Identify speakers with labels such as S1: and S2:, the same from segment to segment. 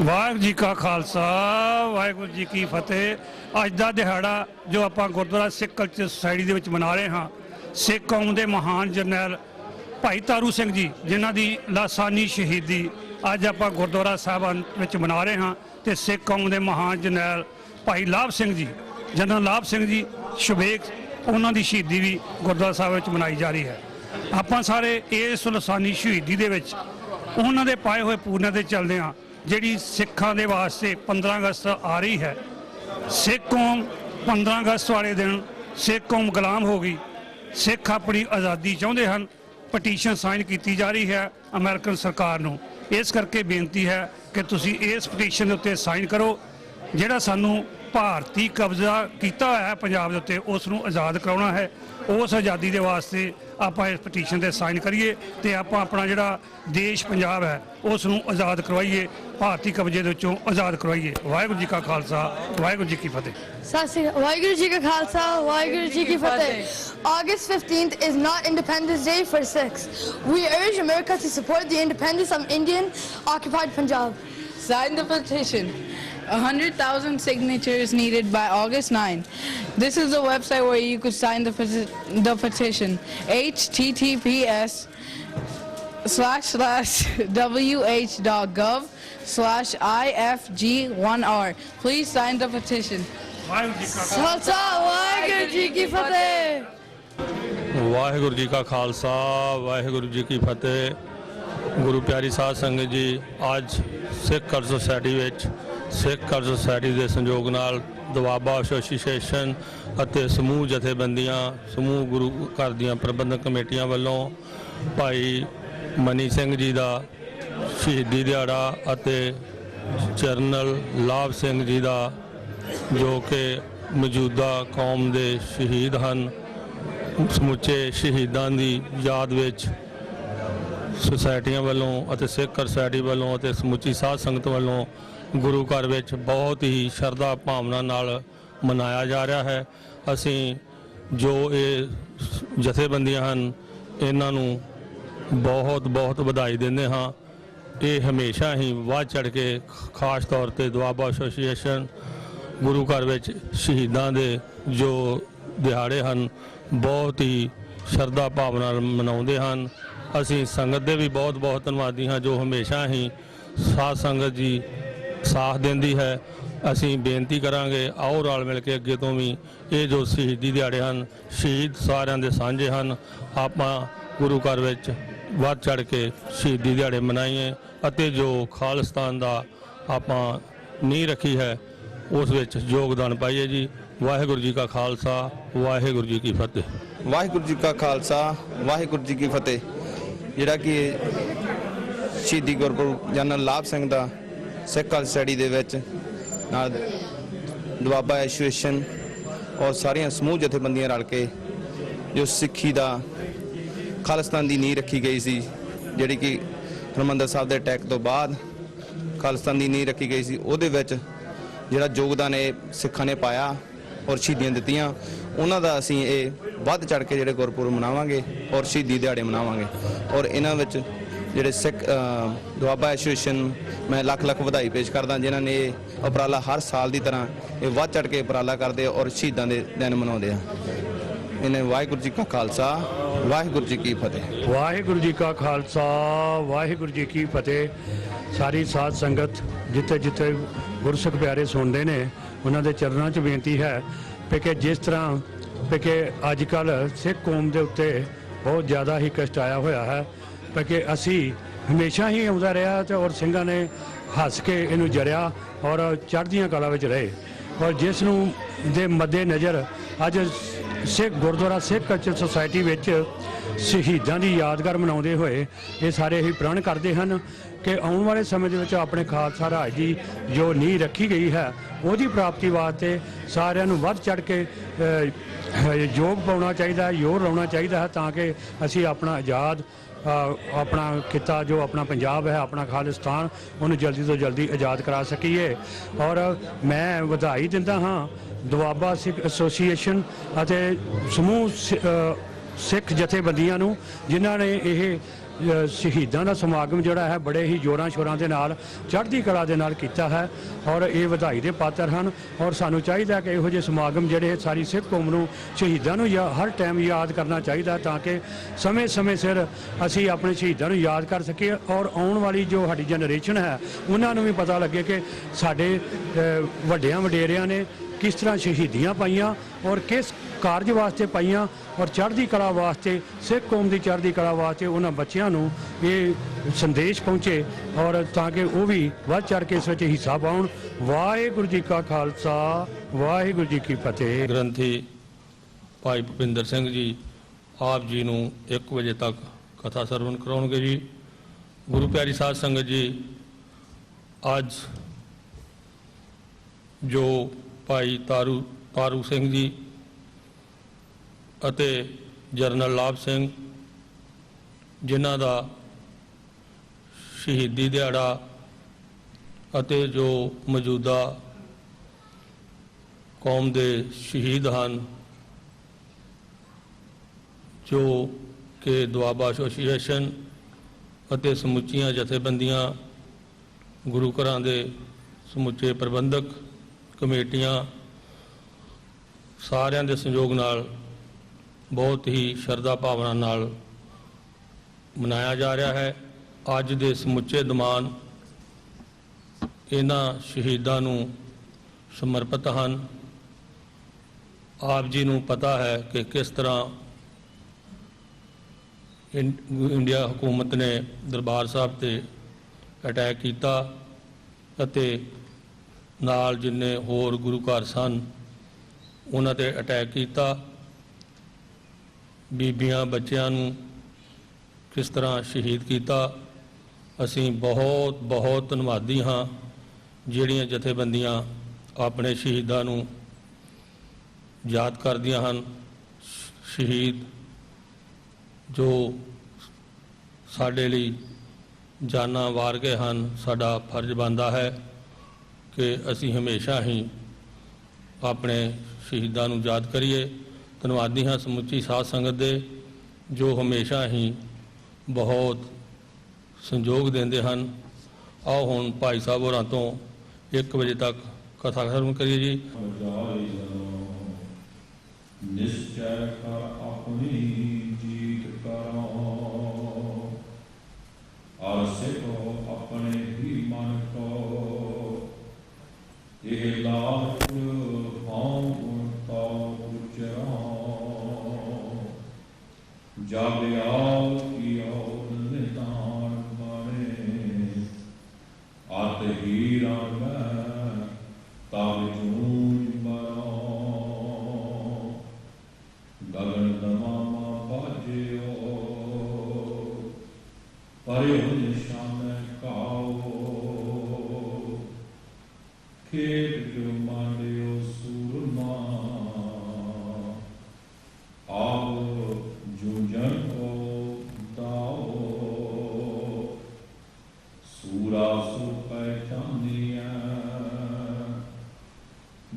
S1: वाहिगुरू जी का खालसा वाहिगुरू जी की फतेह। अज का दिहाड़ा जो आप गुरुद्वारा सिख कल्चर सोसाइटी के मना रहे हाँ, सिख कौम के महान जरनैल भाई तारू सिंह जी जिन्हों की लासानी शहीदी अज आप गुरुद्वारा साहबान मना रहे हाँ। तो सिख कौम के महान जरनैल भाई लाभ सिंह जी, जनरल लाभ सिंह जी शबेक, उन्होंने शहीदी भी गुरुद्वारा साहब मनाई जा रही है। आप सारे इस लासानी शहीदी उन्होंने पाए हुए पूरन के चलते हाँ जी सिखा के वास्ते 15 अगस्त आ रही है। सिख कौम 15 अगस्त वाले दिन सिख कौम गुलाम हो गई। सिख अपनी आज़ादी चाहते हैं। पटीशन साइन की जा रही है अमेरिकन सरकार नूं। इस करके बेनती है कि तुसी इस पटीशन के उत्ते साइन करो। जिहड़ा सानू भारती कब्जा किया होया है पंजाब के उत्ते उसनूं आज़ाद कराउणा है। उस आज़ादी के वास्ते आप इस पटीशन से साइन करिए तो आप अपना जिहड़ा देश पंजाब है उसनूं आज़ाद करवाइए, भारती कब्जे दे विचों आज़ाद करवाइए। वाहिगुरू जी का खालसा वाहिगुरू जी की फतेह।
S2: वाहिगुरू जी का खालसा वाहिगुरू जी की फतेह। August 15th is not Independence Day for Sikhs. We urge America to support the independence of Indian occupied Punjab.
S3: Sign the petition. 100,000 signatures needed by August 9. This is the website where you could sign the petition. https:/wh.gov/ifg1r. Please sign the petition.
S2: Khalsa Waheguru ji की फतेह।
S4: वाहिगुरू जी का खालसा वाहिगुरू जी की फतेह। गुरु प्यारी साध संगत जी, अज Sikh culture society Sikh culture society के संयोग नाल दुआबा एसोसीएशन ਅਤੇ समूह जथेबंदियां समूह गुरु घर ਦੀਆਂ प्रबंधक कमेटियां ਵੱਲੋਂ भाई मनी सिंह जी का शहीदी दिहाड़ा ਅਤੇ जनरल लाभ सिंह जी का जो कि मौजूदा कौम के शहीद हैं, समुचे शहीदों की याद विच सोसाइटियां वालों और सिख सोसाइटी वालों और समुची साध संगत वालों गुरु घर विच बहुत ही शरधा भावना नाल मनाया जा रहा है। असी जो ये जथेबंदियां हैं इन्हां नूं बहुत बहुत बधाई देंदे हाँ। ये हमेशा ही वध चढ़ के खास तौर पर दुआबा एसोसीएशन गुरु घर विच शहीदों के जो दिहाड़े हैं बहुत ही शरधा भावना मनाउंदे हैं। असी संगत दे भी बहुत बहुत धन्यवादी हाँ जो हमेशा ही साध संगत जी साथ देंदी है। असी बेनती करांगे आओ रल मिल के अगे तो भी ये जो शहीदी दिहाड़े हैं शहीद सारिਆਂ ਦੇ ਸਾਂਝੇ हैं। आप गुरु घर विच वध चढ़ के शहीदी दिहाड़े मनाइए ਅਤੇ जो खालिस्तान का आप नींह रखी है उस विच योगदान पाइए जी। वाहिगुरू जी का खालसा वाहिगुरू जी की फतेह।
S5: वाहिगुरू जी का खालसा वाहिगुरू जी की फतेह। जिहड़ा कि शहीदी गुरपुरब जनरल लाभ सिंह का सिख कल्चर सोसाइटी दे विच नाल दुआबा एसोसीएशन और सारिया समूह जथेबंदियां रल के जो सिक्खी का खालिस्तान की नींह रखी गई सी, जिहड़ी कि हरमंदर साहब के अटैक तो बाद खालिस्तान की नींह रखी गई सी, उहदे विच जिहड़ा योगदान सिखां ने पाया और शहीदियां दित्तियां उन्हां दा असीं ये वध चढ़ के जिहड़े गुरपुरब मनावांगे और शहीदी दिहाड़े मनावांगे। और इन्हां विच जिहड़े सिख दुआबा एसोसीएशन मैं लख लख वधाई पेश करदा जिन्हां ने उपराला हर साल की तरह ये वध चढ़ के उपराला करते और शहीदां दे दिन मनाउंदे आ। इन्हें वाहिगुरू जी का खालसा वाहिगुरू जी की फतेह।
S1: वाहिगुरू जी का खालसा वाहिगुरू जी की फतेह। सारी साध संगत जिथे जिथे गुरसिख प्यारे सुनते हैं उन्होंने चरणों च बेनती है कि जिस तरह कि अजकल सिख कौम के उत्ते बहुत ज़्यादा ही कष्ट आया हुआ है कि असी हमेशा ही आउंदा रहा और सिंघां ने हस के इनू जड़िया और चढ़दियां कला विच रहे। और जिसनूं दे मद्दे नज़र अज सिख गुरुद्वारा सिख कल्चर सोसाइटी विच शहीदां दी यादगार मनाउंदे होए ये सारे ही प्रण करते हैं कि आने वाले समय के अपने खालसा राज की जो नींह रखी गई है उसकी प्राप्ति वास्ते सारिਆਂ ਨੂੰ वध चढ़ के योग पाउणा चाहिए, जोर लाउणा चाहिए है ताकि असी अपना आज़ाद अपना खिता जो अपना पंजाब है अपना खालिस्तान उन्हें जल्दी तो जल्दी आज़ाद करा सकीए। और मैं बधाई दिंदा हाँ दुआबा सिख एसोसीएशन और समूह सिख जथेबंदियां नूं जिन्हां ने यह ਸ਼ਹੀਦਾਂ ਦਾ ਸਮਾਗਮ ਜਿਹੜਾ ਹੈ ਬੜੇ ਹੀ ਜ਼ੋਰਾਂ ਸ਼ੋਰਾਂ ਦੇ ਨਾਲ ਚੜ੍ਹਦੀ ਕਲਾ ਦੇ ਨਾਲ ਕੀਤਾ ਹੈ ਔਰ ਇਹ ਵਧਾਈ ਦੇ ਪਾਤਰ ਹਨ। ਔਰ ਸਾਨੂੰ ਚਾਹੀਦਾ ਕਿ ਇਹੋ ਜਿਹੇ ਸਮਾਗਮ ਜਿਹੜੇ ਸਾਰੀ ਸਿੱਖ ਕੌਮ ਨੂੰ ਸ਼ਹੀਦਾਂ ਨੂੰ ਹਰ ਟਾਈਮ ਯਾਦ ਕਰਨਾ ਚਾਹੀਦਾ ਤਾਂ ਕਿ ਸਮੇਂ ਸਿਰ ਅਸੀਂ ਆਪਣੇ ਸ਼ਹੀਦਾਂ ਨੂੰ ਯਾਦ ਕਰ ਸਕੀਏ ਔਰ ਆਉਣ ਵਾਲੀ ਜੋ ਸਾਡੀ ਜਨਰੇਸ਼ਨ ਹੈ ਉਹਨਾਂ ਨੂੰ ਵੀ ਪਤਾ ਲੱਗੇ ਕਿ ਸਾਡੇ ਵੱਡਿਆਂ ਵਡੇਰਿਆਂ ਨੇ ਕਿਸ ਤਰ੍ਹਾਂ ਸ਼ਹੀਦੀਆਂ ਪਾਈਆਂ ਔਰ ਕਿਸ ਕਾਰਜ ਵਾਸਤੇ ਪਾਈਆਂ ਔਰ ਚੜ੍ਹਦੀ ਕਲਾ ਵਾਸਤੇ ਸਿੱਖ ਕੌਮ ਦੀ ਚੜ੍ਹਦੀ ਕਲਾ ਵਾਸਤੇ ਉਹਨਾਂ ਬੱਚਿਆਂ ਨੂੰ ਇਹ ਸੰਦੇਸ਼ ਪਹੁੰਚੇ ਔਰ ਤਾਂ ਕਿ ਉਹ ਵੀ ਵੱਧ ਚੜ੍ਹ ਕੇ ਇਸ ਵਿੱਚ ਹਿੱਸਾ ਪਾਉਣ। ਵਾਹਿਗੁਰੂ ਜੀ ਕਾ ਖਾਲਸਾ ਵਾਹਿਗੁਰੂ ਜੀ ਕੀ ਫਤਿਹ।
S4: ਗ੍ਰੰਥੀ ਭਾਈ ਭੁਪਿੰਦਰ ਸਿੰਘ ਜੀ ਆਪ ਜੀ ਨੂੰ 1 ਵਜੇ ਤੱਕ ਕਥਾ ਸਰਵਣ ਕਰਾਉਣਗੇ ਜੀ। ਗੁਰੂ ਪਿਆਰੀ ਸਾਧ ਸੰਗਤ ਜੀ, ਅੱਜ ਜੋ ਭਾਈ ਤਾਰੂ ਸਿੰਘ ਜੀ ਅਤੇ ਜਰਨਲ ਲਾਭ ਸਿੰਘ ਜਿਨ੍ਹਾਂ ਦਾ ਸ਼ਹੀਦੀ ਦਿਹਾੜਾ ਅਤੇ ਜੋ ਮੌਜੂਦਾ ਕੌਮ ਦੇ ਸ਼ਹੀਦ ਹਨ ਜੋ ਕਿ ਦੁਆਬਾ ਐਸੋਸੀਏਸ਼ਨ ਅਤੇ ਸਮੁੱਚੀਆਂ ਜਥੇਬੰਦੀਆਂ ਗੁਰੂ ਘਰਾਂ ਦੇ ਸਮੁੱਚੇ ਪ੍ਰਬੰਧਕ ਕਮੇਟੀਆਂ ਸਾਰਿਆਂ ਦੇ ਸਹਿਯੋਗ ਨਾਲ ਬਹੁਤ ਹੀ ਸ਼ਰਧਾ ਭਾਵਨਾ ਨਾਲ ਮਨਾਇਆ ਜਾ ਰਿਹਾ ਹੈ। ਅੱਜ ਦੇ ਸਮੁੱਚੇ ਦੀਵਾਨ ਇਹਨਾਂ ਸ਼ਹੀਦਾਂ ਨੂੰ ਸਮਰਪਿਤ ਹਨ। ਆਪ ਜੀ ਨੂੰ ਪਤਾ ਹੈ ਕਿ ਕਿਸ ਤਰ੍ਹਾਂ ਇੰਡੀਆ ਹਕੂਮਤ ਨੇ ਦਰਬਾਰ ਸਾਹਿਬ ਤੇ ਅਟੈਕ ਕੀਤਾ ਅਤੇ ਨਾਲ ਜਿੰਨੇ ਹੋਰ ਗੁਰੂ ਘਰ ਸਨ ਉਹਨਾਂ ਤੇ ਅਟੈਕ ਕੀਤਾ। ਬੀਬੀਆਂ ਬੱਚਿਆਂ ਨੂੰ ਕਿਸ ਤਰ੍ਹਾਂ ਸ਼ਹੀਦ ਕੀਤਾ। ਅਸੀਂ ਬਹੁਤ ਧੰਨਵਾਦੀ ਹਾਂ ਜਿਹੜੀਆਂ ਜਥੇਬੰਦੀਆਂ ਆਪਣੇ ਸ਼ਹੀਦਾਂ ਨੂੰ ਯਾਦ ਕਰਦੀਆਂ ਹਨ। ਸ਼ਹੀਦ ਜੋ ਸਾਡੇ ਲਈ ਜਾਨਾਂ ਵਾਰ ਗਏ ਹਨ, ਸਾਡਾ ਫਰਜ਼ ਬਣਦਾ ਹੈ ਕਿ ਅਸੀਂ ਹਮੇਸ਼ਾ ਹੀ ਆਪਣੇ ਸ਼ਹੀਦਾਂ ਨੂੰ ਯਾਦ ਕਰੀਏ। ਧੰਨਵਾਦੀ ਹਾਂ ਸਮੁੱਚੀ ਸਾਧ ਸੰਗਤ ਦੇ ਜੋ ਹਮੇਸ਼ਾ ਹੀ ਬਹੁਤ ਸੰਯੋਗ ਦਿੰਦੇ ਹਨ। ਆਓ ਹੁਣ ਭਾਈ ਸਾਹਿਬ ਹੋਰਾਂ ਤੋਂ 1 ਵਜੇ ਤੱਕ ਕਥਾ ਸਰਵਣ ਕਰੀਏ ਜੀ।
S6: ਨਿਸ਼ਚੈ ਕਰ ਆਪਣੀ ਜੀਤ ਕਰੋ, ਔਰ ਸਿਖੋ ਆਪਣੇ ਹੀ ਮਨ ਕੋ, ਇਹ ਲਾਭ ਹਉ ਗੁਣ ਤਉ ਉਚਰੋ, ਜਬ ਆਉ ਕੀਓ ਨਿਤਾਨ ਬਾਣੇ, ਆਤ ਹੀ ਰੰਗ ਤਬ ਜੂਝ ਬਰੋ, ਗਗਨ ਦਮਾਮਾ ਬਾਜਿਓ, ਪਰਿਉ ਨਿਸ਼ਾਨ ਕਾਓ, ਖੇਤ ਜੋ ਮਾਂਡਿਓ ਸੂਰਮਾ, ਆਪ ਜੂਝਣ ਕੋ ਦਾਓ, ਸੂਰਾ ਸੋ ਪਹਿਚਾਨਿਆ,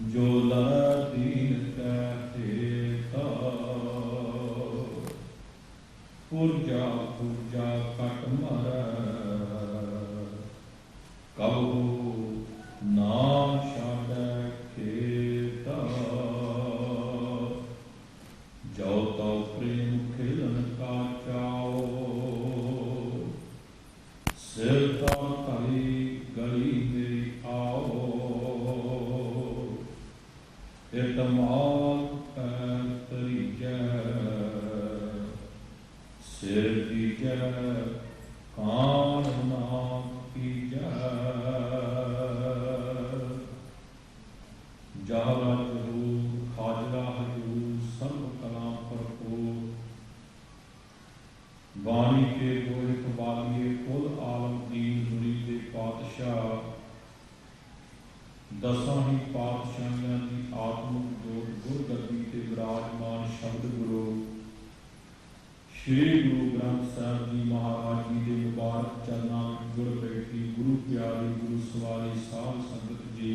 S6: ਜੋ ਦੀਨ ਕਹਤੇ ਤਾ, ਪੁਰਜਾ ਕਟ ਮਰ, ਕਬੂ ਨਾ ਛਾੜੈ ਖੇਤਾ, ਜੋ ਤਉ ਪ੍ਰੇਮ ਖਿਲਨ ਕਾ ਚਾਓ, ਸਿਰ ਤਾ ਧਰੀ ਗਲੀ ਮੇਰੀ ਆਓ, ਇਤਮਾਲ ਪੈਰ ਤਰੀਜੈ, ਸਿਰ ਦੀਜੈ ਕਾਨ ਨਾ ਕੀਜੈ, ਜਹਰਾ ਜਰੂਰ ਖਾਜਰਾ ਹਜੂਰ ਸਰਬ ਕਲਾ ਭਰਪੂਰ, ਬਾਣੀ ਕੇ ਗੋਇਕ ਬਾਲੀਏ ਕੁਲ ਆਲਮ ਦੀਨ ਦੁਨੀ ਦੇ ਪਾਤਸ਼ਾਹ, ਦਸਾਂ ਹੀ ਪਾਤਸ਼ਾਹਾਂ ਦੀ ਆਤਮਿਕ ਜੋਤ ਗੁਰਗੱਦੀ ਤੇ ਵਿਰਾਜਮਾਨ ਸ਼ਬਦ ਗੁਰੂ ਸ਼੍ਰੀ ਗੁਰੂ ਗ੍ਰੰਥ ਸਾਹਿਬ ਜੀ ਮਹਾਰਾਜ ਜੀ ਦੇ ਮੁਬਾਰਕ ਚਰਨਾਂ ਵਿੱਚ ਜੁੜ ਬੈਠੀ ਗੁਰੂ ਪਿਆਰੀ ਗੁਰੂ ਸਵਾਰੀ ਸਾਧ ਸੰਗਤ ਜੀ,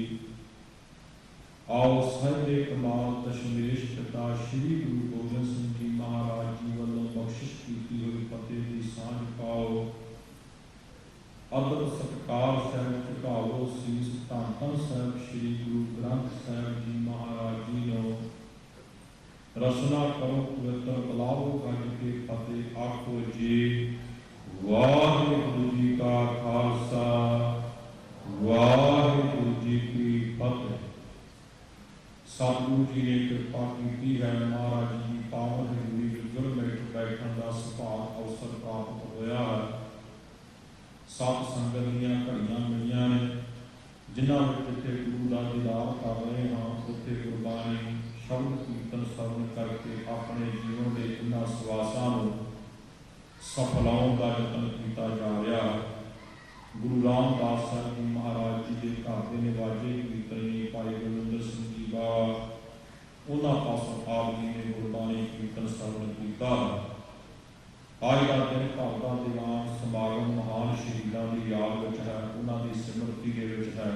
S6: ਆਓ ਸਾਡੇ ਕਮਾਲ ਦਸ਼ਮੇਸ਼ ਪਿਤਾ ਸ਼੍ਰੀ ਗੁਰੂ ਗੋਬਿੰਦ ਸਿੰਘ ਜੀ ਮਹਾਰਾਜ ਜੀ ਵੱਲੋਂ ਬਖਸ਼ਿਸ਼ ਕੀਤੀ ਹੋਈ ਫਤਿਹ ਦੀ ਸਾਂਝ ਪਾਓ। ਬੈਠਣ ਦਾ ਸੁਭਾਗ ਅਵਸਰ ਪ੍ਰਾਪਤ ਹੋਇਆ ਹੈ। ਸਤ ਸੰਗਤ ਦੀਆਂ ਘੜੀਆਂ ਮਿਲੀਆਂ ਨੇ ਜਿਨ੍ਹਾਂ ਵਿੱਚ ਜਿੱਥੇ ਗੁਰੂ ਦਾ ਦੀਦਾਰ ਕਰ ਰਹੇ ਹਾਂ ਉੱਥੇ ਗੁਰਬਾਣੀ ਸ਼ਬਦ ਕੀਰਤਨ ਸਰਵਣ ਕਰਕੇ ਆਪਣੇ ਜੀਵਨ ਦੇ ਇਹਨਾਂ ਸਵਾਸਾਂ ਨੂੰ ਸਫਲਾਉਣ ਦਾ ਯਤਨ ਕੀਤਾ ਜਾ ਰਿਹਾ ਹੈ। ਗੁਰੂ ਰਾਮਦਾਸ ਸਾਹਿਬ ਜੀ ਮਹਾਰਾਜ ਜੀ ਦੇ ਘਰ ਦੇ ਨਿਵਾਜੇ ਕੀਰਤਨੀ ਭਾਈ ਗੁਰਵਿੰਦਰ ਸਿੰਘ ਜੀ ਬਾਬਾ ਉਹਨਾਂ ਪਾਸੋਂ ਆਪ ਜੀ ਨੇ ਗੁਰਬਾਣੀ ਕੀਰਤਨ ਸਰਵਣ ਕੀਤਾ। ਅੱਜ ਦਾ ਦਿਨ ਭਾਰਤਾਂ ਦੇ ਨਾਮ ਸਮਾਗਮ ਮਹਾਨ ਸ਼ਹੀਦਾਂ ਦੀ ਯਾਦ ਵਿੱਚ ਹੈ, ਉਹਨਾਂ ਦੀ ਸਿਮਰਤੀ ਦੇ ਵਿੱਚ ਹੈ।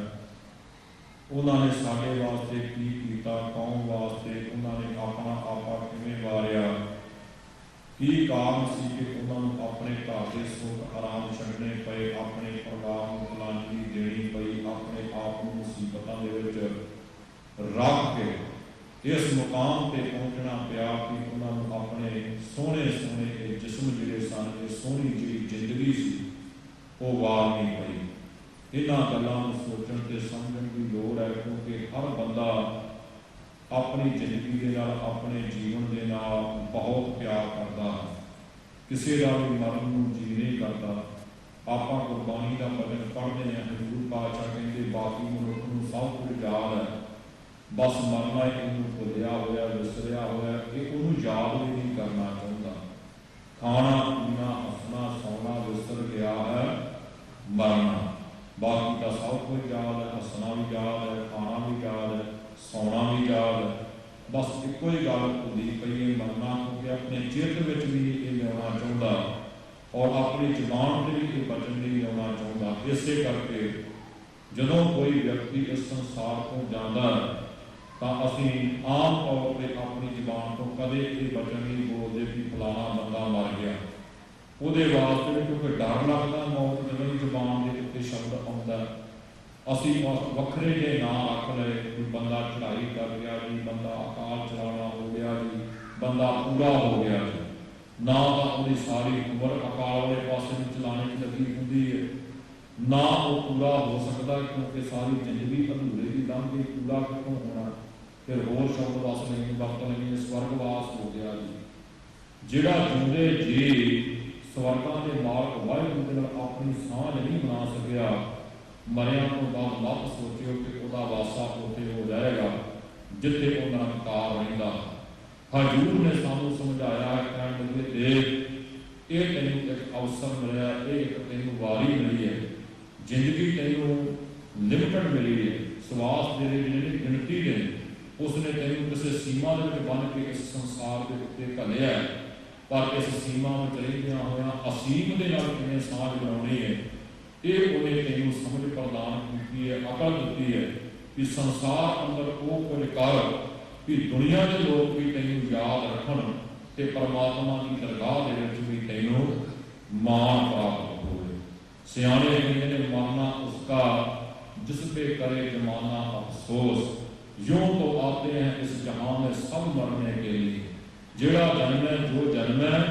S6: ਉਹਨਾਂ ਨੇ ਸਾਡੇ ਵਾਸਤੇ ਕੀ ਕੀਤਾ, ਕੌਮ ਵਾਸਤੇ ਉਹਨਾਂ ਨੇ ਆਪਣਾ ਆਪਾ ਕਿਵੇਂ ਵਾਰਿਆ, ਕੀ ਕਾਰਨ ਸੀ ਕਿ ਉਹਨਾਂ ਨੂੰ ਆਪਣੇ ਘਰ ਦੇ ਸੁੱਖ ਆਰਾਮ ਛੱਡਣੇ ਪਏ, ਆਪਣੇ ਪਰਿਵਾਰ ਨੂੰ ਕੁਲਾਂਜੀ ਦੇਣੀ ਪਈ, ਆਪਣੇ ਆਪ ਨੂੰ ਮੁਸੀਬਤਾਂ ਦੇ ਵਿੱਚ ਰੱਖ ਕੇ ਇਸ ਮੁਕਾਮ ਤੇ ਪਹੁੰਚਣਾ ਪਿਆ ਕਿ ਉਹਨਾਂ ਨੂੰ ਆਪਣੇ ਸੋਹਣੇ ਸੋਹਣੇ ਇਹ ਜਿਸਮ ਜਿਹੜੇ ਸਨ, ਇਹ ਸੋਹਣੀ ਜਿਹੜੀ ਜ਼ਿੰਦਗੀ ਸੀ ਉਹ ਵਾਰਨੀ ਪਈ। ਇਹਨਾਂ ਗੱਲਾਂ ਨੂੰ ਸੋਚਣ ਤੇ ਸਮਝਣ ਦੀ ਲੋੜ ਹੈ ਕਿਉਂਕਿ ਹਰ ਬੰਦਾ ਆਪਣੀ ਜ਼ਿੰਦਗੀ ਦੇ ਨਾਲ, ਆਪਣੇ ਜੀਵਨ ਦੇ ਨਾਲ ਬਹੁਤ ਪਿਆਰ ਕਰਦਾ ਹੈ। ਕਿਸੇ ਦਾ ਵੀ ਮਰਨ ਨੂੰ ਜੀ ਨਹੀਂ ਕਰਦਾ। ਆਪਾਂ ਗੁਰਬਾਣੀ ਦਾ ਭਜਨ ਪੜ੍ਹਦੇ ਹਾਂ, ਹਜ਼ੂਰ ਪਾਤਸ਼ਾਹ ਕਹਿੰਦੇ ਬਾਕੀ ਮਨੁੱਖ ਨੂੰ ਸਭ ਕੁਝ ਯਾਦ ਹੈ, ਬਸ ਮਰਨਾ ਇਹਨੂੰ ਭੁੱਲਿਆ ਹੋਇਆ, ਵਿਸਰਿਆ ਹੋਇਆ, ਇਹ ਉਹਨੂੰ ਯਾਦ ਵੀ ਨਹੀਂ ਕਰਨਾ ਚਾਹੁੰਦਾ। ਖਾਣਾ ਪੀਣਾ ਹੱਸਣਾ ਸੌਣਾ ਵਿਸਰ ਗਿਆ ਹੈ ਮਰਨਾ, ਬਾਕੀ ਤਾਂ ਸਭ ਕੁਝ ਯਾਦ ਹੈ, ਹੱਸਣਾ ਵੀ ਯਾਦ ਹੈ, ਖਾਣਾ ਵੀ ਯਾਦ ਹੈ, ਸੌਣਾ ਵੀ ਯਾਦ ਹੈ। ਬਸ ਇੱਕੋ ਹੀ ਗੱਲ ਭੁੱਲੀ ਪਈ ਹੈ ਮਰਨਾ, ਕਿਉਂਕਿ ਆਪਣੇ ਚਿੱਤ ਵਿੱਚ ਵੀ ਇਹ ਲਿਆਉਣਾ ਚਾਹੁੰਦਾ ਔਰ ਆਪਣੀ ਜ਼ੁਬਾਨ ਤੇ ਵੀ ਇਹ ਬਚਨ ਨਹੀਂ ਲਿਆਉਣਾ ਚਾਹੁੰਦਾ। ਇਸੇ ਕਰਕੇ ਜਦੋਂ ਕੋਈ ਵਿਅਕਤੀ ਇਸ ਸੰਸਾਰ ਤੋਂ ਜਾਂਦਾ ਤਾਂ ਅਸੀਂ ਆਮ ਤੌਰ ਤੇ ਆਪਣੀ ਜ਼ੁਬਾਨ ਤੋਂ ਕਦੇ ਇਹ ਬਚਨ ਨਹੀਂ ਬੋਲਦੇ ਕਿ ਫਲਾਣਾ ਬੰਦਾ ਮਰ ਗਿਆ। ਉਹਦੇ ਵਾਸਤੇ ਕਿਉਂਕਿ ਡਰ ਲੱਗਦਾ ਮੌਤ ਜਦੋਂ ਹੀ ਜ਼ੁਬਾਨ ਦੇ ਉੱਤੇ ਸ਼ਬਦ ਆਉਂਦਾ, ਅਸੀਂ ਵੱਖਰੇ ਜਿਹੇ ਨਾਂ ਰੱਖ ਲਏ ਕਿ ਬੰਦਾ ਚੜ੍ਹਾਈ ਕਰ ਗਿਆ ਜੀ, ਬੰਦਾ ਅਕਾਲ ਚਲਾਣਾ ਹੋ ਗਿਆ ਜੀ, ਬੰਦਾ ਪੂਰਾ ਹੋ ਗਿਆ ਜੀ। ਨਾ ਤਾਂ ਉਹਦੀ ਸਾਰੀ ਉਮਰ ਅਕਾਲ ਵਾਲੇ ਪਾਸੇ ਨੂੰ ਚਲਾਣੇ 'ਚ ਲੱਗੀ ਹੁੰਦੀ ਹੈ, ਨਾ ਉਹ ਪੂਰਾ ਹੋ ਸਕਦਾ ਕਿਉਂਕਿ ਸਾਰੀ ਜ਼ਿੰਦਗੀ ਅਧੂਰੇ ਦੀ ਲੰਘ ਗਈ, ਪੂਰਾ ਕਿੱਥੋਂ ਹੋਣਾ। ਫਿਰ ਹੋਰ ਸ਼ਬਦ ਵਸ ਨਹੀਂ ਵਰਤ ਨਹੀਂ, ਸਵਰਗਵਾਸ ਹੋ ਗਿਆ ਜੀ। ਜਿਹੜਾ ਜਿਉਂਦੇ ਜੀ ਸਵਰਗਾਂ ਦੇ ਮਾਲਕ ਵਾਹਿਗੁਰੂ ਦੇ ਨਾਲ ਆਪਣੀ ਸਾਂਝ ਨਹੀਂ ਬਣਾ ਸਕਿਆ, ਮਰਿਆਂ ਤੋਂ ਬਾਅਦ ਮਤ ਸੋਚਿਓ ਕਿ ਉਹਦਾ ਵਾਸਾ ਉੱਥੇ ਹੋ ਜਾਏਗਾ ਜਿੱਥੇ ਉਹ ਨਿਰੰਕਾਰ ਰਹਿੰਦਾ। ਹਜ਼ੂਰ ਨੇ ਸਾਨੂੰ ਸਮਝਾਇਆ, ਕਹਿਣ ਲੱਗੇ ਦੇਖ ਇਹ ਤੈਨੂੰ ਇੱਕ ਅਵਸਰ ਮਿਲਿਆ, ਇਹ ਇੱਕ ਤੈਨੂੰ ਵਾਰੀ ਮਿਲੀ ਹੈ, ਜ਼ਿੰਦਗੀ ਤੈਨੂੰ ਲਿਮਟਡ ਮਿਲੀ ਹੈ, ਸਵਾਸ ਦੇ ਜਿਹੜੇ ਗਿਣਤੀ ਦੇ ਉਸਨੇ ਤੈਨੂੰ ਕਿਸੇ ਸੀਮਾ ਦੇ ਵਿੱਚ ਬੰਨ੍ਹ ਕੇ ਇਸ ਸੰਸਾਰ ਦੇ ਉੱਤੇ ਘੱਲਿਆ, ਪਰ ਇਸ ਸੀਮਾ ਵਿੱਚ ਰਹਿੰਦਿਆਂ ਹੋਇਆਂ ਅਸੀਮ ਦੇ ਨਾਲ ਕਿਵੇਂ ਸਾਂਝ ਬਣਾਉਣੀ ਹੈ ਇਹ ਉਹਨੇ ਤੈਨੂੰ ਸਮਝ ਪ੍ਰਦਾਨ ਕੀਤੀ ਹੈ, ਅਕਲ ਦਿੱਤੀ ਹੈ ਕਿ ਸੰਸਾਰ ਅੰਦਰ ਉਹ ਕੁਝ ਕਰ ਕਿ ਦੁਨੀਆ ਦੇ ਲੋਕ ਵੀ ਤੈਨੂੰ ਯਾਦ ਰੱਖਣ ਤੇ ਪਰਮਾਤਮਾ ਦੀ ਦਰਗਾਹ ਦੇ ਵਿੱਚ ਵੀ ਤੈਨੂੰ ਮਾਣ ਪ੍ਰਾਪਤ ਹੋਵੇ। ਸਿਆਣੇ ਕਹਿੰਦੇ ਨੇ ਮਰਨਾ ਉਸਕਾ ਜਿਸ पे करे जमाना अफसोस, यूं तो आते हैं इस जहां में सब मरने के लिए। जेड़ा जन्म है जो जन्म है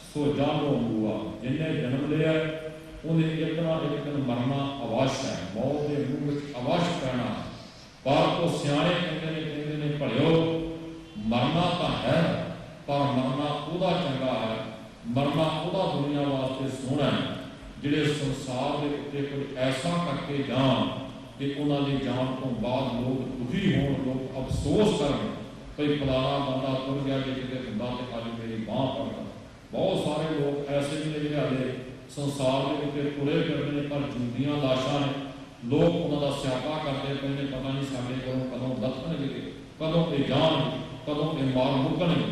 S6: सो जानो हुआ, जिन्हें जन्म लिया उन्हें एक ना एक दिन मरना अवश्य है, मौत के मुंह में अवश्य पैना। पर तो सियाणे कहते ने भलियो मरना तो है पर मरना उदा चंगा है, मरना उदा दुनिया वास्ते सोहना है ਜਿਹੜੇ ਸੰਸਾਰ ਦੇ ਉੱਤੇ ਕੁਝ ਐਸਾ ਕਰਕੇ ਜਾਣ ਕਿ ਉਹਨਾਂ ਦੀ ਜਾਣ ਤੋਂ ਬਾਅਦ ਲੋਕ ਦੁਖੀ ਹੋਣ, ਲੋਕ ਅਫਸੋਸ ਕਰਨ ਭਈ ਫਲਾਣਾ ਬੰਦਾ ਤੁਰ ਗਿਆ ਜੇ ਕਿਤੇ ਹੁੰਦਾ ਤੇ ਅੱਜ ਮੇਰੀ ਬਾਂਹ ਫੜਦਾ। ਬਹੁਤ ਸਾਰੇ ਲੋਕ ਐਸੇ ਵੀ ਨੇ ਜਿਹੜੇ ਹਾਲੇ ਸੰਸਾਰ ਦੇ ਉੱਤੇ ਤੁਰੇ ਫਿਰਦੇ ਨੇ ਪਰ ਜਿਉਂਦੀਆਂ ਲਾਸ਼ਾਂ ਨੇ। ਲੋਕ ਉਹਨਾਂ ਦਾ ਸਿਆਪਾ ਕਰਦੇ ਪਏ ਨੇ, ਪਤਾ ਨਹੀਂ ਸਾਡੇ ਕੋਲੋਂ ਕਦੋਂ ਦੱਸਣਗੇ, ਕਦੋਂ ਇਹ ਜਾਣਗੇ, ਕਦੋਂ ਇਹ ਮਾਰ ਮੁੱਕਣਗੇ।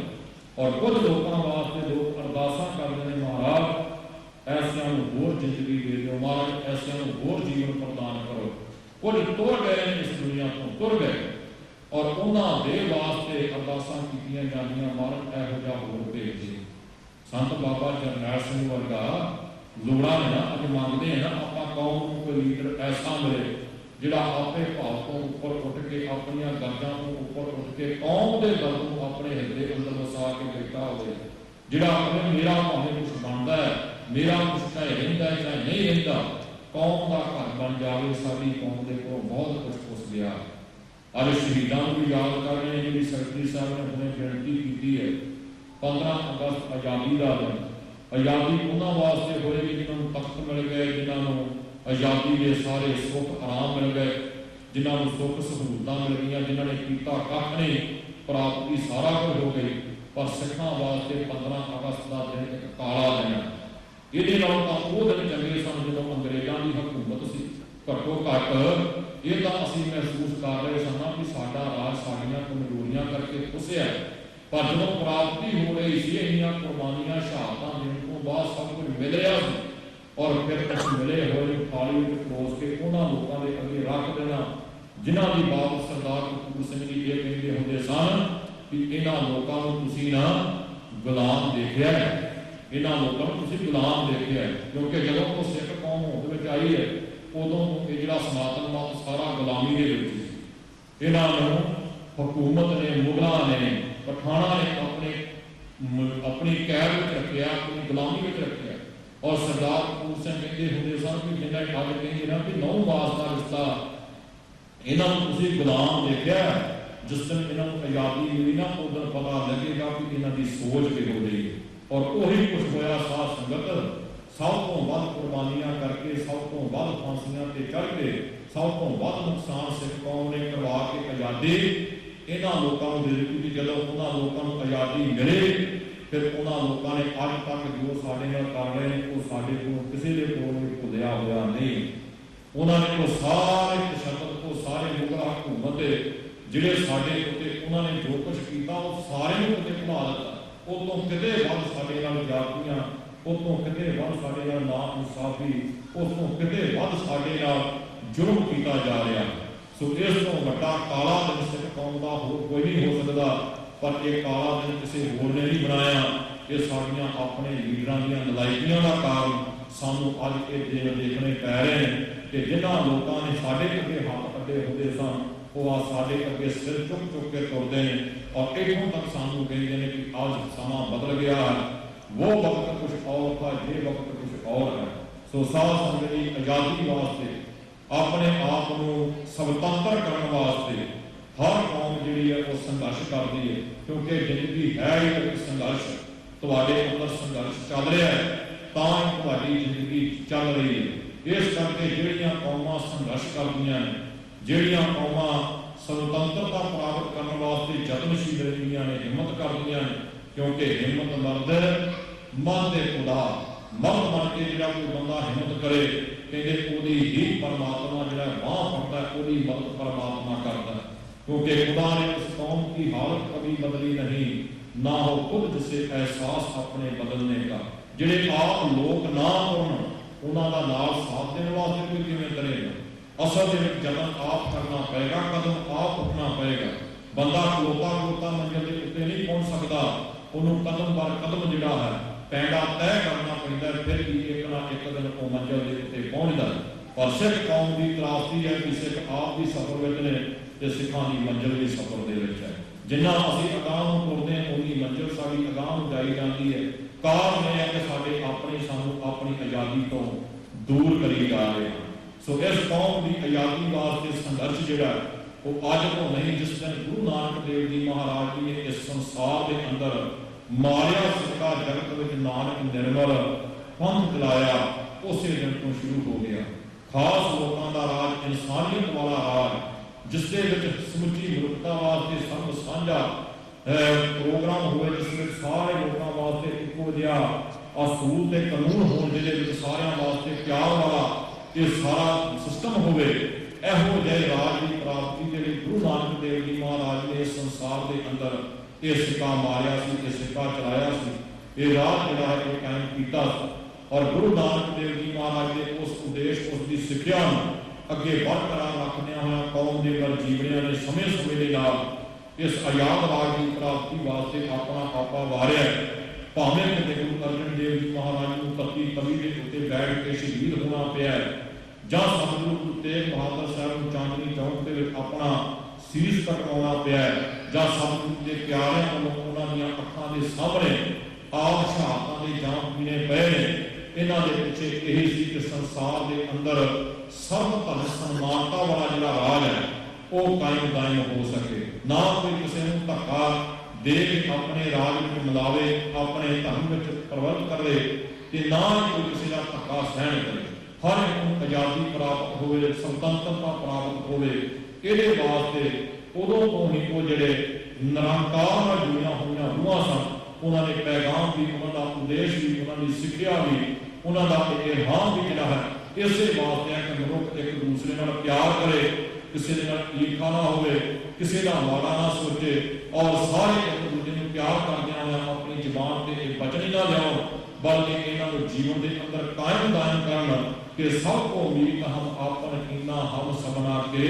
S6: ਔਰ ਕੁਝ ਲੋਕਾਂ ਵਾਸਤੇ ਲੋਕ ਅਰਦਾਸਾਂ ਕਰਦੇ ਨੇ, ਮਹਾਰਾਜ ਐਸਿਆਂ ਨੂੰ ਹੋਰ ਜ਼ਿੰਦਗੀ ਦੇ ਦਿਓ, ਮਹਾਰਾਜ ਐਸਿਆਂ ਨੂੰ ਹੋਰ ਜੀਵਨ ਪ੍ਰਦਾਨ ਕਰੋ। ਕੁਝ ਤੁਰ ਗਏ ਨੇ, ਇਸ ਦੁਨੀਆ ਤੋਂ ਤੁਰ ਗਏ ਔਰ ਉਹਨਾਂ ਦੇ ਵਾਸਤੇ ਅਰਦਾਸਾਂ ਕੀਤੀਆਂ ਜਾਂਦੀਆਂ, ਮਹਾਰਾਜ ਇਹੋ ਜਿਹਾ ਹੋਰ ਭੇਜ ਦੇ। ਸੰਤ ਬਾਬਾ ਜਰਨੈਲ ਸਿੰਘ ਵਰਗਾ ਲੋੜਾਂ ਨੇ ਨਾ ਅੱਜ ਮੰਗਦੇ ਹਾਂ ਨਾ ਆਪਾਂ ਕੌਮ ਨੂੰ ਕੋਈ ਲੀਡਰ ਐਸਾ ਮਿਲੇ ਜਿਹੜਾ ਆਪੇ ਭਾਵ ਤੋਂ ਉੱਪਰ ਉੱਠ ਕੇ, ਆਪਣੀਆਂ ਗਰਜਾਂ ਤੋਂ ਉੱਪਰ ਉੱਠ ਕੇ ਕੌਮ ਦੇ ਦਰਦ ਨੂੰ ਆਪਣੇ ਹਿਰਦੇ ਅੰਦਰ ਵਸਾ ਕੇ ਬੈਠਾ ਹੋਵੇ, ਜਿਹੜਾ ਆਪਣੇ ਮੇਰਾ ਭਾਵੇਂ ਕੁਛ ਬਣਦਾ ਹੈ, ਮੇਰਾ ਕੁਛ ਚਾਹੇ ਰਹਿੰਦਾ ਚਾਹੇ ਨਹੀਂ ਰਹਿੰਦਾ, ਕੌਮ ਦਾ ਘਰ ਬਣ ਜਾਵੇ। ਸਾਡੀ ਕੌਮ ਦੇ ਕੋਲ ਬਹੁਤ ਕੁਛ ਪੁੱਛ ਗਿਆ। ਅੱਜ ਸ਼ਹੀਦਾਂ ਨੂੰ ਵੀ ਯਾਦ ਕਰ ਰਹੇ ਨੇ, ਜਿਹੜੀ ਸੈਕਟਰੀ ਸਾਹਿਬ ਨੇ ਹੁਣੇ ਬੇਨਤੀ ਕੀਤੀ ਹੈ 15 ਅਗਸਤ ਆਜ਼ਾਦੀ ਦਾ ਦਿਨ। ਆਜ਼ਾਦੀ ਉਹਨਾਂ ਵਾਸਤੇ ਹੋਏ ਕਿ ਜਿਨ੍ਹਾਂ ਨੂੰ ਤਖਤ ਮਿਲ ਗਏ, ਜਿਨ੍ਹਾਂ ਨੂੰ ਆਜ਼ਾਦੀ ਦੇ ਸਾਰੇ ਸੁੱਖ ਆਰਾਮ ਮਿਲ ਗਏ, ਜਿਨ੍ਹਾਂ ਨੂੰ ਸੁੱਖ ਸਹੂਲਤਾਂ ਮਿਲ ਗਈਆਂ, ਜਿਨ੍ਹਾਂ ਨੇ ਕੀਤਾ ਕੱਖ ਨਹੀਂ, ਪ੍ਰਾਪਤੀ ਸਾਰਾ ਕੁਝ ਹੋ ਗਈ। ਪਰ ਸਿੱਖਾਂ ਵਾਸਤੇ 15 ਅਗਸਤ ਦਾ ਦਿਨ ਇੱਕ ਕਾਲਾ ਦਿਨ ਹੈ। ਇਹਦੇ ਨਾਲ ਤਾਂ ਉਹ ਦਿਨ ਚੰਗੇ ਸਨ ਜਦੋਂ ਅੰਗਰੇਜ਼ਾਂ ਦੀ ਹਕੂਮਤ ਸੀ। ਘੱਟੋ ਘੱਟ ਇਹ ਤਾਂ ਅਸੀਂ ਮਹਿਸੂਸ ਕਰ ਰਹੇ ਸਨ ਕਿ ਸਾਡਾ ਰਾਜ ਸਾਡੀਆਂ ਕਮਜ਼ੋਰੀਆਂ ਕਰਕੇ ਖੁੱਸਿਆ। ਪਰ ਜਦੋਂ ਪ੍ਰਾਪਤੀ ਹੋ ਰਹੀ ਸੀ, ਇੰਨੀਆਂ ਕੁਰਬਾਨੀਆਂ ਸ਼ਹਾਦਤਾਂ ਦੇਣ ਤੋਂ ਬਾਅਦ ਸਭ ਕੁਝ ਮਿਲ ਰਿਹਾ ਸੀ, ਔਰ ਫਿਰ ਉਸ ਮਿਲੇ ਹੋਏ ਨੂੰ ਥਾਲੀ ਵਿੱਚ ਪਰੋਸ ਕੇ ਉਹਨਾਂ ਲੋਕਾਂ ਦੇ ਅੱਗੇ ਰੱਖ ਦੇਣਾ ਜਿਨ੍ਹਾਂ ਦੀ ਬਾਤ ਸਰਦਾਰ ਕਪੂਰ ਸਿੰਘ ਜੀ ਇਹ ਕਹਿੰਦੇ ਹੁੰਦੇ ਸਨ ਕਿ ਇਹਨਾਂ ਲੋਕਾਂ ਨੂੰ ਤੁਸੀਂ ਨਾ ਗੁਲਾਮ ਦੇਖਿਆ ਹੈ, ਇਹਨਾਂ ਲੋਕਾਂ ਨੂੰ ਤੁਸੀਂ ਗੁਲਾਮ ਦੇਖਿਆ ਹੈ। ਕਿਉਂਕਿ ਜਦੋਂ ਉਹ ਸਿੱਖ ਕੌਮ ਹੋਂਦ ਵਿੱਚ ਆਈ ਹੈ, ਉਦੋਂ ਇਹ ਜਿਹੜਾ ਸਨਾਤਨ ਮਤ ਸਾਰਾ ਗੁਲਾਮੀ ਦੇ ਵਿੱਚ ਸੀ। ਇਹਨਾਂ ਨੂੰ ਹਕੂਮਤ ਨੇ, ਮੁਗਲਾਂ ਨੇ, ਪਠਾਨਾਂ ਨੇ ਆਪਣੀ ਕੈਦ ਵਿੱਚ ਰੱਖਿਆ, ਆਪਣੀ ਗੁਲਾਮੀ ਵਿੱਚ ਰੱਖਿਆ। ਔਰ ਸਰਦਾਰ ਕਪੂਰ ਸਿੰਘ ਕਹਿੰਦੇ ਹੁੰਦੇ ਸਨ ਕਿ ਜਿੰਨਾ ਅੱਜ ਕਹਿੰਦੇ ਨਾ ਕਿ 9 ਮਾਸ ਦਾ ਰਿਸ਼ਤਾ, ਇਹਨਾਂ ਨੂੰ ਤੁਸੀਂ ਗੁਲਾਮ ਦੇਖਿਆ। ਜਿਸ ਦਿਨ ਇਹਨਾਂ ਨੂੰ ਆਜ਼ਾਦੀ ਮਿਲੀ ਨਾ, ਉਸ ਦਿਨ ਪਤਾ ਲੱਗੇਗਾ ਕਿ ਇਹਨਾਂ ਦੀ ਸੋਚ ਕਿਹੋ ਜਿਹੀ ਹੈ। ਔਰ ਉਹੀ ਕੁਝ ਹੋਇਆ ਸਾਧ ਸੰਗਤ। ਸਭ ਤੋਂ ਵੱਧ ਕੁਰਬਾਨੀਆਂ ਕਰਕੇ, ਸਭ ਤੋਂ ਵੱਧ ਫਾਂਸੀਆਂ ਤੇ ਚੜ੍ਹ ਕੇ, ਸਭ ਤੋਂ ਵੱਧ ਨੁਕਸਾਨ ਸਿੱਖ ਕੌਮ ਨੇ ਕਰਵਾ ਕੇ ਆਜ਼ਾਦੀ ਇਹਨਾਂ ਲੋਕਾਂ ਨੂੰ ਦੇ ਦਿੱਤੀ। ਕਿ ਜਦੋਂ ਉਹਨਾਂ ਲੋਕਾਂ ਨੂੰ ਆਜ਼ਾਦੀ ਮਿਲੇ, ਫਿਰ ਉਹਨਾਂ ਲੋਕਾਂ ਨੇ ਅੱਜ ਤੱਕ ਜੋ ਸਾਡੇ ਨਾਲ ਕਰ ਰਹੇ ਨੇ, ਉਹ ਸਾਡੇ ਕੋਲ ਕਿਸੇ ਦੇ ਕੋਲ ਵੀ ਭੁੱਲਿਆ ਹੋਇਆ ਨਹੀਂ। ਉਹਨਾਂ ਨੇ ਉਹ ਸਾਰੇ ਤਸ਼ੱਦਦ, ਉਹ ਸਾਰੇ ਮੁਗਲ ਹਕੂਮਤ ਜਿਹੜੇ ਸਾਡੇ ਉੱਤੇ ਉਹਨਾਂ ਨੇ ਜੋ ਕੁਝ ਕੀਤਾ, ਉਹ ਸਾਰੇ ਨੂੰ ਉੱਤੇ ਭੁਲਾ ਦਿੱਤਾ। ਉਹ ਤੋਂ ਕਿਤੇ ਵੱਧ ਸਾਡੇ ਨਾਲ ਜਾਤੀਆਂ, ਉਹ ਤੋਂ ਕਿਤੇ ਵੱਧ ਸਾਡੇ ਨਾਲ ਨਾ ਇਨਸਾਫੀ, ਉਸ ਤੋਂ ਕਿਤੇ ਵੱਧ ਸਾਡੇ ਨਾਲ ਜ਼ੁਲਮ ਕੀਤਾ ਜਾ ਰਿਹਾ। ਸੋ ਇਸ ਤੋਂ ਵੱਡਾ ਕਾਲਾ ਦਿਨ ਸਿੱਖ ਕੌਮ ਦਾ ਹੋਰ ਕੋਈ ਨਹੀਂ ਹੋ ਸਕਦਾ। ਪਰ ਇਹ ਕਾਲਾ ਦਿਨ ਕਿਸੇ ਹੋਰ ਨੇ ਨਹੀਂ ਬਣਾਇਆ। ਇਹ ਸਾਡੀਆਂ ਆਪਣੇ ਲੀਡਰਾਂ ਦੀਆਂ ਨਲਾਇਕੀਆਂ ਦਾ ਕਾਰਨ ਸਾਨੂੰ ਅੱਜ ਇਹ ਦਿਨ ਦੇਖਣੇ ਪੈ ਰਹੇ ਨੇ ਕਿ ਜਿਨ੍ਹਾਂ ਲੋਕਾਂ ਨੇ ਸਾਡੇ ਅੱਗੇ ਹੱਥ ਅੱਡੇ ਹੁੰਦੇ ਸਨ, ਉਹ ਆ ਸਾਡੇ ਅੱਗੇ ਸਿਰ ਚੁੱਕ ਕੇ ਤੁਰਦੇ ਨੇ। ਔਰ ਇੱਥੋਂ ਤੱਕ ਸਾਨੂੰ ਕਹਿੰਦੇ ਨੇ ਕਿ ਅੱਜ ਸਮਾਂ ਬਦਲ ਗਿਆ ਹੈ, ਉਹ ਵਕਤ ਕੁਝ ਔਰ था, ये वक्त कुछ और है। सो साध संगत जी आज़ादी वास्ते, अपने आप को स्वतंत्र करने वास्ते हर कौम जी है वो संघर्ष करती है। क्योंकि जिंदगी है ही एक संघर्ष, तुहाडे अंदर संघर्ष चल रहा है, तां तुहाडी जिंदगी चल रही है। इस करके जिहड़ियां कौमां संघर्ष करदियां ने, जिहड़ियां कौमां स्वतंत्रता प्राप्त करने वास्ते यत्नशील रहिंदियां ने, हिम्मत करदियां ने। क्योंकि हिम्मत मर्द मन दे खुदा, मर्द बन के जिहड़ा कोई बंदा हिम्मत करे, कहते ओदी ही परमात्मा जिहड़ा बांह फड़दा है, ओदी मदद परमात्मा करदा है। क्योंकि खुदा ने उस कौम की हालत कभी बदली नहीं, ना हो खुद जिसे एहसास अपने बदलने का। जिहड़े आप लोग ना होण, उन्हां दा नाल साथ देण वास्ते कोई किवें करेगा? असल दे विच जतन आप करना पएगा, कदम आप उठना पएगा। बंदा खलोता खलोता मंजिल दे उत्ते नहीं पहुंच सकदा, ਉਹਨੂੰ ਕਦਮ ਬਰ ਕਦਮ ਜਿਹੜਾ ਹੈ ਪੈਂਡਾ ਤੈਅ ਕਰਨਾ ਪੈਂਦਾ, ਫਿਰ ਵੀ ਇੱਕ ਨਾ ਇੱਕ ਦਿਨ ਉਹ ਮੰਜ਼ਿਲ ਦੇ ਉੱਤੇ ਪਹੁੰਚਦਾ। ਪਰ ਸਿੱਖ ਕੌਮ ਦੀ ਤਰਾਸਦੀ ਹੈ ਕਿ ਸਿੱਖ ਆਪ ਵੀ ਸਫ਼ਰ ਵਿੱਚ ਨੇ ਤੇ ਸਿੱਖਾਂ ਦੀ ਮੰਜ਼ਿਲ ਵੀ ਸਫ਼ਰ ਦੇ ਵਿੱਚ ਹੈ। ਜਿੰਨਾ ਅਸੀਂ ਅਗਾਂਹ ਨੂੰ ਤੁਰਦੇ ਹਾਂ, ਉਨੀ ਮੰਜ਼ਿਲ ਸਾਡੀ ਅਗਾਂਹ ਨੂੰ ਜਾਈ ਜਾਂਦੀ ਹੈ। ਕਾਰਨ ਇਹ ਹੈ ਕਿ ਸਾਡੇ ਆਪਣੇ ਸਾਨੂੰ ਆਪਣੀ ਆਜ਼ਾਦੀ ਤੋਂ ਦੂਰ ਕਰੀ ਜਾ ਰਹੇ ਹਨ। ਸੋ ਇਸ ਕੌਮ ਦੀ ਆਜ਼ਾਦੀ ਵਾਸਤੇ ਸੰਘਰਸ਼ ਜਿਹੜਾ ਉਹ ਅੱਜ ਤੋਂ ਨਹੀਂ, ਜਿਸ ਦਿਨ ਗੁਰੂ ਨਾਨਕ ਦੇਵ ਜੀ ਮਹਾਰਾਜ ਜੀ ਨੇ ਇਸ ਸੰਸਾਰ ਦੇ ਅੰਦਰ ਮਾਰਿਆ ਸਿੱਕਾ ਜਗਤ ਵਿੱਚ ਨਾਨਕ ਨਿਰਮਲ ਪੰਥ ਚਲਾਇਆ, ਉਸੇ ਦਿਨ ਤੋਂ ਸ਼ੁਰੂ ਹੋ ਗਿਆ ਖਾਸ ਲੋਕਾਂ ਦਾ ਰਾਜ, ਇਨਸਾਨੀਅਤ ਵਾਲਾ ਰਾਜ, ਜਿਸ ਦੇ ਵਿੱਚ ਸਮੁੱਚੀ ਮਨੁੱਖਤਾ ਵਾਸਤੇ ਸਭ ਸਾਂਝਾ ਪ੍ਰੋਗਰਾਮ ਹੋਵੇ, ਜਿਸ ਵਿੱਚ ਸਾਰੇ ਲੋਕਾਂ ਵਾਸਤੇ ਇੱਕੋ ਜਿਹਾ ਅਸੂਲ ਤੇ ਕਾਨੂੰਨ ਹੋਣ, ਜਿਹਦੇ ਵਿੱਚ ਸਾਰਿਆਂ ਵਾਸਤੇ ਪਿਆਰ ਵਾਲਾ ਇਹ ਸਾਰਾ ਸਿਸਟਮ ਹੋਵੇ। ਇਹੋ ਜਿਹੇ ਰਾਜ ਦੀ ਪ੍ਰਾਪਤੀ ਜਿਹੜੀ ਗੁਰੂ ਨਾਨਕ ਦੇਵ ਜੀ ਮਹਾਰਾਜ ਨੇ ਇਸ ਸੰਸਾਰ ਦੇ ਅੰਦਰ ਇਹ ਸਿੱਕਾ ਮਾਰਿਆ ਸੀ, ਇਹ ਸਿੱਕਾ ਚਲਾਇਆ ਸੀ, ਇਹ ਰਾਜ ਜਿਹੜਾ ਹੈ ਉਹ ਕਾਇਮ ਕੀਤਾ ਸੀ। ਔਰ ਗੁਰੂ ਨਾਨਕ ਦੇਵ ਜੀ ਮਹਾਰਾਜ ਦੇ ਉਸ ਉਦੇਸ਼, ਉਸ ਦੀ ਸਿੱਖਿਆ ਨੂੰ ਅੱਗੇ ਬਰਕਰਾਰ ਰੱਖਦਿਆਂ ਹੋਇਆ ਕੌਮ ਦੇ ਵੱਲ ਜੀਵਨਿਆਂ ਨੇ ਸਮੇਂ ਦੇ ਨਾਲ ਇਸ ਆਜ਼ਾਦ ਰਾਜ ਦੀ ਪ੍ਰਾਪਤੀ ਵਾਸਤੇ ਆਪਣਾ ਆਪਾ ਵਾਰਿਆ। ਭਾਵੇਂ ਕਿ ਗੁਰੂ ਅਰਜਨ ਦੇਵ ਜੀ ਮਹਾਰਾਜ ਨੂੰ ਤੱਤੀ ਤਵੀ ਦੇ ਉੱਤੇ ਬੈਠ ਕੇ ਸ਼ਹੀਦ ਹੋਣਾ ਪਿਆ, ਜਾਂ ਸਤਿਗੁਰੂ ਗੁਰੂ ਤੇਗ ਬਹਾਦਰ ਸਾਹਿਬ ਨੂੰ ਚਾਂਦਨੀ ਚੌਕ ਦੇ ਵਿੱਚ ਆਪਣਾ ਸੀਸ ਕਟਵਾਉਣਾ ਪਿਆ, ਜਾਂ ਸਤਿਗੁਰੂ ਦੇ ਪਿਆਰਿਆਂ ਵੱਲੋਂ ਉਹਨਾਂ ਦੀਆਂ ਅੱਖਾਂ ਦੇ ਸਾਹਮਣੇ ਆਪ ਸ਼ਹਾਦਤਾਂ ਦੇ ਜਾਮ ਪੀਣੇ ਪਏ ਨੇ। ਇਹਨਾਂ ਦੇ ਪਿੱਛੇ ਇਹ ਸੀ ਕਿ ਸੰਸਾਰ ਦੇ ਅੰਦਰ ਸਰਬ ਧਨ ਸਨਮਾਨਤਾ ਵਾਲਾ ਜਿਹੜਾ ਰਾਜ ਹੈ ਉਹ ਕਾਇਮ ਦਾਇਮ ਹੋ ਸਕੇ, ਨਾ ਕੋਈ ਕਿਸੇ ਨੂੰ ਧੱਕਾ ਦੇ ਕੇ ਆਪਣੇ ਰਾਜ ਵਿੱਚ ਮਿਲਾਵੇ, ਆਪਣੇ ਧਰਮ ਵਿੱਚ ਪ੍ਰਵਰਤ ਕਰੇ ਤੇ ਨਾ ਹੀ ਕੋਈ ਕਿਸੇ ਦਾ ਧੱਕਾ ਸਹਿਣ ਕਰੇ। ਹਰ ਇੱਕ ਨੂੰ ਆਜ਼ਾਦੀ ਪ੍ਰਾਪਤ ਹੋਵੇ, ਸੁਤੰਤਰਤਾ ਪ੍ਰਾਪਤ ਹੋਵੇ। ਇਹਦੇ ਵਾਸਤੇ ਉਦੋਂ ਤੋਂ ਹੀ ਉਹ ਜਿਹੜੇ ਨਿਰੰਕਾਰ ਨਾਲ ਜੁੜੀਆਂ ਹੋਈਆਂ ਰੂਹਾਂ ਸਨ, ਉਹਨਾਂ ਨੇ ਪੈਗਾਮ ਵੀ, ਉਹਨਾਂ ਦਾ ਉਦੇਸ਼ ਵੀ, ਉਹਨਾਂ ਦੀ ਸਿੱਖਿਆ ਵੀ, ਉਹਨਾਂ ਦਾ ਇਲਹਾਮ ਵੀ ਜਿਹੜਾ ਹੈ ਇਸੇ ਵਾਸਤੇ ਹੈ ਕਿ ਮਨੁੱਖ ਇੱਕ ਦੂਸਰੇ ਨਾਲ ਪਿਆਰ ਕਰੇ, ਕਿਸੇ ਦੇ ਨਾਲ ਈਰਖਾ ਨਾ ਹੋਵੇ, ਕਿਸੇ ਦਾ ਮਾੜਾ ਨਾ ਸੋਚੇ ਔਰ ਸਾਰੇ ਇੱਕ ਦੂਜੇ ਨੂੰ ਪਿਆਰ ਕਰਦਿਆਂ ਹੋਇਆ ਆਪਣੀ ਜ਼ੁਬਾਨ ਤੇ ਇਹ ਬਚਨ ਹੀ ਨਾ ਲਿਆਉਣ, ਬਲਕਿ ਇਹਨਾਂ ਨੂੰ ਜੀਵਨ ਦੇ ਅੰਦਰ ਕਾਇਮ ਕਰਨ ਕਿ ਸਭ ਕੋ ਮੀਤ ਹਮ ਆਪਨ ਕੀਨਾ ਹਮ ਸਭਨਾ ਕੇ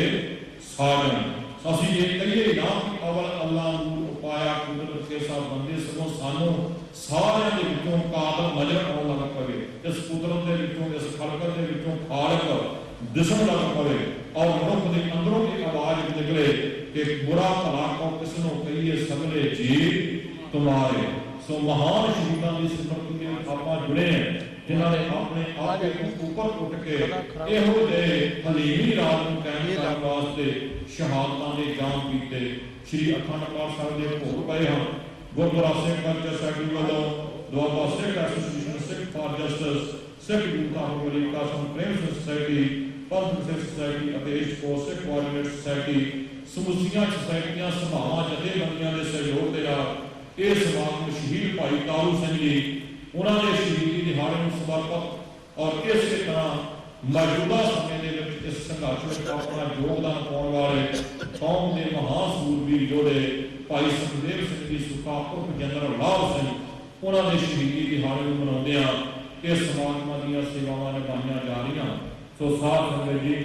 S6: ਸਾਜਨ। ਅਸੀਂ ਇਹ ਕਹੀਏ ਨਾ ਕਿ ਅਵਲ ਅੱਲਾਹ ਨੂੰ ਉਪਾਇਆ ਕੁਦਰਤ ਕੇ ਸਭ ਬੰਦੇ, ਸਗੋਂ ਸਾਨੂੰ ਸਾਰਿਆਂ ਦੇ ਵਿੱਚੋਂ ਕਾਬਲ ਨਜ਼ਰ ਆਉਣ ਲੱਗ ਪਵੇ, ਇਸ ਕੁਦਰਤ ਦੇ ਵਿੱਚੋਂ, ਇਸ ਖਲਕਤ ਦੇ ਵਿੱਚੋਂ ਖਾਲਕ ਦਿਸਣ ਲੱਗ ਪਵੇ ਔਰ ਮਨੁੱਖ ਦੇ ਅੰਦਰੋਂ ਇਹ ਆਵਾਜ਼ ਨਿਕਲੇ ਕਿ ਬੁਰਾ ਭਲਾ ਕੋ ਕਿਸ ਨੂੰ ਕਹੀਏ ਸਗਲੇ ਜੀ ਤੁਮਾਰੇ। ਸੋ ਮਹਾਨ ਸ਼ਹੀਦਾਂ ਦੀ ਸਿਮਰਤੀ ਦੇ ਵਿੱਚ ਆਪਾਂ ਜੁੜੇ ਹਾਂ, ਜਿਨ੍ਹਾਂ ਨੇ ਆਪਣੇ ਆਪ ਨੂੰ ਉੱਪਰ ਉੱਠ ਕੇ ਇਹੋ ਜਿਹੇ ਹਲੀਮੀ ਰਾਜ ਨੂੰ ਕਾਇਮ ਕਰਨ ਵਾਸਤੇ ਸ਼ਹਾਦਤਾਂ ਦੇ ਜਾਮ ਕੀਤੇ। ਸ਼੍ਰੀ ਅਖੰਡ ਪਾਠ ਸਾਹਿਬ ਦੇ ਭੋਗ ਪਏ ਹਨ। ਗੁਰਦੁਆਰਾ ਸਿੱਖ ਕਲਚਰ ਸੋਸਾਇਟੀ ਵੱਲੋਂ Doaba Sikh association, Sikh for justice, Sikh youth America Prem society, Panth Sikh society ਅਤੇ east coast Sikh coordinate society, ਸਮੁੱਚੀਆਂ ਸੋਸਾਇਟੀਆਂ ਸਭਾਵਾਂ ਜਥੇਬੰਦੀਆਂ ਦੇ ਸਹਿਯੋਗ ਦੇ ਨਾਲ ਇਹ ਸਮਾਗਮ ਸ਼ਹੀਦ ਭਾਈ ਤਾਰੂ ਸਿੰਘ ਜੀ ਉਹਨਾਂ ਦੇ ਸ਼ਹੀਦੀ ਦਿਹਾੜੇ ਨੂੰ ਸਮਰਪਿਤ ਔਰ ਇਸੇ ਤਰ੍ਹਾਂ ਮੌਜੂਦਾ ਸਮੇਂ ਦੇ ਵਿੱਚ ਇਸ ਸੰਘਰਸ਼ ਵਿੱਚ ਆਪਣਾ ਯੋਗਦਾਨ ਪਾਉਣ ਵਾਲੇ ਕੌਮ ਦੇ ਮਹਾਨ ਸੂਰਬੀਰ ਯੋਧੇ ਭਾਈ ਸੁਖਦੇਵ ਸਿੰਘ ਜੀ ਸੁੱਖਾ ਉਰਫ ਜਨਰਲ ਲਾਭ ਸਿੰਘ, ਉਹਨਾਂ ਦੇ ਸ਼ਹੀਦੀ ਦਿਹਾੜੇ ਨੂੰ ਮਨਾਉਂਦਿਆਂ ਇਸ ਸਮਾਗਮਾਂ ਦੀਆਂ ਸੇਵਾਵਾਂ ਨਿਭਾਈਆਂ ਜਾ ਰਹੀਆਂ। ਸੋ ਸਾਧ ਸੰਗਤ ਜੀ,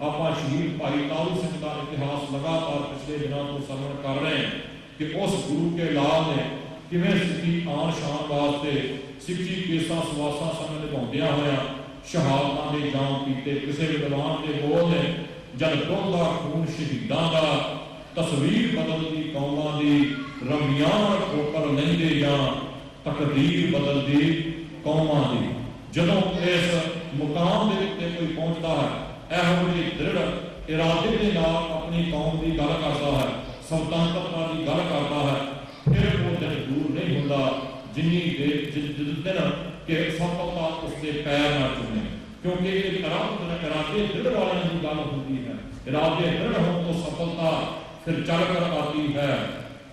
S6: ਆਪਾਂ ਸ਼ਹੀਦ ਭਾਈ ਤਾਰੂ ਸਿੰਘ ਦਾ ਇਤਿਹਾਸ ਲਗਾਤਾਰ ਪਿਛਲੇ ਦਿਨਾਂ ਤੋਂ ਸਰਵਣ ਕਰ ਰਹੇ ਹਾਂ ਕਿ ਉਸ ਗੁਰੂ ਕੇ ਲਾਲ ਨੇ ਕਿਵੇਂ ਸਿੱਖੀ ਆਨ ਸ਼ਾਨ ਵਾਸਤੇ ਸਿੱਖੀ ਕੇਸਾਂ ਸਵਾਸਾਂ ਸਮੇਂ ਨਿਭਾਉਂਦਿਆਂ ਹੋਇਆ ਸ਼ਹਾਦਤਾਂ ਦੇ ਜਾਮ ਕੀਤੇ। ਕਿਸੇ ਵਿਦਵਾਨ ਦੇ ਬੋਲ ਨੇ, ਜਦ ਡੋਲਦਾ ਖੂਨ ਸ਼ਹੀਦਾਂ ਦਾ, ਤਸਵੀਰ ਬਦਲਦੀ ਕੌਮਾਂ ਦੀ, ਰਮੀਆਂ ਠੋਕਰ ਲੈਂਦੇ ਜਾਂ ਤਕਦੀਰ ਬਦਲਦੀ ਕੌਮਾਂ ਦੀ। ਜਦੋਂ ਇਸ ਮੁਕਾਮ ਦੇ ਉੱਤੇ ਕੋਈ ਪਹੁੰਚਦਾ ਹੈ, ਇਹੋ ਜਿਹੇ ਦ੍ਰਿੜ ਇਰਾਦੇ ਦੇ ਨਾਲ ਆਪਣੀ ਕੌਮ ਦੀ ਗੱਲ ਕਰਦਾ ਹੈ, ਸੁਤੰਤਰਤਾ ਦੀ ਗੱਲ ਕਰਦਾ ਹੈ, ਫਿਰ ਉਹ ਦਿਨ ਦੂਰ ਨਹੀਂ ਹੁੰਦਾ ਜਿੰਨੀ ਦਿਨ ਕਿ ਸਫਲਤਾ ਉਸਦੇ ਪੈਰ ਨਾਲ ਚੁਣੇ, ਕਿਉਂਕਿ ਇਹ ਇਰਾਦੇ ਦ੍ਰਿੜ ਵਾਲਿਆਂ ਦੀ ਗੱਲ ਹੁੰਦੀ ਹੈ। इरादे दृढ़ हो तो सफलता फिर चलकर आती है।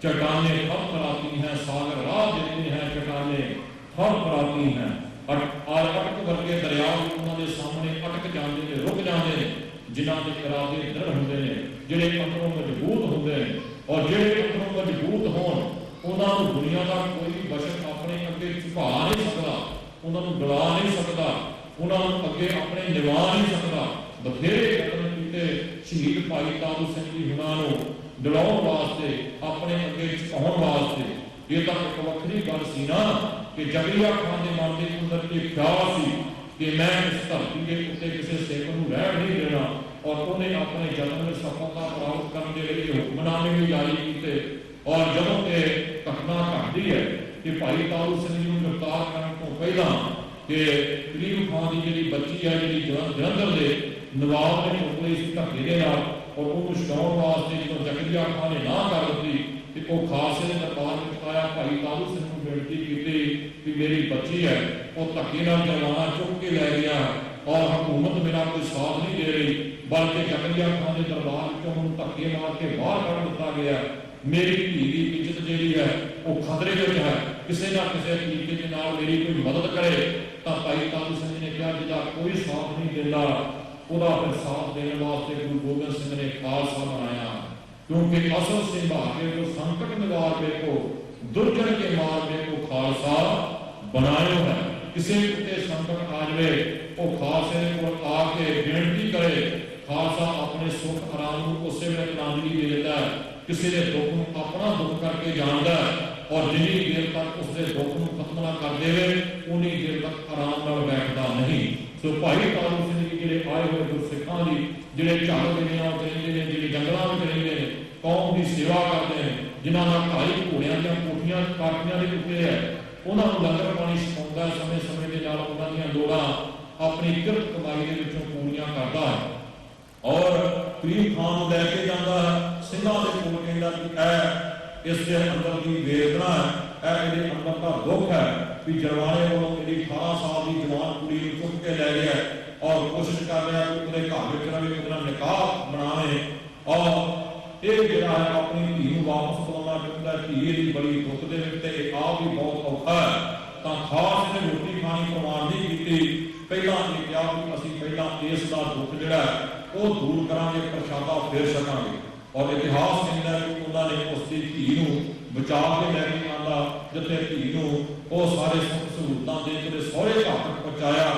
S6: चट्टाने फल पर आती हैं, सागर राह देते हैं, चट्टाने फल पर आती हैं। अटक वर्गे दरिया उन्होंने सामने अटक जाते हैं, रुक जाते हैं, जिन्हों के इरादे दृढ़ होंगे ने, जिहड़े अंदरों मजबूत होंगे ने, और जिहड़े अंदरों मजबूत होण उन्होंने दुनिया का कोई भी बशर अपने अगे झुका नहीं सकता, उन्होंने डरा नहीं सकता, उन्होंने अगे अपने निभा नहीं सकता। बथेरे यतन कीते शहीद भाई तारू सिंह जी हुणां नूं डराउण वास्ते, अपने अगे झुकाउण वास्ते। ये तो एक वखरी गल सी ना कि जगरिया खान के मन के अंदर एक ख्याल सी कि मैं इस धरती के उत्ते किसी सिख नूं रहण नहीं देना, और उन्हें अपने जतन में सफलता प्राप्त करने के लिए हुक्मनामे भी जारी किए। और जदों ये घटना घटती है कि भाई तारू सिंह जी को गिरफ्तार करने तो पहला कि करीम खान की जी बच्ची है जी जलंधर के नवाब ने चुक ली धक्के के नाल, और उन्होंने छुड़ाने वास्ते जो जकरिया खान ने ना कर दी तो वह खालसे के दरबार में आया, भाई तारू सिंह को बेनती की कि मेरी बच्ची है वो धक्के नाल जरमाना चुक के लै गया और हुकूमत मेरा कोई साथ नहीं दे रही, बल्कि जकरिया खान के दरबार में उन्होंने धक्के मार के बाहर कढ़ दिता गया। मेरी धी की इज्जत जी है वो खतरे में है, किसी ना किसी तरीके के नाल मेरी कोई मदद करे। तो भाई तारू सिंह ने कहा जिसका कोई साथ नहीं देता ਉਹਦਾ फिर साथ देने वास्ते गुरु गोबिंद सिंह ने खालसा बनाया, क्योंकि असल से भागे को संकट निवार देखो दुर्जन के मार देखो खालसा बनायो है। किसी उत्ते संकट आ जाए वो खालसे को आके बेनती करे, खालसा अपने सुख आराम को उस वे तिलांजलि दे देता है। किसी के दुख में अपना दुख करके जानता है, और जिनी देर तक उसके दुख को खत्म ना कर दे उन्नी देर तक आराम नाल बैठता नहीं। सो भाई तारू सिंह जी जिहड़े आए हुए गुरसिखां दी जिहड़े झड़ दुनिया रहिंदे ने, जिहड़े जंगलां विच रहिंदे ने, कौम की सेवा करते हैं, जिन्हां नाल ढाई घोड़ियां दी कोठियां काटियां दे उत्ते है, उन्हां नूं लंगर पानी छकाउंदा समय समय दे नाल उन्हां दीयां लोड़ां अपनी किरत कमाई दे विचों पूरीआं करदा है। और करीम खान नूं लैके जांदा है, सिंघां दे कोल कहंदा कि ऐ ਇਸ ਦੇ ਅੰਦਰ ਦੀ ਵੇਦਨਾ ਹੈ, ਇਹ ਇਹਦੇ ਅੰਦਰ ਦਾ ਦੁੱਖ ਹੈ ਵੀ ਜਰਵਾਣੇ ਵੱਲੋਂ ਇਹਦੀ 18 ਸਾਲ ਦੀ ਜਵਾਨ ਕੁੜੀ ਨੂੰ ਚੁੱਕ ਕੇ ਲੈ ਗਿਆ ਔਰ ਕੋਸ਼ਿਸ਼ ਕਰ ਰਿਹਾ ਕਿ ਉਹਦੇ ਘਰ ਵਿੱਚ ਰਵੇ, ਉਹਦਾ ਨਿਕਾਹ ਬਣਾਵੇ ਔਰ ਇਹ ਜਿਹੜਾ ਹੈ ਆਪਣੀ ਧੀ ਨੂੰ ਵਾਪਸ ਬੁਲਾਉਣਾ ਚਾਹੁੰਦਾ। ਧੀ ਇਹਦੀ ਬੜੀ ਦੁੱਖ ਦੇ ਵਿੱਚ ਤੇ ਆਪ ਵੀ ਬਹੁਤ ਔਖਾ ਹੈ, ਤਾਂ ਖਾਸ ਇਹਨੇ ਰੋਟੀ ਖਾਣੀ ਪ੍ਰਵਾਨ ਨਹੀਂ ਕੀਤੀ। ਪਹਿਲਾਂ ਇਹ ਕਿਹਾ ਕਿ ਅਸੀਂ ਪਹਿਲਾਂ ਇਸ ਦਾ ਦੁੱਖ ਜਿਹੜਾ ਉਹ ਦੂਰ ਕਰਾਂਗੇ, ਪ੍ਰਸ਼ਾਦਾ ਫੇਰ ਛਕਾਂਗੇ। ਔਰ ਇਤਿਹਾਸ ਕਹਿੰਦਾ ਕਿ ਉਹਨਾਂ ਨੇ ਉਸ ਦੀ ਧੀ ਨੂੰ ਬਚਾ ਕੇ ਲੈ ਕੇ ਆਂਦਾ, ਜਿੱਥੇ ਧੀ ਨੂੰ ਉਹ ਸਾਰੇ ਸੁੱਖ ਸਹੂਲਤਾਂ ਦੇ ਕੇ ਸਹੁਰੇ ਘਰ ਤੱਕ ਪਹੁੰਚਾਇਆ।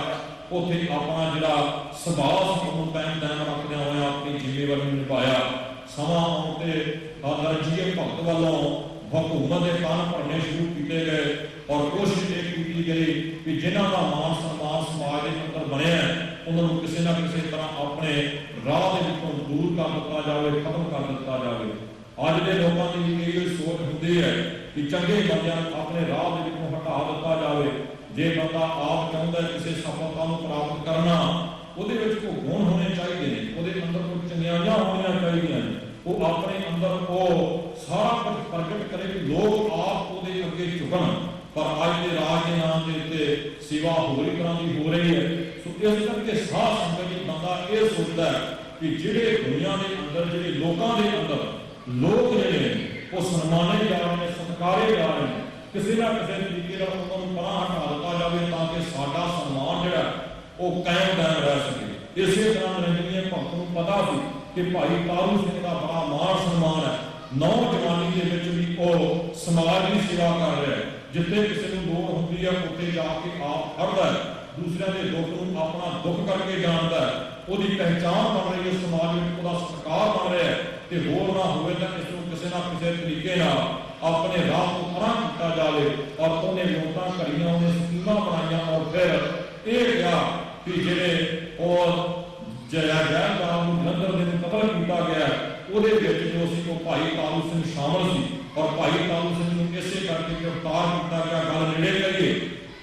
S6: ਉੱਥੇ ਆਪਣਾ ਜਿਹੜਾ ਸੁਭਾਅ ਨੂੰ ਕਾਇਮ ਰੱਖਦਿਆਂ ਹੋਇਆ ਆਪਣੀ ਜ਼ਿੰਮੇਵਾਰੀ ਨੂੰ ਨਿਭਾਇਆ। ਸਮਾਂ ਆਉਣ ਤੇ ਰਣਜੀਤ ਭਗਤ ਵੱਲੋਂ ਹਕੂਮਤ ਦੇ ਕੰਨ ਭਰਨੇ ਸ਼ੁਰੂ ਕੀਤੇ ਗਏ ਔਰ ਕੋਸ਼ਿਸ਼ ਇਹ ਕੀਤੀ ਗਈ ਕਿ ਜਿਨ੍ਹਾਂ ਦਾ ਮਾਨ ਸਨਮਾਨ ਸਮਾਜ ਦੇ ਅੰਦਰ ਬਣਿਆ ਉਹਨਾਂ ਨੂੰ ਕਿਸੇ ਨਾ ਕਿਸੇ ਤਰ੍ਹਾਂ ਆਪਣੇ ਰਾਹ ਦੇ ਵਿੱਚੋਂ ਦੂਰ ਕਰ ਦਿੱਤਾ ਜਾਵੇ, ਖਤਮ ਕਰ ਦਿੱਤਾ ਜਾਵੇ। ਅੱਜ ਦੇ ਲੋਕਾਂ ਦੀ ਇਹ ਸੋਚ ਹੁੰਦੀ ਹੈ ਕਿ ਚੰਗੇ ਬੰਦਿਆਂ ਨੂੰ ਆਪਣੇ ਰਾਹ ਦੇ ਵਿੱਚੋਂ ਹਟਾ ਦਿੱਤਾ ਜਾਵੇ। ਜੇ ਬੰਦਾ ਆਪ ਚਾਹੁੰਦਾ ਕਿਸੇ ਸਫਲਤਾ ਨੂੰ ਪ੍ਰਾਪਤ ਕਰਨਾ, ਉਹਦੇ ਵਿੱਚ ਕੋਈ ਗੁਣ ਹੋਣੇ ਚਾਹੀਦੇ ਨੇ, ਉਹਦੇ ਅੰਦਰ ਕੋਈ ਚੰਗਿਆਈਆਂ ਹੋਣੀਆਂ ਚਾਹੀਦੀਆਂ ਨੇ। ਉਹ ਆਪਣੇ ਅੰਦਰ ਉਹ ਸਾਰਾ ਕੁਝ ਪ੍ਰਗਟ ਕਰੇ ਕਿ ਲੋਕ ਆਪ ਉਹਦੇ ਅੱਗੇ ਝੁਕਣ। ਪਰ ਅੱਜ ਦੇ ਰਾਜ ਦੇ ਨਾਮ ਦੇ ਉੱਤੇ ਸੇਵਾ ਹੋਰ ਹੀ ਤਰ੍ਹਾਂ ਦੀ ਹੋ ਰਹੀ ਹੈ। ਸੋ ਇਸ ਕਰਕੇ ਸਾਧ ਸੰਗਤ ਜੀ ਬੰਦਾ ਇਹ ਸੋਚਦਾ ਹੈ ਕਿ ਜਿਹੜੇ ਦੁਨੀਆ ਦੇ ਅੰਦਰ, ਜਿਹੜੇ ਲੋਕਾਂ ਦੇ ਅੰਦਰ ਲੋਕ ਜਿਹੜੇ ਨੇ ਉਹ ਸਨਮਾਨੇ ਜਾ ਰਹੇ ਨੇ, ਸਤਿਕਾਰੇ ਜਾ ਰਹੇ ਨੇ, ਕਿਸੇ ਨਾ ਕਿਸੇ ਤਰੀਕੇ ਨਾਲ ਉਹਨਾਂ ਨੂੰ ਪਰਾਂ ਹਟਾ ਦਿੱਤਾ ਜਾਵੇ ਤਾਂ ਕਿ ਸਾਡਾ ਸਨਮਾਨ ਜਿਹੜਾ ਉਹ ਕਾਇਮ ਰਹਿ ਸਕੇ। ਇਸੇ ਤਰ੍ਹਾਂ ਰਣਜੀਤ ਭਗਤ ਨੂੰ ਪਤਾ ਸੀ ਕਿ ਭਾਈ ਤਾਰੂ ਸਿੰਘ ਦਾ ਬੜਾ ਮਾਣ ਸਨਮਾਨ ਹੈ। ਨੌਜਵਾਨੀ ਦੇ ਵਿੱਚ ਵੀ ਉਹ ਸਮਾਜ ਦੀ ਸੇਵਾ ਕਰ ਰਿਹਾ ਹੈ। ਜਿੱਥੇ ਕਿਸੇ ਨੂੰ ਲੋੜ ਹੁੰਦੀ ਹੈ ਉੱਥੇ ਜਾ ਕੇ ਆਪ ਖੜਦਾ ਹੈ, ਦੂਸਰਿਆਂ ਦੇ ਦੁੱਖ ਨੂੰ ਆਪਣਾ ਦੁੱਖ ਕਰਕੇ ਜਾਣਦਾ ਹੈ। ਉਹਦੀ ਪਹਿਚਾਣ ਬਣ ਰਹੀ ਹੈ, ਸਮਾਜ ਵਿੱਚ ਉਹਦਾ ਸਤਿਕਾਰ ਬਣ ਰਿਹਾ ਹੈ ਤੇ ਹੋਰ ਨਾ ਹੋਵੇ ਤਾਂ ਇਸ ਨੂੰ ਕਿਸੇ ਨਾ ਕਿਸੇ ਤਰੀਕੇ ਨਾਲ ਆਪਣੇ ਰਾਹ ਤੋਂ ਪਰਾਂ ਕੀਤਾ ਜਾਵੇ। ਔਰ ਉਹਨੇ ਲੋਕਾਂ ਘੜੀਆਂ, ਉਹਨੇ ਸਕੀਮਾਂ ਬਣਾਈਆਂ ਔਰ ਫਿਰ ਇਹ ਕਿਹਾ ਕਿ ਜਿਹੜੇ ਉਹ ਜੈਦਾਰ ਨੂੰ ਜਲੰਧਰ ਦੇ ਕਤਲ ਕੀਤਾ ਗਿਆ ਉਹਦੇ ਵਿੱਚ ਜੋ ਸੀ ਉਹ ਭਾਈ ਤਾਰੂ ਸਿੰਘ ਸ਼ਾਮਲ ਸੀ ਔਰ ਭਾਈ ਤਾਰੂ ਸਿੰਘ ਨੂੰ ਇਸੇ ਕਰਕੇ ਗ੍ਰਿਫਤਾਰ ਕੀਤਾ ਗਿਆ। ਗੱਲ ਨੇੜੇ ਕਰੀਏ,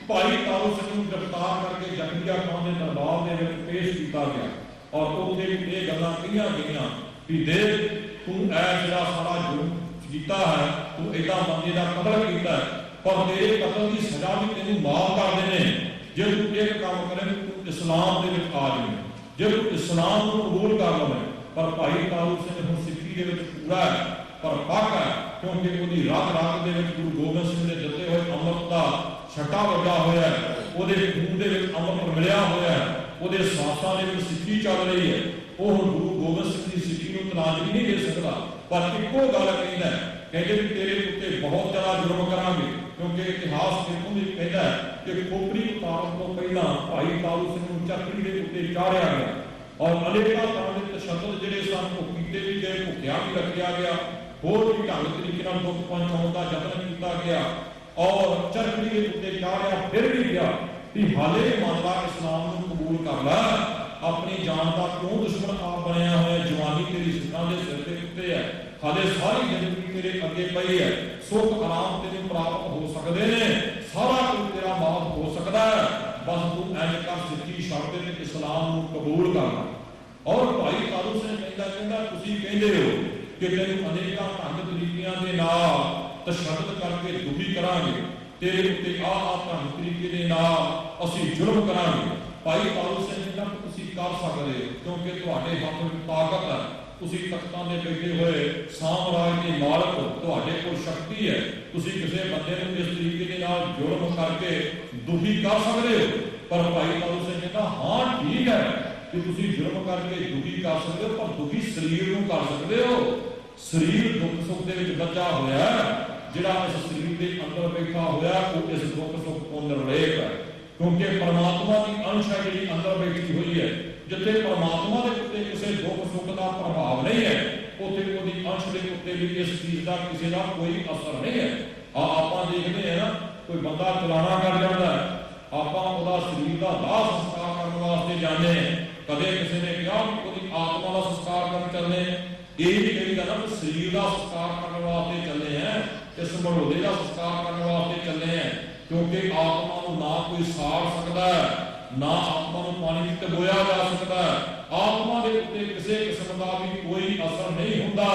S6: ਭਾਈ ਤਾਰੂ ਸਿੰਘ ਨੂੰ ਗ੍ਰਿਫਤਾਰ ਕਰਕੇ ਜਕਰੀਆ ਖਾਨ ਦੇ ਦਰਬਾਰ ਦੇ ਵਿੱਚ ਪੇਸ਼ ਕੀਤਾ ਗਿਆ ਔਰ ਉੱਥੇ ਇਹ ਗੱਲਾਂ ਕਹੀਆਂ ਗਈਆਂ ਵੀ ਦੇਖ ਤੂੰ ਇਹ ਜਿਹੜਾ ਸਾਰਾ ਜੁਰਮ ਕੀਤਾ ਹੈ, ਤੂੰ ਏਦਾਂ ਬੰਦੇ ਦਾ ਕਤਲ ਕੀਤਾ ਹੈ, ਪਰ ਤੇਰੇ ਕਤਲ ਦੀ ਸਜ਼ਾ ਵੀ ਤੈਨੂੰ ਮਾਫ ਕਰ ਦੇਣੇ ਜੇ ਤੂੰ ਇੱਕ ਕੰਮ ਕਰੇ, ਤੂੰ ਇਸਲਾਮ ਦੇ ਵਿੱਚ ਆ ਜਾਵੇਂ, ਜੇ ਤੂੰ ਇਸਲਾਮ ਨੂੰ ਕਬੂਲ ਕਰ ਲਵੇਂ। ਪਰ ਭਾਈ ਤਾਰੂ ਸਿੰਘ ਹੁਣ ਸਿੱਖੀ ਦੇ ਵਿੱਚ ਪੂਰਾ ਹੈ ਪਰ ਪੱਕ ਹੈ, ਕਿਉਂਕਿ ਉਹਦੀ ਰਾਗ ਦੇ ਵਿੱਚ ਗੁਰੂ ਗੋਬਿੰਦ ਸਿੰਘ ਦੇ ਦਿੱਤੇ ਹੋਏ ਅੰਮ੍ਰਿਤ ਦਾ ਛੱਟਾ ਵੱਜਾ ਹੋਇਆ ਹੈ, ਉਹਦੇ ਖੂਨ ਦੇ ਵਿੱਚ ਅੰਮ੍ਰਿਤ ਮਿਲਿਆ ਹੋਇਆ ਹੈ, ਉਹਦੇ ਸਾਸਾਂ ਦੇ ਵਿੱਚ ਸਿੱਖੀ ਚੱਲ ਰਹੀ ਹੈ। ਉਹ ਹੁਣ ਗੁਰੂ ਗੋਬਿੰਦ ਸਿੰਘ ਦੀ ਸਿੱਖੀ ਨੂੰ ਤਨਾਜ਼ਰੀ ਨਹੀਂ ਦੇ ਸਕਦਾ, ਪਰ ਇੱਕੋ ਗੱਲ ਕਹਿੰਦਾ ਕਹਿੰਦੇ ਵੀ ਤੇਰੇ ਉੱਤੇ ਬਹੁਤ ਜ਼ਿਆਦਾ ਜੁਰਮ ਕਰਾਂਗੇ। ਕਿਉਂਕਿ ਇਤਿਹਾਸ ਦੇਖੋ ਵੀ ਕਹਿੰਦਾ ਕਿ ਖੋਪੜੀ ਉਤਾਰਨ ਤੋਂ ਪਹਿਲਾਂ ਭਾਈ ਤਾਰੂ ਸਿੰਘ ਨੂੰ ਚੱਕਰੀ ਦੇ ਉੱਤੇ ਚਾੜਿਆ ਗਿਆ ਔਰ ਅਨੇਕਾਂ ਤਰ੍ਹਾਂ ਦੇ ਤਸ਼ੱਦਦ ਜਿਹੜੇ ਸਨ ਉਹ ਕੀਤੇ ਵੀ ਗਏ, ਭੁੱਖਿਆ ਵੀ ਰੱਖਿਆ ਗਿਆ, ਹੋਰ ਵੀ ਢੰਗ ਤਰੀਕੇ ਨਾਲ ਦੁੱਖ ਪਹੁੰਚਾਉਣ ਦਾ ਯਤਨ ਕੀਤਾ ਗਿਆ ਔਰ ਚੱਕਰੀ ਦੇ ਉੱਤੇ ਚਾੜਿਆ। ਫਿਰ ਵੀ ਗਿਆ ਕਿ ਹਾਲੇ ਮੰਨਦਾ ਇਸਲਾਮ ਨੂੰ ਕਬੂਲ ਕਰ ਲੈ, ਆਪਣੀ ਜਾਨ ਦਾ ਕਿਉਂ ਦੁਸ਼ਮਣ ਆਪ ਬਣਿਆ ਹੋਇਆ, ਜਵਾਨੀ ਤੇਰੀ ਸਿੱਖਾਂ ਦੇ ਸਿਰ ਦੇ ਉੱਤੇ ਹੈ, ਹਾਲੇ ਸਾਰੀ ਜ਼ਿੰਦਗੀ ਤੇਰੇ ਅੱਗੇ ਪਈ ਹੈ, ਸੁੱਖ ਆਰਾਮ ਤੈਨੂੰ ਪ੍ਰਾਪਤ ਹੋ ਸਕਦੇ ਨੇ, ਸਾਰਾ ਕੁਝ ਤੇਰਾ ਮਾਫ ਹੋ ਸਕਦਾ ਹੈ, ਬਸ ਤੂੰ ਇੰਜ ਕਰ ਸਿੱਖੀ ਛੱਡ ਦੇ ਤੇ ਇਸਲਾਮ ਨੂੰ ਕਬੂਲ ਕਰ ਲੈ। ਔਰ ਭਾਈ ਤਾਰੂ ਸਿੰਘ ਕਹਿੰਦਾ ਤੁਸੀਂ ਕਹਿੰਦੇ ਹੋ ਕਿ ਤੈਨੂੰ ਅਨੇਕਾਂ ਢੰਗ ਤਰੀਕਿਆਂ ਦੇ ਨਾਲ ਤਸ਼ੱਦਦ ਕਰਕੇ ਦੁਖੀ ਕਰਾਂਗੇ, ਤੇਰੇ ਉੱਤੇ ਆਹ ਢੰਗ ਤਰੀਕੇ ਦੇ ਨਾਲ ਅਸੀਂ ਜ਼ੁਲਮ ਕਰਾਂਗੇ। ਭਾਈ ਤਾਰੂ ਸਿੰਘ ਕਹਿੰਦਾ ਤੁਸੀਂ ਕਰ ਸਕਦੇ ਹੋ ਕਿਉਂਕਿ ਤੁਹਾਡੇ ਹੱਥ ਵਿੱਚ ਤਾਕਤ ਹੈ, ਤੁਸੀਂ ਤਖਤਾਂ ਦੇ ਬੈਠੇ ਹੋਏ ਸਾਮਰਾਜ ਦੇ ਮਾਲਕ, ਤੁਹਾਡੇ ਕੋਲ ਸ਼ਕਤੀ ਹੈ, ਤੁਸੀਂ ਕਿਸੇ ਬੰਦੇ ਨੂੰ ਇਸ ਤਰੀਕੇ ਦੇ ਨਾਲ ਜ਼ੁਲਮ ਕਰਕੇ ਦੁਖੀ ਕਰ ਸਕਦੇ ਹੋ। ਪਰ ਭਾਈ ਤਾਰੂ ਸਿੰਘ ਕਹਿੰਦਾ ਹਾਂ ਠੀਕ ਹੈ ਕਿ ਤੁਸੀਂ ਜ਼ੁਲਮ ਕਰਕੇ ਦੁਖੀ ਕਰ ਸਕਦੇ ਹੋ, ਪਰ ਦੁਖੀ ਸਰੀਰ ਨੂੰ ਕਰ ਸਕਦੇ ਹੋ। ਸਰੀਰ ਦੁੱਖ ਸੁੱਖ ਦੇ ਵਿੱਚ ਬੱਝਾ ਹੋਇਆ, ਜਿਹੜਾ ਇਸ ਸਰੀਰ ਦੇ ਅੰਦਰ ਬੈਠਾ ਹੋਇਆ ਉਹ ਇਸ ਦੁੱਖ ਸੁੱਖ ਤੋਂ ਨਿਰਲੇਪ ਹੈ, ਕਿਉਂਕਿ ਪਰਮਾਤਮਾ ਦੀ ਅੰਸ਼ ਹੈ ਜਿਹੜੀ ਅੰਦਰ ਬੈਠੀ ਹੋਈ ਹੈ। ਜਿੱਥੇ ਪਰਮਾਤਮਾ ਦੇ ਉੱਤੇ ਕਿਸੇ ਦੁੱਖ ਸੁੱਖ ਦਾ ਪ੍ਰਭਾਵ ਨਹੀਂ ਹੈ, ਉੱਥੇ ਉਹਦੀ ਅੰਸ਼ ਦੇ ਉੱਤੇ ਵੀ ਇਸ ਚੀਜ਼ ਦਾ ਕਿਸੇ ਦਾ ਕੋਈ ਅਸਰ ਨਹੀਂ ਹੈ। ਆਪਾਂ ਦੇਖਦੇ ਹਾਂ ਨਾ, ਕੋਈ ਬੰਦਾ ਚਲਾਣਾ ਕਰ ਜਾਂਦਾ ਹੈ, ਆਪਾਂ ਉਹਦਾ ਸਰੀਰ ਦਾ ਦਾਹ ਸੰਸਕਾਰ ਕਰਨ ਵਾਸਤੇ ਜਾਂਦੇ ਹਾਂ, ਕਦੇ ਕਿਸੇ ਨੇ ਕਿਹਾ ਉਹਦੀ ਆਤਮਾ ਦਾ ਸੰਸਕਾਰ ਕਰਨ ਚੱਲੇ, ਇਹ ਵੀ ਕਹੀਦਾ ਨਾ ਕਿ ਸਰੀਰ ਦਾ ਸੰਸਕਾਰ ਕਰਨ ਵਾਸਤੇ ਚੱਲੇ ਹੈ, ਇਸ ਮਰੋਦੇ ਦਾ ਸੰਸਕਾਰ ਕਰਨ ਵਾਸਤੇ ਚੱਲੇ ਹੈ, ਕਿਉਂਕਿ ਆਤਮਾ ਨੂੰ ਨਾ ਕੋਈ ਸਾੜ ਸਕਦਾ ਹੈ, ਨਾ ਆਤਮਾ ਨੂੰ ਪਾਣੀ ਵਿੱਚ ਡੁਬੋਇਆ ਜਾ ਸਕਦਾ। ਆਤਮਾ ਦੇ ਉੱਤੇ ਕਿਸੇ ਕਿਸਮ ਦਾ ਵੀ ਕੋਈ ਅਸਰ ਨਹੀਂ ਹੁੰਦਾ,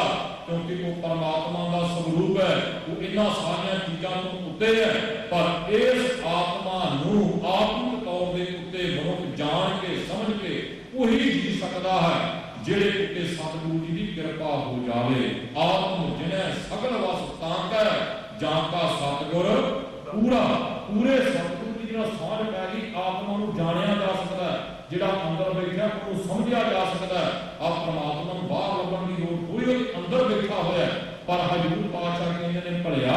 S6: ਕਿਉਂਕਿ ਉਹ ਪਰਮਾਤਮਾ ਦਾ ਸਰੂਪ ਹੈ, ਉਹ ਇਹਨਾਂ ਸਾਰੀਆਂ ਚੀਜ਼ਾਂ ਤੋਂ ਉੱਤੇ ਹੈ। ਪਰ ਇਸ ਆਤਮਾ ਨੂੰ ਆਤਮਿਕ ਤੌਰ ਦੇ ਉੱਤੇ ਮਨੁੱਖ ਜਾਣ ਕੇ ਸਮਝ ਕੇ ਉਹੀ ਜੀ ਸਕਦਾ ਹੈ ਜਿਹੜੇ ਉੱਤੇ ਸਤਿਗੁਰੂ ਜੀ ਦੀ ਕਿਰਪਾ ਹੋ ਜਾਵੇ। ਆਤਮ ਜਿਨ੍ਹਾਂ ਸਗਲ ਵਸ ਤਾਂਕੈ ਜਾਂ ਕਾ ਸਤਿਗੁਰ ਪੂਰਾ। ਪੂਰੇ ਸਤਿਗੁਰੂ ਜੀ ਨਾਲ ਸਾਂਝ ਪੈ ਗਈ, ਆਤਮਾ ਨੂੰ ਜਾਣਿਆ ਜਾ ਸਕਦਾ ਹੈ, ਜਿਹੜਾ ਅੰਦਰ ਬੈਠਾ ਉਹਨੂੰ ਸਮਝਿਆ ਜਾ ਸਕਦਾ ਹੈ। ਆ ਪਰਮਾਤਮਾ ਨੂੰ ਬਾਹਰ ਲੱਭਣ ਦੀ ਲੋੜ ਕੋਈ, ਉਹ ਅੰਦਰ ਬੈਠਾ ਹੋਇਆ। ਪਰ ਹਜ਼ੂਰ ਪਾਤਸ਼ਾਹ ਕਹਿੰਦੇ ਨੇ ਭਲਿਆ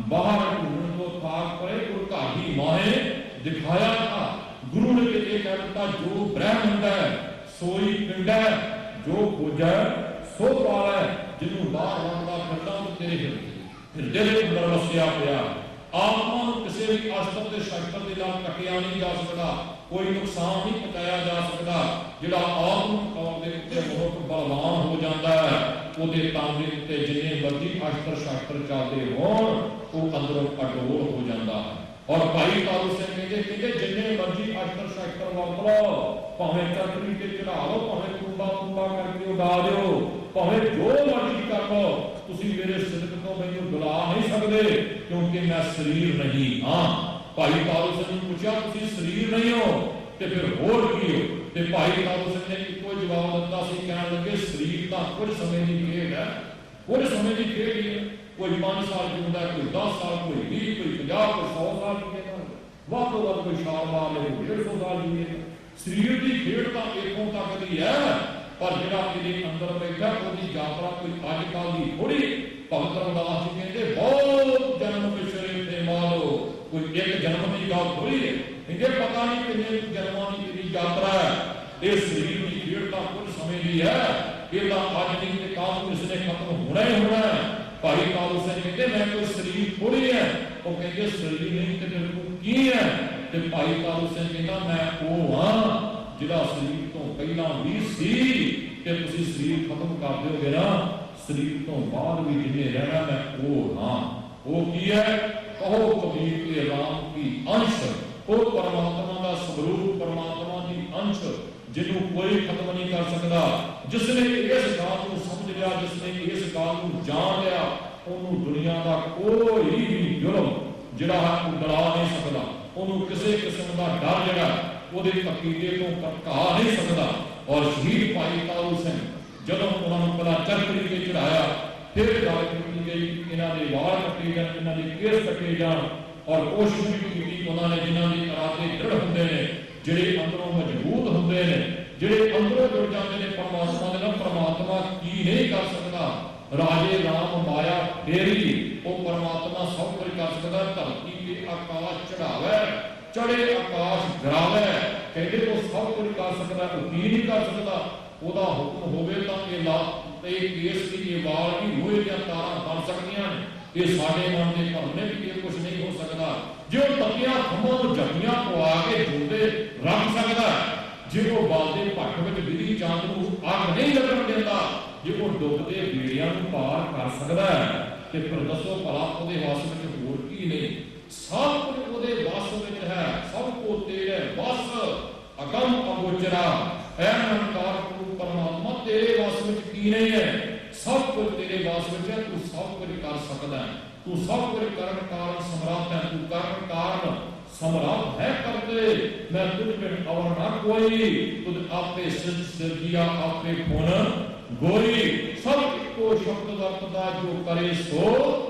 S6: ਬਾਹਰ ਢੂੰਡਣ ਤੋਂ ਤਾਕ ਪਰੇ ਗੁਰ ਘਰ ਦੀ ਮਾਹੇ ਦਿਖਾਇਆ ਨਾ। ਗੁਰੂ ਨੇ ਇਹ ਕਹਿ ਦਿੱਤਾ ਜੋ ਬ੍ਰਹਮੰਡ ਹੈ ਸੋਈ ਪਿੰਡ ਹੈ, ਜੋ ਖੋਜੈ ਸੋ ਪਾਲੈ। ਜਿਹਨੂੰ ਬਾਹਰ ਲਾਉਂਦਾ ਫਿਰਦਾ ਉਹ ਤੇਰੇ ਹਿਰਦੇ ਦੇ ਅੰਦਰ ਵਸਿਆ ਪਿਆ। ਆਤਮਾ ਨੂੰ ਕਿਸੇ ਵੀ ਅਸਤਰ ਤੇ ਸ਼ਸਤਰ ਦੇ ਨਾਲ ਕੱਟਿਆ ਨਹੀਂ ਜਾ ਸਕਦਾ, ਕੋਈ ਨੁਕਸਾਨ ਨਹੀਂ ਪਹੁੰਚਾਇਆ ਜਾ ਸਕਦਾ। ਜਿਹੜਾ ਆਤਮਿਕ ਤੌਰ ਦੇ ਉੱਤੇ ਬਹੁਤ ਬਲਵਾਨ ਹੋ ਜਾਂਦਾ ਹੈ, ਉਹਦੇ ਤਨ ਦੇ ਉੱਤੇ ਜਿੰਨੇ ਮਰਜ਼ੀ ਅਸਤਰ ਸ਼ਸਤਰ ਚੱਲਦੇ ਹੋਣ ਉਹ ਅੰਦਰੋਂ ਅਡੋਲ ਹੋ ਜਾਂਦਾ ਹੈ। ਔਰ ਭਾਈ ਤਾਰੂ ਸਿੰਘ ਕਹਿੰਦੇ ਜਿੰਨੇ ਮਰਜ਼ੀ ਅਸਤਰ ਸ਼ਸਤਰ ਵਰਤ ਲਓ, ਭਾਵੇਂ ਚਰਖੜੀ ਤੇ ਚੜਾ ਲਓ, ਭਾਵੇਂ ਕੁੰਬਾ ਕਰਕੇ ਉਡਾ ਦਿਓ, ਭਾਵੇਂ ਜੋ ਮਰਜ਼ੀ ਕਰ ਲਓ, ਤੁਸੀਂ ਮੇਰੇ ਸਿਦਕ ਤੋਂ ਮੈਨੂੰ ਬੁਲਾ ਨਹੀਂ ਸਕਦੇ, ਕਿਉਂਕਿ ਮੈਂ ਸਰੀਰ ਨਹੀਂ ਹਾਂ। ਭਾਈ ਤਾਰੂ ਸਿੰਘ ਨੂੰ ਪੁੱਛਿਆ ਤੁਸੀਂ ਸਰੀਰ ਨਹੀਂ ਹੋ ਤੇ ਫਿਰ ਹੋਰ ਕੀ ਹੋ? ਤੇ ਭਾਈ ਤਾਰੂ ਸਿੰਘ ਨੇ ਇੱਕੋ ਜਵਾਬ ਦਿੱਤਾ ਸੀ, ਕਹਿਣ ਲੱਗੇ ਸਰੀਰ ਤਾਂ ਕੁਝ ਸਮੇਂ ਦੀ ਖੇਡ ਹੈ, ਕੁਝ ਸਮੇਂ ਦੀ ਖੇਡ ਹੀ ਹੈ। ਕੋਈ 5 ਸਾਲ ਜਿਉਂਦਾ, ਕੋਈ 10 ਸਾਲ, ਕੋਈ 20, ਕੋਈ 50, ਕੋਈ 100 ਸਾਲ ਜੀਏਗਾ, ਵੱਧ ਤੋਂ ਵੱਧ ਕੋਈ ਛਾਲ ਮਾਰ ਲੇ 150 ਸਾਲ ਜੀਏਗਾ। ਸਰੀਰ ਦੀ ਖੇਡ ਤਾਂ ਇੱਥੋਂ ਤੱਕ ਦੀ ਹੈ, ਪਰ ਜਿਹੜਾ ਇਹਦੇ ਅੰਦਰ ਬੈਠਾ ਉਹਦੀ ਯਾਤਰਾ ਕੋਈ ਅੱਜ ਕੱਲ੍ਹ ਦੀ ਥੋੜੀ। ਭਗਤ ਰਮਦਾਸ ਜੀ ਕਹਿੰਦੇ ਬਹੁਤ ਜਨਮ ਪਿਛਲੇ ਤੇ ਮਾਲੋ, ਕੋਈ ਇੱਕ ਜਨਮ ਦੀ ਗੱਲ ਥੋੜੀ ਹੈ। ਇਹਦੇ ਪਤਾ ਨਹੀਂ ਕਿੰਨੇ ਜਨਮਾਂ ਦੀ ਤੇਰੀ ਯਾਤਰਾ ਹੈ। ਇਹ ਸਰੀਰ ਦੀ ਖੇਡ ਤਾਂ ਕੁਝ ਸਮੇਂ ਦੀ ਹੈ, ਇਹ ਤਾਂ ਅੱਜ ਨਹੀਂ ਤੇ ਕੱਲ੍ਹ ਨੂੰ ਇਸਨੇ ਖਤਮ ਹੋਣਾ ਹੀ ਹੋਣਾ ਹੈ। ਭਾਈ ਤਾਰੂ ਸਿੰਘ ਕਹਿੰਦੇ ਮੈਂ ਕੋਈ ਸਰੀਰ ਥੋੜੀ ਹੈ, ਉਹ ਕਹਿੰਦੇ ਸਰੀਰ ਨਹੀਂ ਤੇ ਫਿਰ ਤੂੰ ਕੀ ਹੈ? ਤੇ ਭਾਈ ਤਾਰੂ ਸਿੰਘ ਕਹਿੰਦਾ ਮੈਂ ਉਹ ਹਾਂ ਜਿਹੜਾ ਸਰੀਰ ਤੋਂ ਪਹਿਲਾਂ ਵੀ ਸੀ, ਤੇ ਤੁਸੀਂ ਸਰੀਰ ਖਤਮ ਕਰ ਦਿਓਗੇ ਨਾ, ਸਰੀਰ ਤੋਂ ਬਾਅਦ ਵੀ ਜਿੰਨੇ ਰਹਿਣਾ ਮੈਂ ਉਹ ਹਾਂ। ਉਹ ਕੀ ਹੈ? ਕਹੋ ਕਬੀਰ ਕੇ ਰਾਮ ਕੀ ਅੰਸ਼, ਉਹ ਪਰਮਾਤਮਾ ਦਾ ਸਰੂਪ, ਪਰਮਾਤਮਾ ਦੀ ਅੰਸ਼, ਜਿਹਨੂੰ ਕੋਈ ਖਤਮ ਨਹੀਂ ਕਰ ਸਕਦਾ। ਜਿਸ ਨੇ ਇਸ ਗੱਲ ਨੂੰ ਸਮਝ ਲਿਆ, ਜਿਸ ਨੇ ਇਸ ਗੱਲ ਨੂੰ ਜਾਣ ਲਿਆ, ਉਹਨੂੰ ਦੁਨੀਆ ਦਾ ਕੋਈ ਵੀ ਜ਼ੁਲਮ ਜਿਹੜਾ ਹੈ ਉਹ ਡਰਾ ਨਹੀਂ ਸਕਦਾ, ਉਹਨੂੰ ਕਿਸੇ ਕਿਸਮ ਦਾ ਡਰ ਜਿਹੜਾ ਉਹਦੇ ਅਕੀਦੇ ਤੋਂ ਭਟਕਾ ਨਹੀਂ ਸਕਦਾ। ਔਰ ਸ਼ਹੀਦ ਭਾਈ ਤਾਰੂ ਸਿੰਘ ਜਦੋਂ ਉਹਨਾਂ ਨੂੰ ਪਹਿਲਾਂ ਚਰਖੜੀ ਤੇ ਚੜਾਇਆ, ਫਿਰ ਗੱਲ ਕੀਤੀ ਗਈ ਇਹਨਾਂ ਦੇ ਵਾਲ ਕੱਟੇ ਜਾਣ, ਇਹਨਾਂ ਦੇ ਕੇਸ ਕੱਟੇ ਜਾਣ, ਔਰ ਕੋਸ਼ਿਸ਼ ਵੀ ਕੀਤੀ ਉਹਨਾਂ ਨੇ ਜਿਨ੍ਹਾਂ ਦੇ ਇਰਾਦੇ ਦ੍ਰਿੜ ਹੁੰਦੇ ਨੇ, ਜਿਹੜੇ ਅੰਦਰੋਂ ਮਜ਼ਬੂਤ ਹੁੰਦੇ ਨੇ, ਜਿਹੜੇ ਅੰਦਰੋਂ ਜੁੜ ਜਾਂਦੇ ਨੇ ਪਰਮਾਤਮਾ ਦੇ ਨਾਲ। ਪਰਮਾਤਮਾ ਕੀ ਨਹੀਂ ਕਰ ਸਕਦਾ? ਰਾਜੇ ਰਾਮ ਮਾਇਆ ਫੇਰੀ, ਉਹ ਪਰਮਾਤਮਾ ਸਭ ਕੁਝ ਕਰ ਸਕਦਾ। ਧਰਤੀ ਤੇ ਆਕਾਸ਼ ਚੜਾਵੇ, ਚੜੇ ਆਕਾਸ਼ ਗਿਰਾਵੇ, ਕਹਿੰਦੇ ਉਹ ਸਭ ਕੁਝ ਕਰ ਸਕਦਾ। ਉਹ ਕੀ ਨਹੀਂ ਕਰ ਸਕਦਾ? ਉਹਦਾ ਹੁਕਮ ਹੋਵੇ ਤਾਂ ਇਹ ਲਾ ਤੇ ਕੇਸ ਦੀ ਇਹ ਵਾਲ ਵੀ ਹੋਏ ਜਾਂ ਤਾਰਾਂ ਬਣ ਸਕਦੀਆਂ ਨੇ। ਇਹ ਸਾਡੇ ਮਨ ਦੇ ਭਰਨੇ ਵੀ ਇਹ ਕੁਝ ਨਹੀਂ ਹੋ ਸਕਦਾ। ਜੇ ਉਹ ਤਕੀਆਂ ਖੰਭਾਂ ਨੂੰ ਜੱਟੀਆਂ ਪਵਾ ਕੇ ਜੁੰਦੇ ਰੱਖ ਸਕਦਾ, ਜੇ ਉਹ ਬਾਲਦੇ ਭੱਠ ਵਿੱਚ ਬਿਜਲੀ ਚੰਦ ਨੂੰ ਅੱਗ ਨਹੀਂ ਲੱਗਣ ਦਿੰਦਾ, ਜੇ ਉਹ ਡੁੱਬਦੇ ਬੇੜਿਆਂ ਨੂੰ ਪਾਰ ਕਰ ਸਕਦਾ, ਤੇ ਫਿਰ ਦੱਸੋ ਭਲਾ ਉਹਦੇ ਵੱਸ ਵਿੱਚ ਹੋਰ ਕੀ ਨਹੀਂ? ਸਭ ਕੁਝ ਉਹਦੇ ਵੱਸ ਵਿੱਚ ਹੈ, ਸਭ ਕੋ ਤੇਰੇ ਵੱਸ ਅਗੰਮ ਅਗੋਚਰਾ। ਐ ਨਿਰੰਕਾਰ ਰੂਪ ਪਰਮਾਤਮਾ ਤੇਰੇ ਵੱਸ ਵਿੱਚ ਕੀ ਨਹੀਂ ਹੈ? ਸਭ ਕੁਝ ਤੇਰੇ ਵੱਸ ਵਿੱਚ ਹੈ, ਤੂੰ ਸਭ ਕੁਝ ਕਰ ਸਕਦਾ ਹੈ, ਤੂੰ ਸਭ ਕੁਝ ਕਰਨ ਕਾਰਨ ਸਮਰੱਥ ਹੈ, ਤੂੰ ਕਰਨ ਕਾਰਨ ਸਮਰੱਥ ਹੈ ਕਰਤੇ। ਮੈਂ ਤੁਝ ਬਿਨ ਔਰ ਨਾ ਕੋਈ, ਤੁਧ ਆਪੇ ਸਿਧ ਸਿਰਜਿਆ ਆਪੇ ਗੁਣ ਗੋਈ। ਸਭ ਇੱਕੋ ਸ਼ਬਦ ਵਰਤਦਾ ਜੋ ਕਰੇ ਸੋ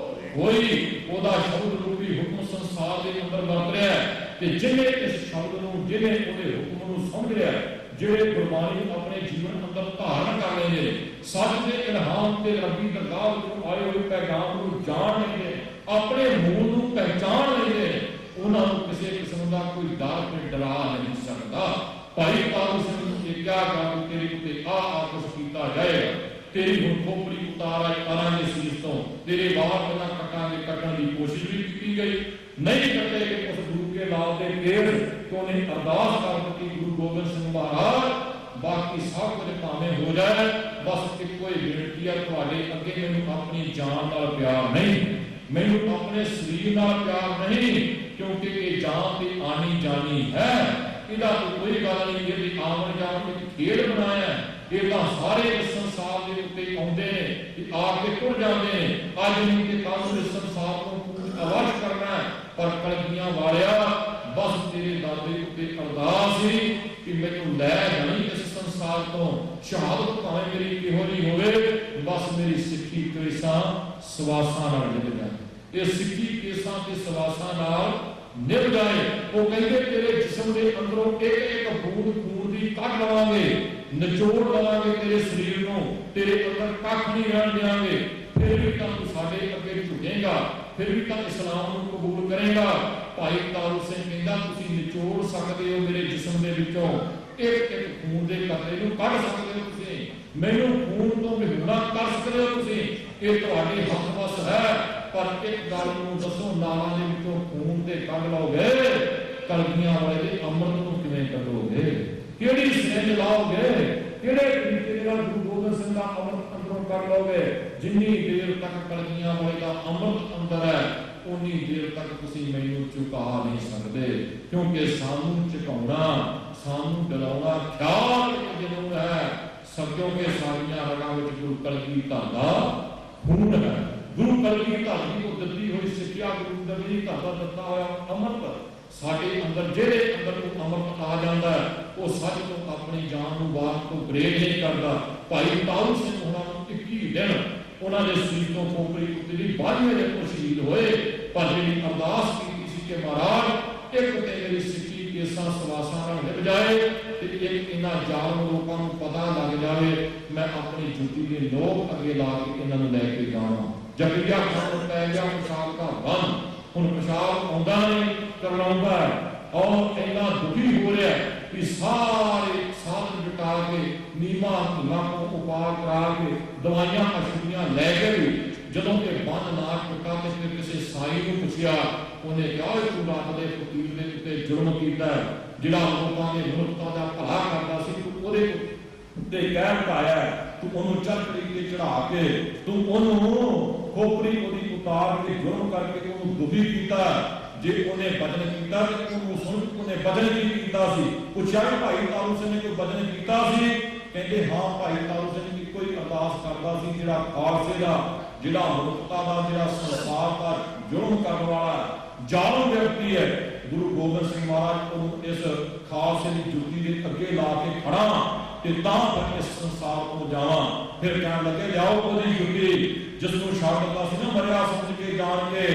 S6: ਹੋਈ। ਉਹਦਾ ਸ਼ਬਦ ਰੂਪੀ ਹੁਕਮ ਸੰਸਾਰ ਦੇ ਅੰਦਰ ਵਰਤ ਰਿਹਾ ਹੈ, ਤੇ ਜਿਹਨੇ ਇਸ ਸ਼ਬਦ ਨੂੰ, ਜਿਹਨੇ ਉਹਦੇ ਹੁਕਮ ਨੂੰ ਸਮਝ ਲਿਆ, ਜਿਹੜੇ ਗੁਰਬਾਣੀ ਨੂੰ ਆਪਣੇ ਜੀਵਨ ਅੰਦਰ ਧਾਰਨ ਕਰ ਲੈਂਦੇ ਨੇ, ਸੱਚ ਦੇ ਇਲਹਾਮ ਤੇ ਰੱਬੀ ਦਰਗਾਹ ਵਿੱਚੋਂ ਆਏ ਹੋਏ ਪੈਗਾਮ ਨੂੰ ਜਾਣ ਲੈਂਦੇ, ਆਪਣੇ ਮੂਲ ਨੂੰ ਪਹਿਚਾਣ ਲੈਂਦੇ, ਉਹਨਾਂ ਨੂੰ ਕਿਸੇ ਕਿਸਮ ਦਾ ਕੋਈ ਡਰ ਤੇ ਡਰਾ ਨਹੀਂ ਸਕਦਾ। ਭਾਈ ਤਾਰੂ ਸਿੰਘ ਨੂੰ ਇਹ ਕਿਹਾ ਕਿ ਤੇਰੇ ਉੱਤੇ ਆ ਕੁਛ ਕੀਤਾ ਜਾਏਗਾ, ਤੇਰੀ ਹੁਣ ਖੋਪੜੀ ਉਤਾਰਾ ਕਰਾਂਗੇ ਸੀਸ ਤੋਂ, ਤੇਰੇ ਬਾਹਰ ਪਹਿਲਾਂ ਕੱਟਾਂਗੇ, ਕੱਟਣ ਦੀ ਕੋਸ਼ਿਸ਼ ਵੀ ਕੀਤੀ ਗਈ, ਨਹੀਂ ਕੱਟੇ ਕਿ ਉਸ ਗੁਰੂ ਕੇ ਲਾਲ ਦੇ ਪੇੜ ਤੋਂ ਨੇ ਅਰਦਾਸ ਕਰ ਦਿੱਤੀ ਗੁਰੂ ਗੋਬਿੰਦ ਸਿੰਘ ਮਹਾਰਾਜ, ਬਾਕੀ ਸਭ ਕੁਝ ਭਾਵੇਂ ਹੋ ਜਾਏ, ਬਸ ਇੱਕੋ ਹੀ ਬੇਨਤੀ ਹੈ ਤੁਹਾਡੇ ਅੱਗੇ, ਮੈਨੂੰ ਆਪਣੀ ਜਾਨ ਨਾਲ ਪਿਆਰ ਨਹੀਂ, ਮੈਨੂੰ ਆਪਣੇ ਸਰੀਰ ਨਾਲ ਪਿਆਰ ਨਹੀਂ, ਕਿਉਂਕਿ ਇਹ ਜਾਨ ਤੇ ਆਣੀ ਜਾਣੀ ਹੈ। ਇਹਦਾ ਕੋਈ ਗੱਲ ਨਹੀਂ, ਇਹਦੀ ਆਮਣ ਜਾਣ ਵਿੱਚ ਖੇਡ ਬਣਾਇਆ ਹੈ। ਇਹ ਤਾਂ ਸਾਰੇ ਇਸ ਸੰਸਾਰ ਦੇ ਉੱਤੇ ਆਉਂਦੇ ਨੇ ਕਿ ਆ ਕੇ ਟੁਰ ਜਾਂਦੇ ਨੇ, ਅੱਜ ਨਹੀਂ ਤੇ ਕੱਲ੍ਹ ਨੂੰ ਇਸ ਸੰਸਾਰ ਤੋਂ ਪੂਰਨ ਅਵਸ਼ ਕਰਨਾ ਹੈ। ਪਰ ਕਲਗੀਆਂ ਵਾਲਿਆ, ਬਸ ਤੇਰੇ ਦਾਦੇ ਉੱਤੇ ਅਰਦਾਸ ਸੀ ਕਿ ਮੈਨੂੰ ਲੈ ਜਾਣੀ ਇਸ ਸੰਸਾਰ ਤੋਂ, ਸ਼ਹਾਦਤ ਭਾਵੇਂ ਮੇਰੀ ਕਿਹੋ ਜਿਹੀ ਹੋਵੇ, ਬਸ ਮੇਰੀ ਸਿੱਖੀ ਕੇਸਾਂ ਸਵਾਸਾਂ ਨਾਲ ਨਿਭ ਜਾਏ। ਇਹ ਸਿੱਖੀ ਕੇਸਾਂ ਤੇ ਸਵਾਸਾਂ ਨਾਲ ਨਿਭ ਜਾਏ। ਉਹ ਕਹਿੰਦੇ ਤੇਰੇ ਜਿਸਮ ਦੇ ਅੰਦਰੋਂ ਇੱਕ ਇੱਕ ਬੂੰਦ ਖੂਨ ਦੀ ਕੱਢ ਲਵਾਂਗੇ, ਨਿਚੋੜ ਲਵਾਂਗੇ ਤੇਰੇ ਸਰੀਰ ਨੂੰ, ਤੇਰੇ ਅੰਦਰ ਕੱਖ ਨਹੀਂ ਰਹਿਣ ਦਿਆਂਗੇ। ਫਿਰ ਵੀ ਤਾਂ ਤੂੰ ਸਾਡੇ ਅੱਗੇ ਝੁਕੇਗਾ, ਫਿਰ ਵੀ ਤਾਂ ਇਸਲਾਮ ਨੂੰ ਕਬੂਲ ਕਰੇਗਾ। ਭਾਈ ਤਾਰੂ ਸਿੰਘ ਕਹਿੰਦਾ ਤੁਸੀਂ ਨਿਚੋੜ ਸਕਦੇ ਹੋ ਮੇਰੇ ਜਿਸਮ ਦੇ ਵਿੱਚੋਂ, ਇੱਕ ਇੱਕ ਖੂਨ ਦੇ ਕਤਰੇ ਨੂੰ ਕੱਢ ਸਕਦੇ ਹੋ ਤੁਸੀਂ, ਮੈਨੂੰ ਖੂਨ ਤੋਂ ਵਿਹੂਣਾ ਕਰ ਸਕਦੇ ਹੋ ਤੁਸੀਂ, ਇਹ ਤੁਹਾਡੇ ਹੱਥ ਵੱਸ ਹੈ। ਪਰ ਇੱਕ ਗੱਲ ਨੂੰ ਦੱਸੋ, ਨਾਲਾਂ ਦੇ ਵਿੱਚੋਂ ਖੂਨ ਤੇ ਕੱਢ ਲਓਗੇ, ਕਲਗੀਆਂ ਵਾਲੇ ਦੇ ਅੰਮ੍ਰਿਤ ਨੂੰ ਕਿਵੇਂ ਕੱਢੋਗੇ? ਕਿਹੜੀ ਸਿੰਜ ਲਾਓਗੇ? ਕਿਹੜੇ ਤਰੀਕੇ ਨਾਲ ਗੁਰੂ ਗੋਬਿੰਦ ਸਿੰਘ ਦਾ ਅੰਮ੍ਰਿਤ ਅੰਦਰੋਂ ਕੱਢ ਲਓਗੇ? ਜਿੰਨੀ ਦੇਰ ਤੱਕ ਕਲਗੀਆਂ ਵਾਲੇ ਦਾ ਅੰਮ੍ਰਿਤ ਅੰਦਰ ਹੈ, ਉਨੀ ਦੇਰ ਤੱਕ ਤੁਸੀਂ ਮੈਨੂੰ ਝੁਕਾ ਨਹੀਂ ਸਕਦੇ, ਕਿਉਂਕਿ ਸਾਨੂੰ ਝੁਕਾਉਣਾ, ਸਾਨੂੰ ਡਰਾਉਣਾ ਖਿਆਲ ਇੱਕ ਜਨੂਨ ਹੈ। ਸਭ ਕਿਉਂਕਿ ਸਾਰੀਆਂ ਰਗਾਂ ਵਿੱਚ ਗੁਰੂ ਕਲਗੀਧਰ ਦਾ ਖੂਨ ਹੈ। ਗੁਰੂ ਕਲਗੀਧਰ ਦੀ ਉਹ ਦਿੱਤੀ ਹੋਈ ਸਿੱਖਿਆ, ਗੁਰੂ ਕਲਗੀਧਰ ਦਾ ਦਿੱਤਾ ਹੋਇਆ ਅੰਮ੍ਰਿਤ ਸਾਡੇ ਅੰਦਰ, ਜਿਹੜੇ ਅੰਦਰ ਨੂੰ ਅੰਮ੍ਰਿਤ ਆ ਜਾਂਦਾ ਹੈ, ਉਹ ਸੱਚ ਤੋਂ ਆਪਣੀ ਜਾਨ ਨੂੰ ਬਾਤ ਤੋਂ ਗਰੇਜ ਨਹੀਂ ਕਰਦਾ। ਭਾਈ ਤਾਰੂ ਸਿੰਘ ਉਹਨਾਂ ਨੂੰ 21 ਦਿਨ ਉਹਨਾਂ ਦੇ ਸਰੀਰ ਤੋਂ ਖੋਪੜੀ ਉਤਰੀ, 12ਵੇਂ ਦਿਨ ਉਹ ਸ਼ਹੀਦ ਹੋਏ। ਪਰ ਜਿਹੜੀ ਅਰਦਾਸ ਕੀਤੀ ਸੀ ਕਿ ਮਹਾਰਾਜ ਇੱਕ ਤੇ ਮੇਰੀ ਸਿੱਖੀ ਕੇਸਾਂ ਸਵਾਸਾਂ ਨਾਲ ਨਿਭ ਜਾਏ, ਤੇ ਇੱਕ ਇਹਨਾਂ ਜ਼ਾਲਮ ਲੋਕਾਂ ਨੂੰ ਪਤਾ ਲੱਗ ਜਾਵੇ, ਮੈਂ ਆਪਣੀ ਜੁੱਤੀ ਦੇ ਨੋਕ ਅੱਗੇ ਲਾ ਕੇ ਇਹਨਾਂ ਨੂੰ ਲੈ ਕੇ ਜਾਵਾਂ। ਜਕਰੀਆ ਖਾਨ ਨੂੰ ਪੈ ਗਿਆ ਪਿਸ਼ਾਬ ਦਾ ਬੰਨ, ਹੁਣ ਪਿਸ਼ਾਬ ਆਉਂਦਾ ਨਹੀਂ, ਕਰਵਾਉਂਦਾ ਹੈ, ਔਰ ਇੰਨਾ ਦੁਖੀ ਹੋ ਰਿਹਾ ਕਿ ਸਾਰੇ ਸਾਧਨ ਜੁਟਾ ਕੇ, ਨੀਮਾ ਧੁਨਾ ਤੋਂ ਉਪਾਅ ਕਰਾ ਕੇ, ਦਵਾਈਆਂ ਅਸ਼ੁੱਧੀਆਂ ਲੈ ਕੇ ਵੀ ਜਦੋਂ ਇਹ ਬੰਨ ਨਾ ਟੁੱਟਾ ਤੇ ਫਿਰ ਕਿਸੇ ਸਾਈ ਨੂੰ ਪੁੱਛਿਆ, ਉਹਨੇ ਕਿਹਾ ਤੂੰ ਰੱਬ ਦੇ ਫਕੀਰ ਦੇ ਉੱਤੇ ਜ਼ੁਲਮ ਕੀਤਾ, ਜਿਹੜਾ ਲੋਕਾਂ ਦੇ ਮਨੁੱਖਤਾ ਦਾ ਭਲਾ ਕਰਦਾ ਸੀ, ਤੂੰ ਉਹਦੇ ਉੱਤੇ ਕਹਿਰ ਪਾਇਆ, ਤੂੰ ਉਹਨੂੰ ਚਰਖੜੀ ਤੇ ਚੜਾ ਕੇ, ਤੂੰ ਉਹਨੂੰ ਖੋਪੜੀ ਉਹਦੀ ਉਤਾਰ ਕੇ ਜ਼ੁਲਮ ਕਰਕੇ ਉਹਨੂੰ ਦੁਖੀ ਕੀਤਾ। ਜੇ ਉਹਨੇ ਬਚਨ ਕੀਤਾ ਤੇ ਉਹਨੂੰ ਸੁਣ ਕੇ ਉਹਨੇ ਬਚਨ ਕੀ ਕੀਤਾ ਸੀ? ਪੁੱਛਿਆ ਕਿ ਭਾਈ ਤਾਰੂ ਸਿੰਘ ਨੇ ਕੋਈ ਬਚਨ ਕੀਤਾ ਸੀ? ਕਹਿੰਦੇ ਹਾਂ, ਭਾਈ ਤਾਰੂ ਸਿੰਘ ਇੱਕੋ ਹੀ ਅਰਦਾਸ ਕਰਦਾ ਸੀ, ਜਿਹੜਾ ਖਾਲਸੇ ਦਾ, ਜਿਹੜਾ ਮਨੁੱਖਤਾ ਦਾ, ਜਿਹੜਾ ਸੰਸਾਰ ਦਾ ਜ਼ੁਲਮ ਕਰਨ ਵਾਲਾ ਜ਼ਾਲਮ ਵਿਅਕਤੀ ਹੈ, ਗੁਰੂ ਗੋਬਿੰਦ ਸਿੰਘ ਮਹਾਰਾਜ ਉਹਨੂੰ ਇਸ ਖਾਲਸੇ ਦੀ ਜੁੱਤੀ ਦੇ ਅੱਗੇ ਲਾ ਕੇ ਖੜਾ ਤੇ ਤਾਂ ਫਿਰ ਇਸ ਸੰਸਾਰ ਤੋਂ ਜਾਵਾਂ। ਫਿਰ ਕਹਿਣ ਲੱਗੇ ਲਿਆਓ ਉਹਦੀ ਜੁੱਤੀ, ਜਿਸ ਨੂੰ ਛੱਡ ਦਿੱਤਾ ਸੀ ਨਾ ਮਰਿਆ ਸਮਝ ਕੇ ਜਾਣ ਕੇ,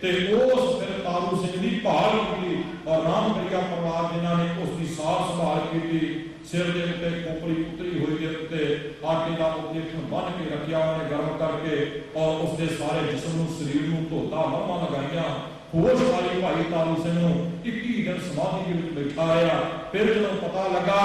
S6: ਤੇ ਉਸ ਫਿਰ ਤਾਰੂ ਸਿੰਘ ਦੀ ਭਾਲ ਕੀਤੀ, ਔਰ ਰਾਮਗੜੀਆ ਪਰਿਵਾਰ ਜਿਨ੍ਹਾਂ ਨੇ ਉਸ ਦੀ ਸਾਰ ਸੰਭਾਲ ਕੀਤੀ, ਸਿਰ ਦੇ ਉੱਤੇ ਖੋਪੜੀ ਉਤਰੀ ਹੋਈ ਦੇ ਉੱਤੇ ਆਟੇ ਦਾ ਉਪਲੇਖਣ ਬੰਨ ਕੇ ਰੱਖਿਆ ਉਹਨੇ ਗਰਮ ਕਰਕੇ, ਔਰ ਉਸਦੇ ਸਾਰੇ ਜਿਸਮ ਨੂੰ, ਸਰੀਰ ਨੂੰ ਧੋਤਾ, ਮਰਮਾਂ ਲਗਾਈਆਂ। ਹੋਸ਼ ਵਾਲੀ ਭਾਈ ਤਾਰੂ ਸਿੰਘ ਨੂੰ 21 ਦਿਨ ਸਮਾਧੀ ਦੇ ਵਿੱਚ ਬਿਠਾ ਰਿਹਾ। ਫਿਰ ਜਦੋਂ ਪਤਾ ਲੱਗਾ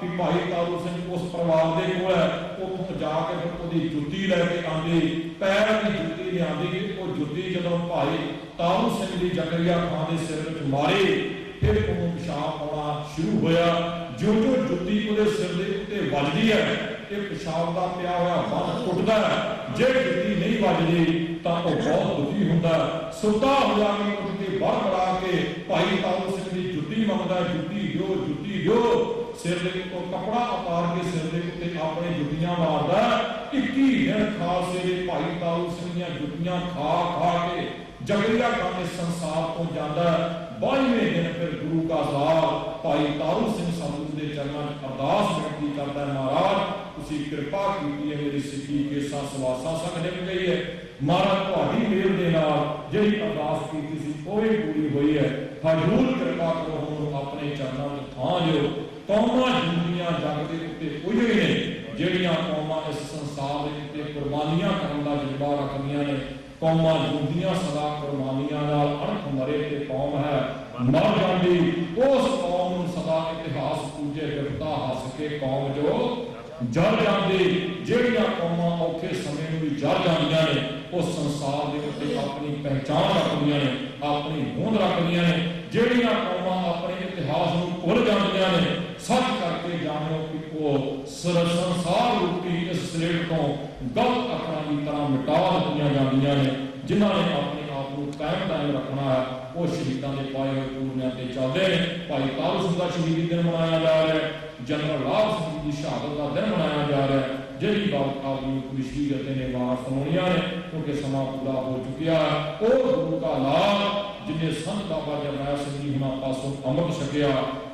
S6: ਕਿ ਭਾਈ ਤਾਰੂ ਸਿੰਘ ਉਸ ਪਰਿਵਾਰ ਦੇ ਕੋਲ ਹੈ, ਉੱਥੋਂ ਜਾ ਕੇ ਫਿਰ ਉਹਦੀ ਜੁੱਤੀ ਲੈ ਕੇ ਆਂਦੀ, ਪੈਰ ਦੀ ਜੁੱਤੀ ਲਿਆਂਦੀ। ਉਹ ਜੁੱਤੀ ਜਦੋਂ ਭਾਈ ਤਾਰੂ ਸਿੰਘ ਦੀ ਜਕਰੀਆ ਖਾਨ ਦੇ ਸਿਰ ਵਿੱਚ ਮਾਰੀ, ਫਿਰ ਉਹਨੂੰ ਪਿਸ਼ਾਬ ਆਉਣਾ ਸ਼ੁਰੂ ਹੋਇਆ। ਜੋ ਜੋ ਜੁੱਤੀ ਉਹਦੇ ਸਿਰ ਦੇ ਉੱਤੇ ਵੱਜਦੀ ਹੈ, ਇਹ ਪਿਸ਼ਾਬ ਦਾ ਪਿਆ ਹੋਇਆ ਬੰਨ ਟੁੱਟਦਾ ਹੈ। ਜੇ ਜੁੱਤੀ ਨਹੀਂ ਵੱਜਦੀ ਤਾਂ ਉਹ ਬਹੁਤ ਦੁਖੀ ਹੁੰਦਾ। ਸੁੱਤਾ ਹੋਇਆ ਵੀ ਉੱਠ ਕੇ ਬਾਹਰ ਬੜਾ ਕੇ ਭਾਈ ਤਾਰੂ ਸਿੰਘ ਦੀ ਜੁੱਤੀ ਮੰਗਦਾ, ਜੁੱਤੀ ਦਿਓ, ਜੁੱਤੀ ਦਿਓ। ਸਿਰ ਦੇ ਉੱਤੋਂ ਕੱਪੜਾ ਉਤਾਰ ਕੇ ਸਿਰ ਦੇ ਉੱਤੇ ਆਪਣੇ ਜੁੱਤੀਆਂ ਮਾਰਦਾ। 21 ਦਿਨ ਖਾਲਸੇ ਦੇ ਭਾਈ ਤਾਰੂ ਸਿੰਘ ਦੀਆਂ ਜੁੱਤੀਆਂ ਖਾ ਖਾ ਕੇ ਜਕਰੀਆ ਖਾਨ ਇਸ ਸੰਸਾਰ ਤੋਂ ਜਾਂਦਾ। 22ਵੇਂ ਦਿਨ ਫਿਰ ਗੁਰੂ ਕਾ ਸਾਧ ਭਾਈ ਤਾਰੂ ਸਿੰਘ ਸਤਿਗੁਰੂ ਦੇ ਚਰਨਾਂ 'ਚ ਅਰਦਾਸ ਬੇਨਤੀ ਕਰਦਾ, ਮਹਾਰਾਜ ਤੁਸੀਂ ਕਿਰਪਾ ਕੀਤੀ ਹੈ, ਮੇਰੀ ਸਿੱਖੀ ਕੇਸਾਂ ਸਵਾਸਾਂ ਸਭ ਨਿਭ ਗਈ ਹੈ। ਮਹਾਰਾਜ ਤੁਹਾਡੀ ਮਿਹਰ ਦੇ ਨਾਲ ਜਿਹੜੀ ਅਰਦਾਸ ਕੀਤੀ ਸੀ ਉਹ ਵੀ ਪੂਰੀ ਹੋਈ ਹੈ। ਹਜ਼ੂਰ ਕਿਰਪਾ ਕਰੋ, ਹੁਣ ਆਪਣੇ ਚਰਨਾਂ 'ਚ ਥਾਂ ਦਿਓ। ਕੌਮਾਂ ਜੁੰਦੀਆਂ ਜੱਗ ਦੇ ਉੱਤੇ ਕੋਈ ਨੇ, ਜਿਹੜੀਆਂ ਕੌਮਾਂ ਇਸ ਸੰਸਾਰ ਦੇ ਉੱਤੇ ਕੁਰਬਾਨੀਆਂ ਕਰਨ ਦਾ ਜਜ਼ਬਾ ਰੱਖਦੀਆਂ ਨੇ। ਕੌਮਾਂ ਜੁੰਦੀਆਂ ਸਦਾ ਕੁਰਬਾਨੀਆਂ ਨਾਲ ਅਣਖ ਮਰੇ ਤੇ ਕੌਮ ਹੈ ਮਰ ਜਾਂਦੀ। ਉਸ ਕੌਮ ਨੂੰ ਸਦਾ ਇਤਿਹਾਸ ਪੂਜੇ ਬਿਰਤਾ ਹੱਸ ਕੇ ਕੌਮ ਜੋ ਜਲ ਜਾਂਦੀ। ਜਿਹੜੀਆਂ ਕੌਮਾਂ ਔਖੇ ਸਮੇਂ ਨੂੰ ਵੀ ਜਲ ਜਾਂਦੀਆਂ ਨੇ, ਉਹ ਸੰਸਾਰ ਦੇ ਉੱਤੇ ਆਪਣੀ ਪਹਿਚਾਣ ਰੱਖਦੀਆਂ ਨੇ, ਆਪਣੀ ਹੋਂਦ ਰੱਖਦੀਆਂ ਨੇ। ਜਿਹੜੀਆਂ ਕੌਮਾਂ ਆਪਣੇ ਇਤਿਹਾਸ ਨੂੰ ਭੁੱਲ ਜਾਂਦੀਆਂ ਨੇ, ਸੱਚ ਕਰਕੇ ਜਾਣੋ ਕਿ ਉਹ ਸੰਸਾਰ ਰੂਪੀ ਇਸ ਸਲੇਟ ਤੋਂ ਗਲਤ ਅੱਖਰਾਂ ਦੀ ਤਰ੍ਹਾਂ ਮਿਟਾ ਦਿੱਤੀਆਂ ਜਾਂਦੀਆਂ ਨੇ। ਜਿਨ੍ਹਾਂ ਨੇ ਆਪਣੇ ਆਪ ਨੂੰ ਕਾਇਮ ਰੱਖਣਾ ਹੈ। ਉਹ ਸ਼ਹੀਦਾਂ ਦੇ ਪਾਏ ਹੋਏ ਪੂਰਨਿਆਂ ਤੇ ਚੱਲਦੇ ਨੇ। ਭਾਈ ਤਾਰੂ ਸਿੰਘ ਦਾ ਸ਼ਹੀਦੀ ਦਿਨ ਮਨਾਇਆ ਜਾ ਰਿਹਾ ਹੈ। ਜਨਰਲ ਲਾਭ ਸਿੰਘ ਦੀ ਸ਼ਹਾਦਤ ਦਾ ਦਿਨ ਮਨਾਇਆ ਜਾ ਰਿਹਾ ਹੈ। ਜਿਹੜੀ ਬਾਤ ਆਦਮੀ ਖੁਸ਼ੀ ਅਤੇ ਨੇ ਵਾਰ ਸੁਣਾਉਣੀਆਂ ਨੇ, ਕਿਉਂਕਿ ਸਮਾਂ ਪੂਰਾ ਹੋ ਚੁੱਕਿਆ ਹੈ। ਉਹ ਗੁਰੂ ਕਾ ਲਾਲ ਜਿਹਨੇ ਸੰਤ ਬਾਬਾ ਜਰਨੈਲ ਸਿੰਘ ਜੀ ਹੁਣਾਂ ਪਾਸੋਂ ਅੰਮ੍ਰਿਤ ਛਕਿਆ,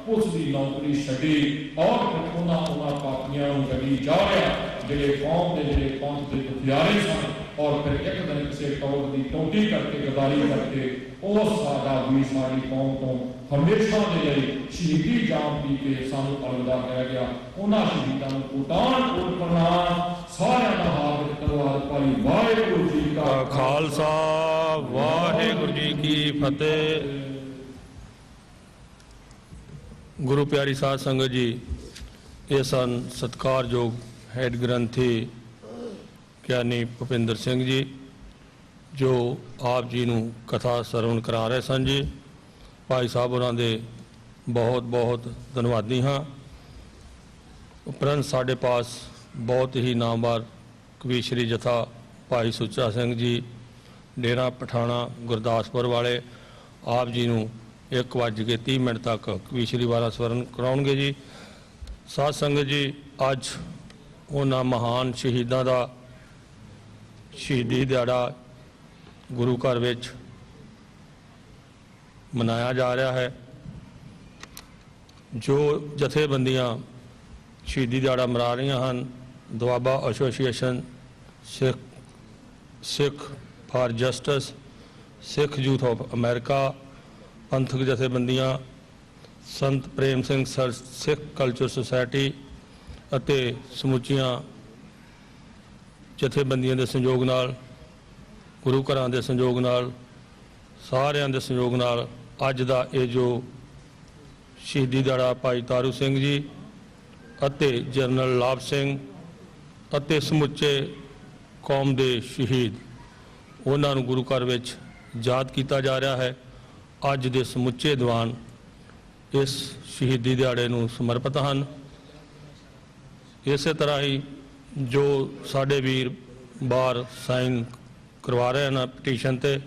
S6: ਉਸ ਦੀ ਨੌਕਰੀ ਛੱਡੀ ਔਰ ਫਿਰ ਉਹਨਾਂ ਪਾਪੀਆਂ ਨੂੰ ਗੱਡੀ ਜਾ ਰਿਹਾ ਜਿਹੜੇ ਕੌਮ ਦੇ ਜਿਹੜੇ ਪੰਥ ਦੇ ਦੁਖਿਆਰੇ ਸਨ। ਔਰ ਫਿਰ ਇੱਕ ਦਿਨ ਕਿਸੇ ਟੌਰ ਦੀ ਟੋਟੀ ਕਰਕੇ ਗਦਾਰੀ ਕਰਕੇ ਉਸ ਸਾਡਾ ਵੀ ਸਾਡੀ ਕੌਮ ਤੋਂ ਹਮੇਸ਼ਾ ਦੇ ਲਈ ਸ਼ਹੀਦੀ ਜਾਮ ਪੀ ਕੇ ਸਾਨੂੰ ਅਲਵਿਦਾ ਕਹਿ ਗਿਆ। ਉਹਨਾਂ ਸ਼ਹੀਦਾਂ ਨੂੰ ਕੋਟਾਨ ਕੋਟ ਪ੍ਰਣਾਮ। ਸਾਰਿਆਂ ਦਾ ਹਾਥ ਤਲਵਾਰ ਭਾਈ ਵਾਹਿਗੁਰੂ ਜੀ ਕਾ
S4: ਖਾਲਸਾ ਵਾਹਿਗੁਰੂ ਜੀ ਕੀ ਫਤਿਹ। ਗੁਰੂ ਪਿਆਰੀ ਸਾਧ ਸੰਗਤ ਜੀ, ਇਹ ਸਨ ਸਤਿਕਾਰਯੋਗ ਹੈਡ ਗ੍ਰੰਥੀ ਗਿਆਨੀ ਭੁਪਿੰਦਰ ਸਿੰਘ ਜੀ, ਜੋ ਆਪ ਜੀ ਨੂੰ ਕਥਾ ਸਰਵਣ ਕਰਾ ਰਹੇ ਸਨ ਜੀ। ਭਾਈ ਸਾਹਿਬ ਉਹਨਾਂ ਦੇ ਬਹੁਤ ਬਹੁਤ ਧੰਨਵਾਦੀ ਹਾਂ। ਉਪਰੰਤ ਸਾਡੇ ਪਾਸ ਬਹੁਤ ਹੀ ਨਾਮਵਰ ਕਵੀਸ਼ਰੀ ਜਥਾ ਭਾਈ ਸੁੱਚਾ ਸਿੰਘ ਜੀ ਡੇਰਾ ਪਠਾਣਾ ਗੁਰਦਾਸਪੁਰ ਵਾਲੇ ਆਪ ਜੀ ਨੂੰ 1:30 ਤੱਕ ਕਵੀਸ਼ਰੀ ਵਾਰਾ ਸਵਰਨ ਕਰਾਉਣਗੇ ਜੀ। ਸਾਧ ਸੰਗਤ ਜੀ, ਅੱਜ ਉਹਨਾਂ ਮਹਾਨ ਸ਼ਹੀਦਾਂ ਦਾ ਸ਼ਹੀਦੀ ਦਿਹਾੜਾ ਗੁਰੂ ਘਰ ਵਿੱਚ ਮਨਾਇਆ ਜਾ ਰਿਹਾ ਹੈ। ਜੋ ਜਥੇਬੰਦੀਆਂ ਸ਼ਹੀਦੀ ਦਿਹਾੜਾ ਮਨਾ ਰਹੀਆਂ ਹਨ, Doaba association, Sikh for justice, Sikh youth of America, ਪੰਥਕ ਜਥੇਬੰਦੀਆਂ, ਸੰਤ ਪ੍ਰੇਮ ਸਿੰਘ ਸਿੱਖ ਕਲਚਰ ਸੁਸਾਇਟੀ ਅਤੇ ਸਮੁੱਚੀਆਂ ਜਥੇਬੰਦੀਆਂ ਦੇ ਸੰਯੋਗ ਨਾਲ, ਗੁਰੂ ਘਰਾਂ ਦੇ ਸੰਯੋਗ ਨਾਲ, ਸਾਰਿਆਂ ਦੇ ਸੰਯੋਗ ਨਾਲ ਅੱਜ ਦਾ ਇਹ ਜੋ ਸ਼ਹੀਦੀ ਦਿਹਾੜਾ ਭਾਈ ਤਾਰੂ ਸਿੰਘ ਜੀ ਅਤੇ ਜਨਰਲ ਲਾਭ ਸਿੰਘ ਅਤੇ ਸਮੁੱਚੇ ਕੌਮ ਦੇ ਸ਼ਹੀਦ, ਉਹਨਾਂ ਨੂੰ ਗੁਰੂ ਘਰ ਵਿੱਚ ਯਾਦ ਕੀਤਾ ਜਾ ਰਿਹਾ ਹੈ। ਅੱਜ ਦੇ ਸਮੁੱਚੇ ਦੀਵਾਨ ਇਸ ਸ਼ਹੀਦੀ ਦਿਹਾੜੇ ਨੂੰ ਸਮਰਪਿਤ ਹਨ। ਇਸੇ ਤਰ੍ਹਾਂ ਹੀ ਜੋ ਸਾਡੇ ਵੀਰ ਬਾਹਰ ਸਾਈਨ ਕਰਵਾ ਰਹੇ ਹਨ ਪਟੀਸ਼ਨ ਤੇ,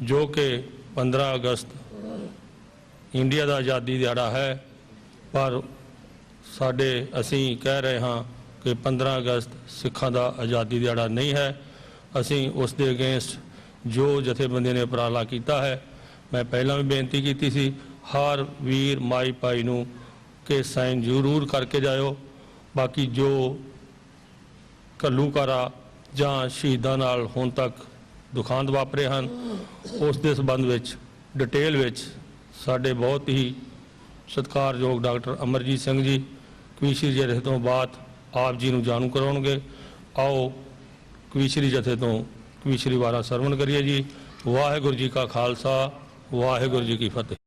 S4: ਜੋ ਕਿ 15 ਅਗਸਤ ਇੰਡੀਆ ਦਾ ਆਜ਼ਾਦੀ ਦਿਹਾੜਾ ਹੈ, ਪਰ ਅਸੀਂ ਕਹਿ ਰਹੇ ਹਾਂ ਕਿ 15 ਅਗਸਤ ਸਿੱਖਾਂ ਦਾ ਆਜ਼ਾਦੀ ਦਿਹਾੜਾ ਨਹੀਂ ਹੈ। ਅਸੀਂ ਉਸ ਦੇ ਅਗੇਂਸਟ ਜੋ ਜਥੇਬੰਦੀਆਂ ਨੇ ਉਪਰਾਲਾ ਕੀਤਾ ਹੈ, ਮੈਂ ਪਹਿਲਾਂ ਵੀ ਬੇਨਤੀ ਕੀਤੀ ਸੀ, ਹਰ ਵੀਰ ਮਾਈ ਭਾਈ ਨੂੰ ਕਿ ਸਾਈਨ ਜ਼ਰੂਰ ਕਰਕੇ ਜਾਇਓ। ਬਾਕੀ ਜੋ ਘੱਲੂਘਾਰਾ ਜਾਂ ਸ਼ਹੀਦਾਂ ਨਾਲ ਹੁਣ ਤੱਕ ਦੁਖਾਂਤ ਵਾਪਰੇ ਹਨ, ਉਸ ਦੇ ਸੰਬੰਧ ਵਿੱਚ ਡਿਟੇਲ ਵਿੱਚ ਸਾਡੇ ਬਹੁਤ ਹੀ ਸਤਿਕਾਰਯੋਗ ਡਾਕਟਰ ਅਮਰਜੀਤ ਸਿੰਘ ਜੀ ਕਵੀਸ਼ਰੀ ਜਥੇ ਤੋਂ ਬਾਅਦ ਆਪ ਜੀ ਨੂੰ ਜਾਣੂ ਕਰਾਉਣਗੇ। ਆਓ ਕਵੀਸ਼ਰੀ ਜਥੇ ਤੋਂ ਕਵੀਸ਼ਰੀ ਵਾਰਾ ਸਰਵਣ ਕਰੀਏ ਜੀ। ਵਾਹਿਗੁਰੂ ਜੀ ਕਾ ਖਾਲਸਾ, ਵਾਹਿਗੁਰੂ ਜੀ ਕੀ ਫਤਿਹ।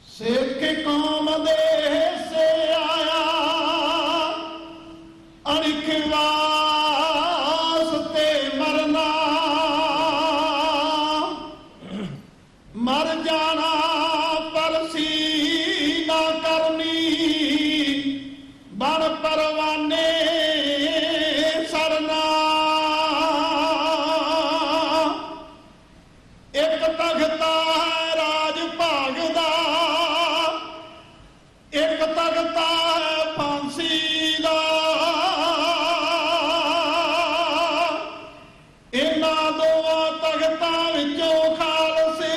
S7: ਸਿੱਖ ਕੌਮ ਦੇ ਹਿੱਸੇ ਆਇਆ ਅਣਖ ਵਾਸਤੇ ਮਰਨਾ, ਮਰ ਜਾਣਾ ਪਰਸੀ ਨਾ ਕਰਨੀ, ਬਣ ਪਰਵਾਨੇ ਸਰਨਾ। ਇੱਕ ਤਖਤਾ ਹੈ ਰਾਜ ਭਾਗ ਦਾ, ਇੱਕ ਤਖਤਾ ਹੈ ਫਾਂਸੀ ਦਾ। ਇਹਨਾਂ ਦੋਵਾਂ ਤਖਤਾਂ ਵਿੱਚੋਂ ਖਾਲਸੇ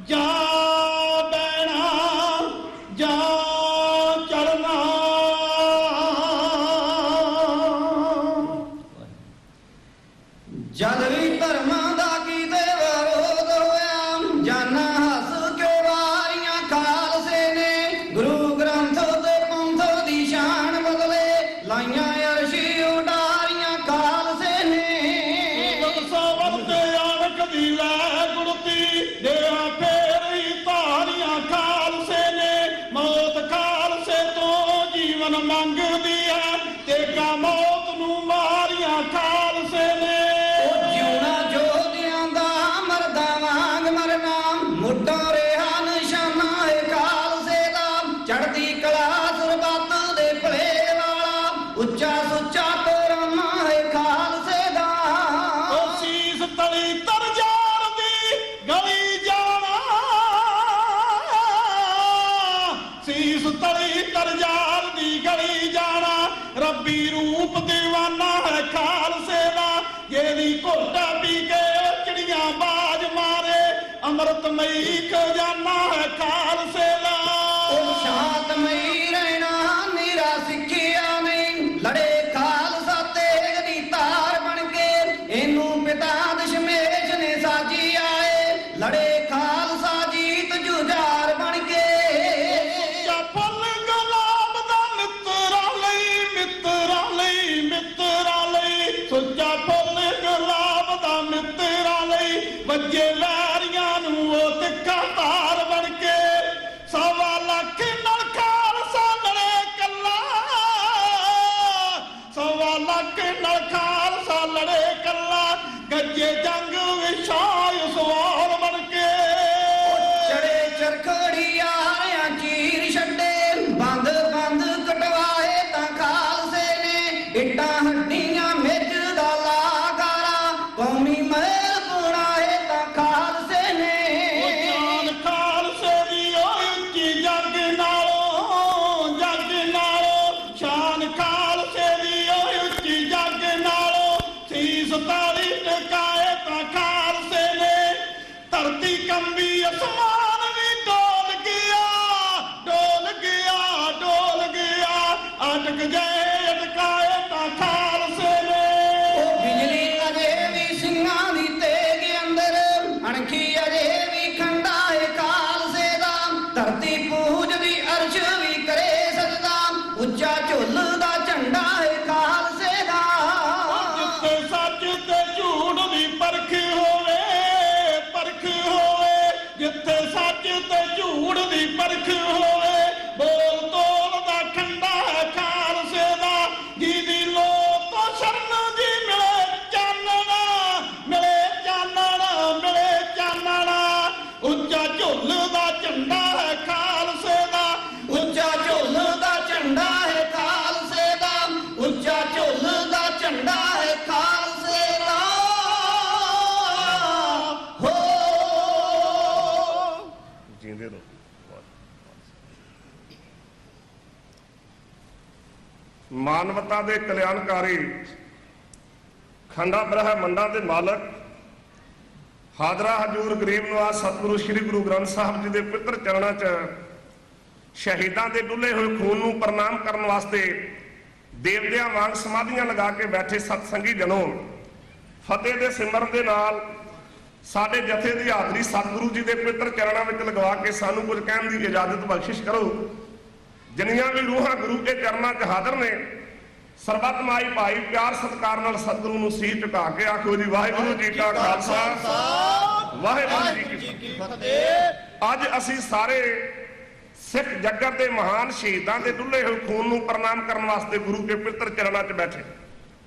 S7: ਜਾਂ ਬਹਿਣਾ ਜਾਂ ਚੜਨਾ।
S8: ਜਦ ਵੀ ਧਰਮਾਂ ਦਾ ਕੀਤੇ ਵਿਰੋਧ ਹੋਇਆ, ਜਾਨਾਂ ਹੱਸ ਕੇ ਵਾਰੀਆਂ ਖਾਲਸੇ ਨੇ। ਗੁਰੂ ਗ੍ਰੰਥ ਤੇ ਪੰਥ ਦੀ ਸ਼ਾਨ ਬਦਲੇ, ਲਾਈਆਂ ਅਰਸ਼ੀ ਉਡਾਰੀਆਂ ਖਾਲਸੇ ਨੇ।
S7: ਬਦਸਾਵਰ ਤੇ ਆਣਕ ਦੀ ਲੈ ਗੁੜਤੀ, ਡੇਰਾ ਫੇਰ ਹੀ ਧਾਰੀਆਂ ਖਾਲਸੇ ਨੇ। ਮੌਤ ਖਾਲਸੇ ਤੋਂ ਜੀਵਨ ਮੰਗਦੀ ਹੈ, ਤੇਗਾ ਮੌਤ ਨੂੰ ਮਾਰੀਆਂ ਖਾਲਸੇ ਨੇ।
S8: ਜਿਉਣਾ ਜੋਧਿਆਂ ਦਾ ਮਰਦਾਂ ਵਾਂਗ ਮਰਨਾ, ਮੁੱਢੋਂ ਰਿਹਾ ਨਿਸ਼ਾਨਾ ਏ
S7: ਰੱਬੀ ਰੂਪ ਦੀਵਾਨਾ ਹੈ ਖਾਲਸੇ ਦਾ, ਜਿਹਦੀ ਘੋਟਾ ਪੀ ਕੇ ਚਿੜੀਆਂ ਬਾਜ ਮਾਰੇ, ਅੰਮ੍ਰਿਤਮਈ ਖਜ਼ਾਨਾ ਹੈ ਖਾਲਸੇ ਦਾ।
S8: ਉਹ ਸ਼ਾਂਤਮਈ ਰਹਿਣਾ ਮੇਰਾ ਸਿੱਖਿਆ ਨਹੀਂ, ਲੜੇ ਖਾਲਸਾ ਤੇਗ ਦੀ ਤਾਰ ਬਣ ਕੇ, ਇਹਨੂੰ ਪਿਤਾ ਦਸ਼ਮੇਸ਼ ਨੇ ਸਾਜੀ ਆਏ, ਲੜੇ ਖਾਲਸਾ ਜੀਤ ਜੁਝਾਰ ਬਣ ਕੇ।
S7: ਫੁੱਲ ਗੁਲਾਬ ਦਾ ਮਿੱਤਰਾਂ ਲਈ, ਮਿੱਤਰਾਂ ਲਈ, ਮਿੱਤਰਾਂ ਲਈ, ਸੁੱਚਾ ਫੁੱਲ ਗੁਲਾਬ ਦਾ ਮਿੱਤਰਾਂ ਲਈ, ਵੱਜੇ ਲਹਿਰੀਆਂ ਨੂੰ ਉਹ ਤਿੱਖਾ ਧਾਰ ਬਣ ਕੇ, 1.25 ਲੱਖ ਨਾਲ ਖਾਲਸਾ ਲੜੇ ਕੱਲਾ, 1.25 ਲੱਖ ਨਾਲ ਖਾਲਸਾ ਲੜੇ ਕੱਲਾ, ਗੱਜੇ ਜੰਗ ਵਿਛਾਏ ਸਵਾਰ ਬਣ ਕੇ।
S8: ਚੜੇ ਚਰਖੜੀ ਆਰਿਆਂ ਚੀਰ ਛੱਡੇ, ਬੰਦ ਬੰਦ ਕਟਵਾਏ ਤਾਂ ਖਾਲਸੇ ਨੇ, ਇੱਟਾਂ ਹੱਡੀਆਂ ਮਿੱਝ ਦਾ ਲਾਗਾਰਾ, ਕੌਮੀ ਮਹਿਲ ਬਣਾਏ ਤਾਂ ਖਾਲਸੇ ਨੇ।
S7: ਜਾਨ ਖਾਲਸੇ ਦੀ ਉੱਚੀ ਜੱਗ ਨਾਲੋਂ, ਜੱਗ ਨਾਲੋਂ, ਸ਼ਾਨ ਖਾਲਸੇ ਦੀ ਉੱਚੀ ਜੱਗ ਨਾਲੋਂ, ਸੀਸ ਤਾੜੀ ਟਿਕਾਏ ਤਾਂ ਖਾਲਸੇ ਨੇ, ਧਰਤੀ ਕੰਬੀ ਅਸਮਾਨ ਵੀ ਡੋਲ ਗਿਆ, ਡੋਲ ਗਿਆ, ਡੋਲ ਗਿਆ, ਅਟਕ ਗਏ ਅਟਕਾਏ ਤਾਂ ਖਾਲਸੇ ਨੇ।
S8: ਉਹ ਬਿਜਲੀ ਅਜੇ ਵੀ ਸਿੰਘਾਂ ਦੀ ਤੇਗ ਅੰਦਰ, ਅਣਖੀ ਅਜੇ ਵੀ ਖੰਡਾ ਏ ਖਾਲਸੇ ਦਾ, ਧਰਤੀ ਪੂਜਦੀ ਅਰਸ਼ ਵੀ ਕਰੇ ਸਜਦਾ, ਉੱਚਾ ਝੁੱਲਦਾ ਝੰਡਾ ਏ ਖਾਲਸੇ ਦਾ।
S7: ਜਿੱਥੇ ਸੱਚ ਤੇ ਝੂਠ ਦੀ ਪਰਖ ਹੋਵੇ, ਪਰਖ ਹੋਵੇ, ਜਿੱਥੇ ਸੱਚ ਤੇ ਝੂਠ ਦੀ ਪਰਖ ਹੋਵੇ, ਬੋਲ ਤੋਲ ਦਾ ਖੰਡਾ ਹੈ ਖਾਲਸੇ ਦਾ, ਜਿਹਦੀ ਲੋਕ ਤੋਂ ਸ਼ਰਨ ਜੀ ਮਿਲੇ ਚਾਨਣਾ, ਮਿਲੇ ਚਾਨਣਾ, ਮਿਲੇ ਚਾਨਣਾ, ਉੱਚਾ ਝੁੱਲਦਾ ਝੰਡਾ ਹੈ ਖਾਲਸੇ ਦਾ,
S8: ਉੱਚਾ ਝੁੱਲਦਾ ਝੰਡਾ ਹੈ ਖਾਲਸੇ ਦਾ, ਉੱਚਾ ਝੁੱਲਦਾ ਝੰਡਾ ਹੈ ਖਾਲਸੇ ਦਾ। ਹੋ
S9: ਜੀਂਦੇ ਰਹੋ। ਮਾਨਵਤਾ ਦੇ ਕਲਿਆਣਕਾਰੀ, ਖੰਡਾ ਬ੍ਰਹਮੰਡਾਂ ਦੇ ਮਾਲਕ, ਹਾਜ਼ਰਾ ਹਜੂਰ ਗਰੀਬ ਨਵਾਜ਼ ਸਤਿਗੁਰੂ ਸ੍ਰੀ ਗੁਰੂ ਗ੍ਰੰਥ ਸਾਹਿਬ ਜੀ ਦੇ ਪਵਿੱਤਰ ਚਰਨਾਂ 'ਚ ਸ਼ਹੀਦਾਂ ਦੇ ਡੁੱਲੇ ਹੋਏ ਖੂਨ ਨੂੰ ਪ੍ਰਣਾਮ ਕਰਨ ਵਾਸਤੇ ਦੇਵਤਿਆਂ ਵਾਂਗ ਸਮਾਧੀਆਂ ਲਗਾ ਕੇ ਬੈਠੇ ਸਤਸੰਗੀ ਜਨੋ, ਫਤਿਹ ਦੇ ਸਿਮਰਨ ਦੇ ਨਾਲ ਸਾਡੇ ਜਥੇ ਦੀ ਹਾਜ਼ਰੀ ਸਤਿਗੁਰੂ ਜੀ ਦੇ ਪਵਿੱਤਰ ਚਰਨਾਂ ਵਿੱਚ ਲਗਵਾ ਕੇ ਸਾਨੂੰ ਕੁਝ ਕਹਿਣ ਦੀ ਇਜਾਜ਼ਤ ਬਖਸ਼ਿਸ਼ ਕਰੋ। ਜਿੰਨੀਆਂ ਵੀ ਰੂਹਾਂ ਗੁਰੂ ਕੇ ਚਰਨਾਂ 'ਚ ਹਾਜ਼ਰ ਨੇ, ਸਰਬੱਤ ਮਾਈ ਭਾਈ ਪਿਆਰ ਸਤਿਕਾਰ ਨਾਲ ਸਤਿਗੁਰੂ ਨੂੰ ਸੀਸ ਝੁਕਾ ਕੇ ਆਖੋ ਜੀ ਵਾਹਿਗੁਰੂ ਜੀ ਕਾ ਖਾਲਸਾ, ਵਾਹਿਗੁਰੂ ਜੀ ਕੀ ਫਤਿਹ। ਅੱਜ ਅਸੀਂ ਸਾਰੇ ਸਿੱਖ ਜਗਤ ਦੇ ਮਹਾਨ ਸ਼ਹੀਦਾਂ ਦੇ ਡੁੱਲੇ ਹੋਏ ਖੂਨ ਨੂੰ ਪ੍ਰਣਾਮ ਕਰਨ ਵਾਸਤੇ ਗੁਰੂ ਕੇ ਪਵਿੱਤਰ ਚਰਨਾਂ 'ਚ ਬੈਠੇ।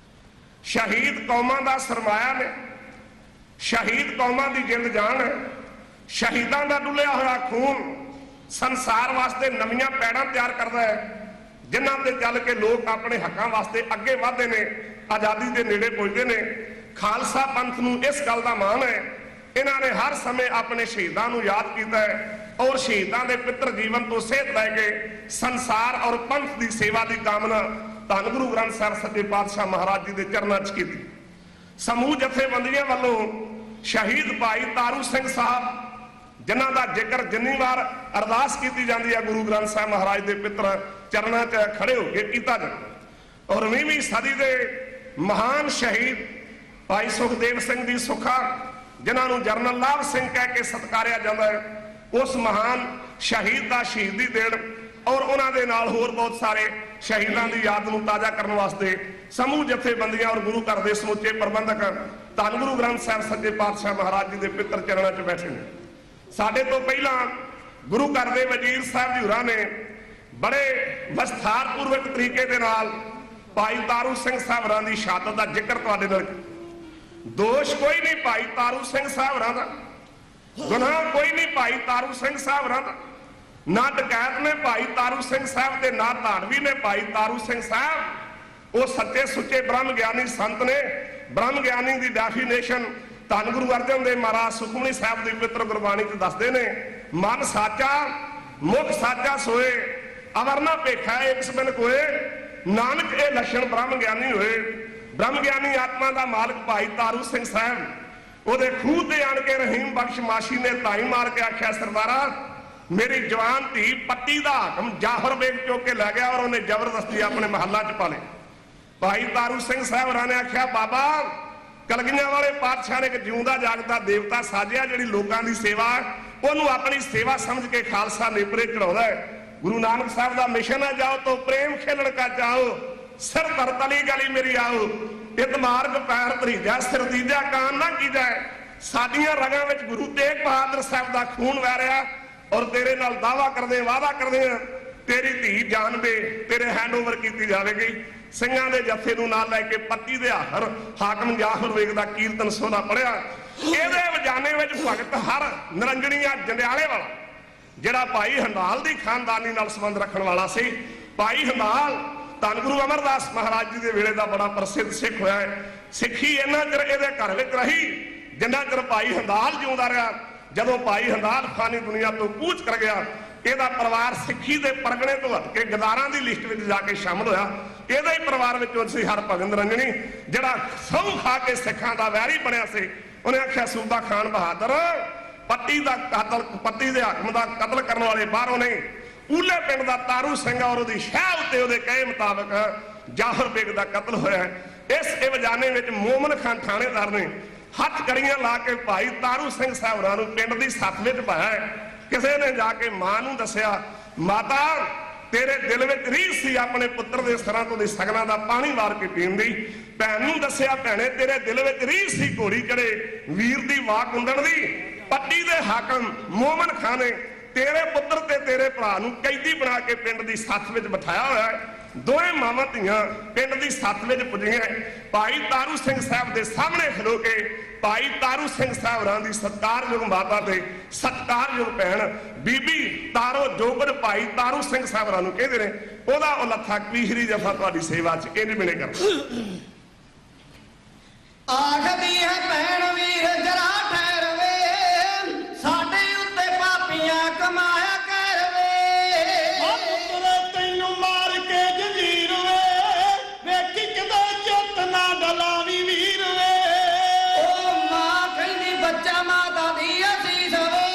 S9: ਸ਼ਹੀਦ ਕੌਮਾਂ ਦਾ ਸਰਮਾਇਆ ਨੇ, ਸ਼ਹੀਦ ਕੌਮਾਂ ਦੀ ਜਿੰਦ ਜਾਨ ਹੈ। ਸ਼ਹੀਦਾਂ ਦਾ ਡੁੱਲਿਆ ਹੋਇਆ ਖੂਨ ਸੰਸਾਰ ਵਾਸਤੇ ਨਵੀਆਂ ਪੈੜਾਂ ਤਿਆਰ ਕਰਦਾ ਹੈ, ਜਿਨ੍ਹਾਂ ਤੇ ਚੱਲ ਕੇ ਲੋਕ ਆਪਣੇ ਹੱਕਾਂ ਵਾਸਤੇ ਅੱਗੇ ਵਧਦੇ ਨੇ, ਆਜ਼ਾਦੀ ਦੇ ਨੇੜੇ ਪਹੁੰਚਦੇ ਨੇ। ਖਾਲਸਾ ਪੰਥ ਨੂੰ ਇਸ ਗੱਲ ਦਾ ਮਾਣ ਹੈ, ਇਹਨਾਂ ਨੇ ਹਰ ਸਮੇਂ ਆਪਣੇ ਸ਼ਹੀਦਾਂ ਨੂੰ ਯਾਦ ਕੀਤਾ ਹੈ ਔਰ ਸ਼ਹੀਦਾਂ ਦੇ ਪਿੱਤਰ ਜੀਵਨ ਤੋਂ ਸੇਧ ਲੈ ਕੇ ਸੰਸਾਰ ਔਰ ਪੰਥ ਦੀ ਸੇਵਾ ਦੀ ਕਾਮਨਾ ਧੰਨ ਗੁਰੂ ਗ੍ਰੰਥ ਸਾਹਿਬ ਸੱਚੇ ਪਾਤਸ਼ਾਹ ਮਹਾਰਾਜ ਜੀ ਦੇ ਚਰਨਾਂ 'ਚ ਕੀਤੀ। ਸਮੂਹ ਜਥੇਬੰਦੀਆਂ ਵੱਲੋਂ ਸ਼ਹੀਦ ਭਾਈ ਤਾਰੂ ਸਿੰਘ ਸਾਹਿਬ, ਜਿਨ੍ਹਾਂ ਦਾ ਜ਼ਿਕਰ ਜਿੰਨੀ ਵਾਰ ਅਰਦਾਸ ਕੀਤੀ ਜਾਂਦੀ ਹੈ ਗੁਰੂ ਗ੍ਰੰਥ ਸਾਹਿਬ ਮਹਾਰਾਜ ਦੇ ਪਿੱਤਰ ਚਰਨਾਂ 'ਚ ਖੜੇ ਹੋ ਕੇ ਕੀਤਾ ਜਾਂਦਾ। ਔਰ 20ਵੀਂ ਸਦੀ ਦੇ ਮਹਾਨ ਸ਼ਹੀਦ ਭਾਈ ਸੁਖਦੇਵ ਸਿੰਘ ਦੀ ਸੁੱਖਾ, ਜਿਨ੍ਹਾਂ ਨੂੰ ਜਰਨਲ ਲਾਭ ਸਿੰਘ ਕਹਿ ਕੇ ਸਤਿਕਾਰਿਆ ਜਾਂਦਾ ਹੈ, ਉਸ ਮਹਾਨ ਸ਼ਹੀਦ ਦਾ ਸ਼ਹੀਦੀ ਦਿਨ ਔਰ ਉਹਨਾਂ ਦੇ ਨਾਲ ਹੋਰ ਬਹੁਤ ਸਾਰੇ ਸ਼ਹੀਦਾਂ ਦੀ ਯਾਦ ਨੂੰ ਤਾਜ਼ਾ ਕਰਨ ਵਾਸਤੇ ਸਮੂਹ ਜਥੇਬੰਦੀਆਂ ਔਰ ਗੁਰੂ ਘਰ ਦੇ ਸਮੁੱਚੇ ਪ੍ਰਬੰਧਕ ਧੰਨ ਗੁਰੂ ਗ੍ਰੰਥ ਸਾਹਿਬ ਸੱਚੇ ਪਾਤਸ਼ਾਹ ਮਹਾਰਾਜ ਜੀ ਦੇ ਪਿੱਤਰ ਚਰਨਾਂ 'ਚ ਬੈਠੇ ਨੇ। ਸਾਡੇ ਤੋਂ ਪਹਿਲਾਂ ਗੁਰੂ ਘਰ ਦੇ ਵਜ਼ੀਰ ਸਾਹਿਬ ਜੀ ਹੋਰਾਂ ਨੇ ਬੜੇ ਵਿਸਥਾਰਪੂਰਵਕ ਤਰੀਕੇ ਦੇ ਨਾਲ ਭਾਈ ਤਾਰੂ ਸਿੰਘ ਸਾਹਿਬ ਹੋਰਾਂ ਦੀ ਸ਼ਹਾਦਤ ਦਾ ਜ਼ਿਕਰ ਤੁਹਾਡੇ ਨਾਲ। ਦੋਸ਼ ਕੋਈ ਨਹੀਂ ਭਾਈ ਤਾਰੂ ਸਿੰਘ ਸਾਹਿਬ ਹੋਰਾਂ ਦਾ, ਗੁਨਾਹ ਕੋਈ ਨਹੀਂ ਭਾਈ ਤਾਰੂ ਸਿੰਘ ਸਾਹਿਬ ਹੋਰਾਂ ਦਾ। ਨਾ ਡਕੈਤ ਨੇ ਭਾਈ ਤਾਰੂ ਸਿੰਘ ਸਾਹਿਬ ਤੇ ਨਾ ਧਾੜਵੀ ਨੇ ਭਾਈ ਤਾਰੂ ਸਿੰਘ ਸਾਹਿਬ। ਉਹ ਸੱਚੇ ਸੁੱਚੇ ਬ੍ਰਹਮ ਗਿਆਨੀ ਸੰਤ ਨੇ। ਬ੍ਰਹਮ ਗਿਆਨੀ ਦੀ ਡੈਫੀਨੇਸ਼ਨ ਧੰਨ ਗੁਰੂ ਅਰਜਨ ਦੇਵ ਮਹਾਰਾਜ ਸੁਖਮਨੀ ਸਾਹਿਬ ਦੀ ਪਵਿੱਤਰ ਗੁਰਬਾਣੀ 'ਚ ਦੱਸਦੇ ਨੇ, ਮਨ ਸਾਚਾ ਮੁਖ ਸਾਚਾ ਸੋਏ, ਅਵਰ ਨਾ ਭੇਖਾ ਇੱਕ ਬਿਨ ਕੋਏ। ਨਾਨਕ ਇਹ ਲੱਛਣ ਬ੍ਰਹਮ ਗਿਆਨੀ ਹੋਏ। ਬ੍ਰਹਮ ਗਿਆਨੀ ਆਤਮਾ ਦਾ ਮਾਲਕ ਭਾਈ ਤਾਰੂ ਸਿੰਘ ਸਾਹਿਬ ਉਹਦੇ ਖੂਹ ਤੇ ਆਣ ਕੇ ਰਹੀਮ ਬਖਸ਼ ਮਾਸ਼ੀ ਨੇ ਧਾਈ ਮਾਰ ਕੇ ਆਖਿਆ, ਸਰਦਾਰਾ ਮੇਰੀ ਜਵਾਨ ਧੀ ਪੱਟੀ ਦਾ ਹਾਕਮ ਜਾਫਰ ਬੇਗ ਚੁੱਕ ਕੇ ਲੈ ਗਿਆ ਔਰ ਉਹਨੇ ਜ਼ਬਰਦਸਤੀ ਆਪਣੇ ਮਹੱਲਾ 'ਚ ਪਾ ਲਏ। ਭਾਈ ਤਾਰੂ ਸਿੰਘ ਸਾਹਿਬ ਹੋਰਾਂ ਨੇ ਆਖਿਆ, ਬਾਬਾ ਕਲਗੀਆਂ ਵਾਲੇ ਪਾਤਸ਼ਾਹ ਨੇ ਇੱਕ ਜਿਉਂਦਾ ਜਾਗਦਾ ਦੇਵਤਾ ਸਾਜਿਆ, ਜਿਹੜੀ ਲੋਕਾਂ ਦੀ ਸੇਵਾ ਉਹਨੂੰ ਆਪਣੀ ਸੇਵਾ ਸਮਝ ਕੇ ਖਾਲਸਾ ਨੇਪਰੇ ਚੜਾਉਂਦਾ ਹੈ। ਗੁਰੂ ਨਾਨਕ ਸਾਹਿਬ ਦਾ ਮਿਸ਼ਨ ਹੈ, ਜਾਓ ਤੋ ਪ੍ਰੇਮ ਖੇਲਣ ਕਾ ਜਾਓ, ਸਿਰ ਧਰ ਤਲੀ ਗਲੀ ਮੇਰੀ ਆਓ, ਇਤ ਮਾਰਗ ਪੈਰ ਧਰੀਜਾ, ਸਿਰ ਦੀਜਾ ਕਾਨ ਨਾ ਕੀਜਾ। ਸਾਡੀਆਂ ਰਗਾਂ ਵਿੱਚ ਗੁਰੂ ਤੇਗ ਬਹਾਦਰ ਸਾਹਿਬ ਦਾ ਖੂਨ ਵਹਿ ਰਿਹਾ ਔਰ ਤੇਰੇ ਨਾਲ ਦਾਵਾ ਕਰਦੇ ਵਾਅਦਾ ਕਰਦੇ ਆ ਤੇਰੀ ਧੀ ਜਾਨਵੇ ਤੇਰੇ ਹੈਂਡਓਵਰ ਕੀਤੀ ਜਾਵੇਗੀ। ਸਿੰਘਾਂ ਦੇ ਜੱਥੇ ਨੂੰ ਨਾਲ ਲੈ ਕੇ ਪੱਤੀ ਦੇ ਆਖਰ ਹਾਕਮ ਜਾਫਰ ਬੇਗ ਦਾ ਕੀਰਤਨ ਸੋਹਣਾ ਪੜਿਆ। ਇਹਦੇ ਵਜਾਨੇ ਵਿੱਚ ਭਗਤ ਹਰ ਨਿਰੰਜਣੀਆ ਜੰਡਿਆਲੇ ਵਾਲਾ ਜਿਹੜਾ ਭਾਈ ਹੰਦਾਲ ਦੀ ਖਾਨਦਾਨੀ ਨਾਲ ਸੰਬੰਧ ਰੱਖਣ ਵਾਲਾ ਸੀ। ਭਾਈ ਹੰਦਾਲ ਧੰਨ ਗੁਰੂ ਅਮਰਦਾਸ ਮਹਾਰਾਜ ਜੀ ਦੇ ਵੇਲੇ ਦਾ ਬੜਾ ਪ੍ਰਸਿੱਧ ਸਿੱਖ ਹੋਇਆ ਹੈ। ਸਿੱਖੀ ਇੰਨਾ ਚਿਰ ਇਹਦੇ ਘਰ ਵਿੱਚ ਰਹੀ ਜਿੰਨਾ ਚਿਰ ਭਾਈ ਹੰਦਾਲ ਜਿਉਂਦਾ ਰਿਹਾ। ਜਦੋਂ ਭਾਈ ਹੰਦਾਲ ਖਾਨੀ ਦੁਨੀਆ ਤੋਂ ਕੂਚ ਕਰ ਗਿਆ, ਇਹਦਾ ਪਰਿਵਾਰ ਸਿੱਖੀ ਦੇ ਪਰਗਣੇ ਤੋਂ ਹਟ ਕੇ ਗਦਾਰਾਂ ਦੀ ਲਿਸਟ ਵਿੱਚ ਜਾ ਕੇ ਸ਼ਾਮਲ ਹੋਇਆ। ਇਹਦੇ ਹੀ ਪਰਿਵਾਰ ਵਿੱਚੋਂ ਸੀ ਹਰਭਗਤ ਨਿਰੰਜਣੀ, ਜਿਹੜਾ ਸਹੁੰ ਖਾ ਕੇ ਸਿੱਖਾਂ ਦਾ ਵੈਰੀ ਬਣਿਆ ਸੀ। ਉਹਨੇ ਆਖਿਆ, ਸੂਬਾ ਖਾਨ ਬਹਾਦਰ ਪੱਟੀ ਦੇ ਹਾਕਮ ਦਾ ਕਤਲ ਕਰਨ ਵਾਲੇ ਬਾਹਰੋਂ ਨਹੀਂ, ਊਲੇ ਪਿੰਡ ਦਾ ਤਾਰੂ ਸਿੰਘ ਔਰ ਉਹਦੀ ਸ਼ਹਿ ਉੱਤੇ ਉਹਦੇ ਕਹੇ ਮੁਤਾਬਕ ਜਾਫਰ ਬੇਗ ਦਾ ਕਤਲ ਹੋਇਆ। ਇਸ ਵਜਾਨੇ ਵਿੱਚ ਮੋਮਨ ਖਾਨ ਥਾਣੇਦਾਰ ਨੇ ਹੱਥ ਕੜੀਆਂ ਲਾ ਕੇ ਭਾਈ ਤਾਰੂ ਸਿੰਘ ਸਾਹਿਬ ਹੋਰਾਂ ਨੂੰ ਪਿੰਡ ਦੀ ਸੱਥ ਵਿੱਚ ਪਾਇਆ। ਕਿਸੇ ਨੇ ਜਾ ਕੇ ਮਾਂ ਨੂੰ ਦੱਸਿਆ, ਮਾਤਾ ਤੇਰੇ ਦਿਲ ਵਿੱਚ ਰੀਝ ਸੀ ਆਪਣੇ ਪੁੱਤਰ ਦੇ ਸਿਰਾਂ ਤੋਂ ਦੀ ਸਗਨਾਂ ਦਾ ਪਾਣੀ ਵਾਰ ਕੇ ਪੀਣ ਦੀ। ਭੈਣ ਨੂੰ ਦੱਸਿਆ, ਭੈਣੇ ਤੇਰੇ ਦਿਲ ਵਿੱਚ ਰੀਝ ਸੀ ਘੋੜੀ ਚੜੇ ਵੀਰ ਦੀ ਵਾਹ ਕੁੰਦਣ ਦੀ। ਪੱਟੀ ਦੇ ਹਾਕਮ ਮੋਮਨ ਖਾਨ ਨੇ ਤੇਰੇ ਪੁੱਤਰ ਤੇ ਤੇਰੇ ਭਰਾ ਨੂੰ ਕੈਦੀ ਬਣਾ ਕੇ ਪਿੰਡ ਦੀ ਸੱਥ ਵਿੱਚ ਬਿਠਾਇਆ ਹੋਇਆ ਹੈ। ਦੋਵੇਂ ਮਾਵਾਂ ਧੀਆਂ ਪਿੰਡ ਦੀ ਸੱਥ ਵਿੱਚ ਪੁੱਜੀਆਂ। ਭਾਈ ਤਾਰੂ ਸਿੰਘ ਸਾਹਿਬ ਦੇ ਸਾਹਮਣੇ ਖਲੋ ਕੇ ਭਾਈ ਤਾਰੂ ਸਿੰਘ ਸਾਹਿਬ ਹੋਰਾਂ ਦੀ ਸਤਿਕਾਰਯੋਗ ਮਾਤਾ ਤੇ ਸਤਿਕਾਰਯੋਗ ਭੈਣ ਬੀਬੀ ਤਾਰੋ ਜੋਗੜ ਭਾਈ ਤਾਰੂ ਸਿੰਘ ਸਾਹਿਬ ਹੋਰਾਂ ਨੂੰ ਕਹਿੰਦੇ ਨੇ, ਉਹਦਾ ਉਹ ਲੱਥਾ ਕਵੀਸ਼ਰੀ ਜਫਾ ਤੁਹਾਡੀ ਸੇਵਾ 'ਚ ਇੰਜ ਬਿਨੇ ਕਰ।
S8: ਆਖਦੀ ਹੈ ਭੈਣ ਵੀਰ ਜਰਾ ਠਹਿਰ ਵੇ, ਸਾਡੇ ਉੱਤੇ ਪਾਪੀਆਂ ਕਮਾਇਆ ਕਰ ਵੇ।
S7: ਪੁੱਤਰੇ ਤੈਨੂੰ ਮਾਰ ਕੇ ਜੰਜੀਰ ਵੇ, ਵੇਖੀ ਕਿਤੇ ਚਿੱਤ ਨਾ ਡਲਾਵੀ ਵੀਰ ਵੇ।
S8: ਉਹ ਮਾਂ ਕਹਿੰਦੀ ਬੱਚਾ ਮਾਤਾ ਦੀ ਅਸੀਸ ਵੇ,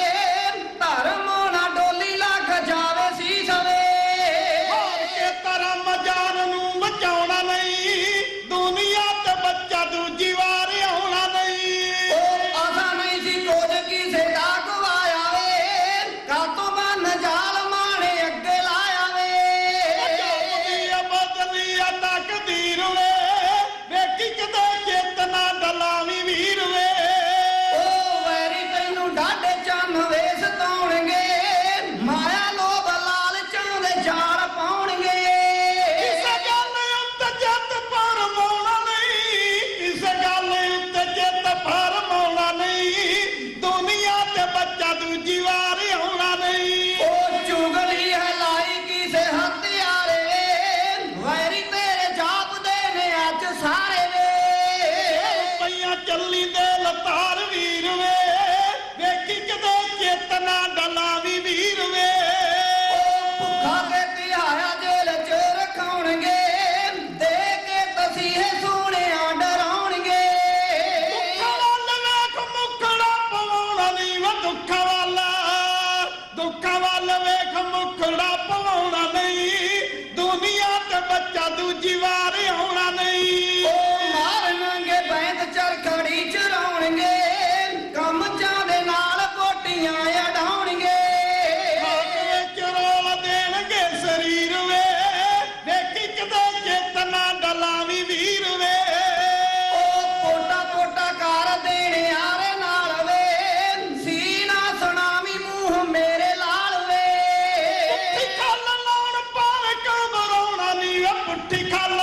S8: ਧਰਮ ਨਾ ਡੋਲੀ ਲੱਗ ਜਾਵੇ ਸੀਸ ਵੇ।
S7: ਹਾਰ ਕੇ ਧਰਮ ਜਾਨ ਨੂੰ ਬਚਾਉਣਾ ਨਹੀਂ, ਦੁਨੀਆ ਤੇ ਬੱਚਾ ਦੂਜੀ ਵਾਰ ਆਉਣਾ ਨਹੀਂ।
S8: ਉਹ ਆਸਾ ਨਹੀਂ ਸੀ ਕੁਝ ਕਿਸੇ ਦਾ ਗਵਾਇਆ ਵੇ, ਕਾਤੋਂ ਬੰਨ ਜਾਲ ਮਾਣੇ ਅੱਗੇ ਲਾਇਆ ਵੇ।
S7: ਬਦਲੀ ਤਕਦੀਰ ਵੇ, ਵੇਖੀ ਕਿਤੇ ਚਿੱਤ ਨਾ ਡਲਾਵੀ ਵੀਰ ਵੇ।
S8: ਉਹ ਵੈਰੀ ਤੈਨੂੰ ਡਾਢੇ ਚੰਨ ਵੇ ਸਤਾਉਣਗੇ, ਮਾਇਆ ਲੋਭ ਲਾਲਚਾਂ ਦੇ ਜਾਲ ਪਾਉਣਗੇ।
S7: ਕਿਸੇ ਗੱਲ ਉੱਤੇ ਜਿੱਤ ਫਰਮਾਉਣਾ ਨਹੀਂ, ਕਿਸੇ ਗੱਲ ਉੱਤੇ ਜਿੱਤ ਫਰਮਾਉਣਾ ਨਹੀਂ, ਦੁਨੀਆ ਤੇ ਬੱਚਾ ਦੂਜੀ ਵਾਰ ਆਉਣਾ ਨਹੀਂ।
S8: ਉਹ ਚੁਗਲੀ ਹੈ ਲਾਈ ਕਿਸੇ ਹੱਥਿਆਰੇ ਵੇ, ਵੈਰੀ ਤੇਰੇ ਜਾਪਦੇ ਨੇ ਅੱਜ ਸਾਰੇ ਵੇ।
S7: ਪਈਆਂ ਚੱਲੀ ਦੇ ਲਤਾਰ ਵੀਰ ਵੇ, ਵੇਖੀ ਕਿਤੇ ਚਿੱਤ ਨਾ ਡਲਾਵੀ ਵੀਰ ਵੇ।
S8: ਭੁੱਖਾ ਤੇ ਧਿਆਇਆ ਜੇਲ੍ਹ 'ਚ ਰਖਾਉਣਗੇ, ਦੇ ਕੇ ਤਸੀਹੇ ਸੋਹਣਿਆਂ ਡਰਾਉਣਗੇ।
S7: ਦੁੱਖਾਂ ਵੱਲ ਵੇਖ ਮੁਖੜਾ ਪਵਾਉਣਾ ਨਹੀਂ ਵਾ, ਦੁੱਖਾਂ ਵੱਲ ਵੇਖ ਮੁਖੜਾ ਪਵਾਉਣਾ ਨਹੀਂ, ਦੁਨੀਆ ਤੇ ਬੱਚਾ ਦੂਜੀ ਵਾਰ ਆਉਣਾ ਨਹੀਂ।
S8: ਉਹ ਮਾਰਨਗੇ ਬੈਂਤ ਚਰਖੜੀ ਚਰਾਉਣਗੇ, ਕਮਚਾਂ ਦੇ ਨਾਲ ਬੋਟੀਆਂ ਅਡਾਉਣਗੇ।
S7: ਹੱਥ ਵਿੱਚ ਰੋਲ ਦੇਣਗੇ ਸਰੀਰ ਵੇ, ਵੇਖੀ ਕਿਤੇ ਚਿੱਤ ਨਾ ਡਲਾਵੀ ਵੀਰ ਵੇ।
S8: ਉਹ ਪੋਟਾ ਪੋਟਾ ਕਰ ਦੇਣੇ ਆਰੇ ਨਾਲ ਵੇ, ਸੀਨਾ ਸੁਣਾਵੀ ਮੂੰਹ ਮੇਰੇ ਲਾਲ ਵੇ।
S7: ਪੁੱਠੀ ਖੱਲ ਲਾਉਣ ਪਾਵੇ ਕਬਰਾਉਣਾ ਨਹੀਂ ਵੇ, ਪੁੱਠੀ ਖੱਲ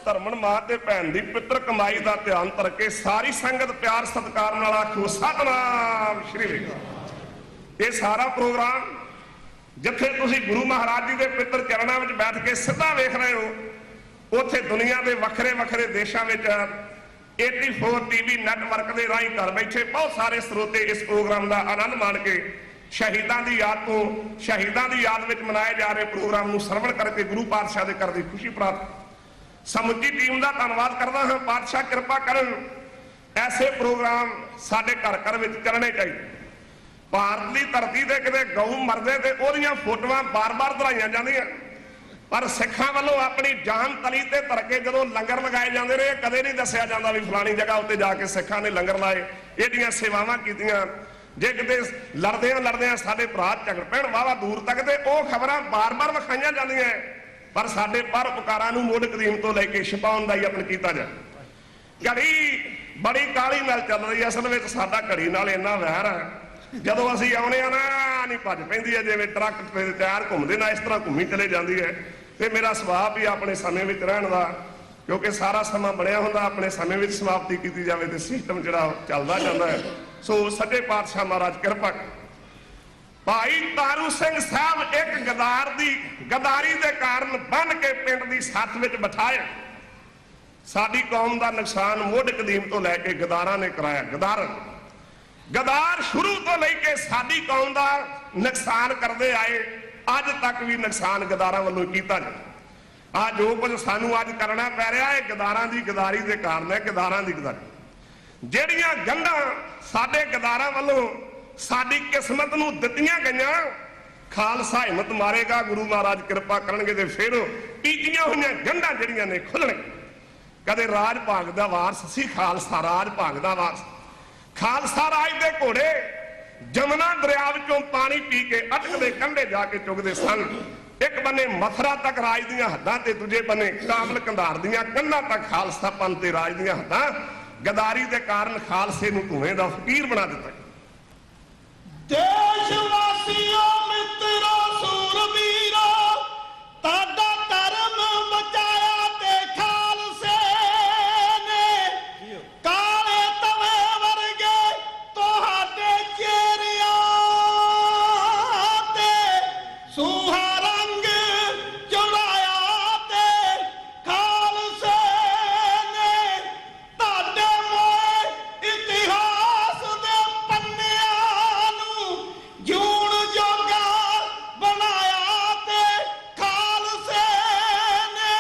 S9: ਧਰਮਣ ਮਾਂ ਤੇ ਭੈਣ ਦੀ ਪਿੱਤਰ ਕਮਾਈ ਦਾ ਧਿਆਨ ਧਰ ਕੇ ਸਾਰੀ ਸੰਗਤ ਪਿਆਰ ਸਤਿਕਾਰ ਨਾਲ ਆਖੋ ਸਤਿਨਾਮ ਸ਼੍ਰੀ ਵਾਹਿਗੁਰੂ। ਇਹ ਸਾਰਾ ਪ੍ਰੋਗਰਾਮ ਜਿੱਥੇ ਤੁਸੀਂ ਗੁਰੂ ਮਹਾਰਾਜ ਜੀ ਦੇ ਪਿੱਤਰ ਚਰਨਾਂ ਵਿੱਚ ਬੈਠ ਕੇ ਸਿੱਧਾ ਵੇਖ ਰਹੇ ਹੋ, ਉੱਥੇ ਦੁਨੀਆ ਦੇ ਵੱਖਰੇ ਵੱਖਰੇ ਦੇਸ਼ਾਂ ਵਿੱਚ 84 ਟੀਵੀ ਨੈਟਵਰਕ ਦੇ ਰਾਹੀਂ ਘਰ ਬੈਠੇ ਬਹੁਤ ਸਾਰੇ ਸਰੋਤੇ ਇਸ ਪ੍ਰੋਗਰਾਮ ਦਾ ਆਨੰਦ ਮਾਣ ਕੇ ਸ਼ਹੀਦਾਂ ਦੀ ਯਾਦ ਤੋਂ ਸ਼ਹੀਦਾਂ ਦੀ ਯਾਦ ਵਿੱਚ ਮਨਾਏ ਜਾ ਰਹੇ ਪ੍ਰੋਗਰਾਮ ਨੂੰ ਸਰਵਣ ਕਰਕੇ ਗੁਰੂ ਪਾਤਸ਼ਾਹ ਦੇ ਘਰ ਦੀ ਖੁਸ਼ੀ ਪ੍ਰਾਪਤ। ਸਮੁੱਚੀ ਟੀਮ ਦਾ ਧੰਨਵਾਦ ਕਰਦਾ ਹਾਂ। ਪਾਤਸ਼ਾਹ ਕਿਰਪਾ ਕਰਨ ਐਸੇ ਪ੍ਰੋਗਰਾਮ ਸਾਡੇ ਘਰ ਘਰ ਵਿੱਚ ਚੱਲਣੇ ਚਾਹੀਦੇ। ਭਾਰਤ ਦੀ ਧਰਤੀ ਤੇ ਕਿਤੇ ਗਊ ਮਰਦੇ ਤੇ ਉਹਦੀਆਂ ਫੋਟੋਆਂ ਬਾਰ-ਬਾਰ ਦਰਾਈਆਂ ਜਾਂਦੀਆਂ, ਪਰ ਸਿੱਖਾਂ ਵੱਲੋਂ ਆਪਣੀ ਜਾਨ ਤਲੀ ਤੇ ਧਰ ਕੇ ਜਦੋਂ ਲੰਗਰ ਲਗਾਏ ਜਾਂਦੇ ਨੇ, ਕਦੇ ਨਹੀਂ ਦੱਸਿਆ ਜਾਂਦਾ ਵੀ ਫਲਾਣੀ ਜਗ੍ਹਾ ਉੱਤੇ ਜਾ ਕੇ ਸਿੱਖਾਂ ਨੇ ਲੰਗਰ ਲਾਏ, ਇਹਦੀਆਂ ਸੇਵਾਵਾਂ ਕੀਤੀਆਂ। ਜੇ ਕਿਤੇ ਲੜਦਿਆਂ ਸਾਡੇ ਭਰਾ ਝਗੜ ਪੈਣ ਵਾਵਾ ਦੂਰ ਤੱਕ ਤੇ ਉਹ ਖਬਰਾਂ ਬਾਰ-ਬਾਰ ਵਿਖਾਈਆਂ ਜਾਂਦੀਆਂ, ਪਰ ਸਾਡੇ ਪਰਉਪਕਾਰਾਂ ਨੂੰ ਮੁੱਢ ਕਦੀਮ ਤੋਂ ਲੈ ਕੇ ਛਪਾਉਣ ਦਾ ਯਤਨ ਕੀਤਾ ਜਾਂਦਾ। ਘੜੀ ਬੜੀ ਕਾਲੀ ਨਾਲ ਚੱਲ ਰਹੀ, ਅਸਲ ਵਿੱਚ ਸਾਡਾ ਘੜੀ ਨਾਲ ਇੰਨਾ ਵਹਿਰ ਹੈ, ਜਦੋਂ ਅਸੀਂ ਆਉਣੇ ਆ ਨਾ ਨਹੀਂ ਭੱਜ ਪੈਂਦੀ ਹੈ, ਜਿਵੇਂ ਟਰੱਕ ਤੇ ਟਾਇਰ ਘੁੰਮਦੇ ਨਾ ਇਸ ਤਰ੍ਹਾਂ ਘੁੰਮੀ ਚਲੇ ਜਾਂਦੀ ਹੈ। ਤੇ ਮੇਰਾ ਸੁਭਾਅ ਵੀ ਆਪਣੇ ਸਮੇਂ ਵਿੱਚ ਰਹਿਣ ਦਾ, ਕਿਉਂਕਿ ਸਾਰਾ ਸਮਾਂ ਬਣਿਆ ਹੁੰਦਾ ਆਪਣੇ ਸਮੇਂ ਵਿੱਚ ਸਮਾਪਤੀ ਕੀਤੀ ਜਾਵੇ ਤੇ ਸਿਸਟਮ ਜਿਹੜਾ ਚੱਲਦਾ ਜਾਂਦਾ ਹੈ। ਸੋ ਸੱਚੇ ਪਾਤਸ਼ਾਹ ਮਹਾਰਾਜ ਕਿਰਪਾ। ਭਾਈ ਤਾਰੂ ਸਿੰਘ ਸਾਹਿਬ ਇੱਕ ਗਦਾਰ ਦੀ ਗਦਾਰੀ ਦੇ ਕਾਰਨ ਬੰਨ ਕੇ ਪਿੰਡ ਦੀ ਸੱਥ ਵਿੱਚ ਬਿਠਾਇਆ। ਸਾਡੀ ਕੌਮ ਦਾ ਨੁਕਸਾਨ ਮੁੱਢ ਕਦੀਮ ਤੋਂ ਲੈ ਕੇ ਗਦਾਰਾਂ ਨੇ ਕਰਾਇਆ। ਗਦਾਰ ਸ਼ੁਰੂ ਤੋਂ ਲੈ ਕੇ ਸਾਡੀ ਕੌਮ ਦਾ ਨੁਕਸਾਨ ਕਰਦੇ ਆਏ, ਅੱਜ ਤੱਕ ਵੀ ਨੁਕਸਾਨ ਗਦਾਰਾਂ ਵੱਲੋਂ ਕੀਤਾ ਜਾਂਦਾ। ਆ ਜੋ ਕੁਝ ਸਾਨੂੰ ਅੱਜ ਕਰਨਾ ਪੈ ਰਿਹਾ ਹੈ ਗਦਾਰਾਂ ਦੀ ਗਦਾਰੀ ਦੇ ਕਾਰਨ ਹੈ। ਗਦਾਰਾਂ ਦੀ ਗਦਾਰੀ ਜਿਹੜੀਆਂ ਗੰਢਾਂ ਸਾਡੇ ਗਦਾਰਾਂ ਵੱਲੋਂ ਸਾਡੀ ਕਿਸਮਤ ਨੂੰ ਦਿੱਤੀਆਂ ਗਈਆਂ, ਖਾਲਸਾ ਹਿੰਮਤ ਮਾਰੇਗਾ, ਗੁਰੂ ਮਹਾਰਾਜ ਕਿਰਪਾ ਕਰਨਗੇ ਤੇ ਫਿਰ ਪੀਜੀਆਂ ਹੋਈਆਂ ਗੰਢਾਂ ਜਿਹੜੀਆਂ ਨੇ ਖੁੱਲਣਗੀਆਂ। ਕਦੇ ਰਾਜ ਭਾਗ ਦਾ ਵਾਰਸ ਸੀ ਖਾਲਸਾ, ਰਾਜ ਭਾਗ ਦਾ ਵਾਰਸ। ਖਾਲਸਾ ਰਾਜ ਦੇ ਘੋੜੇ ਜਮਨਾ ਦਰਿਆ ਵਿੱਚੋਂ ਪਾਣੀ ਪੀ ਕੇ ਅਟਕ ਦੇ ਕੰਢੇ ਜਾ ਕੇ ਚੁਗਦੇ ਸਨ। ਇੱਕ ਬੰਨੇ ਮਥਰਾ ਤੱਕ ਰਾਜ ਦੀਆਂ ਹੱਦਾਂ ਤੇ ਦੂਜੇ ਬੰਨੇ ਕਾਬਲ ਕੰਧਾਰ ਦੀਆਂ ਕੰਧਾਂ ਤੱਕ ਖਾਲਸਾ ਪੰਥ ਤੇ ਰਾਜ ਦੀਆਂ ਹੱਦਾਂ। ਗਦਾਰੀ ਦੇ ਕਾਰਨ ਖਾਲਸੇ ਨੂੰ ਧੂਏ ਦਾ ਫਕੀਰ ਬਣਾ ਦਿੱਤਾ।
S7: ਦੇਸ਼ ਵਾਸੀਓ ਮਿੱਤਰੋ ਸੂਰਬੀਰੋ, ਤੁਹਾਡਾ ਧਰਮ ਬਚਾਇਆ ਤੇ ਖਾਲਸੇ ਨੇ। ਕਾਲੇ ਤਵੇ ਵਰਗੇ ਤੁਹਾਡੇ ਚਿਹਰਿਆਂ ਤੇ ਸੂਹਾ ਰੰਗ ਚੜਾਇਆ ਤੇ ਖਾਲਸੇ ਨੇ। ਤੁਹਾਡੇ ਮੋਏ ਇਤਿਹਾਸ ਦੇ ਪੰਨਿਆਂ ਨੂੰ ਜੂਣ ਜੋਗਾ ਬਣਾਇਆ ਤੇ ਖਾਲਸੇ ਨੇ।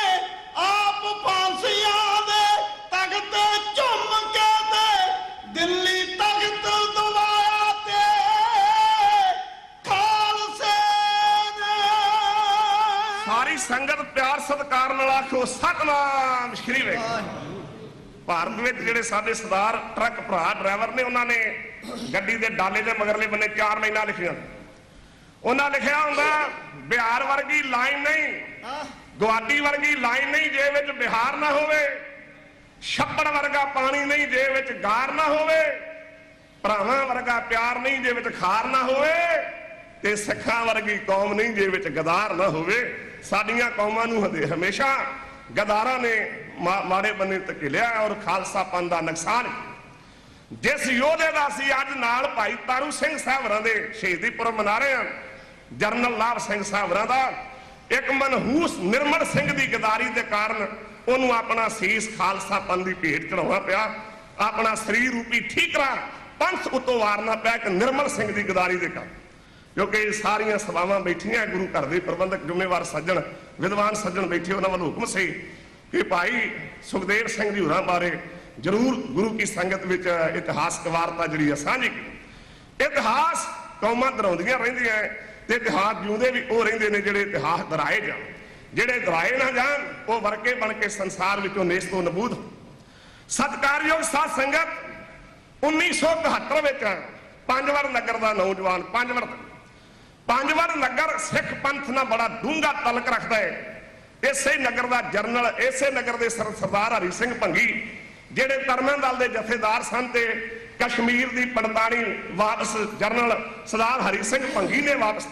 S7: ਆਪ ਫਾਂਸੀਆਂ ਦੇ ਤਖਤ ਝੁੰਮ ਕੇ ਤੇ ਦਿੱਲੀ ਤਖਤ ਦਵਾਇਆ ਤੇ ਖਾਲਸੇ ਨੇ।
S9: ਸਾਰੀ ਸੰਗਤ ਪਿਆਰ ਸਤਿਕਾਰ ਨਾਲ ਆਖੋ ਸਤਿਨਾਮ ਸ਼੍ਰੀ ਵਾਹਿਗੁਰੂ। ਭਾਰਤ ਵਿੱਚ ਜਿਹੜੇ ਸਾਡੇ ਸਰਦਾਰ ਟਰੱਕ ਭਰਾ ਡਰਾਈਵਰ ਨੇ, ਉਹਨਾਂ ਨੇ ਗੱਡੀ ਦੇ ਡਾਲੇ ਦੇ ਮਗਰਲੇ ਬੰਨੇ 4 ਲਾਈਨਾਂ ਲਿਖੀਆਂ। ਉਹਨਾਂ ਲਿਖਿਆ ਹੁੰਦਾ ਬਿਹਾਰ ਵਰਗੀ ਲਾਈਨ ਨਹੀਂ, ਗੁਆਡੀ ਵਰਗੀ ਲਾਈਨ ਨਹੀਂ ਜੇ ਵਿੱਚ ਬਿਹਾਰ ਨਾ ਹੋਵੇ, ਛੱਪੜ ਵਰਗਾ ਪਾਣੀ ਨਹੀਂ ਜੇ ਵਿੱਚ ਗਾਰ ਨਾ ਹੋਵੇ, ਭਰਾਵਾਂ ਵਰਗਾ ਪਿਆਰ ਨਹੀਂ ਜੇ ਵਿੱਚ ਖਾਰ ਨਾ ਹੋਵੇ, ਤੇ ਸਿੱਖਾਂ ਵਰਗੀ ਕੌਮ ਨਹੀਂ ਜੇ ਵਿੱਚ ਗਦਾਰ ਨਾ ਹੋਵੇ। ਸਾਡੀਆਂ ਕੌਮਾਂ ਨੂੰ ਹਮੇਸ਼ਾ ਗਦਾਰਾਂ ਨੇ ਮਾੜੇ ਬੰਨੇ ਧਕੇਲਿਆ ਔਰ ਖਾਲਸਾ ਪੰਥ ਦਾ ਨੁਕਸਾਨ। ਜਿਸ ਯੋਧੇ ਦਾ ਅਸੀਂ ਅੱਜ ਨਾਲ ਭਾਈ ਤਾਰੂ ਸਿੰਘ ਸਾਹਿਬਰਾਂ ਦੇ ਸ਼ਹੀਦੀ ਪੁਰਬ ਮਨਾ ਰਹੇ ਹਾਂ, ਜਰਨਲ ਲਾਭ ਸਿੰਘ ਸਾਹਿਬਰਾਂ ਦਾ, ਇੱਕ ਮਨਹੂਸ ਨਿਰਮਲ ਸਿੰਘ ਦੀ ਗਦਾਰੀ ਦੇ ਕਾਰਨ ਉਹਨੂੰ ਆਪਣਾ ਸੀਸ ਖਾਲਸਾ ਪੰਥ ਦੀ ਭੇਟ ਚੜਾਉਣਾ ਪਿਆ। ਆਪਣਾ ਸਰੀਰ ਰੂਪੀ ਠੀਕਰਾ ਪੰਥ ਉਤੋਂ ਵਾਰਨਾ ਪਿਆ ਇੱਕ ਨਿਰਮਲ ਸਿੰਘ ਦੀ ਗਦਾਰੀ ਦੇ ਕਾਰਨ। ਕਿਉਂਕਿ ਸਾਰੀਆਂ ਸਭਾਵਾਂ ਬੈਠੀਆਂ, ਗੁਰੂ ਘਰ ਦੇ ਪ੍ਰਬੰਧਕ ਜ਼ਿੰਮੇਵਾਰ ਸੱਜਣ ਵਿਦਵਾਨ ਸੱਜਣ ਬੈਠੇ, ਉਹਨਾਂ ਵੱਲੋਂ ਹੁਕਮ ਸੀ ਕਿ ਭਾਈ ਸੁਖਦੇਵ ਸਿੰਘ ਜੀ ਹੋਰਾਂ ਬਾਰੇ ਜ਼ਰੂਰ ਗੁਰੂ ਕੀ ਸੰਗਤ ਵਿੱਚ ਇਤਿਹਾਸਕ ਵਾਰਤਾ ਜਿਹੜੀ ਹੈ ਸਾਂਝੀ। ਇਤਿਹਾਸ ਕੌਮਾਂ ਦਰਾਉਂਦੀਆਂ ਰਹਿੰਦੀਆਂ ਤੇ ਇਤਿਹਾਸ ਜਿਉਂਦੇ ਵੀ ਉਹ ਰਹਿੰਦੇ ਨੇ ਜਿਹੜੇ ਇਤਿਹਾਸ ਦਰਾਏ ਜਾਣ। ਜਿਹੜੇ ਦਰਾਏ ਨਾ ਜਾਣ ਉਹ ਵਰਕੇ ਬਣ ਕੇ ਸੰਸਾਰ ਵਿੱਚੋਂ ਨੇਸਤੋ ਨਬੂਦ। ਸਤਿਕਾਰਯੋਗ ਸਾਧ ਸੰਗਤ, 1971 ਵਿੱਚ ਪੰਜਵੜ ਨਗਰ ਦਾ ਨੌਜਵਾਨ ਪੰਜਵੜ ਨਗਰ ਸਿੱਖ ਪੰਥ ਨਾਲ ਬੜਾ ਡੂੰਘਾ ਤਲਕ ਰੱਖਦਾ ਹੈ। ਇਸੇ ਨਗਰ ਦਾ ਜਰਨਲ, ਇਸੇ ਨਗਰ ਦੇ ਸਰਦਾਰ ਹਰੀ ਸਿੰਘ ਭੰਗੀ ਜਿਹੜੇ ਤਰਮਨ ਦਲ ਦੇ ਜਥੇਦਾਰ ਸਨ ਤੇ ਕਸ਼ਮੀਰ ਦੀ ਪੜਤਾਣੀ ਵਾਪਸ ਜਰਨਲ ਸਰਦਾਰ ਹਰੀ ਸਿੰਘ ਭੰਗੀ ਨੇ ਵਾਪਸ।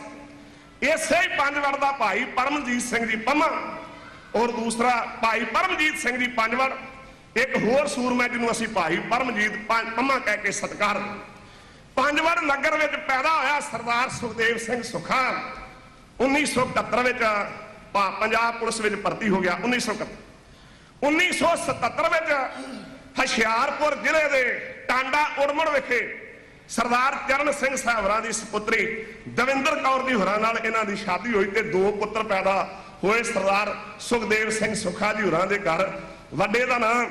S9: ਇਸੇ ਹੀ ਪੰਜਵੜ ਦਾ ਭਾਈ ਪਰਮਜੀਤ ਸਿੰਘ ਜੀ ਪੰਮਾ, ਔਰ ਦੂਸਰਾ ਭਾਈ ਪਰਮਜੀਤ ਸਿੰਘ ਜੀ ਪੰਜਵੜ, ਇੱਕ ਹੋਰ ਸੂਰਮਾ ਜਿਹਨੂੰ ਅਸੀਂ ਭਾਈ ਪਰਮਜੀਤ ਪੰਮਾ ਕਹਿ ਕੇ ਸਤਿਕਾਰ। ਪੰਜਵੜ ਨਗਰ ਵਿੱਚ ਪੈਦਾ ਹੋਇਆ ਸਰਦਾਰ ਸੁਖਦੇਵ ਸਿੰਘ ਸੁੱਖਾ। 1971 ਵਿੱਚ ਪੰਜਾਬ ਪੁਲਿਸ ਵਿੱਚ ਭਰਤੀ ਹੋ ਗਿਆ। 1977 ਵਿੱਚ ਹੁਸ਼ਿਆਰਪੁਰ ਜ਼ਿਲ੍ਹੇ ਦੇ ਟਾਂਡਾ ਉੜਮਣ ਵਿਖੇ ਸਰਦਾਰ ਚਰਨ ਸਿੰਘ ਸਾਹਿਬਰਾਂ ਦੀ ਸਪੁੱਤਰੀ ਦਵਿੰਦਰ ਕੌਰ ਜੀ ਹੋਰਾਂ ਨਾਲ ਇਹਨਾਂ ਦੀ ਸ਼ਾਦੀ ਹੋਈ ਤੇ 2 ਪੁੱਤਰ ਪੈਦਾ ਹੋਏ ਸਰਦਾਰ ਸੁਖਦੇਵ ਸਿੰਘ ਸੁੱਖਾ ਜੀ ਹੋਰਾਂ ਦੇ ਘਰ। ਵੱਡੇ ਦਾ ਨਾਮ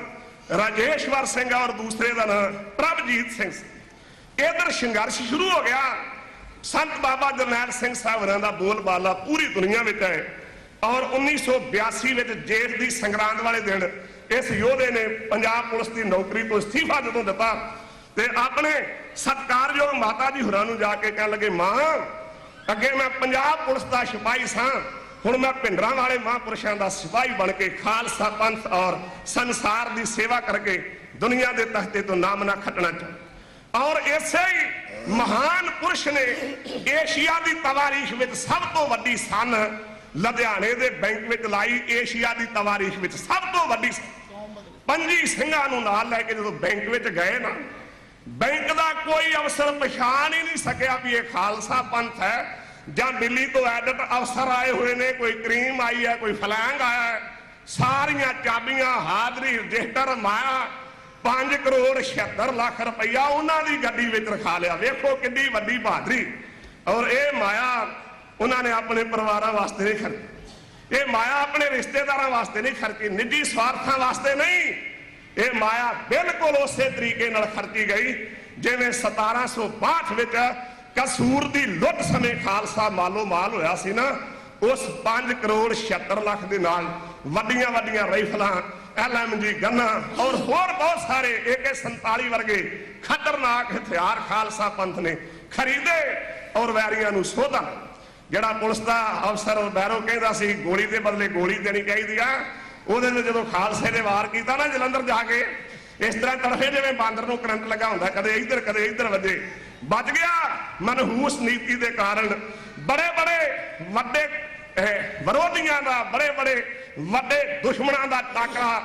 S9: ਰਾਜੇਸ਼ਵਰ ਸਿੰਘ ਔਰ ਦੂਸਰੇ ਦਾ ਨਾਮ ਪ੍ਰਭਜੀਤ ਸਿੰਘ। ਇਧਰ ਸੰਘਰਸ਼ ਸ਼ੁਰੂ ਹੋ ਗਿਆ। ਸੰਤ ਬਾਬਾ ਜਰਨੈਲ ਸਿੰਘ ਸਾਹਿਬਰਾਂ ਦਾ ਬੋਲਬਾਲਾ ਪੂਰੀ ਦੁਨੀਆ ਵਿੱਚ ਹੈ। ਔਰ 1982 ਵਿੱਚ ਜੇਠ ਦੀ ਸੰਗਰਾਂਦ ਵਾਲੇ ਦਿਨ ਇਸ ਯੋਧੇ ਨੇ ਪੰਜਾਬ ਪੁਲਿਸ ਦੀ ਨੌਕਰੀ ਤੋਂ ਅਸਤੀਫਾ ਜਦੋਂ ਦਿੱਤਾ ਤੇ ਆਪਣੇ ਸਤਿਕਾਰਯੋਗ ਮਾਤਾ ਜੀ ਹੋਰਾਂ ਨੂੰ ਜਾ ਕੇ ਕਹਿਣ ਲੱਗੇ, ਮਾਂ ਅੱਗੇ ਮੈਂ ਪੰਜਾਬ ਪੁਲਿਸ ਦਾ ਸਿਪਾਹੀ ਸਾਂ, ਹੁਣ ਮੈਂ ਭਿੰਡਰਾਂ ਵਾਲੇ ਮਹਾਂਪੁਰਸ਼ਾਂ ਦਾ ਸਿਪਾਹੀ ਬਣ ਕੇ ਖਾਲਸਾ ਪੰਥ ਔਰ ਸੰਸਾਰ ਦੀ ਸੇਵਾ ਕਰਕੇ ਦੁਨੀਆ ਦੇ ਤਖਤੇ ਤੋਂ ਨਾਮ ਨਾ ਖੱਟਣਾ ਚਾਹੁੰਦਾ। ਔਰ ਇਸੇ ਹੀ ਮਹਾਨ ਪੁਰਸ਼ ਨੇ ਏਸ਼ੀਆ ਦੀ ਤਵਾਰੀਖ ਵਿੱਚ ਸਭ ਤੋਂ ਵੱਡੀ ਸਨ ਲੁਧਿਆਣੇ ਦੇ ਬੈਂਕ ਵਿੱਚ ਲਾਈ। ਏਸ਼ੀਆ ਦੀ ਤਵਾਰੀਖ ਵਿੱਚ ਸਭ ਤੋਂ ਵੱਡੀ 25 ਸਿੰਘਾਂ ਨੂੰ ਨਾਲ ਲੈ ਕੇ ਜਦੋਂ ਬੈਂਕ ਵਿੱਚ ਗਏ ਨਾ, ਬੈਂਕ ਦਾ ਕੋਈ ਅਫਸਰ ਪਛਾਣ ਹੀ ਨਹੀਂ ਸਕਿਆ ਵੀ ਇਹ ਖਾਲਸਾ ਪੰਥ ਹੈ ਜਾਂ ਦਿੱਲੀ ਤੋਂ ਐਡਿਟ ਅਫਸਰ ਆਏ ਹੋਏ ਨੇ, ਕੋਈ ਕਰੀਮ ਆਈ ਹੈ, ਕੋਈ ਫਲੈਂਗ ਆਇਆ ਹੈ। ਸਾਰੀਆਂ ਚਾਬੀਆਂ, ਹਾਜ਼ਰੀ, ਰਜਿਸਟਰ, ਮਾਇਆ 5 ਕਰੋੜ 76 ਲੱਖ ਰੁਪਈਆ ਉਹਨਾਂ ਦੀ ਗੱਡੀ ਵਿੱਚ ਰਖਾ ਲਿਆ। ਵੇਖੋ ਕਿੰਨੀ ਵੱਡੀ ਬਹਾਦਰੀ। ਔਰ ਇਹ ਮਾਇਆ ਉਹਨਾਂ ਨੇ ਆਪਣੇ ਪਰਿਵਾਰਾਂ ਵਾਸਤੇ ਨਹੀਂ ਖਰਚੀ, ਇਹ ਮਾਇਆ ਆਪਣੇ ਰਿਸ਼ਤੇਦਾਰਾਂ ਵਾਸਤੇ ਨਹੀਂ ਖਰਚੀ, ਨਿੱਜੀ ਸਵਾਰਥਾਂ ਵਾਸਤੇ ਨਹੀਂ। ਇਹ ਮਾਇਆ ਬਿਲਕੁਲ ਉਸੇ ਤਰੀਕੇ ਨਾਲ ਖਰਚੀ ਗਈ ਜਿਵੇਂ 1762 ਵਿੱਚ ਕਸੂਰ ਦੀ ਲੁੱਟ ਸਮੇਂ ਖਾਲਸਾ ਮਾਲੋ ਮਾਲ ਹੋਇਆ ਸੀ ਨਾ। ਉਸ 5 ਕਰੋੜ 76 ਲੱਖ ਦੇ ਨਾਲ ਵੱਡੀਆਂ ਵੱਡੀਆਂ ਰਾਈਫਲਾਂ, LMG ਗੰਨਾਂ ਔਰ ਹੋਰ ਬਹੁਤ ਸਾਰੇ AK-47 ਵਰਗੇ ਖਤਰਨਾਕ ਹਥਿਆਰ ਖਾਲਸਾ ਪੰਥ ਨੇ ਖਰੀਦੇ ਔਰ ਵੈਰੀਆਂ ਨੂੰ ਸੋਧਾ। ਜਿਹੜਾ ਪੁਲਿਸ ਦਾ ਅਫਸਰ ਬੈਰੋ ਕਹਿੰਦਾ ਸੀ ਗੋਲੀ ਦੇ ਬਦਲੇ ਗੋਲੀ ਦੇਣੀ ਚਾਹੀਦੀ ਆ, ਉਹਦੇ ਤੇ ਜਦੋਂ ਖਾਲਸੇ ਨੇ ਵਾਰ ਕੀਤਾ ਨਾ ਜਲੰਧਰ ਜਾ ਕੇ, ਇਸ ਤਰ੍ਹਾਂ ਤੜਫੇ ਜਿਵੇਂ ਬਾਂਦਰ ਨੂੰ ਕਰੰਟ ਲੱਗਾ ਹੁੰਦਾ, ਕਦੇ ਇੱਧਰ ਵੱਜੇ, ਬਚ ਗਿਆ। ਮਨਹੂਸ ਨੀਤੀ ਦੇ ਕਾਰਨ ਬੜੇ ਵੱਡੇ ਵਿਰੋਧੀਆਂ ਦਾ, ਬੜੇ ਵੱਡੇ ਦੁਸ਼ਮਣਾਂ ਦਾ ਟਾਕਰਾ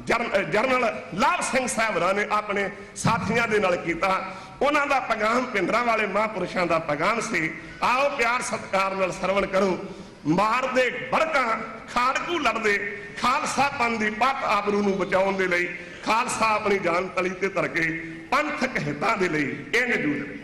S9: ਜਰਨਲ ਲਾਭ ਸਿੰਘ ਸਾਹਿਬਰਾਂ ਨੇ ਆਪਣੇ ਸਾਥੀਆਂ ਦੇ ਨਾਲ ਕੀਤਾ। ਉਹਨਾਂ ਦਾ ਪੈਗਾਮ ਭਿੰਡਰਾਂ ਵਾਲੇ ਮਹਾਂਪੁਰਸ਼ਾਂ ਦਾ ਪੈਗਾਮ ਸੀ। ਆਓ ਪਿਆਰ ਸਤਿਕਾਰ ਨਾਲ ਸਰਵਣ ਕਰੋ। ਮਾਰਦੇ ਬੜਕਾਂ, ਖਾੜਕੂ ਲੜਦੇ, ਖਾਲਸਾ ਪੰਥ ਦੀ ਪੱਤ ਆਬਰੂ ਨੂੰ ਬਚਾਉਣ ਦੇ ਲਈ ਖਾਲਸਾ ਆਪਣੀ ਜਾਨ ਤਲੀ ਤੇ ਧਰ ਕੇ ਪੰਥਕ ਹਿੱਤਾਂ ਦੇ ਲਈ ਇੰਜ ਜੂਝਦੇ।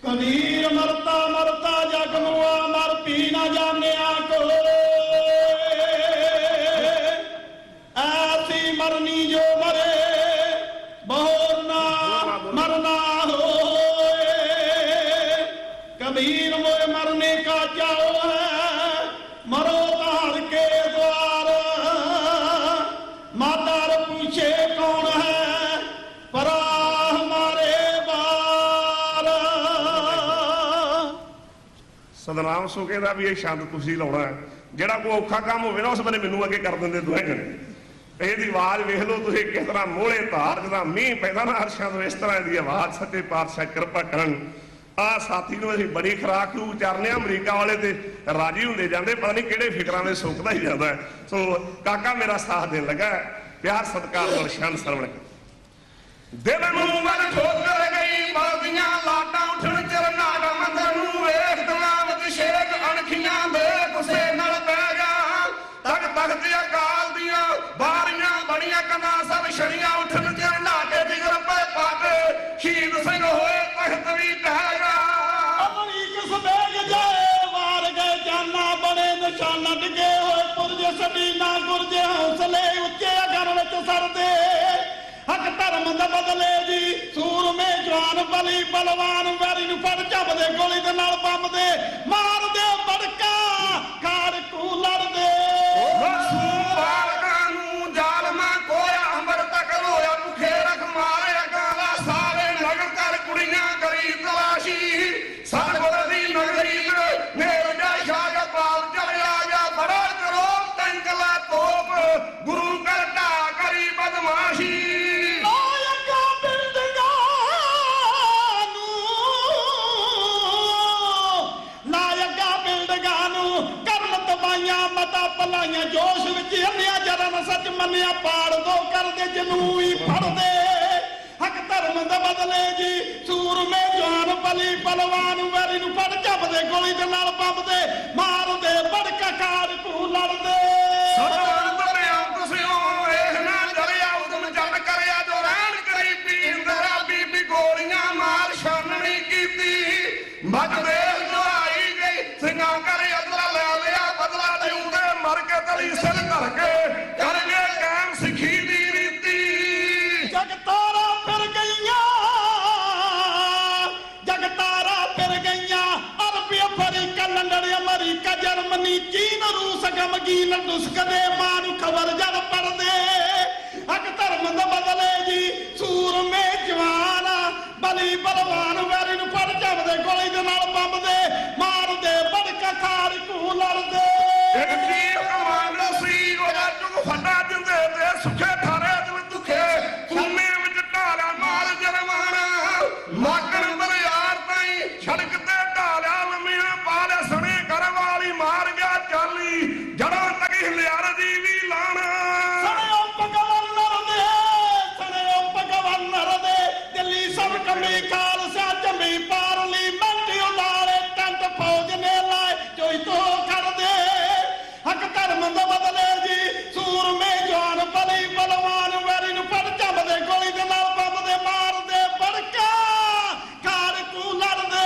S7: ਕਬੀਰ ਮਰਤਾ ਜਗ ਮੁਆ ਮਰ ਪੀ ਨਾ ਜਾਣਿਆ ਕੋਏ, ਐਸੀ ਮਰਨੀ ਜੋ ਮਰੇ ਬਹੁਰ ਨਾ मरना होए। कबीर मोए मरने का चाओ है, मरो ताड़ के द्वार। मातार पूछे कौन है, परा हमारे बार।
S9: सतनाम सुखे का भी ये शब्द तुसी लाउणा है। ਜਿਹੜਾ ਕੋਈ ਔਖਾ ਕੰਮ ਹੋਵੇ ਨਾ ਉਸ ਵੇਲੇ ਮੈਨੂੰ ਅੱਗੇ ਕਰ ਦਿੰਦੇ ਦੋਵੇਂ ਜਣੇ। ਇਹਦੀ ਆਵਾਜ਼ ਵੇਖ ਲਓ ਤੁਸੀਂ ਕਿਸ ਤਰ੍ਹਾਂ ਮੋਹਲੇ ਧਾਰ ਜਦੋਂ ਮੀਂਹ ਪੈਂਦਾ ਨਾ ਅਰਸ਼ਾਂ ਤੋਂ, ਇਸ ਤਰ੍ਹਾਂ ਦੀ ਆਵਾਜ਼ ਸੱਚੇ ਪਾਤਸ਼ਾਹ ਕਿਰਪਾ ਕਰਨ। ਆਹ ਸਾਥੀ ਨੂੰ ਅਸੀਂ ਬੜੀ ਖਰਾਕ ਨੂੰ ਉਚਾਰਨੇ ਆ, ਅਮਰੀਕਾ ਵਾਲੇ ਤੇ ਰਾਜੀ ਹੁੰਦੇ ਜਾਂਦੇ, ਪਤਾ ਨਹੀਂ ਕਿਹੜੇ ਫਿਕਰਾਂ ਦੇ ਸੁੱਕਦਾ ਹੀ ਜਾਂਦਾ। ਸੋ ਕਾਕਾ ਮੇਰਾ ਸਾਥ ਦੇਣ ਲੱਗਾ, ਪਿਆਰ ਸਤਿਕਾਰ ਨਾਲ ਸ਼ਾਨ ਸਰਵਣ।
S8: ਦਿਲ ਨੂੰ ਵੱਲ ਠੋਕਰ ਗਈ ਬਲਦੀਆਂ ਲਾਟਾਂ ਉੱਠਣ ਚਰਨਾੜਾ ਮੰਦਰ ਨੂੰ ਵੇਖ ਦਲਾਵਤ ਸ਼ੇਖ ਅਣਖੀਆਂ ਦੇ ਗੁੱਸੇ ਨਾਲ ਪੈ ਗਿਆ। ਤਖਤ ਅਕਾਲ ਦੀਆਂ ਬਾਰੀਆਂ ਬਣੀਆਂ ਕੰਨਾਂ ਸਭ ਛੜੀਆਂ ਉੱਠਣ ਚਰਨਾੜੇ ਜਿਗਰ ਪੈ ਪਾਕੇ ਸ਼ਹੀਦ ਸਿੰਘ ਹੋਏ ਤਖਤ ਵੀ ਟਹਿ ਗਿਆ।
S7: ਆਪਣੀ ਕਿਸ ਬੇਗ ਜਾਏ ਵਾਰ ਗਏ ਜਾਨਾ ਬਣੇ ਨਿਸ਼ਾਨਾ ਡਿੱਗੇ ਹੋਏ ਪੁਰਜੇ ਸਦੀਨਾ ਗੁਰਜੇ ਹੌਸਲੇ ਉੱਚੇ ਘਰ ਵਿੱਚ ਸਰਦੇ। ਹੱਕ ਧਰਮ ਦਾ ਬਦਲੇ ਜੀ ਸੂਰਮੇ ਜਵਾਨ ਬਲੀ ਬਲਵਾਨ ਵੈਰੀ ਨੂੰ ਫੜ ਝੱਬਦੇ ਗੋਲੀ ਦੇ ਨਾਲ ਬੰਬ ਦੇ ਮਾਰਦੇ ਬੜਕਾ ਖਾੜਕੂ ਲੜਦੇ।
S8: ਸੂਰਬਾਲਕਾਂ ਨੂੰ ਜ਼ਾਲਮਾਂ ਕੋਇਆ ਅੰਬਰ ਤੱਕ ਲੋਇਆ ਭੁੱਖੇ ਰਖ ਮਾਰੇ ਗਾਲਾ ਸਾਰੇ ਨਗਰ ਕਰ ਕੁੜੀਆਂ ਕਰੀ ਤਲਾਸ਼ੀ। ਸਤਿਗੁਰ ਦੀ ਨਗਰੀ ਤੇ ਨੇਰ ਜਾ ਸ਼ਾਹ ਪਾਲ ਚੜਿਆ ਜਾ ਬੜਾ ਕਰੋ ਟੰਕਲਾ ਤੋਪ ਗੁਰੂ ਕਰ ਢਾ ਕਰੀ ਬਦਮਾਸ਼ੀ।
S7: ਮਾਤਾ ਭਲਾਈਆਂ ਜੋਸ਼ ਵਿੱਚ ਹੰਨਿਆ ਜਰਨ ਸੱਚ ਮੰਨਿਆ ਪਾੜ ਦੋ ਕਰਦੇ ਜਨੂੰ ਹੀ ਫੜਦੇ ਹੱਕ ਧਰਮ ਦਾ ਬਦਲੇ ਜੀ ਸੂਰਮੇ ਜਵਾਨ ਬਲੀ ਬਲਵਾਨ ਵੈਰੀ ਨੂੰ ਫੜ ਝੱਪਦੇ ਗੋਲੀ ਦੇ ਨਾਲ ਬੰਬਦੇ ਮਾਰਦੇ ਬੜਕਾ ਕਾਰ ਕੂ ਲੜਦੇ
S9: ਸਤਿਗੁਰ ਬਲਿਆ ਤੁਸਿਓ ਇਹ ਨਾ ਡਰਿਆ ਉਦਮ ਜਨ ਕਰਿਆ ਜੋ ਰਹਿਣ ਗਰੀਬੀ ਇੰਦਰਾ ਬੀਬੀ ਗੋਲੀਆਂ ਮਾਰ ਛਾਨਣੀ ਕੀਤੀ ਮਜਦੇ ਜਵਾਈ ਗਈ ਸਿੰਘਾਂ ਕਰੇ ਅਦਲਾ ਲੈ ਲਿਆ ਬਦਲਾ ਜਿਉਂਦੇ ਮਰ ਕੇ ਤਲੀ ਸਿਰ ਧਰ ਕੇ ਕਰਗੇ ਕਾਇਮ ਸਿੱਖੀ ਦੀ ਰੀਤੀ
S7: ਜਗਤਾਰਾ ਫਿਰ ਗਈਆਂ ਜਗਤਾਰਾ ਫਿਰ ਗਈਆਂ ਅਰਬ ਅਫਰੀਕਾ ਲੰਡਨ ਅਮਰੀਕਾ ਜਰਮਨੀ ਚੀਨ ਰੂਸ ਗਮਗੀਨ ਦੁਸਕਦੇ ਮਾਂ ਨੂੰ ਖਬਰ ਜਦ ਪੜਦੇ ਹੱਕ ਧਰਮ ਦਾ ਬਦਲੇ ਜੀ ਸੂਰਮੇ ਜਵਾਨ ਬਲੀ ਬਲਵਾਨ ਵੈਰੀ ਨੂੰ ਫੜ ਝੱਪਦੇ ਗੋਲੀ ਦੇ ਨਾਲ ਬੰਬਦੇ ਮਾਰਦੇ ਬੜਕਾ ਖਾਰ ਕੂ ਲੜਦੇ
S9: ਇੱਕ ਚੀਰ ਕਮਾਂਡੋ ਸੀ ਉਹਦਾ ਚੁਗ ਫੱਟਾ ਦਿੰਦੇ ਤੇ ਸੁੱਖੇ ਠਾਰੇ ਦਿਲ ਦੁਖੇ ਖੂਨੇ ਵਿੱਚ ਢਾਲਿਆ ਮਾਰ ਜਰਮਾਨਾ ਮਾਕਣ ਬਰਿਆਰ ਤਾਈ ਸੜਕ ਤੇ ਢਾਲਿਆ ਲੰਮੀਆਂ ਪਾਲੇ ਸਣੇ ਘਰ ਵਾਲੀ ਮਾਰ ਗਿਆ ਚਾਲੀ ਜੜਾਂ ਤੱਕ ਹਿਲਿਆਰ ਦੀ ਵੀ ਲਾਣਾ
S7: ਦਿੱਲੀ ਸਭ ਕੰਮੀ ਖਾਲਸਾ ਜੰਮੀ ਪਾਰਲੀ ਮੰਡੀ ਉਲਾਲੇ ਟੰਟ ਫੌਜ ਨੇ ਲਾਏ ਚੋਈ ਤੋਂ ਕਰਦੇ ਹੱਕ ਧਰਮ ਦਾ ਬਦਲੇ ਜੀ ਸੂਰਮੇ ਜਵਾਨ ਬਲੀ ਬਲਵਾਨ ਵੈਰੀ ਨੂੰ ਫੜ ਝੱਪਦੇ ਗੋਲੀ ਦੇ ਨਾਲ ਬੰਬਦੇ ਮਾਰਦੇ ਬੜਕਾ ਕਾਰ ਕੂ ਲੜਦੇ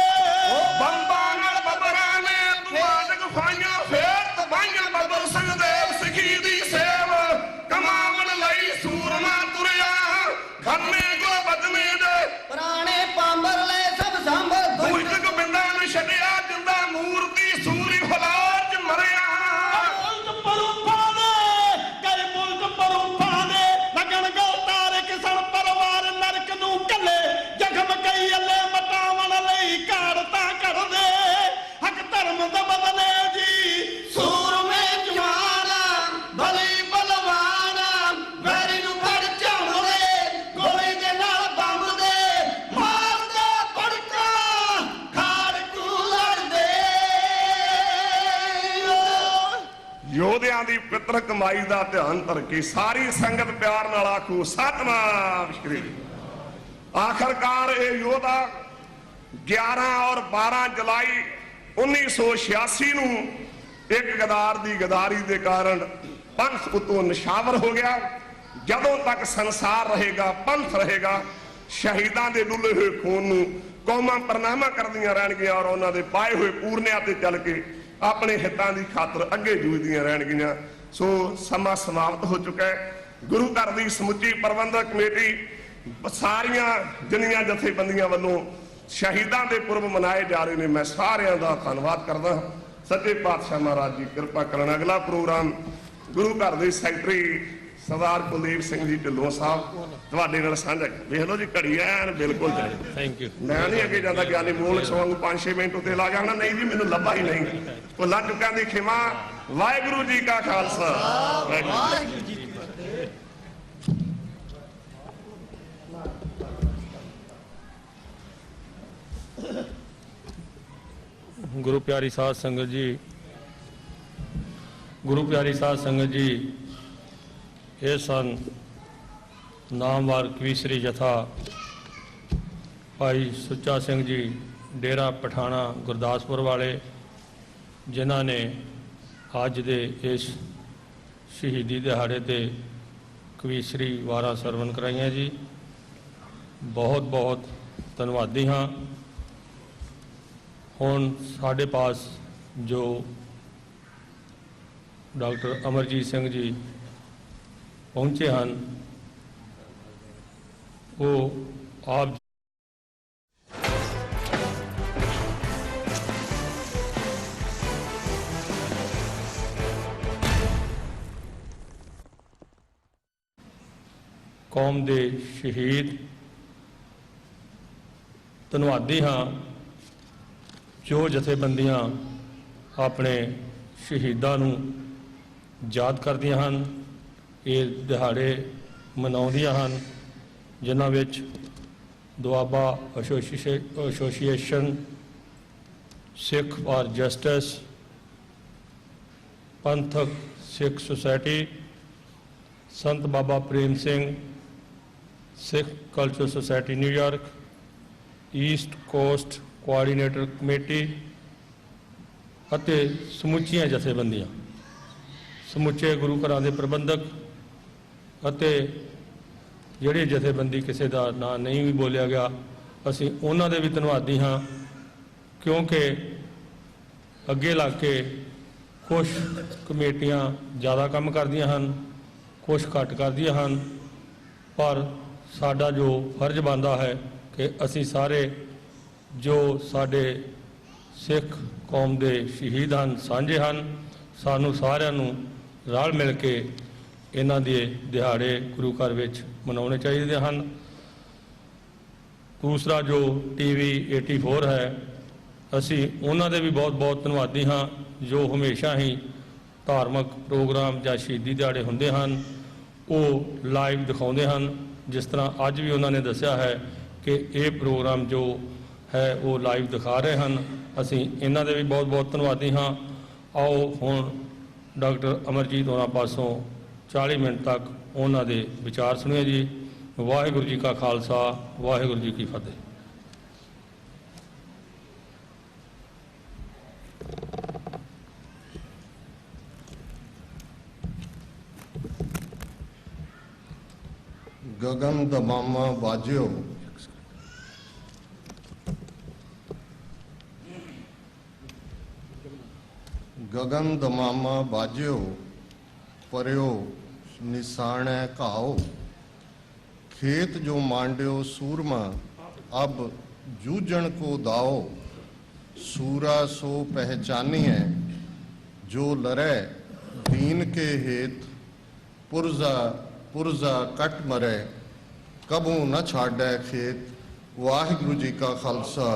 S9: ਬੰਬਾਂ ਨਾਲ ਬੱਬਰਾਂ ਨੇ ਦੁਆਜ ਗਫਾਈਆਂ ਫੇਰ ਤਬਾਈਆਂ ਬੱਬਰ ਸਿੰਘ ਦੇਵ ਸਿੱਖੀ ਦੀ ਸੇਵ ਕਮਾਵਣ ਲਈ ਸੂਰਮਾ ਤੁਰਿਆ ਖੰਨੇ ਕੋ ਬਦਮੇ ਦੇ
S8: ਪੁਰਾਣੇ ਪਾਂਬਰ ਲੈ ਸਭ ਸੰਭਲ
S9: ਬੁਲਟ ਗੋਬਿੰਦਾਂ ਨੂੰ ਛੱਡਿਆ ਜਿੰਦਾ ਮੂਰਤੀ ਸੂਰੀ ਫਲਾਰ ਚ ਮਰਿਆ
S7: ਬੁਲਟ ਪਰੂਪਾਂ ਦੇ ਕਈ ਬੁਲਟ ਪਰੂਪਾਂ ਦੇ ਲੱਗਣ ਗਲ ਤਾਰੇ ਕਿਸਣ ਪਰਿਵਾਰ ਨਰਕ ਨੂੰ ਕੱਲੇ ਜ਼ਖਮ ਕਈ ਅੱਲੇ ਮਟਾਵਣ ਲਈ ਘਾੜਤਾ ਕਰਦੇ ਹੱਕ ਧਰਮ ਦਾ ਬਦਲੇ ਜੀ
S8: ਸੂਰਮੇ ਜਵਾਨ ਬਲੀ ਬਲਵਾਨ ਵੈਰੀ ਨੂੰ ਫੜ ਝਾੜਦੇ ਗੋਲੀ ਦੇ ਨਾਲ ਬੰਬਦੇ ਮਾਰਦੇ ਬੜਕਾ ਖਾੜ ਕੂ ਲੜਦੇ
S9: ਯੋਧਿਆਂ ਦੀ ਪਿੱਤਰ ਕਮਾਈ ਦਾ ਧਿਆਨ ਧਰ ਕੇ ਸਾਰੀ ਸੰਗਤ ਪਿਆਰ ਨਾਲ ਆਖੂ ਸਤਨਾਮ ਸ਼੍ਰੀ ਆਖਰਕਾਰ ਇਹ ਯੋਧਾ 11 ਔਰ 12 ਜੁਲਾਈ 1986 ਨੂੰ ਇੱਕ ਗਦਾਰ ਦੀ ਗਦਾਰੀ ਦੇ ਕਾਰਨ ਪੰਥ ਉਤੋਂ ਨਿਸ਼ਾਵਰ ਹੋ ਗਿਆ ਜਦੋਂ ਤੱਕ ਸੰਸਾਰ ਰਹੇਗਾ ਪੰਥ ਰਹੇਗਾ ਸ਼ਹੀਦਾਂ ਦੇ ਡੁੱਲੇ ਹੋਏ ਖੂਨ ਨੂੰ ਕੌਮਾਂ ਪ੍ਰਨਾਮਾ ਕਰਦੀਆਂ ਰਹਿਣਗੀਆਂ ਔਰ ਉਹਨਾਂ ਦੇ ਪਾਏ ਹੋਏ ਪੂਰਨਿਆਂ ਤੇ ਚੱਲ ਕੇ ਆਪਣੇ ਹਿੱਤਾਂ ਦੀ ਖਾਤਰ ਅੱਗੇ ਜੂਝਦੀਆਂ ਰਹਿਣਗੀਆਂ ਸੋ ਸਮਾਂ ਸਮਾਪਤ ਹੋ ਚੁੱਕਾ ਹੈ ਗੁਰੂ ਘਰ ਦੀ ਸਮੁੱਚੀ ਪ੍ਰਬੰਧਕ ਕਮੇਟੀ ਸਾਰੀਆਂ ਜਿੰਨੀਆਂ ਜਥੇਬੰਦੀਆਂ ਵੱਲੋਂ ਸ਼ਹੀਦਾਂ ਦੇ ਪੁਰਬ ਮਨਾਏ ਜਾ ਰਹੇ ਨੇ ਮੈਂ ਸਾਰਿਆਂ ਦਾ ਧੰਨਵਾਦ ਕਰਦਾ ਹਾਂ ਸੱਚੇ ਪਾਤਸ਼ਾਹ ਮਹਾਰਾਜ ਜੀ ਕਿਰਪਾ ਕਰਨ ਅਗਲਾ ਪ੍ਰੋਗਰਾਮ ਗੁਰੂ ਘਰ ਦੇ ਸੈਕਟਰੀ ਸਰਦਾਰ ਕੁਲਦੀਪ ਸਿੰਘ ਜੀ ਢਿੱਲੋਂ ਸਾਹਿਬ ਤੁਹਾਡੇ ਨਾਲ ਸਾਂਝਾ ਵੇਖ ਲਓ ਜੀ ਘੜੀ ਐਨ ਬਿਲਕੁਲ ਜਾਏ
S4: ਥੈਂਕ ਯੂ
S9: ਮੈਂ ਨਹੀਂ ਅੱਗੇ ਜਾਂਦਾ ਗਿਆਨੀ ਮੋਲਕ ਸਵਾਂਗ 5-6 ਮਿੰਟ ਉੱਤੇ ਲਾ ਜਾਣਾ ਨਹੀਂ ਜੀ ਮੈਨੂੰ ਲੱਭਾ ਹੀ ਨਹੀਂ ਭੁੱਲਾਂ ਚੁੱਕਿਆਂ ਦੀ ਖਿਮਾ ਵਾਹਿਗੁਰੂ ਜੀ ਕਾ ਖਾਲਸਾ ਵਾਹਿਗੁਰੂ ਜੀ ਕੀ ਫਤਿਹ
S4: ਗੁਰੂ ਪਿਆਰੀ ਸਾਧ ਸੰਗਤ ਜੀ ਗੁਰੂ ਪਿਆਰੀ ਸਾਧ ਸੰਗਤ ਜੀ ਇਹ ਸਨ ਨਾਮਵਾਰ ਕਵੀਸ਼ਰੀ ਜਥਾ ਭਾਈ ਸੁੱਚਾ ਸਿੰਘ ਜੀ ਡੇਰਾ ਪਠਾਣਾ ਗੁਰਦਾਸਪੁਰ ਵਾਲੇ ਜਿਨ੍ਹਾਂ ਨੇ ਅੱਜ ਦੇ ਇਸ ਸ਼ਹੀਦੀ ਦਿਹਾੜੇ ਤੇ ਕਵੀਸ਼ਰੀ ਵਾਰਾਂ ਸਰਵਣ ਕਰਾਈਆਂ ਜੀ ਬਹੁਤ ਬਹੁਤ ਧੰਨਵਾਦੀ ਹਾਂ ਹੁਣ ਸਾਡੇ ਪਾਸ ਜੋ ਡਾਕਟਰ ਅਮਰਜੀਤ ਸਿੰਘ ਜੀ ਪਹੁੰਚੇ ਹਨ ਉਹ ਆਪ ਕੌਮ ਦੇ ਸ਼ਹੀਦ ਧੰਨਵਾਦੀ ਹਾਂ ਜੋ ਜਥੇਬੰਦੀਆਂ ਆਪਣੇ ਸ਼ਹੀਦਾਂ ਨੂੰ ਯਾਦ ਕਰਦੀਆਂ ਹਨ ਇਹ ਦਿਹਾੜੇ ਮਨਾਉਂਦੀਆਂ ਹਨ ਜਿਨ੍ਹਾਂ ਵਿੱਚ Doaba association Sikh for justice Panthak Sikh society, Sant Baba Prem Singh Sikh culture society New York, east coast coordinator committee ਅਤੇ ਸਮੁੱਚੀਆਂ ਜਥੇਬੰਦੀਆਂ, ਸਮੁੱਚੇ ਗੁਰੂ ਘਰਾਂ ਦੇ ਪ੍ਰਬੰਧਕ ਅਤੇ ਜਿਹੜੇ ਜਥੇਬੰਦੀ ਕਿਸੇ ਦਾ ਨਾਂ ਨਹੀਂ ਵੀ ਬੋਲਿਆ ਗਿਆ, ਅਸੀਂ ਉਹਨਾਂ ਦੇ ਵੀ ਧੰਨਵਾਦੀ ਹਾਂ, ਕਿਉਂਕਿ ਅੱਗੇ ਲੱਗ ਕੇ ਕੁਝ ਕਮੇਟੀਆਂ ਜ਼ਿਆਦਾ ਕੰਮ ਕਰਦੀਆਂ ਹਨ, ਕੁਝ ਘੱਟ ਕਰਦੀਆਂ ਹਨ, ਪਰ ਸਾਡਾ ਜੋ ਫਰਜ਼ ਬਣਦਾ ਹੈ ਕਿ ਅਸੀਂ ਸਾਰੇ ਜੋ ਸਾਡੇ ਸਿੱਖ ਕੌਮ ਦੇ ਸ਼ਹੀਦ ਹਨ, ਸਾਂਝੇ ਹਨ, ਸਾਨੂੰ ਸਾਰਿਆਂ ਨੂੰ ਰਲ ਮਿਲ ਕੇ ਇਹਨਾਂ ਦੇ ਦਿਹਾੜੇ ਗੁਰੂ ਘਰ ਵਿੱਚ ਮਨਾਉਣੇ ਚਾਹੀਦੇ ਹਨ। ਦੂਸਰਾ ਜੋ TV 84 ਹੈ, ਅਸੀਂ ਉਹਨਾਂ ਦੇ ਵੀ ਬਹੁਤ ਬਹੁਤ ਧੰਨਵਾਦੀ ਹਾਂ, ਜੋ ਹਮੇਸ਼ਾ ਹੀ ਧਾਰਮਿਕ ਪ੍ਰੋਗਰਾਮ ਜਾਂ ਸ਼ਹੀਦੀ ਦਿਹਾੜੇ ਹੁੰਦੇ ਹਨ ਉਹ ਲਾਈਵ ਦਿਖਾਉਂਦੇ ਹਨ। ਜਿਸ ਤਰ੍ਹਾਂ ਅੱਜ ਵੀ ਉਹਨਾਂ ਨੇ ਦੱਸਿਆ ਹੈ ਕਿ ਇਹ ਪ੍ਰੋਗਰਾਮ ਜੋ ਹੈ ਉਹ ਲਾਈਵ ਦਿਖਾ ਰਹੇ ਹਨ, ਅਸੀਂ ਇਹਨਾਂ ਦੇ ਵੀ ਬਹੁਤ ਬਹੁਤ ਧੰਨਵਾਦੀ ਹਾਂ। ਆਓ ਹੁਣ ਡਾਕਟਰ ਅਮਰਜੀਤ ਹੋਰਾਂ ਪਾਸੋਂ 40 ਮਿੰਟ ਤੱਕ ਉਹਨਾਂ ਦੇ ਵਿਚਾਰ ਸੁਣੀਏ ਜੀ। ਵਾਹਿਗੁਰੂ ਜੀ ਕਾ ਖਾਲਸਾ, ਵਾਹਿਗੁਰੂ ਜੀ ਕੀ ਫਤਿਹ।
S10: ਗਗਨ ਦਮਾਮਾ ਬਾਜਿਓ, ਗਗਨ ਦਮਾਮਾ ਬਾਜਿਓ, ਪਰਿਓ ਨਿਸਾਣੈ ਘਾਓ, खेत जो मांड्यो सूरमा, अब जूझण को दाओ, सूरा सो पहचानी है, जो लरै दीन के हेत, पुरजा पुरजा कट मरै, कबू न छाड़ै खेत। वाहिगुरु जी का खालसा,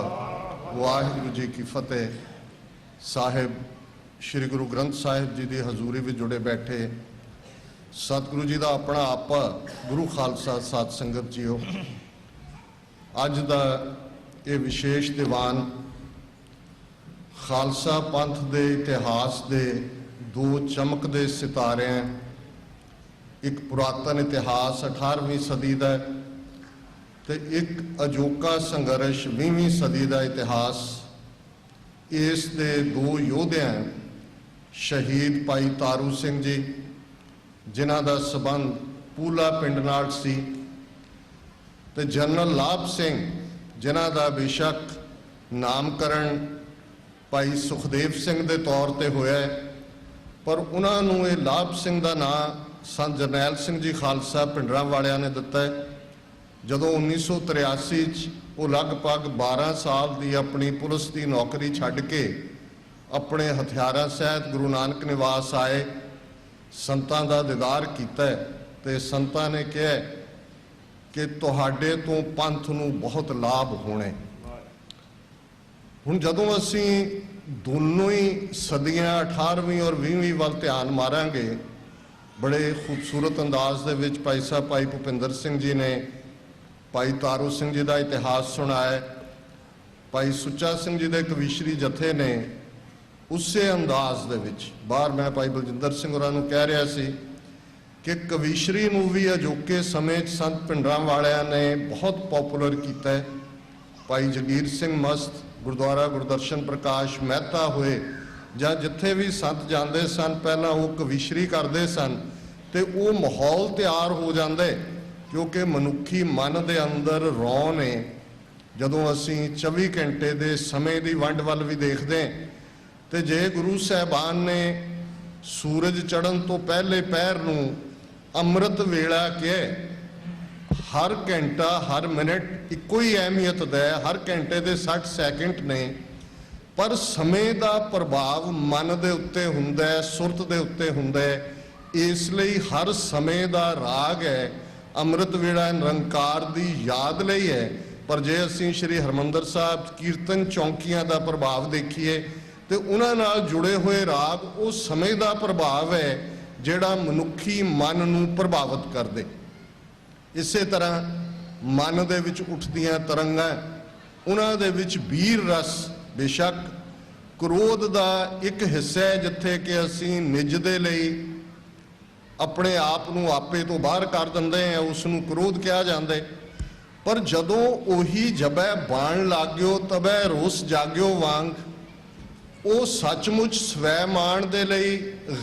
S10: वाहिगुरु जी की फतेह। साहिब श्री गुरु ग्रंथ साहिब जी की हजूरी में जुड़े बैठे सतगुरु जी का अपना आपा गुरु खालसा साध संगत जीओ, अज का ये विशेष दीवान खालसा पंथ के इतिहास के दो चमकते सितारे हैं। एक पुरातन इतिहास 18वीं सदी का ते एक अजोका संघर्ष 20वीं सदी का इतिहास। इस दे दो योधे हैं, शहीद भाई तारू सिंह जी जिन्हां दा संबंध पूला पिंड नाल सी, ते जनरल लाभ सिंह जिन्हां दा बेशक नामकरण भाई सुखदेव सिंह दे तौर ते होया है, पर उन्हां नूं ये लाभ सिंह दा नाम संत जरनैल सिंह जी खालसा पिंडरां वालियां ने दिता है। जदों 1983 वो लगभग 12 साल की अपनी पुलिस की नौकरी छड्ड के अपने हथियारां सहित गुरु नानक निवास आए, संतां दा दीदार कीता है, ते संतां ने कहा कि तुहाडे तो पंथ नूं बहुत लाभ होने। हुण जदों असीं दोनों ही सदियां 18वीं और 20वीं वाल ध्यान मारांगे, बड़े खूबसूरत अंदाज दे विच भाई साहब भाई भुपिंदर सिंह जी ने भाई तारू सिंह जी का इतिहास सुनाया, भाई सुच्चा सिंह जी के कविशरी जथे ने उसे अंदाज दे विच बाहर मैं भाई बलजिंदर सिंह होरां नूं कह रहा सी कि कविशरी नूं भी अजोके समय संत पिंडरां वालियां ने बहुत पॉपुलर किया है। भाई जगीर सिंह मस्त गुरुद्वारा गुरदर्शन प्रकाश मेहता हुए जां जिथे भी संत जाते सन, पहला वो कविशरी करते सन तो वो माहौल तैयार हो जाता है, क्योंकि मनुखी मन के अंदर रौं ने। जदों असीं 24 घंटे के समय की वंड वल भी देखते हैं, तो जे गुरु साहबान ने सूरज चढ़न तो पहले पहर नूं अमृत वेला कहे, हर घंटा हर मिनट इको ही अहमियत दै, हर घंटे के 60 सैकेंड ने, पर समय का प्रभाव मन के उत्ते हुंदा है, सुरत के उत्ते हुंदा है। इसलिए हर समय का राग है अमृत वेला निरंकार की याद लई है। पर जे असीं श्री हरमंदर साहब कीर्तन चौंकियां का प्रभाव देखिए तो उन्हां नाल जुड़े हुए राग उस समय का प्रभाव है जिहड़ा मनुखी मन नूं प्रभावित कर दे। इसे तरह मन दे विच उठदियां तरंगां, उन्हां दे विच वीर रस बेशक क्रोध ਦਾ ਇੱਕ ਹਿੱਸਾ ਹੈ ਜਿੱਥੇ ਕਿ ਅਸੀਂ ਨਿੱਜ ਦੇ ਲਈ ਆਪਣੇ ਆਪ ਨੂੰ ਆਪੇ ਤੋਂ ਬਾਹਰ ਕਰ ਦਿੰਦੇ ਹਾਂ, ਉਸ ਨੂੰ ਕ੍ਰੋਧ ਕਿਹਾ ਜਾਂਦਾ ਹੈ। ਪਰ ਜਦੋਂ ਉਹੀ ਜਬੈ ਬਾਣ ਲਾਗਿਓ ਤਬੈ ਰੋਸ ਜਾਗਿਓ ਵਾਂਗ ਉਹ ਸੱਚਮੁੱਚ ਸਵੈਮਾਨ ਦੇ ਲਈ,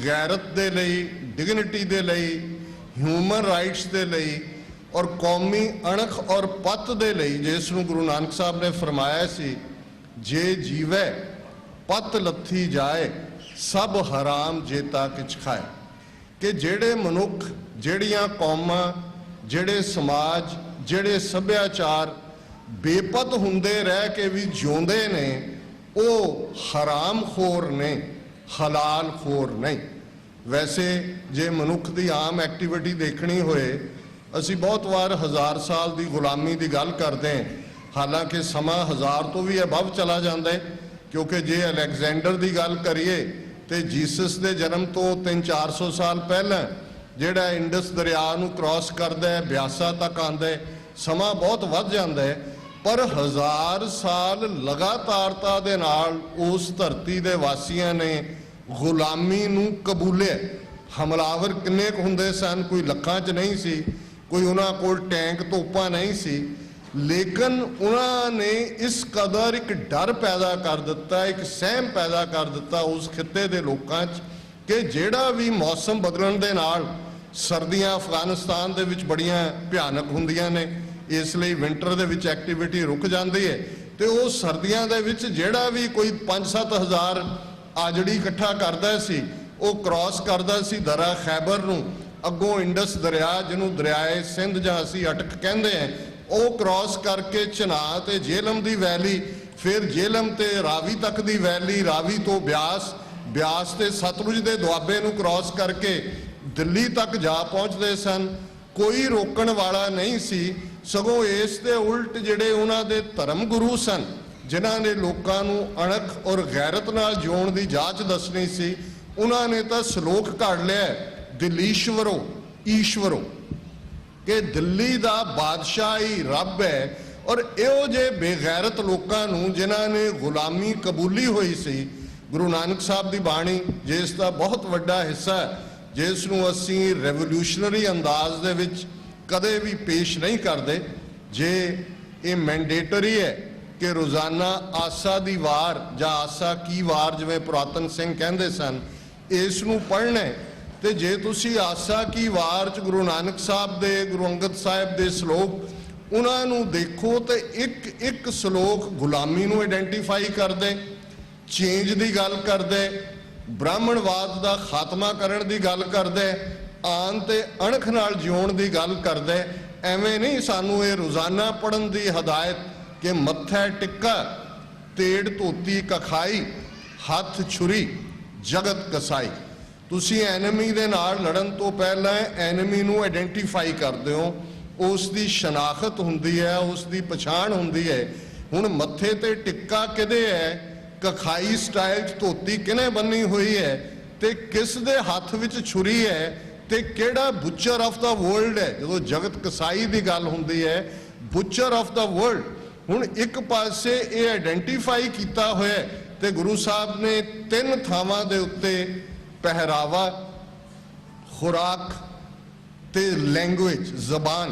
S10: ਗੈਰਤ ਦੇ ਲਈ, ਡਿਗਨਿਟੀ ਦੇ ਲਈ, ਹਿਊਮਨ ਰਾਈਟਸ ਦੇ ਲਈ ਔਰ ਕੌਮੀ ਅਣਖ ਔਰ ਪੱਤ ਦੇ ਲਈ, ਜਿਸ ਨੂੰ ਗੁਰੂ ਨਾਨਕ ਸਾਹਿਬ ਨੇ ਫਰਮਾਇਆ ਸੀ, ਜੇ ਜੀਵੈ ਪੱਤ ਲੱਥੀ ਜਾਏ ਸਭ ਹਰਾਮ ਜੇਤਾ ਕਿਛ ਖਾਏ, ਕਿ ਜਿਹੜੇ ਮਨੁੱਖ, ਜਿਹੜੀਆਂ ਕੌਮਾਂ, ਜਿਹੜੇ ਸਮਾਜ, ਜਿਹੜੇ ਸੱਭਿਆਚਾਰ ਬੇਪਤ ਹੁੰਦੇ ਰਹਿ ਕੇ ਵੀ ਜਿਉਂਦੇ ਨੇ, ਉਹ ਹਰਾਮ ਖੋਰ ਨੇ, ਹਲਾਲ ਖੋਰ ਨਹੀਂ। ਵੈਸੇ ਜੇ ਮਨੁੱਖ ਦੀ ਆਮ ਐਕਟੀਵਿਟੀ ਦੇਖਣੀ ਹੋਏ, ਅਸੀਂ ਬਹੁਤ ਵਾਰ 1000 ਸਾਲ ਦੀ ਗੁਲਾਮੀ ਦੀ ਗੱਲ ਕਰਦੇ ਹਾਂ, ਹਾਲਾਂਕਿ ਸਮਾਂ 1000 ਤੋਂ ਵੀ ਅਬਵ ਚਲਾ ਜਾਂਦਾ ਹੈ, ਕਿਉਂਕਿ ਜੇ ਅਲੈਗਜ਼ੈਂਡਰ ਦੀ ਗੱਲ ਕਰੀਏ ਤੇ ਜੀਸਸ ਦੇ ਜਨਮ ਤੋਂ 300-400 ਸਾਲ ਪਹਿਲਾਂ ਜਿਹੜਾ ਇੰਡਸ ਦਰਿਆ ਨੂੰ ਕ੍ਰਾਸ ਕਰਦਾ ਹੈ, ਬਿਆਸਾ ਤੱਕ ਆਉਂਦਾ ਹੈ, ਸਮਾਂ ਬਹੁਤ ਵੱਧ ਜਾਂਦਾ ਹੈ। ਪਰ 1000 ਸਾਲ ਲਗਾਤਾਰਤਾ ਦੇ ਨਾਲ ਉਸ ਧਰਤੀ ਦੇ ਵਾਸੀਆਂ ਨੇ ਗੁਲਾਮੀ ਨੂੰ ਕਬੂਲਿਆ। ਹਮਲਾਵਰ ਕਿੰਨੇ ਕੁ ਹੁੰਦੇ ਸਨ, ਕੋਈ ਲੱਖਾਂ 'ਚ ਨਹੀਂ ਸੀ, ਕੋਈ ਉਹਨਾਂ ਕੋਲ ਟੈਂਕ ਤੋਪਾਂ ਨਹੀਂ ਸੀ, ਲੇਕਿਨ ਉਹਨਾਂ ਨੇ ਇਸ ਕਦਰ ਇੱਕ ਡਰ ਪੈਦਾ ਕਰ ਦਿੱਤਾ, ਇੱਕ ਸਹਿਮ ਪੈਦਾ ਕਰ ਦਿੱਤਾ ਉਸ ਖਿੱਤੇ ਦੇ ਲੋਕਾਂ 'ਚ ਕਿ ਜਿਹੜਾ ਵੀ ਮੌਸਮ ਬਦਲਣ ਦੇ ਨਾਲ, ਸਰਦੀਆਂ ਅਫਗਾਨਿਸਤਾਨ ਦੇ ਵਿੱਚ ਬੜੀਆਂ ਭਿਆਨਕ ਹੁੰਦੀਆਂ ਨੇ, ਇਸ ਲਈ ਵਿੰਟਰ ਦੇ ਵਿੱਚ ਐਕਟੀਵਿਟੀ ਰੁਕ ਜਾਂਦੀ ਹੈ, ਤੇ ਉਹ ਸਰਦੀਆਂ ਦੇ ਵਿੱਚ ਜਿਹੜਾ ਵੀ ਕੋਈ 5-7 ਹਜ਼ਾਰ ਆਜੜੀ ਇਕੱਠਾ ਕਰਦਾ ਸੀ, ਉਹ ਕ੍ਰਾਸ ਕਰਦਾ ਸੀ ਦਰਾ ਖੈਬਰ ਨੂੰ, ਅੱਗੋਂ ਇੰਡਸ ਦਰਿਆ ਜਿਹਨੂੰ ਦਰਿਆਏ ਸਿੰਧ ਜਾਂ ਅਸੀਂ ਅਟਕ ਕਹਿੰਦੇ ਹਾਂ, ਉਹ ਕ੍ਰਾਸ ਕਰਕੇ ਚਨਾਹ ਤੇ ਜੇਹਲਮ ਦੀ ਵੈਲੀ, ਫਿਰ ਜੇਹਲਮ ਤੇ ਰਾਵੀ ਤੱਕ ਦੀ ਵੈਲੀ, ਰਾਵੀ ਤੋਂ ਬਿਆਸ, ਬਿਆਸ ਤੇ ਸਤਲੁਜ ਦੇ ਦੁਆਬੇ ਨੂੰ ਕ੍ਰਾਸ ਕਰਕੇ ਦਿੱਲੀ ਤੱਕ ਜਾ ਪਹੁੰਚਦੇ ਸਨ। ਕੋਈ ਰੋਕਣ ਵਾਲਾ ਨਹੀਂ ਸੀ, ਸਗੋਂ ਇਸ ਦੇ ਉਲਟ ਜਿਹੜੇ ਉਹਨਾਂ ਦੇ ਧਰਮ ਗੁਰੂ ਸਨ, ਜਿਨ੍ਹਾਂ ਨੇ ਲੋਕਾਂ ਨੂੰ ਅਣਖ ਔਰ ਗੈਰਤ ਨਾਲ ਜਿਉਣ ਦੀ ਜਾਚ ਦੱਸਣੀ ਸੀ, ਉਹਨਾਂ ਨੇ ਤਾਂ ਸ਼ਲੋਕ ਘੜ ਲਿਆ, ਦਿੱਲੀਸ਼ਵਰੋ ਈਸ਼ਵਰੋ, ਕਿ ਦਿੱਲੀ ਦਾ ਬਾਦਸ਼ਾਹ ਹੀ ਰੱਬ ਹੈ। ਔਰ ਇਹੋ ਜਿਹੇ ਬੇਗੈਰਤ ਲੋਕਾਂ ਨੂੰ ਜਿਨ੍ਹਾਂ ਨੇ ਗੁਲਾਮੀ ਕਬੂਲੀ ਹੋਈ ਸੀ, ਗੁਰੂ ਨਾਨਕ ਸਾਹਿਬ ਦੀ ਬਾਣੀ ਜਿਸ ਦਾ ਬਹੁਤ ਵੱਡਾ ਹਿੱਸਾ ਹੈ, ਜਿਸ ਨੂੰ ਅਸੀਂ ਰੈਵੋਲੂਸ਼ਨਰੀ ਅੰਦਾਜ਼ ਦੇ ਵਿੱਚ ਕਦੇ ਵੀ ਪੇਸ਼ ਨਹੀਂ ਕਰਦੇ, ਜੇ ਇਹ ਮੈਂਡੇਟਰੀ ਹੈ ਕਿ ਰੋਜ਼ਾਨਾ ਆਸਾ ਦੀ ਵਾਰ ਜਾਂ ਆਸਾ ਕੀ ਵਾਰ ਜਿਵੇਂ ਪੁਰਾਤਨ ਸਿੰਘ ਕਹਿੰਦੇ ਸਨ, ਇਸ ਨੂੰ ਪੜ੍ਹਨਾ, ਤੇ ਜੇ ਤੁਸੀਂ ਆਸਾ ਕੀ ਵਾਰ 'ਚ ਗੁਰੂ ਨਾਨਕ ਸਾਹਿਬ ਦੇ, ਗੁਰੂ ਅੰਗਦ ਸਾਹਿਬ ਦੇ ਸ਼ਲੋਕ ਉਹਨਾਂ ਨੂੰ ਦੇਖੋ ਤੇ ਇੱਕ ਇੱਕ ਸ਼ਲੋਕ ਗੁਲਾਮੀ ਨੂੰ ਆਇਡੈਂਟੀਫਾਈ ਕਰਦੇ, ਚੇਂਜ ਦੀ ਗੱਲ ਕਰਦੇ, ਬ੍ਰਾਹਮਣਵਾਦ ਦਾ ਖਾਤਮਾ ਕਰਨ ਦੀ ਗੱਲ ਕਰਦੇ, ਆਨ ਤੇ ਅਣਖ ਨਾਲ ਜਿਉਣ ਦੀ ਗੱਲ ਕਰਦੇ। ਐਵੇਂ ਨਹੀਂ ਸਾਨੂੰ ਇਹ ਰੋਜ਼ਾਨਾ ਪੜ੍ਹਨ ਦੀ ਹਦਾਇਤ ਕਿ ਮੱਥਾ ਟਿੱਕਾ, ਤੇੜ ਧੋਤੀ ਕਖਾਈ, ਹੱਥ ਛੁਰੀ, ਜਗਤ ਕਸਾਈ। ਤੁਸੀਂ ਐਨਮੀ ਦੇ ਨਾਲ ਲੜਨ ਤੋਂ ਪਹਿਲਾਂ ਐਨਮੀ ਨੂੰ ਆਇਡੈਂਟੀਫਾਈ ਕਰਦੇ ਹੋ, ਉਸ ਦੀ ਸ਼ਨਾਖਤ ਹੁੰਦੀ ਹੈ, ਉਸ ਦੀ ਪਛਾਣ ਹੁੰਦੀ ਹੈ। ਹੁਣ ਮੱਥੇ ਤੇ ਟਿੱਕਾ ਕਿਹਦੇ ਹੈ, ਕਖਾਈ ਸਟਾਈਲ 'ਚ ਧੋਤੀ ਕਿਹਨੇ ਬੰਨੀ ਹੋਈ ਹੈ, ਤੇ ਕਿਸ ਦੇ ਹੱਥ ਵਿੱਚ ਛੁਰੀ ਹੈ, ਤੇ ਕਿਹੜਾ ਬੁੱਚਰ ਆਫ ਦਾ ਵਰਲਡ ਹੈ। ਜਦੋਂ ਜਗਤ ਕਸਾਈ ਦੀ ਗੱਲ ਹੁੰਦੀ ਹੈ, ਬੁੱਚਰ ਆਫ ਦਾ ਵਰਲਡ। ਹੁਣ ਇੱਕ ਪਾਸੇ ਇਹ ਆਇਡੈਂਟੀਫਾਈ ਕੀਤਾ ਹੋਇਆ, ਤੇ ਗੁਰੂ ਸਾਹਿਬ ਨੇ 3 ਥਾਵਾਂ ਦੇ ਉੱਤੇ ਪਹਿਰਾਵਾ, ਖੁਰਾਕ ਤੇ ਲੈਂਗੁਏਜ, ਜ਼ਬਾਨ,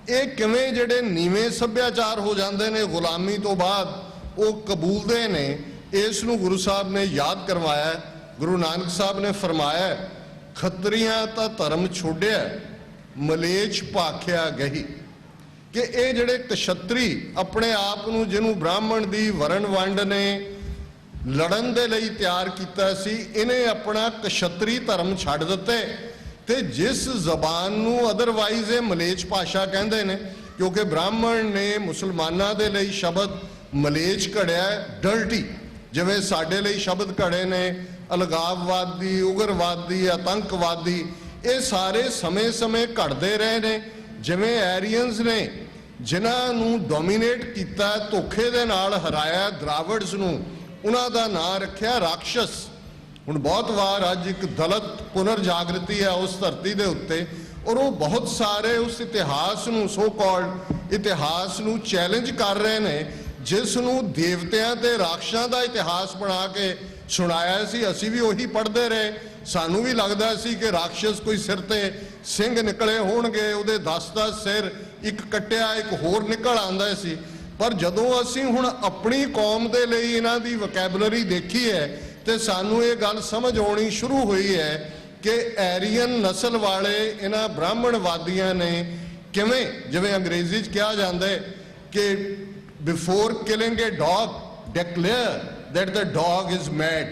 S10: ਇਹ ਕਿਵੇਂ ਜਿਹੜੇ ਨੀਵੇਂ ਸੱਭਿਆਚਾਰ ਹੋ ਜਾਂਦੇ ਨੇ ਗੁਲਾਮੀ ਤੋਂ ਬਾਅਦ, ਉਹ ਕਬੂਲਦੇ ਨੇ, ਇਸ ਨੂੰ ਗੁਰੂ ਸਾਹਿਬ ਨੇ ਯਾਦ ਕਰਵਾਇਆ। ਗੁਰੂ ਨਾਨਕ ਸਾਹਿਬ ਨੇ ਫਰਮਾਇਆ, ਖੱਤਰੀਆਂ ਤਾਂ ਧਰਮ ਛੋੜਿਆ, ਮਲੇਛ ਭਾਖਿਆ ਗਹੀ, ਕਿ ਇਹ ਜਿਹੜੇ ਕਸ਼ਤਰੀ ਆਪਣੇ ਆਪ ਨੂੰ, ਜਿਹਨੂੰ ਬ੍ਰਾਹਮਣ ਦੀ ਵਰਨ ਵੰਡ ਨੇ ਲੜਨ ਦੇ ਲਈ ਤਿਆਰ ਕੀਤਾ ਸੀ, ਇਹਨੇ ਆਪਣਾ ਕਸ਼ਤਰੀ ਧਰਮ ਛੱਡ ਦਿੱਤੇ, ਤੇ ਜਿਸ ਜ਼ਬਾਨ ਨੂੰ ਅਦਰਵਾਈਜ਼ ਇਹ ਮਲੇਛ ਭਾਸ਼ਾ ਕਹਿੰਦੇ ਨੇ, ਕਿਉਂਕਿ ਬ੍ਰਾਹਮਣ ਨੇ ਮੁਸਲਮਾਨਾਂ ਦੇ ਲਈ ਸ਼ਬਦ ਮਲੇਛ ਘੜਿਆ, ਡਰਟੀ, ਜਿਵੇਂ ਸਾਡੇ ਲਈ ਸ਼ਬਦ ਘੜੇ ਨੇ ਅਲਗਾਵਵਾਦੀ, ਉਗਰਵਾਦੀ, ਆਤੰਕਵਾਦੀ, ਇਹ ਸਾਰੇ ਸਮੇਂ-ਸਮੇਂ ਘੜਦੇ ਰਹੇ ਨੇ। ਜਿਵੇਂ ਐਰੀਅਨਸ ਨੇ ਜਿਨ੍ਹਾਂ ਨੂੰ ਡੋਮੀਨੇਟ ਕੀਤਾ, ਧੋਖੇ ਦੇ ਨਾਲ ਹਰਾਇਆ ਦਰਾਵੜਸ ਨੂੰ, ਉਹਨਾਂ ਦਾ ਨਾਂ ਰੱਖਿਆ ਰਾਖਸ਼ਸ। ਹੁਣ ਬਹੁਤ ਵਾਰ ਅੱਜ ਇੱਕ ਦਲਿਤ ਪੁਨਰ ਜਾਗਰਤੀ ਹੈ ਉਸ ਧਰਤੀ ਦੇ ਉੱਤੇ, ਔਰ ਉਹ ਬਹੁਤ ਸਾਰੇ ਉਸ ਇਤਿਹਾਸ ਨੂੰ, ਸੋ ਕਾਲਡ ਇਤਿਹਾਸ ਨੂੰ ਚੈਲੰਜ ਕਰ ਰਹੇ ਨੇ, ਜਿਸ ਨੂੰ ਦੇਵਤਿਆਂ ਤੇ ਰਾਖਸ਼ਾਂ ਦਾ ਇਤਿਹਾਸ ਬਣਾ ਕੇ ਸੁਣਾਇਆ ਸੀ। ਅਸੀਂ ਵੀ ਉਹੀ ਪੜ੍ਹਦੇ ਰਹੇ। ਸਾਨੂੰ ਵੀ ਲੱਗਦਾ ਸੀ ਕਿ ਰਾਖਸ਼ ਕੋਈ ਸਿਰ ਤੇ ਸਿੰਘ ਨਿਕਲੇ ਹੋਣਗੇ, ਉਹਦੇ 10-10 ਸਿਰ, ਇੱਕ ਕੱਟਿਆ ਇੱਕ ਹੋਰ ਨਿਕਲ ਆਉਂਦਾ ਸੀ। ਪਰ ਜਦੋਂ ਅਸੀਂ ਹੁਣ ਆਪਣੀ ਕੌਮ ਦੇ ਲਈ ਇਹਨਾਂ ਦੀ ਵੋਕੈਬਲਰੀ ਦੇਖੀ ਹੈ ਤੇ ਸਾਨੂੰ ਇਹ ਗੱਲ ਸਮਝ ਆਉਣੀ ਸ਼ੁਰੂ ਹੋਈ ਹੈ ਕਿ ਐਰੀਅਨ ਨਸਲ ਵਾਲੇ ਇਹਨਾਂ ਬ੍ਰਾਹਮਣਵਾਦੀਆਂ ਨੇ ਕਿਵੇਂ, ਜਿਵੇਂ ਅੰਗਰੇਜ਼ੀ 'ਚ ਕਿਹਾ ਜਾਂਦਾ ਹੈ ਕਿ before killing a dog declare that the dog is mad,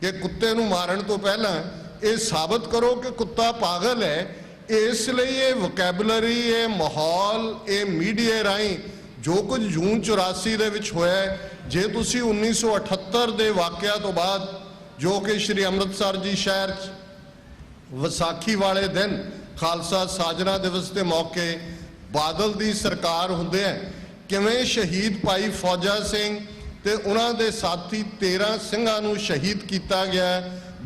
S10: ਕਿ ਕੁੱਤੇ ਨੂੰ ਮਾਰਨ ਤੋਂ ਪਹਿਲਾਂ ਇਹ ਸਾਬਤ ਕਰੋ ਕਿ ਕੁੱਤਾ ਪਾਗਲ ਹੈ। ਇਸ ਲਈ ਇਹ ਵੋਕੈਬਲਰੀ, ਇਹ ਮਾਹੌਲ, ਇਹ ਮੀਡੀਆ ਰਾਹੀਂ ਜੋ ਕੁਝ ਜੂਨ 84 ਦੇ ਵਿੱਚ ਹੋਇਆ, ਜੇ ਤੁਸੀਂ 1978 ਦੇ ਵਾਕਿਆ ਤੋਂ ਬਾਅਦ, ਜੋ ਕਿ ਸ਼੍ਰੀ ਅੰਮ੍ਰਿਤਸਰ ਜੀ ਸ਼ਹਿਰ 'ਚ ਵਿਸਾਖੀ ਵਾਲੇ ਦਿਨ ਖਾਲਸਾ ਸਾਜਨਾ ਦਿਵਸ ਦੇ ਮੌਕੇ ਬਾਦਲ ਦੀ ਸਰਕਾਰ ਹੁੰਦੇ ਆ, ਕਿਵੇਂ ਸ਼ਹੀਦ ਭਾਈ ਫੌਜਾ ਸਿੰਘ ਤੇ ਉਹਨਾਂ ਦੇ ਸਾਥੀ 13 ਸਿੰਘਾਂ ਨੂੰ ਸ਼ਹੀਦ ਕੀਤਾ ਗਿਆ,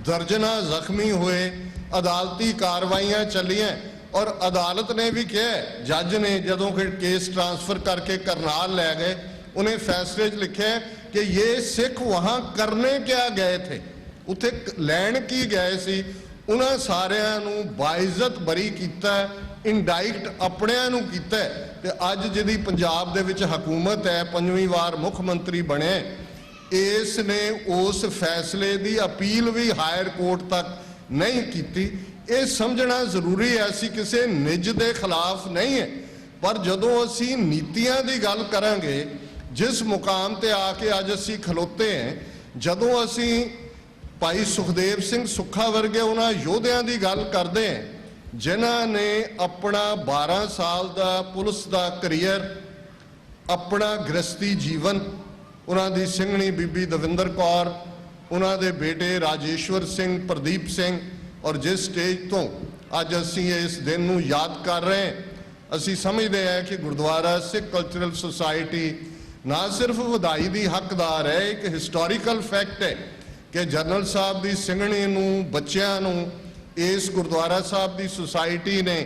S10: ਦਰਜਨਾਂ ਜ਼ਖਮੀ ਹੋਏ, ਅਦਾਲਤੀ ਕਾਰਵਾਈਆਂ ਚੱਲੀਆਂ ਔਰ ਅਦਾਲਤ ਨੇ ਵੀ ਕਿਹਾ, ਜੱਜ ਨੇ ਜਦੋਂ ਫਿਰ ਕੇਸ ਟ੍ਰਾਂਸਫਰ ਕਰਕੇ ਕਰਨਾਲ ਲੈ ਗਏ, ਉਹਨੇ ਫੈਸਲੇ 'ਚ ਲਿਖਿਆ ਕਿ ਇਹ ਸਿੱਖ ਵਹਾਂ ਕਰਨੇ ਕਿਆ ਗਏ ਥੇ, ਉੱਥੇ ਲੈਣ ਕੀ ਗਏ ਸੀ। ਉਹਨਾਂ ਸਾਰਿਆਂ ਨੂੰ ਬਾਇਜ਼ਤ ਬਰੀ ਕੀਤਾ, ਇੰਡਾਇਕਟ ਆਪਣਿਆਂ ਨੂੰ ਕੀਤਾ ਤੇ ਅੱਜ ਜਿਹਦੀ ਪੰਜਾਬ ਦੇ ਵਿੱਚ ਹਕੂਮਤ ਹੈ, 5ਵੀਂ ਵਾਰ ਮੁੱਖ ਮੰਤਰੀ ਬਣੇ, ਇਸ ਨੇ ਉਸ ਫੈਸਲੇ ਦੀ ਅਪੀਲ ਵੀ ਹਾਇਰ ਕੋਰਟ ਤੱਕ ਨਹੀਂ ਕੀਤੀ। ਇਹ ਸਮਝਣਾ ਜ਼ਰੂਰੀ ਹੈ, ਅਸੀਂ ਕਿਸੇ ਨਿੱਜ ਦੇ ਖਿਲਾਫ ਨਹੀਂ ਹੈ, ਪਰ ਜਦੋਂ ਅਸੀਂ ਨੀਤੀਆਂ ਦੀ ਗੱਲ ਕਰਾਂਗੇ, ਜਿਸ ਮੁਕਾਮ ਤੇ ਆ ਕੇ ਅੱਜ ਅਸੀਂ ਖਲੋਤੇ ਹਾਂ, ਜਦੋਂ ਅਸੀਂ ਭਾਈ ਸੁਖਦੇਵ ਸਿੰਘ ਸੁੱਖਾ ਵਰਗੇ ਉਹਨਾਂ ਯੋਧਿਆਂ ਦੀ ਗੱਲ ਕਰਦੇ ਹਾਂ ਜਿਨ੍ਹਾਂ ਨੇ ਆਪਣਾ 12 ਸਾਲ ਦਾ ਪੁਲਿਸ ਦਾ ਕਰੀਅਰ, ਆਪਣਾ ਗ੍ਰਸਤੀ ਜੀਵਨ, ਉਹਨਾਂ ਦੀ ਸਿੰਘਣੀ ਬੀਬੀ ਦਵਿੰਦਰ ਕੌਰ, ਉਹਨਾਂ ਦੇ ਬੇਟੇ ਰਾਜੇਸ਼ਵਰ ਸਿੰਘ, ਪ੍ਰਦੀਪ ਸਿੰਘ, ਔਰ ਜਿਸ ਸਟੇਜ ਤੋਂ ਅੱਜ ਅਸੀਂ ਇਸ ਦਿਨ ਨੂੰ ਯਾਦ ਕਰ ਰਹੇ ਹਾਂ, ਅਸੀਂ ਸਮਝਦੇ ਹਾਂ ਕਿ ਗੁਰਦੁਆਰਾ ਸਿੱਖ ਕਲਚਰਲ ਸੁਸਾਇਟੀ ਨਾ ਸਿਰਫ ਵਧਾਈ ਦੀ ਹੱਕਦਾਰ ਹੈ, ਇੱਕ ਹਿਸਟੋਰੀਕਲ ਫੈਕਟ ਹੈ ਕਿ ਜਨਰਲ ਸਾਹਿਬ ਦੀ ਸਿੰਘਣੀ ਨੂੰ, ਬੱਚਿਆਂ ਨੂੰ ਇਸ ਗੁਰਦੁਆਰਾ ਸਾਹਿਬ ਦੀ ਸੁਸਾਇਟੀ ਨੇ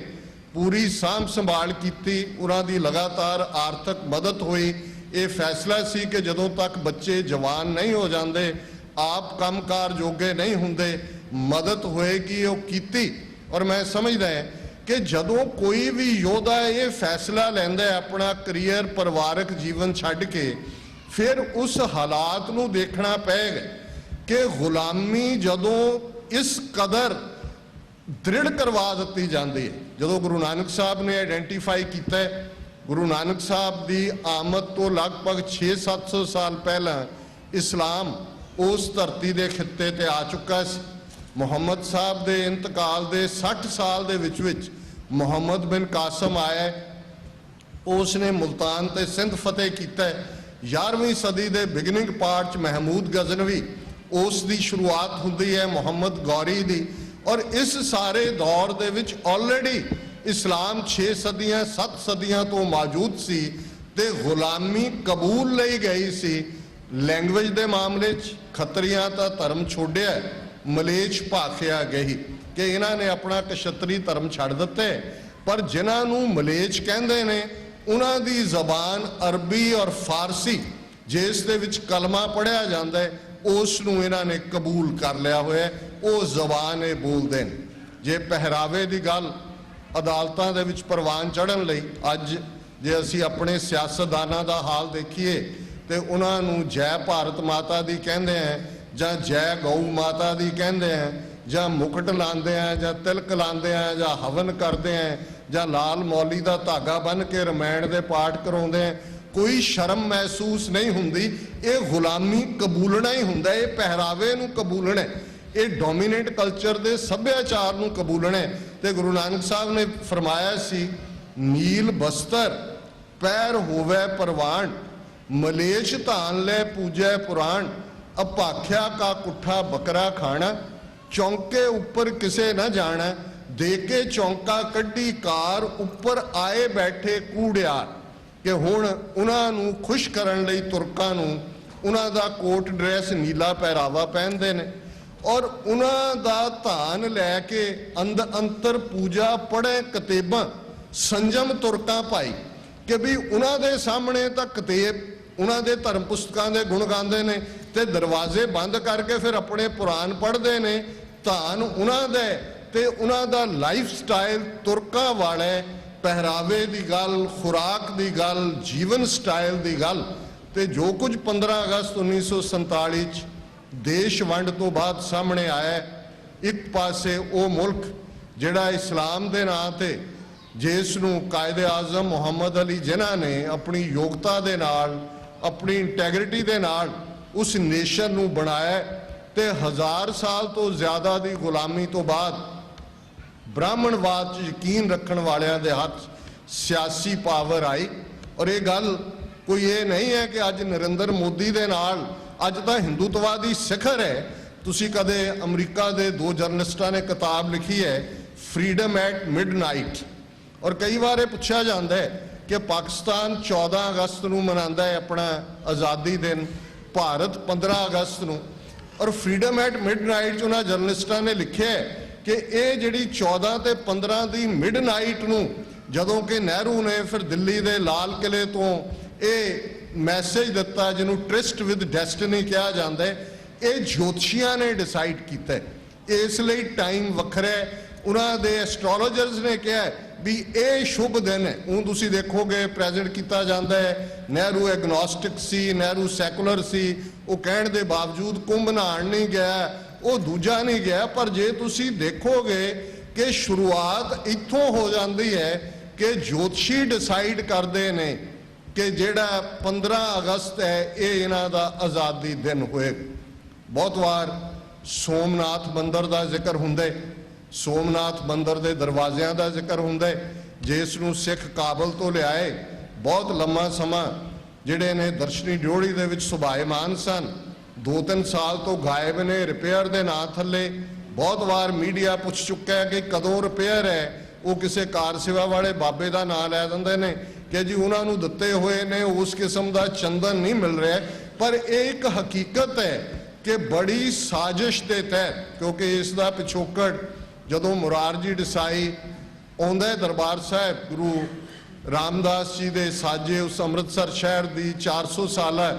S10: ਪੂਰੀ ਸਾਂਭ ਸੰਭਾਲ ਕੀਤੀ, ਉਹਨਾਂ ਦੀ ਲਗਾਤਾਰ ਆਰਥਿਕ ਮਦਦ ਹੋਈ। ਇਹ ਫੈਸਲਾ ਸੀ ਕਿ ਜਦੋਂ ਤੱਕ ਬੱਚੇ ਜਵਾਨ ਨਹੀਂ ਹੋ ਜਾਂਦੇ, ਆਪ ਕੰਮਕਾਰ ਜੋਗੇ ਨਹੀਂ ਹੁੰਦੇ, ਮਦਦ ਹੋਏਗੀ, ਉਹ ਕੀਤੀ। ਔਰ ਮੈਂ ਸਮਝਦਾ ਹਾਂ ਕਿ ਜਦੋਂ ਕੋਈ ਵੀ ਯੋਧਾ ਇਹ ਫੈਸਲਾ ਲੈਂਦਾ ਹੈ ਆਪਣਾ ਕਰੀਅਰ, ਪਰਿਵਾਰਕ ਜੀਵਨ ਛੱਡ ਕੇ, ਫਿਰ ਉਸ ਹਾਲਾਤ ਨੂੰ ਦੇਖਣਾ ਪਏਗਾ ਕਿ ਗੁਲਾਮੀ ਜਦੋਂ ਇਸ ਕਦਰ ਦ੍ਰਿੜ ਕਰਵਾ ਦਿੱਤੀ ਜਾਂਦੀ ਹੈ। ਜਦੋਂ ਗੁਰੂ ਨਾਨਕ ਸਾਹਿਬ ਨੇ ਆਇਡੈਂਟੀਫਾਈ ਕੀਤਾ, ਗੁਰੂ ਨਾਨਕ ਸਾਹਿਬ ਦੀ ਆਮਦ ਤੋਂ ਲਗਭਗ 600-700 ਸਾਲ ਪਹਿਲਾਂ ਇਸਲਾਮ ਉਸ ਧਰਤੀ ਦੇ ਖਿੱਤੇ ਤੇ ਆ ਚੁੱਕਾ ਸੀ। ਮੁਹੰਮਦ ਸਾਹਿਬ ਦੇ ਇੰਤਕਾਲ ਦੇ 60 ਸਾਲ ਦੇ ਵਿੱਚ ਮੁਹੰਮਦ ਬਿਨ ਕਾਸਮ ਆਇਆ, ਉਸ ਨੇ ਮੁਲਤਾਨ ਤੇ ਸਿੰਧ ਫਤਿਹ ਕੀਤਾ। 11ਵੀਂ ਸਦੀ ਦੇ ਬਿਗਨਿੰਗ ਪਾਰਟ 'ਚ ਮਹਿਮੂਦ ਗਜ਼ਨਵੀ, ਉਸ ਦੀ ਸ਼ੁਰੂਆਤ ਹੁੰਦੀ ਹੈ ਮੁਹੰਮਦ ਗੌਰੀ ਦੀ। ਔਰ ਇਸ ਸਾਰੇ ਦੌਰ ਦੇ ਵਿੱਚ ਆਲਰੇਡੀ ਇਸਲਾਮ 6 ਸਦੀਆਂ 7 ਸਦੀਆਂ ਤੋਂ ਮੌਜੂਦ ਸੀ ਤੇ ਗੁਲਾਮੀ ਕਬੂਲ ਲਈ ਗਈ ਸੀ। ਲੈਂਗੁਏਜ ਦੇ ਮਾਮਲੇ 'ਚ ਖੱਤਰੀਆਂ ਦਾ ਧਰਮ ਛੋੜਿਆ, ਮਲੇਛ ਭਾਖਿਆ ਗਈ ਕਿ ਇਹਨਾਂ ਨੇ ਆਪਣਾ ਕਸ਼ਤਰੀ ਧਰਮ ਛੱਡ ਦਿੱਤੇ, ਪਰ ਜਿਨ੍ਹਾਂ ਨੂੰ ਮਲੇਛ ਕਹਿੰਦੇ ਨੇ ਉਹਨਾਂ ਦੀ ਜ਼ਬਾਨ ਅਰਬੀ ਔਰ ਫਾਰਸੀ, ਜਿਸ ਦੇ ਵਿੱਚ ਕਲਮਾ ਪੜ੍ਹਿਆ ਜਾਂਦਾ ਹੈ, ਉਸ ਨੂੰ ਇਹਨਾਂ ਨੇ ਕਬੂਲ ਕਰ ਲਿਆ ਹੋਇਆ, ਉਹ ਜ਼ਬਾਨ ਇਹ ਬੋਲਦੇ ਨੇ। ਜੇ ਪਹਿਰਾਵੇ ਦੀ ਗੱਲ, ਅਦਾਲਤਾਂ ਦੇ ਵਿੱਚ ਪ੍ਰਵਾਨ ਚੜ੍ਹਨ ਲਈ ਅੱਜ ਜੇ ਅਸੀਂ ਆਪਣੇ ਸਿਆਸਤਦਾਨਾਂ ਦਾ ਹਾਲ ਦੇਖੀਏ ਤੇ ਉਹਨਾਂ ਨੂੰ ਜੈ ਭਾਰਤ ਮਾਤਾ ਦੀ ਕਹਿੰਦੇ ਆ, ਜਾਂ ਜੈ ਗਊ ਮਾਤਾ ਦੀ ਕਹਿੰਦੇ ਆ, ਜਾਂ ਮੁਕਟ ਲਾਉਂਦੇ ਆ, ਜਾਂ ਤਿਲਕ ਲਾਉਂਦੇ ਆ, ਜਾਂ ਹਵਨ ਕਰਦੇ ਆ, ਜਾਂ ਲਾਲ ਮੌਲੀ ਦਾ ਧਾਗਾ ਬੰਨ੍ਹ ਕੇ ਰਮਾਇਣ ਦੇ ਪਾਠ ਕਰਾਉਂਦੇ ਆ, ਕੋਈ ਸ਼ਰਮ ਮਹਿਸੂਸ ਨਹੀਂ ਹੁੰਦੀ। ਇਹ ਗੁਲਾਮੀ ਕਬੂਲਣਾ ਹੀ ਹੁੰਦਾ, ਇਹ ਪਹਿਰਾਵੇ ਨੂੰ ਕਬੂਲਣਾ, ਇਹ ਡੋਮੀਨੇਟ ਕਲਚਰ ਦੇ ਸੱਭਿਆਚਾਰ ਨੂੰ ਕਬੂਲਣਾ। ਤੇ ਗੁਰੂ ਨਾਨਕ ਸਾਹਿਬ ਨੇ ਫਰਮਾਇਆ ਸੀ, ਨੀਲ ਬਸਤਰ ਪੈਰ ਹੋਵੇ ਪ੍ਰਵਾਨ, ਮਲੇਛ ਧਾਨ ਲੈ ਪੂਜੈ ਪੁਰਾਣ, ਅਪਾਖਿਆ ਕਾ ਕੁੱਠਾ ਬੱਕਰਾ ਖਾਣਾ, ਚੌਂਕੇ ਉੱਪਰ ਕਿਸੇ ਨਾ ਜਾਣਾ, ਦੇ ਕੇ ਚੌਂਕਾ ਕੱਢੀ ਕਾਰ, ਉੱਪਰ ਆਏ ਬੈਠੇ ਕੂੜਿਆਰ। ਕਿ ਹੁਣ ਉਹਨਾਂ ਨੂੰ ਖੁਸ਼ ਕਰਨ ਲਈ ਤੁਰਕਾਂ ਨੂੰ ਉਹਨਾਂ ਦਾ ਕੋਟ ਡਰੈਸ ਨੀਲਾ ਪਹਿਰਾਵਾ ਪਹਿਨਦੇ ਨੇ ਔਰ ਉਹਨਾਂ ਦਾ ਧਾਨ ਲੈ ਕੇ ਅੰਤਰ ਪੂਜਾ ਪੜ੍ਹੇ ਕਤੇਬਾਂ, ਸੰਜਮ ਤੁਰਕਾਂ ਭਾਈ ਕਿ ਵੀ ਉਹਨਾਂ ਦੇ ਸਾਹਮਣੇ ਤਾਂ ਕਤੇਬ ਉਹਨਾਂ ਦੇ ਧਰਮ ਪੁਸਤਕਾਂ ਦੇ ਗੁਣ ਗਾਉਂਦੇ ਨੇ ਤੇ ਦਰਵਾਜ਼ੇ ਬੰਦ ਕਰਕੇ ਫਿਰ ਆਪਣੇ ਪੁਰਾਣ ਪੜ੍ਹਦੇ ਨੇ। ਧੰਨ ਉਹਨਾਂ ਦੇ ਤੇ ਉਹਨਾਂ ਦਾ ਲਾਈਫ ਸਟਾਈਲ ਤੁਰਕਾਂ ਵਾਲੇ ਪਹਿਰਾਵੇ ਦੀ ਗੱਲ, ਖੁਰਾਕ ਦੀ ਗੱਲ, ਜੀਵਨ ਸਟਾਈਲ ਦੀ ਗੱਲ ਤੇ ਜੋ ਕੁਝ 15 ਅਗਸਤ 1947 ਚ ਦੇਸ਼ ਵੰਡ ਤੋਂ ਬਾਅਦ ਸਾਹਮਣੇ ਆਇਆ। ਇੱਕ ਪਾਸੇ ਉਹ ਮੁਲਕ ਜਿਹੜਾ ਇਸਲਾਮ ਦੇ ਨਾਂ ਤੇ ਜਿਸ ਨੂੰ ਕਾਇਦੇ ਆਜ਼ਮ ਮੁਹੰਮਦ ਅਲੀ ਜਿਨ੍ਹਾਂ ਨੇ ਆਪਣੀ ਯੋਗਤਾ ਦੇ ਨਾਲ, ਆਪਣੀ ਇੰਟੈਗਰਿਟੀ ਦੇ ਨਾਲ ਉਸ ਨੇਸ਼ਨ ਨੂੰ ਬਣਾਇਆ ਤੇ 1000 ਸਾਲ ਤੋਂ ਜ਼ਿਆਦਾ ਦੀ ਗੁਲਾਮੀ ਤੋਂ ਬਾਅਦ ਬ੍ਰਾਹਮਣਵਾਦ 'ਚ ਯਕੀਨ ਰੱਖਣ ਵਾਲਿਆਂ ਦੇ ਹੱਥ ਸਿਆਸੀ ਪਾਵਰ ਆਈ। ਔਰ ਇਹ ਗੱਲ ਕੋਈ ਇਹ ਨਹੀਂ ਹੈ ਕਿ ਅੱਜ ਨਰਿੰਦਰ ਮੋਦੀ ਦੇ ਨਾਲ ਅੱਜ ਤਾਂ ਹਿੰਦੂਤਵਾਦੀ ਸਿਖਰ ਹੈ। ਤੁਸੀਂ ਕਦੇ ਅਮਰੀਕਾ ਦੇ 2 ਜਰਨਲਿਸਟਾਂ ਨੇ ਕਿਤਾਬ ਲਿਖੀ ਹੈ ਫਰੀडम ਐਟ ਮਿਡਨਾਈਟ, ਔਰ ਕਈ ਵਾਰ ਇਹ ਪੁੱਛਿਆ ਜਾਂਦਾ ਹੈ ਕਿ ਪਾਕਿਸਤਾਨ 14 ਅਗਸਤ ਨੂੰ ਮਨਾਉਂਦਾ ਹੈ ਆਪਣਾ ਆਜ਼ਾਦੀ ਦਿਨ, ਭਾਰਤ 15 ਅਗਸਤ ਨੂੰ। ਔਰ ਫਰੀडम ਐਟ ਮਿਡਨਾਈਟ 'ਚ ਉਹਨਾਂ ਜਰਨਲਿਸਟਾਂ ਨੇ ਲਿਖਿਆ ਕਿ ਇਹ ਜਿਹੜੀ 14 ਤੇ 15 ਦੀ ਮਿਡਨਾਈਟ ਨੂੰ ਜਦੋਂ ਕਿ ਨਹਿਰੂ ਨੇ ਫਿਰ ਦਿੱਲੀ ਦੇ ਲਾਲ ਕਿਲੇ ਤੋਂ ਇਹ ਮੈਸੇਜ ਦਿੱਤਾ ਜਿਹਨੂੰ ਟ੍ਰਿਸਟ ਵਿਦ ਡੈਸਟੀਨੀ ਕਿਹਾ ਜਾਂਦਾ ਹੈ, ਇਹ ਜੋਤਸ਼ੀਆਂ ਨੇ ਡਿਸਾਈਡ ਕੀਤਾ। ਇਸ ਲਈ ਟਾਈਮ ਵੱਖਰਾ ਹੈ। ਉਹਨਾਂ ਦੇ ਐਸਟ੍ਰੋਲੋਜਰਸ ਨੇ ਕਿਹਾ ਵੀ ਇਹ ਸ਼ੁਭ ਦਿਨ ਹੈ। ਹੁਣ ਤੁਸੀਂ ਦੇਖੋਗੇ ਪ੍ਰੈਜ਼ੈਂਟ ਕੀਤਾ ਜਾਂਦਾ ਹੈ ਨਹਿਰੂ ਐਗਨੋਸਟਿਕ ਸੀ, ਨਹਿਰੂ ਸੈਕੂਲਰ ਸੀ, ਉਹ ਕਹਿਣ ਦੇ ਬਾਵਜੂਦ ਕੁੰਭ ਨਹਾਉਣ ਨਹੀਂ ਗਿਆ, ਉਹ ਦੂਜਾ ਨਹੀਂ ਗਿਆ। ਪਰ ਜੇ ਤੁਸੀਂ ਦੇਖੋਗੇ ਕਿ ਸ਼ੁਰੂਆਤ ਇੱਥੋਂ ਹੋ ਜਾਂਦੀ ਹੈ ਕਿ ਜੋਤਸ਼ੀ ਡਿਸਾਈਡ ਕਰਦੇ ਨੇ ਕਿ ਜਿਹੜਾ 15 ਅਗਸਤ ਹੈ ਇਹ ਇਹਨਾਂ ਦਾ ਆਜ਼ਾਦੀ ਦਿਨ ਹੋਏਗਾ। ਬਹੁਤ ਵਾਰ ਸੋਮਨਾਥ ਮੰਦਿਰ ਦਾ ਜ਼ਿਕਰ ਹੁੰਦਾ ਹੈ, ਸੋਮਨਾਥ ਮੰਦਿਰ ਦੇ ਦਰਵਾਜ਼ਿਆਂ ਦਾ ਜ਼ਿਕਰ ਹੁੰਦਾ ਹੈ ਜਿਸ ਨੂੰ ਸਿੱਖ ਕਾਬਲ ਤੋਂ ਲਿਆਏ। ਬਹੁਤ ਲੰਮਾ ਸਮਾਂ ਜਿਹੜੇ ਨੇ ਦਰਸ਼ਨੀ ਡਿਓੜੀ ਦੇ ਵਿੱਚ ਸੁਭਾਏਮਾਨ ਸਨ, 2-3 ਸਾਲ ਤੋਂ ਗਾਇਬ ਨੇ ਰਿਪੇਅਰ ਦੇ ਨਾਂ ਥੱਲੇ। ਬਹੁਤ ਵਾਰ ਮੀਡੀਆ ਪੁੱਛ ਚੁੱਕਾ ਹੈ ਕਿ ਕਦੋਂ ਰਿਪੇਅਰ ਹੈ, ਉਹ ਕਿਸੇ ਕਾਰ ਸੇਵਾ ਵਾਲੇ ਬਾਬੇ ਦਾ ਨਾਂ ਲੈ ਦਿੰਦੇ ਨੇ ਕਿ ਜੀ ਉਹਨਾਂ ਨੂੰ ਦਿੱਤੇ ਹੋਏ ਨੇ ਉਸ ਕਿਸਮ ਦਾ ਚੰਦਨ ਨਹੀਂ ਮਿਲ ਰਿਹਾ। ਪਰ ਇਹ ਇੱਕ ਹਕੀਕਤ ਹੈ ਕਿ ਬੜੀ ਸਾਜ਼ਿਸ਼ ਦੇ ਤਹਿਤ, ਕਿਉਂਕਿ ਇਸ ਦਾ ਪਿਛੋਕੜ ਜਦੋਂ ਮੁਰਾਰਜੀ ਦੇਸਾਈ ਆਉਂਦਾ ਦਰਬਾਰ ਸਾਹਿਬ ਗੁਰੂ ਰਾਮਦਾਸ ਜੀ ਦੇ ਸਾਜੇ ਉਸ ਅੰਮ੍ਰਿਤਸਰ ਸ਼ਹਿਰ ਦੀ 400 ਸਾਲਾ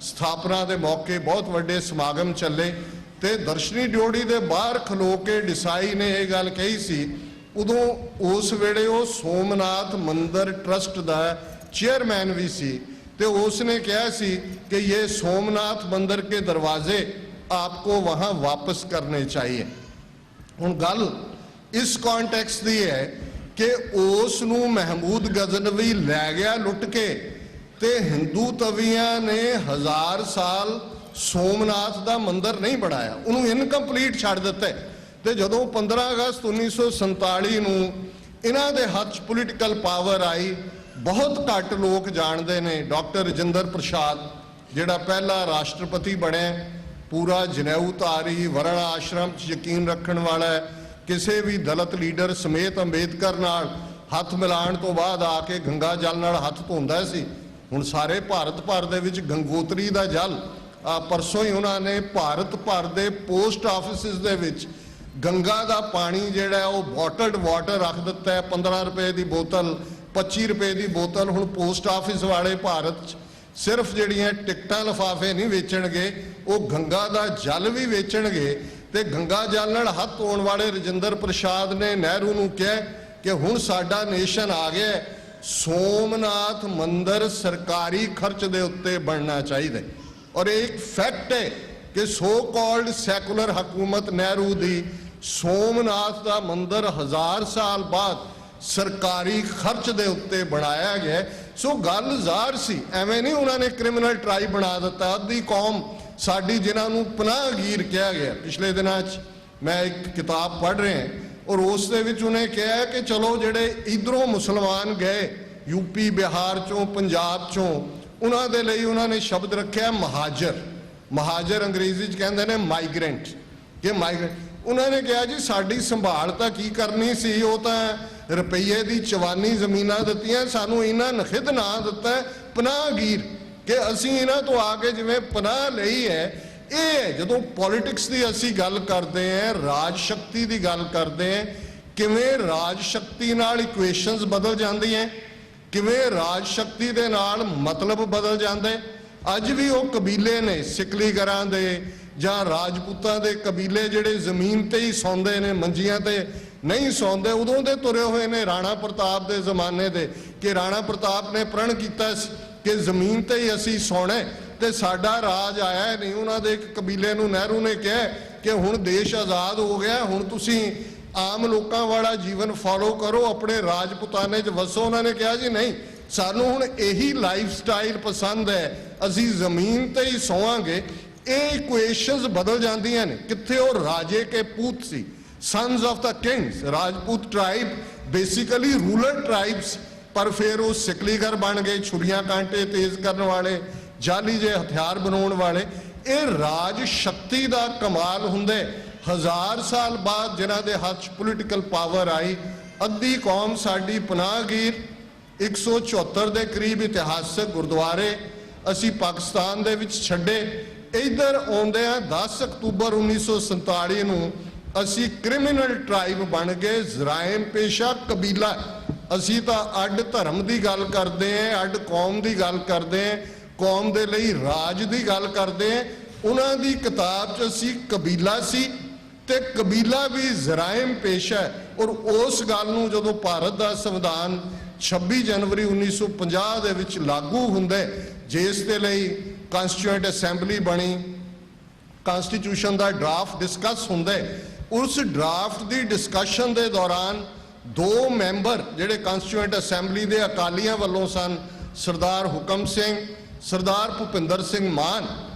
S10: ਸਥਾਪਨਾ ਦੇ ਮੌਕੇ ਬਹੁਤ ਵੱਡੇ ਸਮਾਗਮ ਚੱਲੇ ਤੇ ਦਰਸ਼ਨੀ ਡਿਓੜੀ ਦੇ ਬਾਹਰ ਖਲੋ ਕੇ ਦੇਸਾਈ ਨੇ ਇਹ ਗੱਲ ਕਹੀ ਸੀ। ਉਦੋਂ ਉਸ ਵੇਲੇ ਉਹ ਸੋਮਨਾਥ ਮੰਦਿਰ ਟਰਸਟ ਦਾ ਚੇਅਰਮੈਨ ਵੀ ਸੀ ਤੇ ਉਸ ਨੇ ਕਿਹਾ ਸੀ ਕਿ ਇਹ ਸੋਮਨਾਥ ਮੰਦਿਰ ਕੇ ਦਰਵਾਜ਼ੇ ਆਪਕੋ ਵਹਾਂ ਵਾਪਸ ਕਰਨੇ ਚਾਹੀਏ। ਹੁਣ ਗੱਲ ਇਸ ਕੰਟੈਕਸਟ ਦੀ ਹੈ ਕਿ ਉਸ ਨੂੰ ਮਹਿਮੂਦ ਗਜ਼ਨਵੀ ਲੈ ਗਿਆ ਲੁੱਟ ਕੇ ਤੇ ਹਿੰਦੂ ਤਵੀਆਂ ਨੇ 1000 ਸਾਲ ਸੋਮਨਾਥ ਦਾ ਮੰਦਿਰ ਨਹੀਂ ਬਣਾਇਆ, ਉਹਨੂੰ ਇਨਕੰਪਲੀਟ ਛੱਡ ਦਿੱਤਾ। ਤੇ ਜਦੋਂ 15 ਅਗਸਤ 1947 ਨੂੰ ਇਹਨਾਂ ਦੇ ਹੱਥ 'ਚ ਪੋਲੀਟੀਕਲ ਪਾਵਰ ਆਈ, ਬਹੁਤ ਘੱਟ ਲੋਕ ਜਾਣਦੇ ਨੇ ਡਾਕਟਰ ਰਜਿੰਦਰ ਪ੍ਰਸਾਦ ਜਿਹੜਾ ਪਹਿਲਾ ਰਾਸ਼ਟਰਪਤੀ ਬਣਿਆ, ਪੂਰਾ ਜਨੇਊ ਧਾਰੀ, ਵਰਣ ਆਸ਼ਰਮ 'ਚ ਯਕੀਨ ਰੱਖਣ ਵਾਲਾ, ਕਿਸੇ ਵੀ ਦਲਿਤ ਲੀਡਰ ਸਮੇਤ ਅੰਬੇਦਕਰ ਨਾਲ ਹੱਥ ਮਿਲਾਉਣ ਤੋਂ ਬਾਅਦ ਆ ਕੇ ਗੰਗਾ ਜਲ ਨਾਲ ਹੱਥ ਧੋਂਦਾ ਸੀ। ਹੁਣ ਸਾਰੇ ਭਾਰਤ ਭਰ ਦੇ ਵਿੱਚ ਗੰਗੋਤਰੀ ਦਾ ਜਲ, ਪਰਸੋਂ ਹੀ ਉਹਨਾਂ ਨੇ ਭਾਰਤ ਭਰ ਦੇ ਪੋਸਟ ਆਫਿਸਿਸ ਦੇ ਵਿੱਚ ਗੰਗਾ ਦਾ ਪਾਣੀ ਜਿਹੜਾ ਉਹ ਬੋਟਲਡ ਵਾਟਰ ਰੱਖ ਦਿੱਤਾ ਹੈ। 15 ਰੁਪਏ ਦੀ ਬੋਤਲ, 25 ਰੁਪਏ ਦੀ ਬੋਤਲ। ਹੁਣ ਪੋਸਟ ਆਫਿਸ ਵਾਲੇ ਭਾਰਤ 'ਚ ਸਿਰਫ ਜਿਹੜੀਆਂ ਟਿਕਟਾਂ ਲਿਫਾਫੇ ਨਹੀਂ ਵੇਚਣਗੇ, ਉਹ ਗੰਗਾ ਦਾ ਜਲ ਵੀ ਵੇਚਣਗੇ। ਤੇ ਗੰਗਾ ਜਲ ਨਾਲ ਹੱਥ ਧੋਣ ਵਾਲੇ ਰਜਿੰਦਰ ਪ੍ਰਸਾਦ ਨੇ ਨਹਿਰੂ ਨੂੰ ਕਿਹਾ ਕਿ ਹੁਣ ਸਾਡਾ ਨੇਸ਼ਨ ਆ ਗਿਆ, ਸੋਮਨਾਥ ਮੰਦਿਰ ਸਰਕਾਰੀ ਖਰਚ ਦੇ ਉੱਤੇ ਬਣਨਾ ਚਾਹੀਦਾ। ਔਰ ਇਹ ਇੱਕ ਫੈਕਟ ਹੈ ਕਿ ਸੋ ਕਾਲਡ ਸੈਕੂਲਰ ਹਕੂਮਤ ਨਹਿਰੂ ਦੀ ਸੋਮਨਾਥ ਦਾ ਮੰਦਿਰ 1000 ਸਾਲ ਬਾਅਦ ਸਰਕਾਰੀ ਖਰਚ ਦੇ ਉੱਤੇ ਬਣਾਇਆ ਗਿਆ। ਸੋ ਗੱਲ ਜ਼ਾਹਰ ਸੀ, ਐਵੇਂ ਨਹੀਂ ਉਹਨਾਂ ਨੇ ਕ੍ਰਿਮੀਨਲ ਟ੍ਰਾਈਬ ਬਣਾ ਦਿੱਤਾ। ਅੱਧੀ ਕੌਮ ਸਾਡੀ ਜਿਨ੍ਹਾਂ ਨੂੰ ਪਨਾਹਗੀਰ ਕਿਹਾ ਗਿਆ। ਪਿਛਲੇ ਦਿਨਾਂ 'ਚ ਮੈਂ ਇੱਕ ਕਿਤਾਬ ਪੜ੍ਹ ਰਿਹਾ ਔਰ ਉਸ ਦੇ ਵਿੱਚ ਉਹਨੇ ਕਿਹਾ ਕਿ ਚਲੋ ਜਿਹੜੇ ਇਧਰੋਂ ਮੁਸਲਮਾਨ ਗਏ ਯੂਪੀ ਬਿਹਾਰ 'ਚੋਂ ਪੰਜਾਬ 'ਚੋਂ, ਉਹਨਾਂ ਦੇ ਲਈ ਉਹਨਾਂ ਨੇ ਸ਼ਬਦ ਰੱਖਿਆ ਮਹਾਜਰ। ਮਹਾਜਰ ਅੰਗਰੇਜ਼ੀ 'ਚ ਕਹਿੰਦੇ ਨੇ ਮਾਈਗ੍ਰੈਂਟ, ਕਿ ਮਾਈਗ੍ਰੈਂਟ। ਉਹਨਾਂ ਨੇ ਕਿਹਾ ਜੀ ਸਾਡੀ ਸੰਭਾਲ ਤਾਂ ਕੀ ਕਰਨੀ ਸੀ, ਉਹ ਤਾਂ ਰੁਪਈਏ ਦੀ ਚਵਾਨੀ ਜ਼ਮੀਨਾਂ ਦਿੱਤੀਆਂ, ਸਾਨੂੰ ਇਹਨਾਂ ਨਖਿਦ ਨਾਂ ਦਿੱਤਾ ਪਨਾਹਗੀਰ, ਕਿ ਅਸੀਂ ਇਹਨਾਂ ਤੋਂ ਆ ਕੇ ਜਿਵੇਂ ਪਨਾਹ ਲਈ ਹੈ। ਇਹ ਜਦੋਂ ਪੋਲਿਟਿਕਸ ਦੀ ਅਸੀਂ ਗੱਲ ਕਰਦੇ ਹਾਂ, ਰਾਜ ਸ਼ਕਤੀ ਦੀ ਗੱਲ ਕਰਦੇ ਹਾਂ, ਕਿਵੇਂ ਰਾਜ ਸ਼ਕਤੀ ਨਾਲ ਇਕੁਏਸ਼ਨਸ ਬਦਲ ਜਾਂਦੀਆਂ, ਕਿਵੇਂ ਰਾਜ ਸ਼ਕਤੀ ਦੇ ਨਾਲ ਮਤਲਬ ਬਦਲ ਜਾਂਦੇ। ਅੱਜ ਵੀ ਉਹ ਕਬੀਲੇ ਨੇ ਸਿਕਲੀਗਰਾਂ ਦੇ ਜਾਂ ਰਾਜਪੂਤਾਂ ਦੇ ਕਬੀਲੇ ਜਿਹੜੇ ਜ਼ਮੀਨ ਤੇ ਹੀ ਸੌਂਦੇ ਨੇ, ਮੰਜੀਆਂ ਤੇ ਨਹੀਂ ਸੌਂਦੇ। ਉਦੋਂ ਦੇ ਤੁਰੇ ਹੋਏ ਨੇ ਰਾਣਾ ਪ੍ਰਤਾਪ ਦੇ ਜ਼ਮਾਨੇ ਦੇ, ਕਿ ਰਾਣਾ ਪ੍ਰਤਾਪ ਨੇ ਪ੍ਰਣ ਕੀਤਾ ਸੀ ਕਿ ਜ਼ਮੀਨ ਤੇ ਹੀ ਅਸੀਂ ਸੌਣਾ ਤੇ ਸਾਡਾ ਰਾਜ ਆਇਆ ਨਹੀਂ। ਉਹਨਾਂ ਦੇ ਇੱਕ ਕਬੀਲੇ ਨੂੰ ਨਹਿਰੂ ਨੇ ਕਿਹਾ ਕਿ ਹੁਣ ਦੇਸ਼ ਆਜ਼ਾਦ ਹੋ ਗਿਆ, ਹੁਣ ਤੁਸੀਂ ਆਮ ਲੋਕਾਂ ਵਾਲਾ ਜੀਵਨ ਫੋਲੋ ਕਰੋ, ਆਪਣੇ ਰਾਜਪੂਤਾਨੇ 'ਚ ਵਸੋ। ਉਹਨਾਂ ਨੇ ਕਿਹਾ ਜੀ ਨਹੀਂ, ਸਾਨੂੰ ਹੁਣ ਇਹੀ ਲਾਈਫ ਸਟਾਈਲ ਪਸੰਦ ਹੈ, ਅਸੀਂ ਜ਼ਮੀਨ ਤੇ ਹੀ ਸੌਵਾਂਗੇ। ਇਹ ਇਕੁਏਸ਼ਨਸ ਬਦਲ ਜਾਂਦੀਆਂ ਨੇ। ਕਿੱਥੇ ਉਹ ਰਾਜੇ ਕੇ ਪੂਤ ਸੀ, sons of the kings, Rajput tribe basically ruler tribes, ਪਰ ਫਿਰ ਉਹ ਸਿਕਲੀਗਰ ਬਣ ਗਏ, ਛੁਰੀਆਂ ਕਾਂਟੇ ਤੇਜ਼ ਕਰਨ ਵਾਲੇ, ਜਾਲੀ ਜੇ ਹਥਿਆਰ ਬਣਾਉਣ ਵਾਲੇ। ਇਹ ਰਾਜ ਸ਼ਕਤੀ ਦਾ ਕਮਾਲ ਹੁੰਦੇ। 1000 ਸਾਲ ਬਾਅਦ ਜਿਨ੍ਹਾਂ ਦੇ ਹੱਥ 'ਚ ਪੋਲੀਟੀਕਲ ਪਾਵਰ ਆਈ, ਅੱਧੀ ਕੌਮ ਸਾਡੀ ਪਨਾਹਗੀਰ, 174 ਦੇ ਕਰੀਬ ਇਤਿਹਾਸਕ ਗੁਰਦੁਆਰੇ ਅਸੀਂ ਪਾਕਿਸਤਾਨ ਦੇ ਵਿੱਚ ਛੱਡੇ। ਇੱਧਰ ਆਉਂਦੇ ਆ 10 ਅਕਤੂਬਰ 1947 ਨੂੰ ਅਸੀਂ ਕ੍ਰਿਮੀਨਲ ਟ੍ਰਾਈਬ ਬਣ ਗਏ, ਜ਼ਰਾਇਮ ਪੇਸ਼ਾ ਕਬੀਲਾ। ਅਸੀਂ ਤਾਂ ਅੱਡ ਧਰਮ ਦੀ ਗੱਲ ਕਰਦੇ ਹਾਂ, ਅੱਡ ਕੌਮ ਦੀ ਗੱਲ ਕਰਦੇ ਹਾਂ, ਕੌਮ ਦੇ ਲਈ ਰਾਜ ਦੀ ਗੱਲ ਕਰਦੇ ਹਾਂ। ਉਹਨਾਂ ਦੀ ਕਿਤਾਬ 'ਚ ਅਸੀਂ ਕਬੀਲਾ ਸੀ ਤੇ ਕਬੀਲਾ ਵੀ ਜ਼ਰਾਇਮ ਪੇਸ਼ਾ ਹੈ। ਔਰ ਉਸ ਗੱਲ ਨੂੰ ਜਦੋਂ ਭਾਰਤ ਦਾ ਸੰਵਿਧਾਨ 26 ਜਨਵਰੀ 1950 ਦੇ ਵਿੱਚ ਲਾਗੂ ਹੁੰਦਾ, ਜਿਸ ਦੇ ਲਈ ਕਾਂਸਟੀਟਿਊਐਂਟ ਅਸੈਂਬਲੀ ਬਣੀ, ਕਾਂਸਟੀਟਿਊਸ਼ਨ ਦਾ ਡਰਾਫਟ ਡਿਸਕਸ ਹੁੰਦਾ, ਉਸ ਡਰਾਫਟ ਦੀ ਡਿਸਕਸ਼ਨ ਦੇ ਦੌਰਾਨ 2 ਮੈਂਬਰ ਜਿਹੜੇ ਕਾਂਸਟੀਟਿਊਐਂਟ ਅਸੈਂਬਲੀ ਦੇ ਅਕਾਲੀਆਂ ਵੱਲੋਂ ਸਨ, ਸਰਦਾਰ ਹੁਕਮ ਸਿੰਘ, ਸਰਦਾਰ ਭੁਪਿੰਦਰ ਸਿੰਘ ਮਾਨ,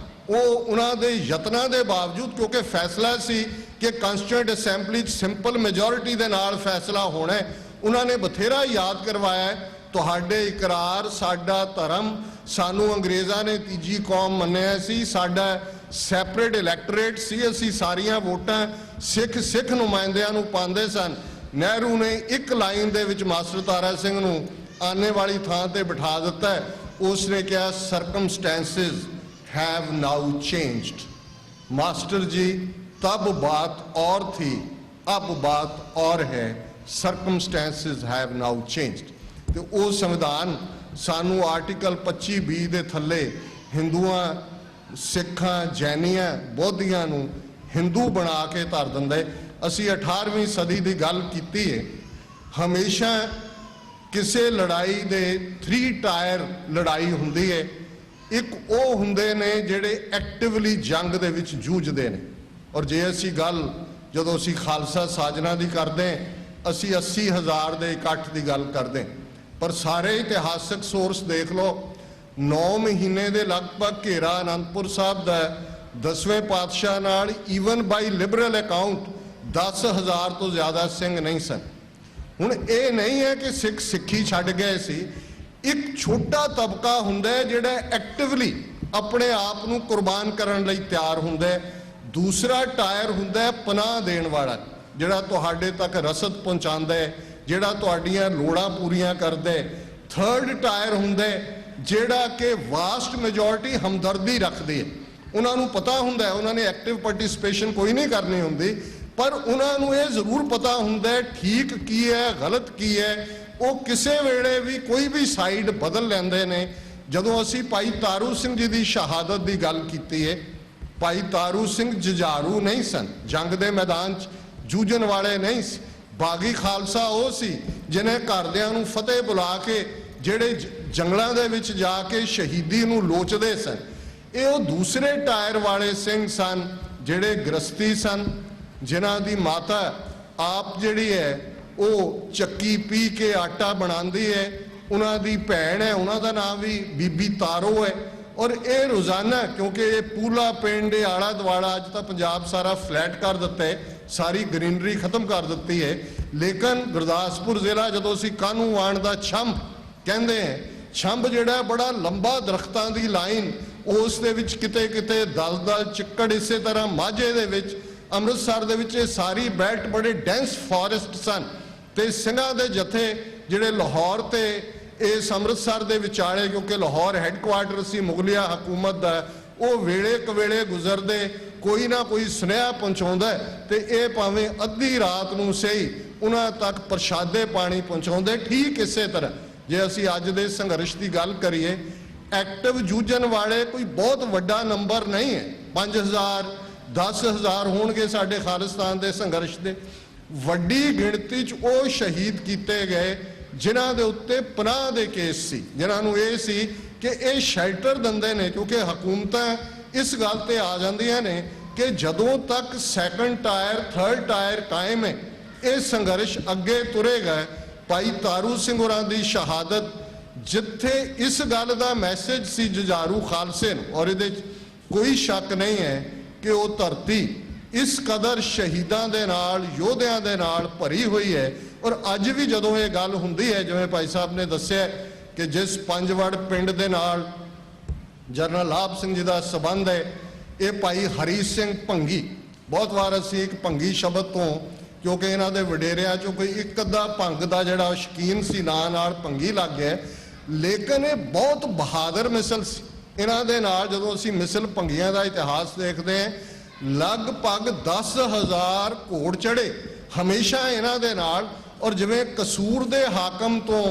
S10: ਉਹ ਉਹਨਾਂ ਦੇ ਯਤਨਾਂ ਦੇ ਬਾਵਜੂਦ, ਕਿਉਂਕਿ ਫੈਸਲਾ ਸੀ ਕਿ ਕਾਂਸਟੀਟਿਊਐਂਟ ਅਸੈਂਬਲੀ 'ਚ ਸਿੰਪਲ ਮੈਜੋਰਿਟੀ ਦੇ ਨਾਲ ਫੈਸਲਾ ਹੋਣਾ, ਉਹਨਾਂ ਨੇ ਬਥੇਰਾ ਯਾਦ ਕਰਵਾਇਆ ਤੁਹਾਡੇ ਇਕਰਾਰ, ਸਾਡਾ ਧਰਮ, ਸਾਨੂੰ ਅੰਗਰੇਜ਼ਾਂ ਨੇ ਤੀਜੀ ਕੌਮ ਮੰਨਿਆ ਸੀ, ਸਾਡਾ ਸੈਪਰੇਟ ਇਲੈਕਟੋਰੇਟ ਸੀ, ਅਸੀਂ ਸਾਰੀਆਂ ਵੋਟਾਂ ਸਿੱਖ ਨੁਮਾਇੰਦਿਆਂ ਨੂੰ ਪਾਉਂਦੇ ਸਨ। ਨਹਿਰੂ ਨੇ ਇੱਕ ਲਾਈਨ ਦੇ ਵਿੱਚ ਮਾਸਟਰ ਤਾਰਾ ਸਿੰਘ ਨੂੰ ਆਨੇ ਵਾਲੀ ਥਾਂ ਤੇ ਬਿਠਾ ਦਿੱਤਾ। ਉਸਨੇ ਕਿਹਾ ਸਰਕਮਸਟੈਂसेस हैव नाउ चेंज्ड। मास्टर जी, तब बात और थी, अब बात और है, ਸਰਕਮਸਟੈਂसेस हैव नाउ चेंज्ड। ਤੇ ਉਹ ਸੰਵਿਧਾਨ ਸਾਨੂੰ ਆਰਟੀਕਲ 25(b) ਦੇ ਥੱਲੇ ਹਿੰਦੂਆਂ, ਸਿੱਖਾਂ, ਜੈਨੀਆਂ, ਬੋਧੀਆਂ ਨੂੰ ਹਿੰਦੂ ਬਣਾ ਕੇ ਧਰ ਦਿੰਦਾ। ਅਸੀਂ 18ਵੀਂ ਸਦੀ ਦੀ ਗੱਲ ਕੀਤੀ ਹੈ। ਹਮੇਸ਼ਾ ਕਿਸੇ ਲੜਾਈ ਦੇ 3 ਟਾਇਰ ਲੜਾਈ ਹੁੰਦੀ ਹੈ। ਇੱਕ ਉਹ ਹੁੰਦੇ ਨੇ ਜਿਹੜੇ ਐਕਟਿਵਲੀ ਜੰਗ ਦੇ ਵਿੱਚ ਜੂਝਦੇ ਨੇ, ਔਰ ਜੇ ਅਸੀਂ ਗੱਲ ਜਦੋਂ ਅਸੀਂ ਖਾਲਸਾ ਸਾਜਨਾ ਦੀ ਕਰਦੇ, ਅਸੀਂ 80,000 ਦੇ ਇਕੱਠ ਦੀ ਗੱਲ ਕਰਦੇ, ਪਰ ਸਾਰੇ ਇਤਿਹਾਸਕ ਸੋਰਸ ਦੇਖ ਲਓ, 9 ਮਹੀਨੇ ਦੇ ਲਗਭਗ ਘੇਰਾ ਅਨੰਦਪੁਰ ਸਾਹਿਬ ਦਾ 10ਵੇਂ ਪਾਤਸ਼ਾਹ ਨਾਲ ਈਵਨ ਬਾਈ ਲਿਬਰਲ ਅਕਾਊਂਟ 10,000 ਤੋਂ ਜ਼ਿਆਦਾ ਸਿੰਘ ਨਹੀਂ ਸਨ। ਹੁਣ ਇਹ ਨਹੀਂ ਹੈ ਕਿ ਸਿੱਖ ਸਿੱਖੀ ਛੱਡ ਗਏ ਸੀ। ਇੱਕ ਛੋਟਾ ਤਬਕਾ ਹੁੰਦਾ ਹੈ ਜਿਹੜਾ ਐਕਟਿਵਲੀ ਆਪਣੇ ਆਪ ਨੂੰ ਕੁਰਬਾਨ ਕਰਨ ਲਈ ਤਿਆਰ ਹੁੰਦਾ ਹੈ। ਦੂਸਰਾ ਟਾਇਰ ਹੁੰਦਾ ਹੈ ਪਨਾਹ ਦੇਣ ਵਾਲਾ, ਜਿਹੜਾ ਤੁਹਾਡੇ ਤੱਕ ਰਸਦ ਪਹੁੰਚਾਉਂਦਾ ਹੈ, ਜਿਹੜਾ ਤੁਹਾਡੀਆਂ ਲੋੜਾਂ ਪੂਰੀਆਂ ਕਰਦਾ ਹੈ। ਥਰਡ ਟਾਇਰ ਹੁੰਦਾ ਹੈ ਜਿਹੜਾ ਕਿ ਵਾਸਟ ਮੈਜੋਰਿਟੀ ਹਮਦਰਦੀ ਰੱਖਦੀ ਹੈ। ਉਹਨਾਂ ਨੂੰ ਪਤਾ ਹੁੰਦਾ ਹੈ, ਉਹਨਾਂ ਨੇ ਐਕਟਿਵ ਪਾਰਟਿਸਿਪੇਸ਼ਨ ਕੋਈ ਨਹੀਂ ਕਰਨੀ ਹੁੰਦੀ, ਪਰ ਉਹਨਾਂ ਨੂੰ ਇਹ ਜ਼ਰੂਰ ਪਤਾ ਹੁੰਦਾ ਹੈ ਠੀਕ ਕੀ ਹੈ, ਗਲਤ ਕੀ ਹੈ। ਉਹ ਕਿਸੇ ਵੇਲੇ ਵੀ ਕੋਈ ਵੀ ਸਾਈਡ ਬਦਲ ਲੈਂਦੇ ਨੇ। ਜਦੋਂ ਅਸੀਂ ਭਾਈ ਤਾਰੂ ਸਿੰਘ ਜੀ ਦੀ ਸ਼ਹਾਦਤ ਦੀ ਗੱਲ ਕੀਤੀ ਹੈ, ਭਾਈ ਤਾਰੂ ਸਿੰਘ ਜੁਝਾਰੂ ਨਹੀਂ ਸਨ, ਜੰਗ ਦੇ ਮੈਦਾਨ 'ਚ ਜੂਝਣ ਵਾਲੇ ਨਹੀਂ ਸੀ। ਬਾਗੀ ਖਾਲਸਾ ਉਹ ਸੀ ਜਿਹਨੇ ਘਰਦਿਆਂ ਨੂੰ ਫਤਿਹ ਬੁਲਾ ਕੇ ਜਿਹੜੇ ਜੰਗਲਾਂ ਦੇ ਵਿੱਚ ਜਾ ਕੇ ਸ਼ਹੀਦੀ ਨੂੰ ਲੋਚਦੇ ਸਨ। ਇਹ ਉਹ ਦੂਸਰੇ ਟਾਇਰ ਵਾਲੇ ਸਿੰਘ ਸਨ ਜਿਹੜੇ ਗ੍ਰਸਤੀ ਸਨ, ਜਿਨ੍ਹਾਂ ਦੀ ਮਾਤਾ ਆਪ ਜਿਹੜੀ ਹੈ ਉਹ ਚੱਕੀ ਪੀ ਕੇ ਆਟਾ ਬਣਾਉਂਦੀ ਹੈ। ਉਹਨਾਂ ਦੀ ਭੈਣ ਹੈ, ਉਹਨਾਂ ਦਾ ਨਾਮ ਵੀ ਬੀਬੀ ਤਾਰੋ ਹੈ। ਔਰ ਇਹ ਰੋਜ਼ਾਨਾ, ਕਿਉਂਕਿ ਇਹ ਪੂਲਾ ਪਿੰਡ ਦੇ ਆਲਾ ਦੁਆਲਾ ਅੱਜ ਤਾਂ ਪੰਜਾਬ ਸਾਰਾ ਫਲੈਟ ਕਰ ਦਿੱਤਾ ਹੈ, ਸਾਰੀ ਗ੍ਰੀਨਰੀ ਖਤਮ ਕਰ ਦਿੱਤੀ ਹੈ, ਲੇਕਿਨ ਗੁਰਦਾਸਪੁਰ ਜ਼ਿਲ੍ਹਾ ਜਦੋਂ ਅਸੀਂ ਕਾਹਨੂੰਵਾਨ ਦਾ ਛੰਭ ਕਹਿੰਦੇ ਹਾਂ, ਛੰਭ ਜਿਹੜਾ ਬੜਾ ਲੰਬਾ ਦਰਖਤਾਂ ਦੀ ਲਾਈਨ, ਉਸ ਦੇ ਵਿੱਚ ਕਿਤੇ ਕਿਤੇ ਦਲਦਲ ਚਿੱਕੜ, ਇਸੇ ਤਰ੍ਹਾਂ ਮਾਝੇ ਦੇ ਵਿੱਚ, ਅੰਮ੍ਰਿਤਸਰ ਦੇ ਵਿੱਚ ਇਹ ਸਾਰੀ ਬੈਲਟ ਬੜੇ ਡੈਂਸ ਫੋਰੈਸਟ ਸਨ। ਤੇ ਸਿੰਘਾਂ ਦੇ ਜਥੇ ਜਿਹੜੇ ਲਾਹੌਰ ਤੇ ਇਸ ਅੰਮ੍ਰਿਤਸਰ ਦੇ ਵਿਚਾਲੇ, ਕਿਉਂਕਿ ਲਾਹੌਰ ਹੈੱਡਕੁਆਰਟਰ ਸੀ ਮੁਗਲਿਆ ਹਕੂਮਤ ਦਾ, ਉਹ ਵੇਲੇ ਕਵੇਲੇ ਗੁਜ਼ਰਦੇ, ਕੋਈ ਨਾ ਕੋਈ ਸੁਨੇਹਾ ਪਹੁੰਚਾਉਂਦਾ ਤੇ ਇਹ ਭਾਵੇਂ ਅੱਧੀ ਰਾਤ ਨੂੰ ਸਹੀ ਉਹਨਾਂ ਤੱਕ ਪ੍ਰਸ਼ਾਦੇ ਪਾਣੀ ਪਹੁੰਚਾਉਂਦੇ। ਠੀਕ ਇਸੇ ਤਰ੍ਹਾਂ ਜੇ ਅਸੀਂ ਅੱਜ ਦੇ ਸੰਘਰਸ਼ ਦੀ ਗੱਲ ਕਰੀਏ, ਐਕਟਿਵ ਜੂਝਣ ਵਾਲੇ ਕੋਈ ਬਹੁਤ ਵੱਡਾ ਨੰਬਰ ਨਹੀਂ ਹੈ। 5000 10,000 ਹੋਣਗੇ ਸਾਡੇ ਖਾਲਿਸਤਾਨ ਦੇ ਸੰਘਰਸ਼ ਦੇ। ਵੱਡੀ ਗਿਣਤੀ 'ਚ ਉਹ ਸ਼ਹੀਦ ਕੀਤੇ ਗਏ ਜਿਨ੍ਹਾਂ ਦੇ ਉੱਤੇ ਪਨਾਹ ਦੇ ਕੇਸ ਸੀ, ਜਿਨ੍ਹਾਂ ਨੂੰ ਇਹ ਸੀ ਕਿ ਇਹ ਸ਼ੈਲਟਰ ਦਿੰਦੇ ਨੇ, ਕਿਉਂਕਿ ਹਕੂਮਤਾਂ ਇਸ ਗੱਲ ਤੇ ਆ ਜਾਂਦੀਆਂ ਨੇ ਕਿ ਜਦੋਂ ਤੱਕ ਸੈਕੰਡ ਟਾਇਰ ਥਰਡ ਟਾਇਰ ਕਾਇਮ ਹੈ ਇਹ ਸੰਘਰਸ਼ ਅੱਗੇ ਤੁਰੇਗਾ। ਭਾਈ ਤਾਰੂ ਸਿੰਘ ਹੋਰਾਂ ਦੀ ਸ਼ਹਾਦਤ ਜਿੱਥੇ ਇਸ ਗੱਲ ਦਾ ਮੈਸੇਜ ਸੀ ਜੁਝਾਰੂ ਖਾਲਸੇ ਨੂੰ, ਔਰ ਇਹਦੇ 'ਚ ਕੋਈ ਸ਼ੱਕ ਨਹੀਂ ਹੈ ਕਿ ਉਹ ਧਰਤੀ ਇਸ ਕਦਰ ਸ਼ਹੀਦਾਂ ਦੇ ਨਾਲ ਯੋਧਿਆਂ ਦੇ ਨਾਲ ਭਰੀ ਹੋਈ ਹੈ। ਔਰ ਅੱਜ ਵੀ ਜਦੋਂ ਇਹ ਗੱਲ ਹੁੰਦੀ ਹੈ, ਜਿਵੇਂ ਭਾਈ ਸਾਹਿਬ ਨੇ ਦੱਸਿਆ ਕਿ ਜਿਸ ਪੰਜਵੜ ਪਿੰਡ ਦੇ ਨਾਲ ਜਨਰਲ ਲਾਭ ਸਿੰਘ ਜੀ ਦਾ ਸੰਬੰਧ ਹੈ, ਇਹ ਭਾਈ ਹਰੀ ਸਿੰਘ ਭੰਗੀ, ਬਹੁਤ ਵਾਰ ਅਸੀਂ ਇੱਕ ਭੰਗੀ ਸ਼ਬਦ ਤੋਂ, ਕਿਉਂਕਿ ਇਹਨਾਂ ਦੇ ਵਡੇਰਿਆਂ 'ਚੋਂ ਕੋਈ ਇੱਕ ਅੱਧਾ ਭੰਗ ਦਾ ਜਿਹੜਾ ਸ਼ੌਕੀਨ ਸੀ ਨਾਂ ਨਾਲ ਭੰਗੀ ਲੱਗ ਗਿਆ, ਲੇਕਿਨ ਇਹ ਬਹੁਤ ਬਹਾਦਰ ਮਿਸਲ ਸੀ। ਇਹਨਾਂ ਦੇ ਨਾਲ ਜਦੋਂ ਅਸੀਂ ਮਿਸਲ ਭੰਗੀਆਂ ਦਾ ਇਤਿਹਾਸ ਦੇਖਦੇ ਹਾਂ, ਲਗਭਗ 10,000 ਘੋੜ ਚੜੇ ਹਮੇਸ਼ਾ ਇਹਨਾਂ ਦੇ ਨਾਲ। ਔਰ ਜਿਵੇਂ ਕਸੂਰ ਦੇ ਹਾਕਮ ਤੋਂ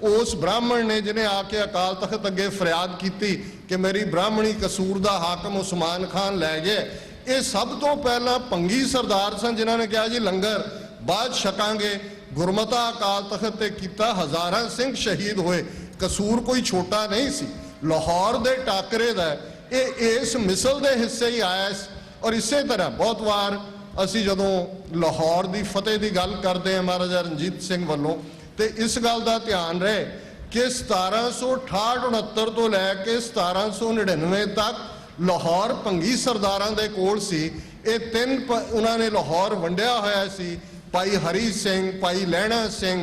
S10: ਉਸ ਬ੍ਰਾਹਮਣ ਨੇ ਜਿਹਨੇ ਆ ਕੇ ਅਕਾਲ ਤਖਤ ਅੱਗੇ ਫਰਿਆਦ ਕੀਤੀ ਕਿ ਮੇਰੀ ਬ੍ਰਾਹਮਣੀ ਕਸੂਰ ਦਾ ਹਾਕਮ ਉਸਮਾਨ ਖਾਨ ਲੈ ਗਏ, ਇਹ ਸਭ ਤੋਂ ਪਹਿਲਾਂ ਭੰਗੀ ਸਰਦਾਰ ਸਨ ਜਿਨ੍ਹਾਂ ਨੇ ਕਿਹਾ ਜੀ ਲੰਗਰ ਬਾਅਦ ਛਕਾਂਗੇ। ਗੁਰਮਤਾ ਅਕਾਲ ਤਖਤ ਤੇ ਕੀਤਾ, ਹਜ਼ਾਰਾਂ ਸਿੰਘ ਸ਼ਹੀਦ ਹੋਏ। ਕਸੂਰ ਕੋਈ ਛੋਟਾ ਨਹੀਂ ਸੀ। ਲਾਹੌਰ ਦੇ ਟਾਕਰੇ ਦਾ ਇਹ ਇਸ ਮਿਸਲ ਦੇ ਹਿੱਸੇ ਹੀ ਆਇਆ ਸੀ। ਔਰ ਇਸੇ ਤਰ੍ਹਾਂ ਬਹੁਤ ਵਾਰ ਅਸੀਂ ਜਦੋਂ ਲਾਹੌਰ ਦੀ ਫਤਿਹ ਦੀ ਗੱਲ ਕਰਦੇ ਹਾਂ ਮਹਾਰਾਜਾ ਰਣਜੀਤ ਸਿੰਘ ਵੱਲੋਂ, ਤੇ ਇਸ ਗੱਲ ਦਾ ਧਿਆਨ ਰਹੇ ਕਿ 1768-69 ਤੋਂ ਲੈ ਕੇ 1799 ਤੱਕ ਲਾਹੌਰ ਭੰਗੀ ਸਰਦਾਰਾਂ ਦੇ ਕੋਲ ਸੀ। ਇਹ ਤਿੰਨ ਉਹਨਾਂ ਨੇ ਲਾਹੌਰ ਵੰਡਿਆ ਹੋਇਆ ਸੀ, ਭਾਈ ਹਰੀ ਸਿੰਘ, ਭਾਈ ਲਹਿਣਾ ਸਿੰਘ,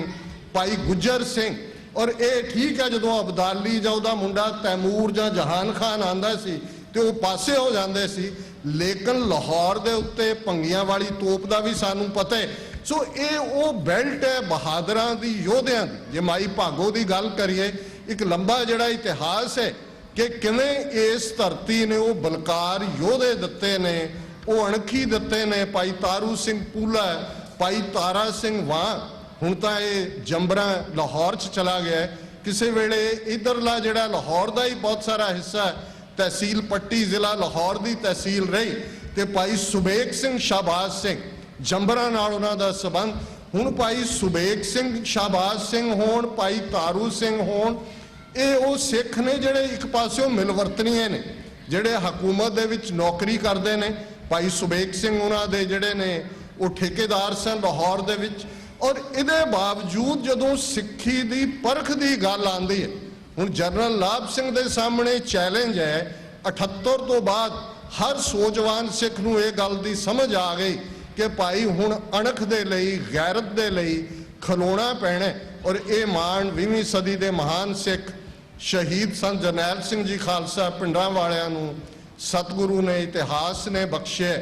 S10: ਭਾਈ ਗੁੱਜਰ ਸਿੰਘ। ਔਰ ਇਹ ਠੀਕ ਹੈ ਜਦੋਂ ਅਬਦਾਲੀ ਜਾਂ ਉਹਦਾ ਮੁੰਡਾ ਤੈਮੂਰ ਜਾਂ ਜਹਾਨ ਖਾਨ ਆਂਦਾ ਸੀ ਤੇ ਉਹ ਪਾਸੇ ਹੋ ਜਾਂਦੇ ਸੀ, ਲੇਕਿਨ ਲਾਹੌਰ ਦੇ ਉੱਤੇ ਭੰਗੀਆਂ ਵਾਲੀ ਤੋਪ ਦਾ ਵੀ ਸਾਨੂੰ ਪਤਾ ਹੈ। ਸੋ ਇਹ ਉਹ ਬੈਲਟ ਹੈ ਬਹਾਦਰਾਂ ਦੀ, ਯੋਧਿਆਂ ਦੀ। ਜੇ ਮਾਈ ਭਾਗੋ ਦੀ ਗੱਲ ਕਰੀਏ, ਇੱਕ ਲੰਬਾ ਜਿਹੜਾ ਇਤਿਹਾਸ ਹੈ ਕਿ ਕਿਵੇਂ ਇਸ ਧਰਤੀ ਨੇ ਉਹ ਬਲਕਾਰ ਯੋਧੇ ਦਿੱਤੇ ਨੇ, ਉਹ ਅਣਖੀ ਦਿੱਤੇ ਨੇ। ਭਾਈ ਤਾਰੂ ਸਿੰਘ ਪੂਲਾ, ਭਾਈ ਤਾਰਾ ਸਿੰਘ ਵਾਂ, ਹੁਣ ਤਾਂ ਇਹ ਜੰਬਰਾ ਲਾਹੌਰ 'ਚ ਚਲਾ ਗਿਆ। ਕਿਸੇ ਵੇਲੇ ਇਧਰਲਾ ਜਿਹੜਾ ਲਾਹੌਰ ਦਾ ਹੀ ਬਹੁਤ ਸਾਰਾ ਹਿੱਸਾ ਤਹਿਸੀਲ ਪੱਟੀ ਜ਼ਿਲ੍ਹਾ ਲਾਹੌਰ ਦੀ ਤਹਿਸੀਲ ਰਹੀ, ਤੇ ਭਾਈ ਸੁਬੇਗ ਸਿੰਘ ਸ਼ਾਹਬਾਜ਼ ਸਿੰਘ, ਜੰਬਰਾਂ ਨਾਲ ਉਹਨਾਂ ਦਾ ਸੰਬੰਧ। ਹੁਣ ਭਾਈ ਸੁਬੇਗ ਸਿੰਘ ਸ਼ਾਹਬਾਜ਼ ਸਿੰਘ ਹੋਣ, ਭਾਈ ਤਾਰੂ ਸਿੰਘ ਹੋਣ, ਇਹ ਉਹ ਸਿੱਖ ਨੇ ਜਿਹੜੇ ਇੱਕ ਪਾਸਿਓਂ ਮਿਲਵਰਤਨੀਏ ਨੇ, ਜਿਹੜੇ ਹਕੂਮਤ ਦੇ ਵਿੱਚ ਨੌਕਰੀ ਕਰਦੇ ਨੇ। ਭਾਈ ਸੁਬੇਗ ਸਿੰਘ ਉਹਨਾਂ ਦੇ ਜਿਹੜੇ ਨੇ ਉਹ ਠੇਕੇਦਾਰ ਸਨ ਲਾਹੌਰ ਦੇ ਵਿੱਚ। ਔਰ ਇਹਦੇ ਬਾਵਜੂਦ ਜਦੋਂ ਸਿੱਖੀ ਦੀ ਪਰਖ ਦੀ ਗੱਲ ਆਉਂਦੀ ਹੈ, ਹੁਣ ਜਨਰਲ ਲਾਭ ਸਿੰਘ ਦੇ ਸਾਹਮਣੇ ਚੈਲੰਜ ਹੈ। 78 ਤੋਂ ਬਾਅਦ ਹਰ ਸੋਚਵਾਨ ਸਿੱਖ ਨੂੰ ਇਹ ਗੱਲ ਦੀ ਸਮਝ ਆ ਗਈ ਕਿ ਭਾਈ ਹੁਣ ਅਣਖ ਦੇ ਲਈ, ਗੈਰਤ ਦੇ ਲਈ ਖਲੋਣਾ ਪੈਣਾ। ਔਰ ਇਹ ਮਾਣ 20ਵੀਂ ਸਦੀ ਦੇ ਮਹਾਨ ਸਿੱਖ ਸ਼ਹੀਦ ਸੰਤ ਜਰਨੈਲ ਸਿੰਘ ਜੀ ਖਾਲਸਾ ਪਿੰਡਾਂ ਵਾਲਿਆਂ ਨੂੰ ਸਤਿਗੁਰੂ ਨੇ, ਇਤਿਹਾਸ ਨੇ ਬਖਸ਼ਿਆ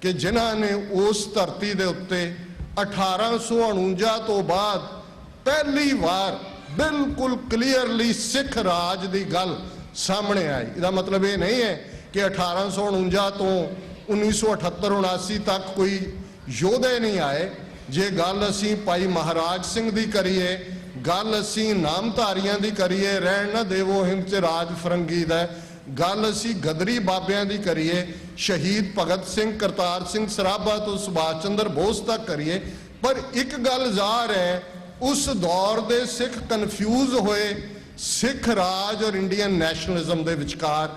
S10: ਕਿ ਜਿਨ੍ਹਾਂ ਨੇ ਉਸ ਧਰਤੀ ਦੇ ਉੱਤੇ 1849 ਤੋਂ ਬਾਅਦ ਪਹਿਲੀ ਵਾਰ ਬਿਲਕੁਲ ਕਲੀਅਰਲੀ ਸਿੱਖ ਰਾਜ ਦੀ ਗੱਲ ਸਾਹਮਣੇ ਆਈ। ਇਹਦਾ ਮਤਲਬ ਇਹ ਨਹੀਂ ਹੈ ਕਿ 1849 ਤੋਂ 1978-79 ਤੱਕ ਕੋਈ ਯੋਧੇ ਨਹੀਂ ਆਏ। ਜੇ ਗੱਲ ਅਸੀਂ ਭਾਈ ਮਹਾਰਾਜ ਸਿੰਘ ਦੀ ਕਰੀਏ, ਗੱਲ ਅਸੀਂ ਨਾਮਧਾਰੀਆਂ ਦੀ ਕਰੀਏ, ਰਹਿਣ ਨਾ ਦੇਵੋ ਹਿੰਦ 'ਚ ਰਾਜ ਫਰੰਗੀ ਦਾ, ਗੱਲ ਅਸੀਂ ਗਦਰੀ ਬਾਬਿਆਂ ਦੀ ਕਰੀਏ, ਸ਼ਹੀਦ ਭਗਤ ਸਿੰਘ, ਕਰਤਾਰ ਸਿੰਘ ਸਰਾਭਾ ਤੋਂ ਸੁਭਾਸ਼ ਚੰਦਰ ਬੋਸ ਤੱਕ ਕਰੀਏ, ਪਰ ਇੱਕ ਗੱਲ ਜ਼ਾਹਰ ਹੈ ਉਸ ਦੌਰ ਦੇ ਸਿੱਖ ਕਨਫਿਊਜ਼ ਹੋਏ ਸਿੱਖ ਰਾਜ ਔਰ ਇੰਡੀਅਨ ਨੈਸ਼ਨਲਿਜ਼ਮ ਦੇ ਵਿਚਕਾਰ।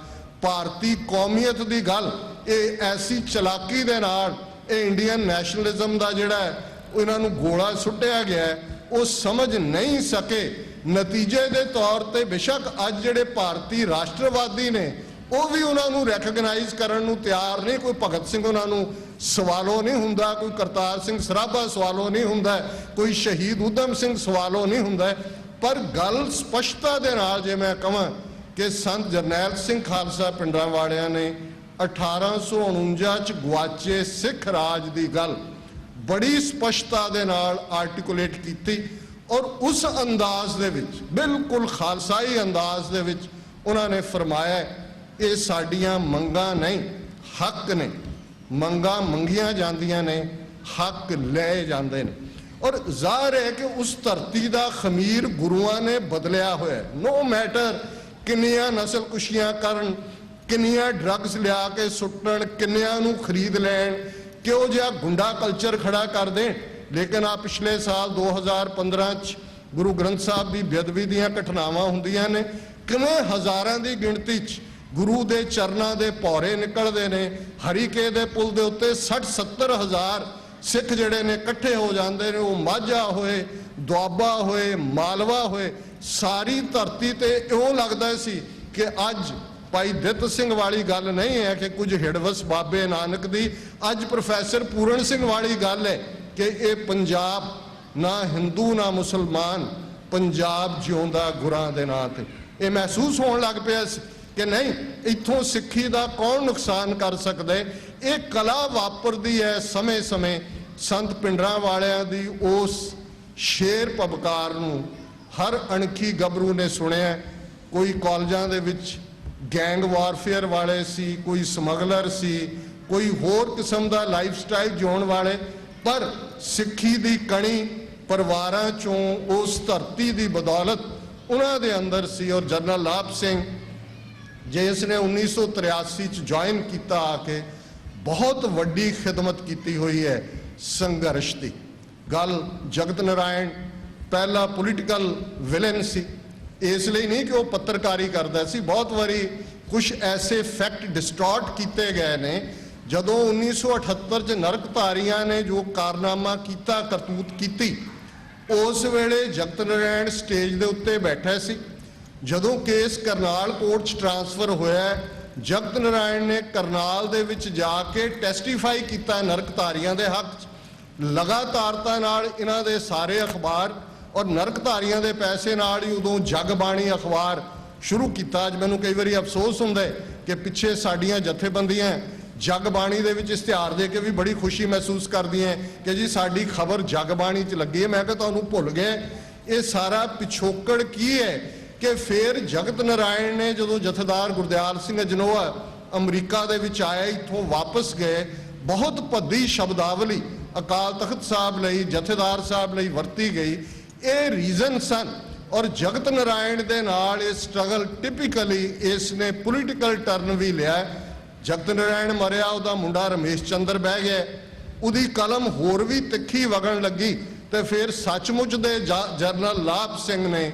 S10: ਭਾਰਤੀ ਕੌਮੀਅਤ ਦੀ ਗੱਲ ਇਹ ਐਸੀ ਚਲਾਕੀ ਦੇ ਨਾਲ ਇਹ ਇੰਡੀਅਨ ਨੈਸ਼ਨਲਿਜ਼ਮ ਦਾ ਜਿਹੜਾ ਇਹਨਾਂ ਨੂੰ ਗੋਲਾ ਸੁੱਟਿਆ ਗਿਆ, ਉਹ ਸਮਝ ਨਹੀਂ ਸਕੇ। ਨਤੀਜੇ ਦੇ ਤੌਰ ਤੇ ਬੇਸ਼ੱਕ ਅੱਜ ਜਿਹੜੇ ਭਾਰਤੀ ਰਾਸ਼ਟਰਵਾਦੀ ਨੇ ਉਹ ਵੀ ਉਹਨਾਂ ਨੂੰ ਰੈਕਗਨਾਈਜ਼ ਕਰਨ ਨੂੰ ਤਿਆਰ ਨਹੀਂ। ਕੋਈ ਭਗਤ ਸਿੰਘ ਉਹਨਾਂ ਨੂੰ ਸਵਾਲੋ ਨਹੀਂ ਹੁੰਦਾ, ਕੋਈ ਕਰਤਾਰ ਸਿੰਘ ਸਰਾਭਾ ਸਵਾਲੋ ਨਹੀਂ ਹੁੰਦਾ, ਕੋਈ ਸ਼ਹੀਦ ਊਧਮ ਸਿੰਘ ਸਵਾਲੋ ਨਹੀਂ ਹੁੰਦਾ। ਪਰ ਗੱਲ ਸਪਸ਼ਟਤਾ ਦੇ ਨਾਲ ਜੇ ਮੈਂ ਕਹਾਂ ਕਿ ਸੰਤ ਜਰਨੈਲ ਸਿੰਘ ਖਾਲਸਾ ਪਿੰਡਾਂ ਵਾਲਿਆਂ ਨੇ 1849 ਚ ਗੁਆਚੇ ਸਿੱਖ ਰਾਜ ਦੀ ਗੱਲ ਬੜੀ ਸਪਸ਼ਟਤਾ ਦੇ ਨਾਲ ਆਰਟੀਕੂਲੇਟ ਕੀਤੀ, ਔਰ ਉਸ ਅੰਦਾਜ਼ ਦੇ ਵਿੱਚ, ਬਿਲਕੁਲ ਖਾਲਸਾਈ ਅੰਦਾਜ਼ ਦੇ ਵਿੱਚ ਉਹਨਾਂ ਨੇ ਫਰਮਾਇਆ ਇਹ ਸਾਡੀਆਂ ਮੰਗਾਂ ਨਹੀਂ, ਹੱਕ ਨੇ। ਮੰਗਾਂ ਮੰਗੀਆਂ ਜਾਂਦੀਆਂ ਨੇ, ਹੱਕ ਲਏ ਜਾਂਦੇ ਨੇ। ਔਰ ਜ਼ਾਹਰ ਹੈ ਕਿ ਉਸ ਧਰਤੀ ਦਾ ਖਮੀਰ ਗੁਰੂਆਂ ਨੇ ਬਦਲਿਆ ਹੋਇਆ। ਨੋ ਮੈਟਰ ਕਿੰਨੀਆਂ ਨਸਲਕੁਸ਼ੀਆਂ ਕਰਨ, ਕਿੰਨੀਆਂ ਡਰੱਗਸ ਲਿਆ ਕੇ ਸੁੱਟਣ, ਕਿੰਨਿਆਂ ਨੂੰ ਖਰੀਦ ਲੈਣ, ਕਿਹੋ ਜਿਹਾ ਗੁੰਡਾ ਕਲਚਰ ਖੜਾ ਕਰ ਦੇਣ। ਲੇਕਿਨ ਆ ਪਿਛਲੇ ਸਾਲ 2015 ਚ ਗੁਰੂ ਗ੍ਰੰਥ ਸਾਹਿਬ ਦੀ ਬੇਅਦਬੀ ਦੀਆਂ ਘਟਨਾਵਾਂ ਹੁੰਦੀਆਂ ਨੇ, ਕਿਵੇਂ ਹਜ਼ਾਰਾਂ ਦੀ ਗਿਣਤੀ ਚ ਗੁਰੂ ਦੇ ਚਰਨਾਂ ਦੇ ਭੌਰੇ ਨਿਕਲਦੇ ਨੇ। ਹਰੀਕੇ ਦੇ ਪੁਲ ਦੇ ਉੱਤੇ 60-70 ਹਜ਼ਾਰ ਸਿੱਖ ਜਿਹੜੇ ਨੇ ਇਕੱਠੇ ਹੋ ਜਾਂਦੇ ਨੇ। ਉਹ ਮਾਝਾ ਹੋਏ, ਦੁਆਬਾ ਹੋਏ, ਮਾਲਵਾ ਹੋਏ, ਸਾਰੀ ਧਰਤੀ ਤੇ ਇਉਂ ਲੱਗਦਾ ਸੀ ਕਿ ਅੱਜ ਭਾਈ ਦਿੱਤ ਸਿੰਘ ਵਾਲੀ ਗੱਲ ਨਹੀਂ ਹੈ ਕਿ ਕੁਝ ਹਿੜਵਸ ਬਾਬੇ ਨਾਨਕ ਦੀ, ਅੱਜ ਪ੍ਰੋਫੈਸਰ ਪੂਰਨ ਸਿੰਘ ਵਾਲੀ ਗੱਲ ਹੈ ਕਿ ਇਹ ਪੰਜਾਬ ਨਾ ਹਿੰਦੂ ਨਾ ਮੁਸਲਮਾਨ, ਪੰਜਾਬ ਜਿਉਂਦਾ ਗੁਰਾਂ ਦੇ ਨਾਂ ਤੇ। ਇਹ ਮਹਿਸੂਸ ਹੋਣ ਲੱਗ ਪਿਆ ਸੀ ਕਿ ਨਹੀਂ, ਇੱਥੋਂ ਸਿੱਖੀ ਦਾ ਕੌਣ ਨੁਕਸਾਨ ਕਰ ਸਕਦਾ। ਇਹ ਕਲਾ ਵਾਪਰਦੀ ਹੈ ਸਮੇਂ-ਸਮੇਂ। ਸੰਤ ਪਿੰਡਰਾਂ ਵਾਲਿਆਂ ਦੀ ਉਸ ਸ਼ੇਰ ਪਬਕਾਰ ਨੂੰ ਹਰ ਅਣਖੀ ਗੱਭਰੂ ਨੇ ਸੁਣਿਆ। ਕੋਈ ਕਾਲਜਾਂ ਦੇ ਵਿੱਚ ਗੈਂਗ ਵਾਰਫੇਅਰ ਵਾਲੇ ਸੀ, ਕੋਈ ਸਮਗਲਰ ਸੀ, ਕੋਈ ਹੋਰ ਕਿਸਮ ਦਾ ਲਾਈਫ ਸਟਾਈਲ ਜਿਉਣ ਵਾਲੇ, ਪਰ ਸਿੱਖੀ ਦੀ ਕਣੀ ਪਰਿਵਾਰਾਂ ਚੋਂ ਉਸ ਧਰਤੀ ਦੀ ਬਦੌਲਤ ਉਹਨਾਂ ਦੇ ਅੰਦਰ ਸੀ। ਔਰ ਜਨਰਲ ਲਾਭ ਸਿੰਘ ਜਿਸ ਨੇ 1983 ਚ ਜੁਆਇਨ ਕੀਤਾ ਆ ਕੇ, ਬਹੁਤ ਵੱਡੀ ਖਿਦਮਤ ਕੀਤੀ ਹੋਈ ਹੈ ਸੰਘਰਸ਼ ਦੀ। ਗੱਲ ਜਗਤ ਨਾਰਾਇਣ ਪਹਿਲਾ ਪੋਲੀਟੀਕਲ ਵਿਲਨ ਸੀ, ਇਸ ਲਈ ਨਹੀਂ ਕਿ ਉਹ ਪੱਤਰਕਾਰੀ ਕਰਦਾ ਸੀ। ਬਹੁਤ ਵਾਰੀ ਕੁਝ ਐਸੇ ਫੈਕਟ ਡਿਸਟੋਰਟ ਕੀਤੇ ਗਏ ਨੇ। ਜਦੋਂ 1978 ਚ ਨਰਕਧਾਰੀਆਂ ਨੇ ਜੋ ਕਾਰਨਾਮਾ ਕੀਤਾ, ਕਰਤੂਤ ਕੀਤੀ, ਉਸ ਵੇਲੇ ਜਗਤ ਨਾਰਾਇਣ ਸਟੇਜ ਦੇ ਉੱਤੇ ਬੈਠਾ ਸੀ। ਜਦੋਂ ਕੇਸ ਕਰਨਾਲ ਕੋਰਟ 'ਚ ਟ੍ਰਾਂਸਫਰ ਹੋਇਆ, ਜਗਤ ਨਾਰਾਇਣ ਨੇ ਕਰਨਾਲ ਦੇ ਵਿੱਚ ਜਾ ਕੇ ਟੈਸਟੀਫਾਈ ਕੀਤਾ ਨਰਕਧਾਰੀਆਂ ਦੇ ਹੱਕ 'ਚ। ਲਗਾਤਾਰਤਾ ਨਾਲ ਇਹਨਾਂ ਦੇ ਸਾਰੇ ਅਖਬਾਰ ਔਰ ਨਰਕਧਾਰੀਆਂ ਦੇ ਪੈਸੇ ਨਾਲ ਹੀ ਉਦੋਂ ਜਗਬਾਣੀ ਅਖਬਾਰ ਸ਼ੁਰੂ ਕੀਤਾ। ਅੱਜ ਮੈਨੂੰ ਕਈ ਵਾਰੀ ਅਫਸੋਸ ਹੁੰਦਾ ਹੈ ਕਿ ਪਿੱਛੇ ਸਾਡੀਆਂ ਜਥੇਬੰਦੀਆਂ ਜਗਬਾਣੀ ਦੇ ਵਿੱਚ ਇਸ਼ਤਿਹਾਰ ਦੇ ਕੇ ਵੀ ਬੜੀ ਖੁਸ਼ੀ ਮਹਿਸੂਸ ਕਰਦੀਆਂ ਕਿ ਜੀ ਸਾਡੀ ਖਬਰ ਜਗਬਾਣੀ 'ਚ ਲੱਗੀ ਹੈ। ਮੈਂ ਕਿਹਾ ਤੁਹਾਨੂੰ ਭੁੱਲ ਗਏ ਇਹ ਸਾਰਾ ਪਿਛੋਕੜ ਕੀ ਹੈ ਕਿ ਫਿਰ ਜਗਤ ਨਾਰਾਇਣ ਨੇ ਜਦੋਂ ਜਥੇਦਾਰ ਗੁਰਦਿਆਲ ਸਿੰਘ ਅਜਨੋਆ ਅਮਰੀਕਾ ਦੇ ਵਿੱਚ ਆਇਆ, ਇੱਥੋਂ ਵਾਪਸ ਗਏ, ਬਹੁਤ ਭੱਦੀ ਸ਼ਬਦਾਵਲੀ ਅਕਾਲ ਤਖਤ ਸਾਹਿਬ ਲਈ, ਜਥੇਦਾਰ ਸਾਹਿਬ ਲਈ ਵਰਤੀ ਗਈ। ਇਹ ਰੀਜ਼ਨ ਸਨ। ਔਰ ਜਗਤ ਨਾਰਾਇਣ ਦੇ ਨਾਲ ਇਹ ਸਟਰਗਲ ਟਿਪੀਕਲੀ ਇਸ ਨੇ ਪੋਲੀਟੀਕਲ ਟਰਨ ਵੀ ਲਿਆ। ਜਗਤ ਨਾਰਾਇਣ ਮਰਿਆ, ਉਹਦਾ ਮੁੰਡਾ ਰਮੇਸ਼ ਚੰਦਰ ਬਹਿ ਗਿਆ, ਉਹਦੀ ਕਲਮ ਹੋਰ ਵੀ ਤਿੱਖੀ ਵਗਣ ਲੱਗੀ। ਤੇ ਫਿਰ ਸੱਚਮੁੱਚ ਦੇ ਜਨਰਲ ਲਾਭ ਸਿੰਘ ਨੇ,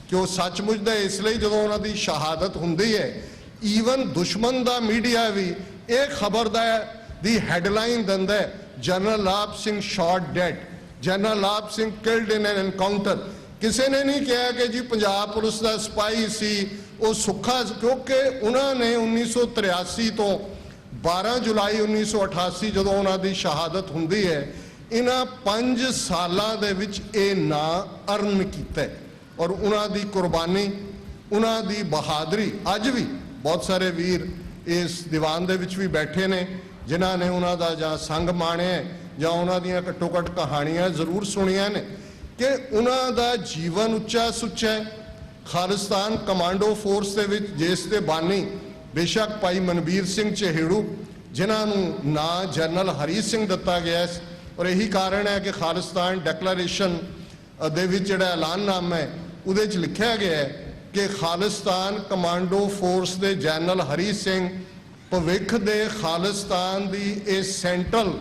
S10: ਕਿ ਉਹ ਸੱਚਮੁੱਚ ਦਾ ਇਸ ਲਈ ਜਦੋਂ ਉਹਨਾਂ ਦੀ ਸ਼ਹਾਦਤ ਹੁੰਦੀ ਹੈ, ਈਵਨ ਦੁਸ਼ਮਣ ਦਾ ਮੀਡੀਆ ਵੀ ਇਹ ਖਬਰ ਦੀ ਹੈਡਲਾਈਨ ਦਿੰਦਾ ਹੈ, ਜਨਰਲ ਲਾਭ ਸਿੰਘ ਸ਼ਾਟ ਡੈਡ, ਜਨਰਲ ਲਾਭ ਸਿੰਘ ਕਿਲਡ ਇਨ ਐਨ ਐਨਕਾਊਂਟਰ। ਕਿਸੇ ਨੇ ਨਹੀਂ ਕਿਹਾ ਕਿ ਜੀ ਪੰਜਾਬ ਪੁਲਿਸ ਦਾ ਸਿਪਾਹੀ ਸੀ ਉਹ ਸੁੱਖਾ, ਕਿਉਂਕਿ ਉਹਨਾਂ ਨੇ 1983 ਤੋਂ 12 ਜੁਲਾਈ 1988 ਜਦੋਂ ਉਹਨਾਂ ਦੀ ਸ਼ਹਾਦਤ ਹੁੰਦੀ ਹੈ, ਇਹਨਾਂ 5 ਸਾਲਾਂ ਦੇ ਵਿੱਚ ਇਹ ਨਾਂ ਅਰਨ ਕੀਤਾ। ਔਰ ਉਹਨਾਂ ਦੀ ਕੁਰਬਾਨੀ, ਉਹਨਾਂ ਦੀ ਬਹਾਦਰੀ, ਅੱਜ ਵੀ ਬਹੁਤ ਸਾਰੇ ਵੀਰ ਇਸ ਦੀਵਾਨ ਦੇ ਵਿੱਚ ਵੀ ਬੈਠੇ ਨੇ ਜਿਨ੍ਹਾਂ ਨੇ ਉਹਨਾਂ ਦਾ ਜਾਂ ਸੰਗ ਮਾਣਿਆ ਜਾਂ ਉਹਨਾਂ ਦੀਆਂ ਘੱਟੋ ਘੱਟ ਕਹਾਣੀਆਂ ਜ਼ਰੂਰ ਸੁਣੀਆਂ ਨੇ ਕਿ ਉਹਨਾਂ ਦਾ ਜੀਵਨ ਉੱਚਾ ਸੁੱਚਾ। ਖਾਲਿਸਤਾਨ ਕਮਾਂਡੋ ਫੋਰਸ ਦੇ ਵਿੱਚ ਜਿਸ ਦੇ ਬਾਨੀ ਬੇਸ਼ੱਕ ਭਾਈ ਮਨਬੀਰ ਸਿੰਘ ਚਹੇੜੂ, ਜਿਨ੍ਹਾਂ ਨੂੰ ਨਾਂ ਜਨਰਲ ਹਰੀ ਸਿੰਘ ਦਿੱਤਾ ਗਿਆ ਸੀ। ਔਰ ਇਹੀ ਕਾਰਨ ਹੈ ਕਿ ਖਾਲਿਸਤਾਨ ਡੈਕਲੇਰੇਸ਼ਨ ਦੇ ਵਿੱਚ ਜਿਹੜਾ ਐਲਾਨਨਾਮਾ ਹੈ ਉਹਦੇ 'ਚ ਲਿਖਿਆ ਗਿਆ ਹੈ ਕਿ ਖਾਲਿਸਤਾਨ ਕਮਾਂਡੋ ਫੋਰਸ ਦੇ ਜਨਰਲ ਹਰੀ ਸਿੰਘ ਭਵਿੱਖ ਦੇ ਖਾਲਿਸਤਾਨ ਦੀ ਇਹ ਸੈਂਟਰਲ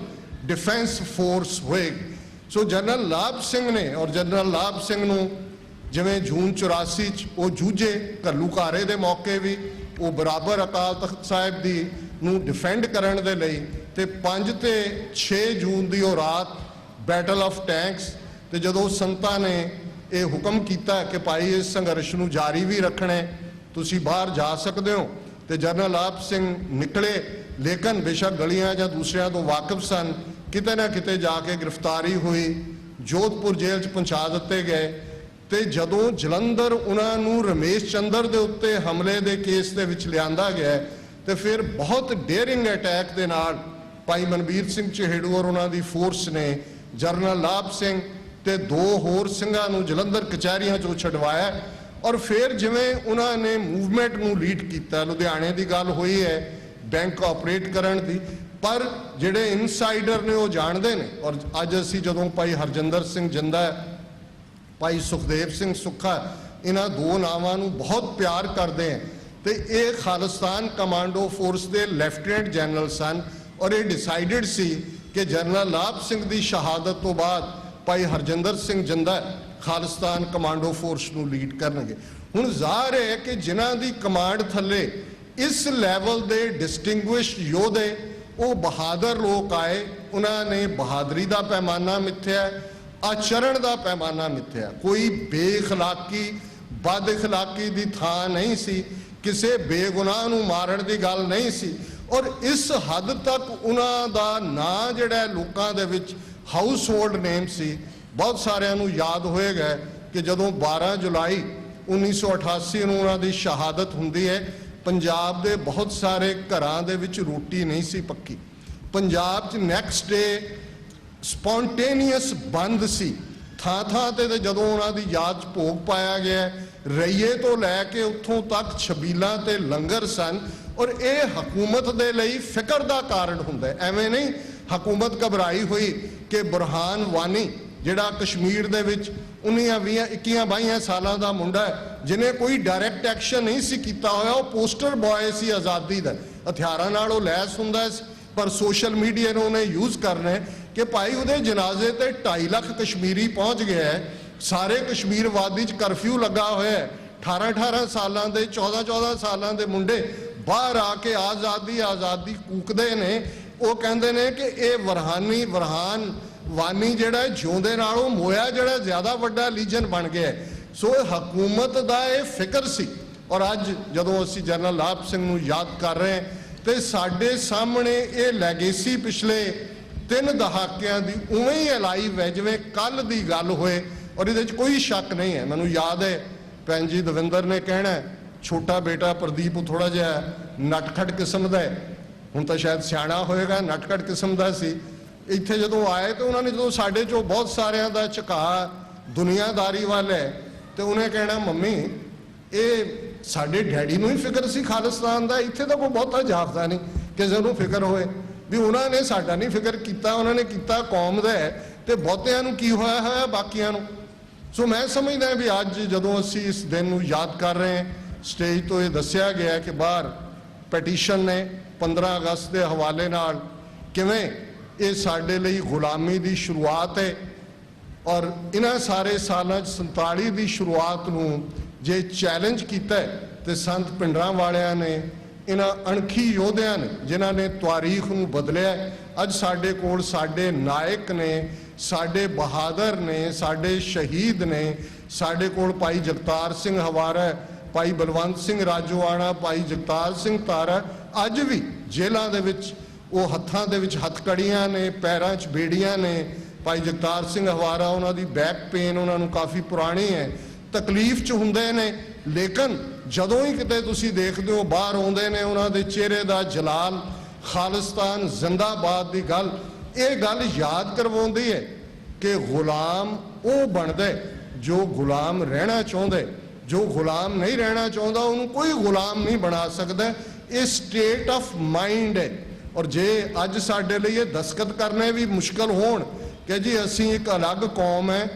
S10: ਡਿਫੈਂਸ ਫੋਰਸ ਹੋਏਗੀ। ਸੋ ਜਨਰਲ ਲਾਭ ਸਿੰਘ ਨੇ, ਔਰ ਜਨਰਲ ਲਾਭ ਸਿੰਘ ਨੂੰ ਜਿਵੇਂ ਜੂਨ 84 ਚ ਉਹ ਜੂਝੇ ਘੱਲੂਘਾਰੇ ਦੇ ਮੌਕੇ ਵੀ ਉਹ ਬਰਾਬਰ ਅਕਾਲ ਤਖਤ ਸਾਹਿਬ ਦੀ ਨੂੰ ਡਿਫੈਂਡ ਕਰਨ ਦੇ ਲਈ, ਤੇ 5 ਤੇ 6 ਜੂਨ ਦੀ ਉਹ ਰਾਤ ਬੈਟਲ ਆਫ ਟੈਂਕਸ, ਤੇ ਜਦੋਂ ਸੰਤਾਂ ਨੇ ਇਹ ਹੁਕਮ ਕੀਤਾ ਕਿ ਭਾਈ ਇਸ ਸੰਘਰਸ਼ ਨੂੰ ਜਾਰੀ ਵੀ ਰੱਖਣਾ, ਤੁਸੀਂ ਬਾਹਰ ਜਾ ਸਕਦੇ ਹੋ, ਤੇ ਜਨਰਲ ਲਾਭ ਸਿੰਘ ਨਿਕਲੇ। ਲੇਕਿਨ ਬੇਸ਼ੱਕ ਗਲੀਆਂ ਜਾਂ ਦੂਸਰਿਆਂ ਤੋਂ ਵਾਕਿਫ ਸਨ, ਕਿਤੇ ਨਾ ਕਿਤੇ ਜਾ ਕੇ ਗ੍ਰਿਫਤਾਰੀ ਹੋਈ, ਜੋਧਪੁਰ ਜੇਲ੍ਹ 'ਚ ਪਹੁੰਚਾ ਦਿੱਤੇ ਗਏ। ਤੇ ਜਦੋਂ ਜਲੰਧਰ ਉਹਨਾਂ ਨੂੰ ਰਮੇਸ਼ ਚੰਦਰ ਦੇ ਉੱਤੇ ਹਮਲੇ ਦੇ ਕੇਸ ਦੇ ਵਿੱਚ ਲਿਆਂਦਾ ਗਿਆ, ਤੇ ਫਿਰ ਬਹੁਤ ਡੇਅਰਿੰਗ ਅਟੈਕ ਦੇ ਨਾਲ ਭਾਈ ਮਨਬੀਰ ਸਿੰਘ ਚਹੇੜੂ ਔਰ ਉਹਨਾਂ ਦੀ ਫੋਰਸ ਨੇ ਜਨਰਲ ਲਾਭ ਸਿੰਘ ਤੇ 2 ਹੋਰ ਸਿੰਘਾਂ ਨੂੰ ਜਲੰਧਰ ਕਚਹਿਰੀਆਂ 'ਚੋਂ ਛਡਵਾਇਆ। ਔਰ ਫਿਰ ਜਿਵੇਂ ਉਹਨਾਂ ਨੇ ਮੂਵਮੈਂਟ ਨੂੰ ਲੀਡ ਕੀਤਾ, ਲੁਧਿਆਣੇ ਦੀ ਗੱਲ ਹੋਈ ਹੈ ਬੈਂਕ ਆਪਰੇਟ ਕਰਨ ਦੀ, ਪਰ ਜਿਹੜੇ ਇਨਸਾਈਡਰ ਨੇ ਉਹ ਜਾਣਦੇ ਨੇ। ਔਰ ਅੱਜ ਅਸੀਂ ਜਦੋਂ ਭਾਈ ਹਰਜਿੰਦਰ ਸਿੰਘ ਜਿੰਦਾ, ਭਾਈ ਸੁਖਦੇਵ ਸਿੰਘ ਸੁੱਖਾ, ਇਹਨਾਂ ਦੋ ਨਾਵਾਂ ਨੂੰ ਬਹੁਤ ਪਿਆਰ ਕਰਦੇ ਹਾਂ ਤੇ ਇਹ ਖਾਲਿਸਤਾਨ ਕਮਾਂਡੋ ਫੋਰਸ ਦੇ ਲੈਫਟੀਨੈਂਟ ਜਨਰਲ ਸਨ ਔਰ ਇਹ ਡਿਸਾਈਡਡ ਸੀ ਕਿ ਜਨਰਲ ਲਾਭ ਸਿੰਘ ਦੀ ਸ਼ਹਾਦਤ ਤੋਂ ਬਾਅਦ ਭਾਈ ਹਰਜਿੰਦਰ ਸਿੰਘ ਜਿੰਦਾ ਖਾਲਿਸਤਾਨ ਕਮਾਂਡੋ ਫੋਰਸ ਨੂੰ ਲੀਡ ਕਰਨਗੇ। ਹੁਣ ਜ਼ਾਹਰ ਹੈ ਕਿ ਜਿਨ੍ਹਾਂ ਦੀ ਕਮਾਂਡ ਥੱਲੇ ਇਸ ਲੈਵਲ ਦੇ ਡਿਸਟਿੰਗੁਇਸ਼ਡ ਯੋਧੇ ਉਹ ਬਹਾਦਰ ਲੋਕ ਆਏ, ਉਹਨਾਂ ਨੇ ਬਹਾਦਰੀ ਦਾ ਪੈਮਾਨਾ ਮਿੱਥਿਆ, ਆਚਰਣ ਦਾ ਪੈਮਾਨਾ ਮਿੱਥਿਆ। ਕੋਈ ਬੇਖਲਾਕੀ ਬਦ ਇਖਲਾਕੀ ਦੀ ਥਾਂ ਨਹੀਂ ਸੀ, ਕਿਸੇ ਬੇਗੁਨਾਹ ਨੂੰ ਮਾਰਨ ਦੀ ਗੱਲ ਨਹੀਂ ਸੀ ਔਰ ਇਸ ਹੱਦ ਤੱਕ ਉਹਨਾਂ ਦਾ ਨਾਂ ਜਿਹੜਾ ਲੋਕਾਂ ਦੇ ਵਿੱਚ ਹਾਊਸ ਹੋਲਡ ਨੇਮ ਸੀ। ਬਹੁਤ ਸਾਰਿਆਂ ਨੂੰ ਯਾਦ ਹੋਏਗਾ ਕਿ ਜਦੋਂ 12 ਜੁਲਾਈ 1988 ਨੂੰ ਉਹਨਾਂ ਦੀ ਸ਼ਹਾਦਤ ਹੁੰਦੀ ਹੈ, ਪੰਜਾਬ ਦੇ ਬਹੁਤ ਸਾਰੇ ਘਰਾਂ ਦੇ ਵਿੱਚ ਰੋਟੀ ਨਹੀਂ ਸੀ ਪੱਕੀ। ਪੰਜਾਬ 'ਚ ਨੈਕਸਟ ਡੇ ਸਪੌਂਟੇਨੀਅਸ ਬੰਦ ਸੀ ਥਾਂ ਥਾਂ ਤੇ ਜਦੋਂ ਉਹਨਾਂ ਦੀ ਯਾਦ 'ਚ ਭੋਗ ਪਾਇਆ ਗਿਆ। ਰਈਏ ਤੋਂ ਲੈ ਕੇ ਉੱਥੋਂ ਤੱਕ ਛਬੀਲਾਂ ਤੇ ਲੰਗਰ ਸਨ ਔਰ ਇਹ ਹਕੂਮਤ ਦੇ ਲਈ ਫਿਕਰ ਦਾ ਕਾਰਨ ਹੁੰਦਾ ਹੈ। ਐਵੇਂ ਨਹੀਂ ਹਕੂਮਤ ਘਬਰਾਈ ਹੋਈ ਕਿ ਬੁਰਹਾਨ ਵਾਨੀ ਜਿਹੜਾ ਕਸ਼ਮੀਰ ਦੇ ਵਿੱਚ 21-22 ਸਾਲਾਂ ਦਾ ਮੁੰਡਾ ਹੈ ਜਿਹਨੇ ਕੋਈ ਡਾਇਰੈਕਟ ਐਕਸ਼ਨ ਨਹੀਂ ਸੀ ਕੀਤਾ ਹੋਇਆ, ਉਹ ਪੋਸਟਰ ਬॉय ਸੀ ਆਜ਼ਾਦੀ ਦਾ, ਹਥਿਆਰਾਂ ਨਾਲ ਉਹ ਲੈਸ ਹੁੰਦਾ ਸੀ ਪਰ ਸੋਸ਼ਲ ਮੀਡੀਆ ਨੂੰ ਉਹਨੇ ਯੂਜ਼ ਕਰਨਾ ਕਿ ਭਾਈ ਉਹਦੇ ਜਨਾਜ਼ੇ ਤੇ 2.5 ਲੱਖ ਕਸ਼ਮੀਰੀ ਪਹੁੰਚ ਗਿਆ ਹੈ। ਸਾਰੇ ਕਸ਼ਮੀਰ ਵਾਦੀ 'ਚ ਕਰਫਿਊ ਲੱਗਾ ਹੋਇਆ ਹੈ। 18-18 ਸਾਲਾਂ ਦੇ 14-14 ਸਾਲਾਂ ਦੇ ਮੁੰਡੇ ਬਾਹਰ ਆ ਕੇ ਆਜ਼ਾਦੀ ਆਜ਼ਾਦੀ ਕੂਕਦੇ ਨੇ। ਉਹ ਕਹਿੰਦੇ ਨੇ ਕਿ ਇਹ ਵਰਹਾਨ ਵਾਨੀ ਜਿਹੜਾ ਜਿਉਂਦੇ ਨਾਲੋਂ ਮੋਇਆ ਜਿਹੜਾ ਜ਼ਿਆਦਾ ਵੱਡਾ ਲੀਜਨ ਬਣ ਗਿਆ। ਸੋ ਹਕੂਮਤ ਦਾ ਇਹ ਫਿਕਰ ਸੀ ਔਰ ਅੱਜ ਜਦੋਂ ਅਸੀਂ ਜਨਰਲ ਲਾਭ ਸਿੰਘ ਨੂੰ ਯਾਦ ਕਰ ਰਹੇ ਹਾਂ ਤੇ ਸਾਡੇ ਸਾਹਮਣੇ ਇਹ ਲੈਗੇਸੀ ਪਿਛਲੇ 3 ਦਹਾਕਿਆਂ ਦੀ ਉਵੇਂ ਹੀ ਅਲਾਈਵ ਹੈ ਜਿਵੇਂ ਕੱਲ ਦੀ ਗੱਲ ਹੋਏ ਔਰ ਇਹਦੇ 'ਚ ਕੋਈ ਸ਼ੱਕ ਨਹੀਂ ਹੈ। ਮੈਨੂੰ ਯਾਦ ਹੈ ਭੈਣ ਜੀ ਦਵਿੰਦਰ ਨੇ ਕਹਿਣਾ ਛੋਟਾ ਬੇਟਾ ਪ੍ਰਦੀਪ ਥੋੜਾ ਜਿਹਾ ਨਟਖਟ ਕਿਸਮ ਦਾ ਹੈ, ਹੁਣ ਤਾਂ ਸ਼ਾਇਦ ਸਿਆਣਾ ਹੋਏਗਾ, ਨਟਖਟ ਕਿਸਮ ਦਾ ਸੀ। ਇੱਥੇ ਜਦੋਂ ਆਏ ਤੇ ਉਹਨਾਂ ਨੇ ਜਦੋਂ ਸਾਡੇ 'ਚੋਂ ਬਹੁਤ ਸਾਰਿਆਂ ਦਾ ਝੁਕਾਅ ਦੁਨੀਆਦਾਰੀ ਵੱਲ ਹੈ ਤੇ ਉਹਨੇ ਕਹਿਣਾ ਮੰਮੀ ਇਹ ਸਾਡੇ ਡੈਡੀ ਨੂੰ ਹੀ ਫਿਕਰ ਸੀ ਖਾਲਿਸਤਾਨ ਦਾ, ਇੱਥੇ ਤਾਂ ਕੋਈ ਬਹੁਤਾ ਜਾਪਦਾ ਨਹੀਂ ਕਿਸੇ ਨੂੰ ਫਿਕਰ ਹੋਏ ਵੀ ਉਹਨਾਂ ਨੇ ਸਾਡਾ ਨਹੀਂ ਫਿਕਰ ਕੀਤਾ, ਉਹਨਾਂ ਨੇ ਕੀਤਾ ਕੌਮ ਦਾ ਤੇ ਬਹੁਤਿਆਂ ਨੂੰ ਕੀ ਹੋਇਆ ਹੋਇਆ ਬਾਕੀਆਂ ਨੂੰ। ਸੋ ਮੈਂ ਸਮਝਦਾ ਵੀ ਅੱਜ ਜਦੋਂ ਅਸੀਂ ਇਸ ਦਿਨ ਨੂੰ ਯਾਦ ਕਰ ਰਹੇ ਹਾਂ ਸਟੇਜ ਤੋਂ ਇਹ ਦੱਸਿਆ ਗਿਆ ਕਿ ਬਾਹਰ ਪੈਟੀਸ਼ਨ ਨੇ 15 ਅਗਸਤ ਦੇ ਹਵਾਲੇ ਨਾਲ ਕਿਵੇਂ ਇਹ ਸਾਡੇ ਲਈ ਗੁਲਾਮੀ ਦੀ ਸ਼ੁਰੂਆਤ ਹੈ ਔਰ ਇਹਨਾਂ ਸਾਰੇ ਸਾਲਾਂ 'ਚ 47 ਦੀ ਸ਼ੁਰੂਆਤ ਨੂੰ ਜੇ ਚੈਲੰਜ ਕੀਤਾ ਤੇ ਸੰਤ ਪਿੰਡਰਾਂ ਵਾਲਿਆਂ ਨੇ, ਇਹਨਾਂ ਅਣਖੀ ਯੋਧਿਆਂ ਨੇ ਜਿਨ੍ਹਾਂ ਨੇ ਤਾਰੀਖ ਨੂੰ ਬਦਲਿਆ। ਅੱਜ ਸਾਡੇ ਕੋਲ ਸਾਡੇ ਨਾਇਕ ਨੇ, ਸਾਡੇ ਬਹਾਦਰ ਨੇ, ਸਾਡੇ ਸ਼ਹੀਦ ਨੇ। ਸਾਡੇ ਕੋਲ ਭਾਈ ਜਗਤਾਰ ਸਿੰਘ ਹਵਾਰਾ, ਭਾਈ ਬਲਵੰਤ ਸਿੰਘ ਰਾਜੋਆਣਾ, ਭਾਈ ਜਗਤਾਰ ਸਿੰਘ ਤਾਰਾ ਅੱਜ ਵੀ ਜੇਲ੍ਹਾਂ ਦੇ ਵਿੱਚ ਉਹ ਹੱਥਾਂ ਦੇ ਵਿੱਚ ਹੱਥਕੜੀਆਂ ਨੇ, ਪੈਰਾਂ 'ਚ ਬੇੜੀਆਂ ਨੇ। ਭਾਈ ਜਗਤਾਰ ਸਿੰਘ ਹਵਾਰਾ ਉਹਨਾਂ ਦੀ ਬੈਕ ਪੇਨ ਉਹਨਾਂ ਨੂੰ ਕਾਫੀ ਪੁਰਾਣੀ ਹੈ, ਤਕਲੀਫ 'ਚ ਹੁੰਦੇ ਨੇ ਲੇਕਿਨ ਜਦੋਂ ਹੀ ਕਿਤੇ ਤੁਸੀਂ ਦੇਖਦੇ ਹੋ ਬਾਹਰ ਆਉਂਦੇ ਨੇ ਉਹਨਾਂ ਦੇ ਚਿਹਰੇ ਦਾ ਜਲਾਲ, ਖਾਲਿਸਤਾਨ ਜ਼ਿੰਦਾਬਾਦ ਦੀ ਗੱਲ। ਇਹ ਗੱਲ ਯਾਦ ਕਰਵਾਉਂਦੀ ਹੈ ਕਿ ਗੁਲਾਮ ਉਹ ਬਣਦਾ ਜੋ ਗੁਲਾਮ ਰਹਿਣਾ ਚਾਹੁੰਦਾ, ਜੋ ਗੁਲਾਮ ਨਹੀਂ ਰਹਿਣਾ ਚਾਹੁੰਦਾ ਉਹਨੂੰ ਕੋਈ ਗੁਲਾਮ ਨਹੀਂ ਬਣਾ ਸਕਦਾ। ਇਹ ਸਟੇਟ ਆਫ ਮਾਈਂਡ ਹੈ ਔਰ ਜੇ ਅੱਜ ਸਾਡੇ ਲਈ ਇਹ ਦਸਤਖਤ ਕਰਨੇ ਵੀ ਮੁਸ਼ਕਲ ਹੋਣ ਕਿ ਜੀ ਅਸੀਂ ਇੱਕ ਅਲੱਗ ਕੌਮ ਹੈ,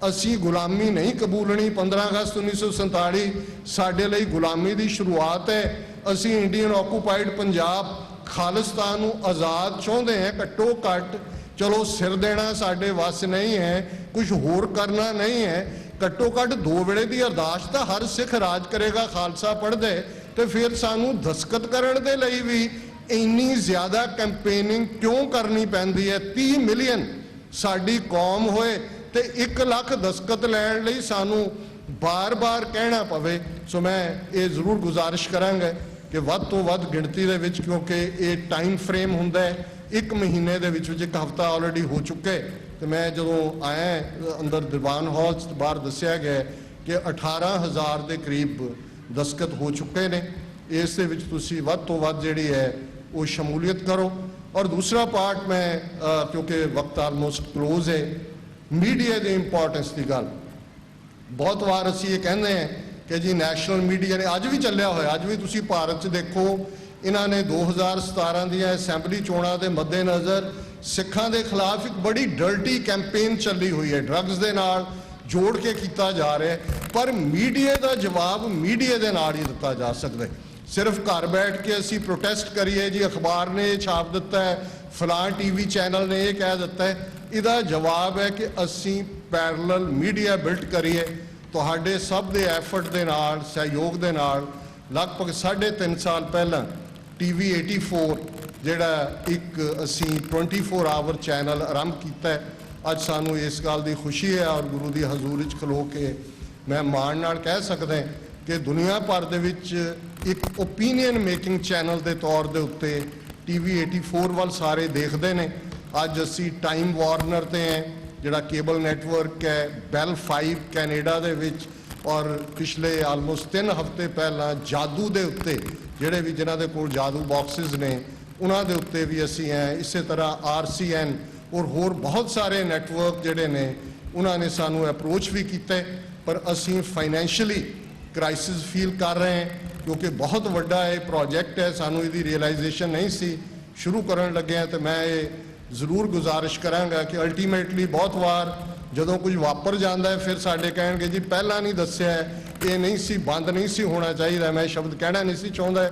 S10: ਅਸੀਂ ਗੁਲਾਮੀ ਨਹੀਂ ਕਬੂਲਣੀ, 15 ਅਗਸਤ 1947 ਸਾਡੇ ਲਈ ਗੁਲਾਮੀ ਦੀ ਸ਼ੁਰੂਆਤ ਹੈ। ਅਸੀਂ ਇੰਡੀਅਨ ਆਕੂਪਾਈਡ ਪੰਜਾਬ ਖਾਲਿਸਤਾਨ ਨੂੰ ਆਜ਼ਾਦ ਚਾਹੁੰਦੇ ਹਾਂ ਘੱਟੋ ਘੱਟ। ਚਲੋ ਸਿਰ ਦੇਣਾ ਸਾਡੇ ਵੱਸ ਨਹੀਂ ਹੈ, ਕੁਝ ਹੋਰ ਕਰਨਾ ਨਹੀਂ ਹੈ, ਘੱਟੋ ਘੱਟ 2 ਵੇਲੇ ਦੀ ਅਰਦਾਸ ਤਾਂ ਹਰ ਸਿੱਖ ਰਾਜ ਕਰੇਗਾ ਖਾਲਸਾ ਪੜ੍ਹਦੇ ਤੇ ਫਿਰ ਸਾਨੂੰ ਦਸਤਖਤ ਕਰਨ ਦੇ ਲਈ ਵੀ ਇੰਨੀ ਜ਼ਿਆਦਾ ਕੈਂਪੇਨਿੰਗ ਕਿਉਂ ਕਰਨੀ ਪੈਂਦੀ ਹੈ। 30 ਮਿਲੀਅਨ ਸਾਡੀ ਕੌਮ ਹੋਏ ਤੇ 1 ਲੱਖ ਦਸਤਖਤ ਲੈਣ ਲਈ ਸਾਨੂੰ ਬਾਰ-ਬਾਰ ਕਹਿਣਾ ਪਵੇ। ਸੋ ਮੈਂ ਇਹ ਜ਼ਰੂਰ ਗੁਜ਼ਾਰਿਸ਼ ਕਰਾਂਗਾ ਕਿ ਵੱਧ ਤੋਂ ਵੱਧ ਗਿਣਤੀ ਦੇ ਵਿੱਚ, ਕਿਉਂਕਿ ਇਹ ਟਾਈਮ ਫਰੇਮ ਹੁੰਦਾ ਹੈ 1 ਮਹੀਨੇ ਦੇ ਵਿੱਚ 1 ਹਫ਼ਤਾ ਆਲਰੇਡੀ ਹੋ ਚੁੱਕਾ ਹੈ ਤੇ ਮੈਂ ਜਦੋਂ ਆਇਆ ਅੰਦਰ ਦੀਵਾਨ ਹਾਲ 'ਚ ਬਾਹਰ ਦੱਸਿਆ ਗਿਆ ਕਿ 18,000 ਦੇ ਕਰੀਬ ਦਸਤਖਤ ਹੋ ਚੁੱਕੇ ਨੇ। ਇਸ ਦੇ ਵਿੱਚ ਤੁਸੀਂ ਵੱਧ ਤੋਂ ਵੱਧ ਜਿਹੜੀ ਹੈ ਉਹ ਸ਼ਮੂਲੀਅਤ ਕਰੋ। ਔਰ ਦੂਸਰਾ ਪਾਰਟ ਮੈਂ ਕਿਉਂਕਿ ਵਕਤ ਆਲਮੋਸਟ ਕਲੋਜ਼ ਹੈ, ਮੀਡੀਆ ਦੀ ਇੰਪੋਰਟੈਂਸ ਦੀ ਗੱਲ। ਬਹੁਤ ਵਾਰ ਅਸੀਂ ਇਹ ਕਹਿੰਦੇ ਹਾਂ ਕਿ ਜੀ ਨੈਸ਼ਨਲ ਮੀਡੀਆ ਨੇ ਅੱਜ ਵੀ ਚੱਲਿਆ ਹੋਇਆ, ਅੱਜ ਵੀ ਤੁਸੀਂ ਭਾਰਤ 'ਚ ਦੇਖੋ ਇਹਨਾਂ ਨੇ 2017 ਦੀਆਂ ਅਸੈਂਬਲੀ ਚੋਣਾਂ ਦੇ ਮੱਦੇਨਜ਼ਰ ਸਿੱਖਾਂ ਦੇ ਖਿਲਾਫ ਇੱਕ ਬੜੀ ਡਰਟੀ ਕੈਂਪੇਨ ਚੱਲੀ ਹੋਈ ਹੈ। ਡਰੱਗਸ ਦੇ ਨਾਲ ਜੋੜ ਕੇ ਕੀਤਾ ਜਾ ਰਿਹਾ ਹੈ। ਪਰ ਮੀਡੀਆ ਦਾ ਜਵਾਬ ਮੀਡੀਆ ਦੇ ਨਾਲ ਹੀ ਦਿੱਤਾ ਜਾ ਸਕਦਾ ਹੈ। ਸਿਰਫ ਘਰ ਬੈਠ ਕੇ ਅਸੀਂ ਪ੍ਰੋਟੈਸਟ ਕਰੀਏ ਜੀ ਅਖਬਾਰ ਨੇ ਇਹ ਛਾਪ ਦਿੱਤਾ ਹੈ, ਫਲਾਂ ਟੀਵੀ ਚੈਨਲ ਨੇ ਇਹ ਕਹਿ ਦਿੱਤਾ ਹੈ, ਇਹਦਾ ਜਵਾਬ ਹੈ ਕਿ ਅਸੀਂ ਪੈਰਲਲ ਮੀਡੀਆ ਬਿਲਡ ਕਰੀਏ। ਤੁਹਾਡੇ ਸਭ ਦੇ ਐਫਰਟ ਦੇ ਨਾਲ, ਸਹਿਯੋਗ ਦੇ ਨਾਲ ਲਗਭਗ 3.5 ਸਾਲ ਪਹਿਲਾਂ TV 84 ਜਿਹੜਾ ਇੱਕ ਅਸੀਂ 24 ਆਵਰ ਚੈਨਲ ਆਰੰਭ ਕੀਤਾ ਹੈ। ਅੱਜ ਸਾਨੂੰ ਇਸ ਗੱਲ ਦੀ ਖੁਸ਼ੀ ਹੈ ਔਰ ਗੁਰੂ ਦੀ ਹਜ਼ੂਰ ਵਿੱਚ ਖਲੋ ਕੇ ਮੈਂ ਮਾਣ ਨਾਲ ਕਹਿ ਸਕਦਾ ਕਿ ਦੁਨੀਆ ਭਰ ਦੇ ਵਿੱਚ ਇੱਕ ਓਪੀਨੀਅਨ ਮੇਕਿੰਗ ਚੈਨਲ ਦੇ ਤੌਰ ਦੇ ਉੱਤੇ TV 84 ਵੱਲ ਸਾਰੇ ਦੇਖਦੇ ਨੇ। ਅੱਜ ਅਸੀਂ ਟਾਈਮ ਵਾਰਨਰ ਤੇ ਹੈ ਜਿਹੜਾ ਕੇਬਲ ਨੈਟਵਰਕ ਹੈ, ਬੈਲ 5 ਕੈਨੇਡਾ ਦੇ ਵਿੱਚ, ਔਰ ਪਿਛਲੇ ਆਲਮੋਸਟ 3 ਹਫ਼ਤੇ ਪਹਿਲਾਂ ਜਾਦੂ ਦੇ ਉੱਤੇ ਜਿਹੜੇ ਵੀ ਜਿਨ੍ਹਾਂ ਦੇ ਕੋਲ ਜਾਦੂ ਬਾਕਸਿਸ ਨੇ ਉਹਨਾਂ ਦੇ ਉੱਤੇ ਵੀ ਅਸੀਂ ਹੈ। ਇਸੇ ਤਰ੍ਹਾਂ RCN ਔਰ ਹੋਰ ਬਹੁਤ ਸਾਰੇ ਨੈਟਵਰਕ ਜਿਹੜੇ ਨੇ ਉਹਨਾਂ ਨੇ ਸਾਨੂੰ ਅਪਰੋਚ ਵੀ ਕੀਤਾ ਹੈ, ਪਰ ਅਸੀਂ ਫਾਈਨੈਂਸ਼ੀਅਲੀ ਕ੍ਰਾਈਸਿਸ ਫੀਲ ਕਰ ਰਹੇ ਹਾਂ ਕਿਉਂਕਿ ਬਹੁਤ ਵੱਡਾ ਇਹ ਪ੍ਰੋਜੈਕਟ ਹੈ। ਸਾਨੂੰ ਇਹਦੀ ਰਿਅਲਾਈਜੇਸ਼ਨ ਨਹੀਂ ਸੀ ਸ਼ੁਰੂ ਕਰਨ ਲੱਗਿਆ, ਤੇ ਮੈਂ ਇਹ ਜ਼ਰੂਰ ਗੁਜ਼ਾਰਿਸ਼ ਕਰਾਂਗਾ ਕਿ ਅਲਟੀਮੇਟਲੀ ਬਹੁਤ ਵਾਰ ਜਦੋਂ ਕੁਝ ਵਾਪਰ ਜਾਂਦਾ ਹੈ ਫਿਰ ਸਾਡੇ ਕਹਿਣਗੇ ਜੀ ਪਹਿਲਾਂ ਨਹੀਂ ਦੱਸਿਆ, ਇਹ ਨਹੀਂ ਸੀ, ਬੰਦ ਨਹੀਂ ਸੀ ਹੋਣਾ ਚਾਹੀਦਾ। ਮੈਂ ਸ਼ਬਦ ਕਹਿਣਾ ਨਹੀਂ ਸੀ ਚਾਹੁੰਦਾ,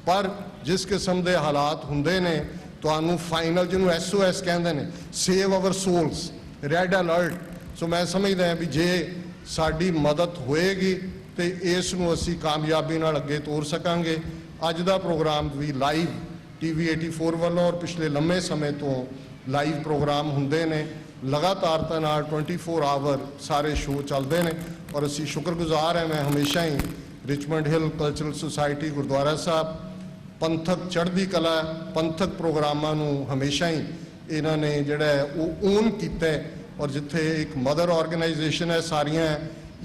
S10: ਪਰ ਜਿਸ ਕਿਸਮ ਦੇ ਹਾਲਾਤ ਹੁੰਦੇ ਨੇ ਤੁਹਾਨੂੰ ਫਾਈਨਲ ਜਿਹਨੂੰ SOS ਕਹਿੰਦੇ ਨੇ, save our souls, red alert. So ਮੈਂ ਸਮਝਦਾ ਹਾਂ ਵੀ ਜੇ ਸਾਡੀ ਮਦਦ ਹੋਏਗੀ ਤੇ ਇਸ ਨੂੰ ਅਸੀਂ ਕਾਮਯਾਬੀ ਨਾਲ ਅੱਗੇ ਤੋਰ ਸਕਾਂਗੇ। ਅੱਜ ਦਾ ਪ੍ਰੋਗਰਾਮ ਵੀ ਲਾਈਵ TV 84 ਵੱਲੋਂ ਔਰ ਪਿਛਲੇ ਲੰਮੇ ਸਮੇਂ ਤੋਂ ਲਾਈਵ ਪ੍ਰੋਗਰਾਮ ਹੁੰਦੇ ਨੇ, ਲਗਾਤਾਰਤਾ ਨਾਲ 24 ਆਵਰ ਸਾਰੇ ਸ਼ੋਅ ਚੱਲਦੇ ਨੇ ਔਰ ਅਸੀਂ ਸ਼ੁਕਰਗੁਜ਼ਾਰ ਹਾਂ। ਮੈਂ ਹਮੇਸ਼ਾ ਹੀ Richmond Hill cultural society gurdwara Sahib ਪੰਥਕ ਚੜ੍ਹਦੀ ਕਲਾ ਪੰਥਕ ਪ੍ਰੋਗਰਾਮਾਂ ਨੂੰ ਹਮੇਸ਼ਾ ਹੀ ਇਹਨਾਂ ਨੇ ਜਿਹੜਾ ਉਹ ਓਨ ਕੀਤਾ ਔਰ ਜਿੱਥੇ ਇੱਕ ਮਦਰ ਆਰਗੇਨਾਈਜੇਸ਼ਨ ਹੈ ਸਾਰੀਆਂ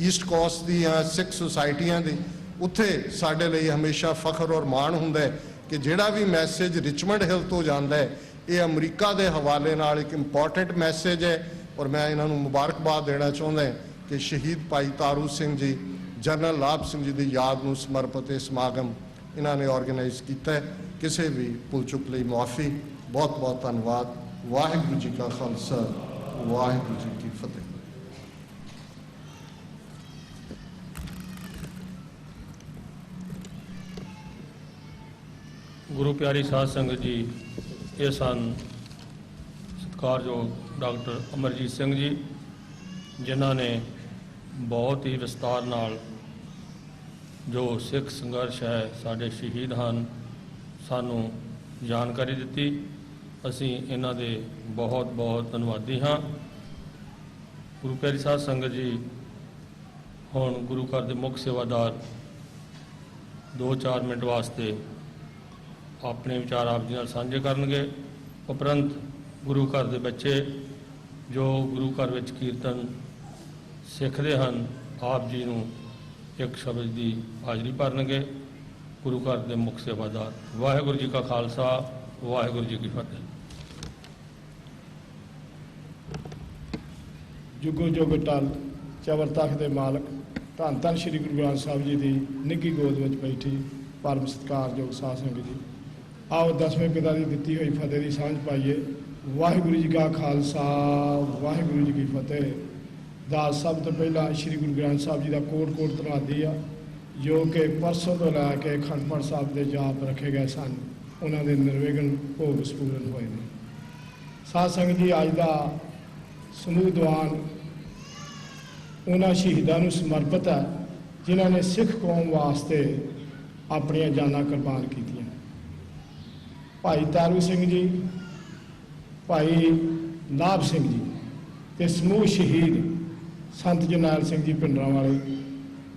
S10: ਈਸਟ ਕੋਸਟ ਦੀਆਂ ਸਿੱਖ ਸੁਸਾਇਟੀਆਂ ਦੀ, ਉੱਥੇ ਸਾਡੇ ਲਈ ਹਮੇਸ਼ਾ ਫਖਰ ਔਰ ਮਾਣ ਹੁੰਦਾ ਹੈ ਕਿ ਜਿਹੜਾ ਵੀ ਮੈਸੇਜ ਰਿਚਮੰਡ ਹਿੱਲ ਤੋਂ ਜਾਂਦਾ ਹੈ ਇਹ ਅਮਰੀਕਾ ਦੇ ਹਵਾਲੇ ਨਾਲ ਇੱਕ ਇੰਪੋਰਟੈਂਟ ਮੈਸੇਜ ਹੈ। ਔਰ ਮੈਂ ਇਹਨਾਂ ਨੂੰ ਮੁਬਾਰਕਬਾਦ ਦੇਣਾ ਚਾਹੁੰਦਾ ਕਿ ਸ਼ਹੀਦ ਭਾਈ ਤਾਰੂ ਸਿੰਘ ਜੀ, ਜਨਰਲ ਲਾਭ ਸਿੰਘ ਜੀ ਦੀ ਯਾਦ ਨੂੰ ਸਮਰਪਿਤ ਇਹ ਸਮਾਗਮ ਇਹਨਾਂ ਨੇ ਆਰਗੇਨਾਈਜ਼ ਕੀਤਾ ਹੈ। ਕਿਸੇ ਵੀ ਭੁੱਲ ਚੁੱਕ ਲਈ ਮੁਆਫੀ। ਬਹੁਤ ਬਹੁਤ ਧੰਨਵਾਦ। ਵਾਹਿਗੁਰੂ ਜੀ ਕਾ ਖਾਲਸਾ, ਵਾਹਿਗੁਰੂ ਜੀ ਕੀ ਫਤਿਹ।
S4: ਗੁਰੂ ਪਿਆਰੀ ਸਾਧ ਸੰਗਤ ਜੀ, ਇਹ ਸਨ ਸਤਿਕਾਰਯੋਗ ਡਾਕਟਰ ਅਮਰਜੀਤ ਸਿੰਘ ਜੀ, ਜਿਨ੍ਹਾਂ ਨੇ ਬਹੁਤ ਹੀ ਵਿਸਤਾਰ ਨਾਲ ਜੋ ਸਿੱਖ ਸੰਘਰਸ਼ ਹੈ, ਸਾਡੇ ਸ਼ਹੀਦ ਹਨ, ਸਾਨੂੰ ਜਾਣਕਾਰੀ ਦਿੱਤੀ। ਅਸੀਂ ਇਹਨਾਂ ਦੇ ਬਹੁਤ ਬਹੁਤ ਧੰਨਵਾਦੀ ਹਾਂ। ਗੁਰੂ ਪਿਆਰੀ ਸਾਧ ਸੰਗਤ ਜੀ, ਹੁਣ ਗੁਰੂ ਘਰ ਦੇ ਮੁੱਖ ਸੇਵਾਦਾਰ 2-4 ਮਿੰਟ ਵਾਸਤੇ ਆਪਣੇ ਵਿਚਾਰ ਆਪ ਜੀ ਨਾਲ ਸਾਂਝੇ ਕਰਨਗੇ। ਉਪਰੰਤ ਗੁਰੂ ਘਰ ਦੇ ਬੱਚੇ ਜੋ ਗੁਰੂ ਘਰ ਵਿੱਚ ਕੀਰਤਨ ਸਿੱਖਦੇ ਹਨ, ਆਪ ਜੀ ਨੂੰ ਇੱਕ ਸ਼ਬਦ ਦੀ ਹਾਜ਼ਰੀ ਭਰਨਗੇ। ਗੁਰੂ ਘਰ ਦੇ ਮੁੱਖ ਸੇਵਾਦਾਰ। ਵਾਹਿਗੁਰੂ ਜੀ ਕਾ ਖਾਲਸਾ, ਵਾਹਿਗੁਰੂ ਜੀ ਕੀ ਫਤਿਹ।
S11: ਜੁਗੋ ਜੁਗ ਟਲ ਚਵਰ ਤਖਤ ਦੇ ਮਾਲਕ ਧੰਨ ਧੰਨ ਸ੍ਰੀ ਗੁਰੂ ਗ੍ਰੰਥ ਸਾਹਿਬ ਜੀ ਦੀ ਨਿੱਘੀ ਗੋਦ ਵਿੱਚ ਬੈਠੀ ਪਰਮ ਸਤਿਕਾਰਯੋਗ ਸਾਧ ਸੰਗਤ ਜੀ, ਆਓ ਦਸਵੇਂ ਪਿਤਾ ਦੀ ਦਿੱਤੀ ਹੋਈ ਫਤਿਹ ਦੀ ਸਾਂਝ ਪਾਈਏ। ਵਾਹਿਗੁਰੂ ਜੀ ਕਾ ਖਾਲਸਾ, ਵਾਹਿਗੁਰੂ ਜੀ ਕੀ ਫਤਿਹ। ਦਾਸ ਸਭ ਤੋਂ ਪਹਿਲਾਂ ਸ੍ਰੀ ਗੁਰੂ ਗ੍ਰੰਥ ਸਾਹਿਬ ਜੀ ਦਾ ਕੋਟ ਧੰਨਵਾਦੀ ਆ, ਜੋ ਕਿ ਪਰਸੋਂ ਤੋਂ ਲੈ ਕੇ ਅਖੰਡ ਪਾਠ ਸਾਹਿਬ ਦੇ ਜਾਪ ਰੱਖੇ ਗਏ ਸਨ, ਉਹਨਾਂ ਦੇ ਨਿਰਵਿਘਨ ਭੋਗ ਸਪੂਰਨ ਹੋਏ ਨੇ। ਸਾਧ ਸੰਗਤ ਜੀ, ਅੱਜ ਦਾ ਸਮੂਹ ਦੀਵਾਨ ਉਹਨਾਂ ਸ਼ਹੀਦਾਂ ਨੂੰ ਸਮਰਪਿਤ ਹੈ ਜਿਨ੍ਹਾਂ ਨੇ ਸਿੱਖ ਕੌਮ ਵਾਸਤੇ ਆਪਣੀਆਂ ਜਾਨਾਂ ਕੁਰਬਾਨ ਕੀਤੀਆਂ। ਭਾਈ ਤਾਰੂ ਸਿੰਘ ਜੀ, ਭਾਈ ਲਾਭ ਸਿੰਘ ਜੀ ਤੇ ਸਮੂਹ ਸ਼ਹੀਦ ਸੰਤ ਜਰਨੈਲ ਸਿੰਘ ਜੀ ਭਿੰਡਰਾਂਵਾਲੇ,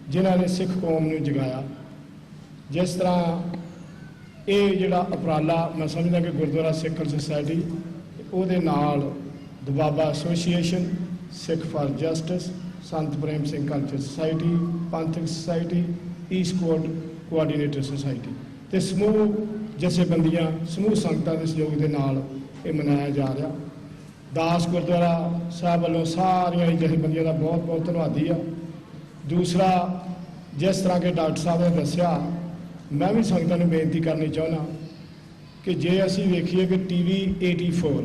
S11: ਜਿਨ੍ਹਾਂ ਨੇ ਸਿੱਖ ਕੌਮ ਨੂੰ ਜਗਾਇਆ। ਜਿਸ ਤਰ੍ਹਾਂ ਇਹ ਜਿਹੜਾ ਉਪਰਾਲਾ ਮੈਂ ਸਮਝਦਾ ਕਿ ਗੁਰਦੁਆਰਾ ਸਿੱਖ ਕਲਚਰਲ ਸੁਸਾਇਟੀ ਉਹਦੇ ਨਾਲ Doaba association, Sikh for justice, Sant Prem Singh cultural society, ਪੰਥਕ ਸੁਸਾਇਟੀ, ਈਸਟ ਕੋਆਰਡੀਨੇਟਰ ਸੁਸਾਇਟੀ ਤੇ ਸਮੂਹ ਜਥੇਬੰਦੀਆਂ, ਸਮੂਹ ਸੰਗਤਾਂ ਦੇ ਸਹਿਯੋਗ ਦੇ ਨਾਲ ਇਹ ਮਨਾਇਆ ਜਾ ਰਿਹਾ। ਦਾਸ ਗੁਰਦੁਆਰਾ ਸਾਹਿਬ ਵੱਲੋਂ ਸਾਰੀਆਂ ਹੀ ਜਥੇਬੰਦੀਆਂ ਦਾ ਬਹੁਤ ਬਹੁਤ ਧੰਨਵਾਦੀ ਆ। ਦੂਸਰਾ, ਜਿਸ ਤਰ੍ਹਾਂ ਕਿ ਡਾਕਟਰ ਸਾਹਿਬ ਨੇ ਦੱਸਿਆ, ਮੈਂ ਵੀ ਸੰਗਤਾਂ ਨੂੰ ਬੇਨਤੀ ਕਰਨੀ ਚਾਹੁੰਦਾ ਕਿ ਜੇ ਅਸੀਂ ਵੇਖੀਏ ਕਿ TV 84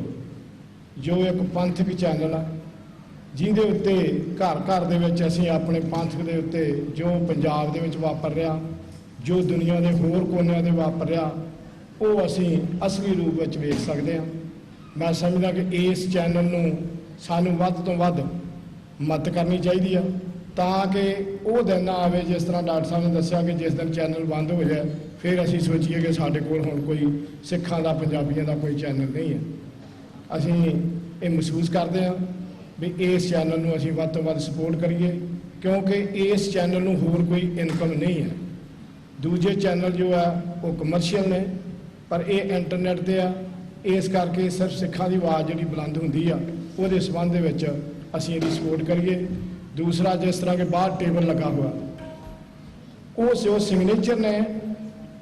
S11: ਜੋ ਇੱਕ ਪੰਥਕ ਚੈਨਲ ਆ, ਜਿਹਦੇ ਉੱਤੇ ਘਰ ਘਰ ਦੇ ਵਿੱਚ ਅਸੀਂ ਆਪਣੇ ਪੰਥ ਦੇ ਉੱਤੇ ਜੋ ਪੰਜਾਬ ਦੇ ਵਿੱਚ ਵਾਪਰ ਰਿਹਾ, ਜੋ ਦੁਨੀਆ ਦੇ ਹੋਰ ਕੋਨਿਆਂ ਦੇ ਵਾਪਰ ਰਿਹਾ, ਉਹ ਅਸੀਂ ਅਸਲੀ ਰੂਪ ਵਿੱਚ ਵੇਖ ਸਕਦੇ ਹਾਂ। ਮੈਂ ਸਮਝਦਾ ਕਿ ਇਸ ਚੈਨਲ ਨੂੰ ਸਾਨੂੰ ਵੱਧ ਤੋਂ ਵੱਧ ਮਦਦ ਕਰਨੀ ਚਾਹੀਦੀ ਆ, ਤਾਂ ਕਿ ਉਹ ਦਿਨ ਨਾ ਆਵੇ ਜਿਸ ਤਰ੍ਹਾਂ ਡਾਕਟਰ ਸਾਹਿਬ ਨੇ ਦੱਸਿਆ ਕਿ ਜਿਸ ਦਿਨ ਚੈਨਲ ਬੰਦ ਹੋ ਜਾਏ ਫਿਰ ਅਸੀਂ ਸੋਚੀਏ ਕਿ ਸਾਡੇ ਕੋਲ ਹੁਣ ਕੋਈ ਸਿੱਖਾਂ ਦਾ, ਪੰਜਾਬੀਆਂ ਦਾ ਕੋਈ ਚੈਨਲ ਨਹੀਂ ਹੈ। ਅਸੀਂ ਇਹ ਮਹਿਸੂਸ ਕਰਦੇ ਹਾਂ ਵੀ ਇਸ ਚੈਨਲ ਨੂੰ ਅਸੀਂ ਵੱਧ ਤੋਂ ਵੱਧ ਸਪੋਰਟ ਕਰੀਏ, ਕਿਉਂਕਿ ਇਸ ਚੈਨਲ ਨੂੰ ਹੋਰ ਕੋਈ ਇਨਕਮ ਨਹੀਂ ਹੈ। ਦੂਜੇ ਚੈਨਲ ਜੋ ਆ ਉਹ ਕਮਰਸ਼ੀਅਲ ਨੇ, ਪਰ ਇਹ ਇੰਟਰਨੈਟ ਤੇ ਆ, ਇਸ ਕਰਕੇ ਸਿਰਫ ਸਿੱਖਾਂ ਦੀ ਆਵਾਜ਼ ਜਿਹੜੀ ਬੁਲੰਦ ਹੁੰਦੀ ਆ ਉਹਦੇ ਸੰਬੰਧ ਦੇ ਵਿੱਚ ਅਸੀਂ ਇਹਦੀ ਸਪੋਰਟ ਕਰੀਏ। ਦੂਸਰਾ, ਜਿਸ ਤਰ੍ਹਾਂ ਕਿ ਬਾਹਰ ਟੇਬਲ ਲੱਗਾ ਹੋਇਆ, ਉਹ ਜੋ ਸਿਗਨੇਚਰ ਨੇ,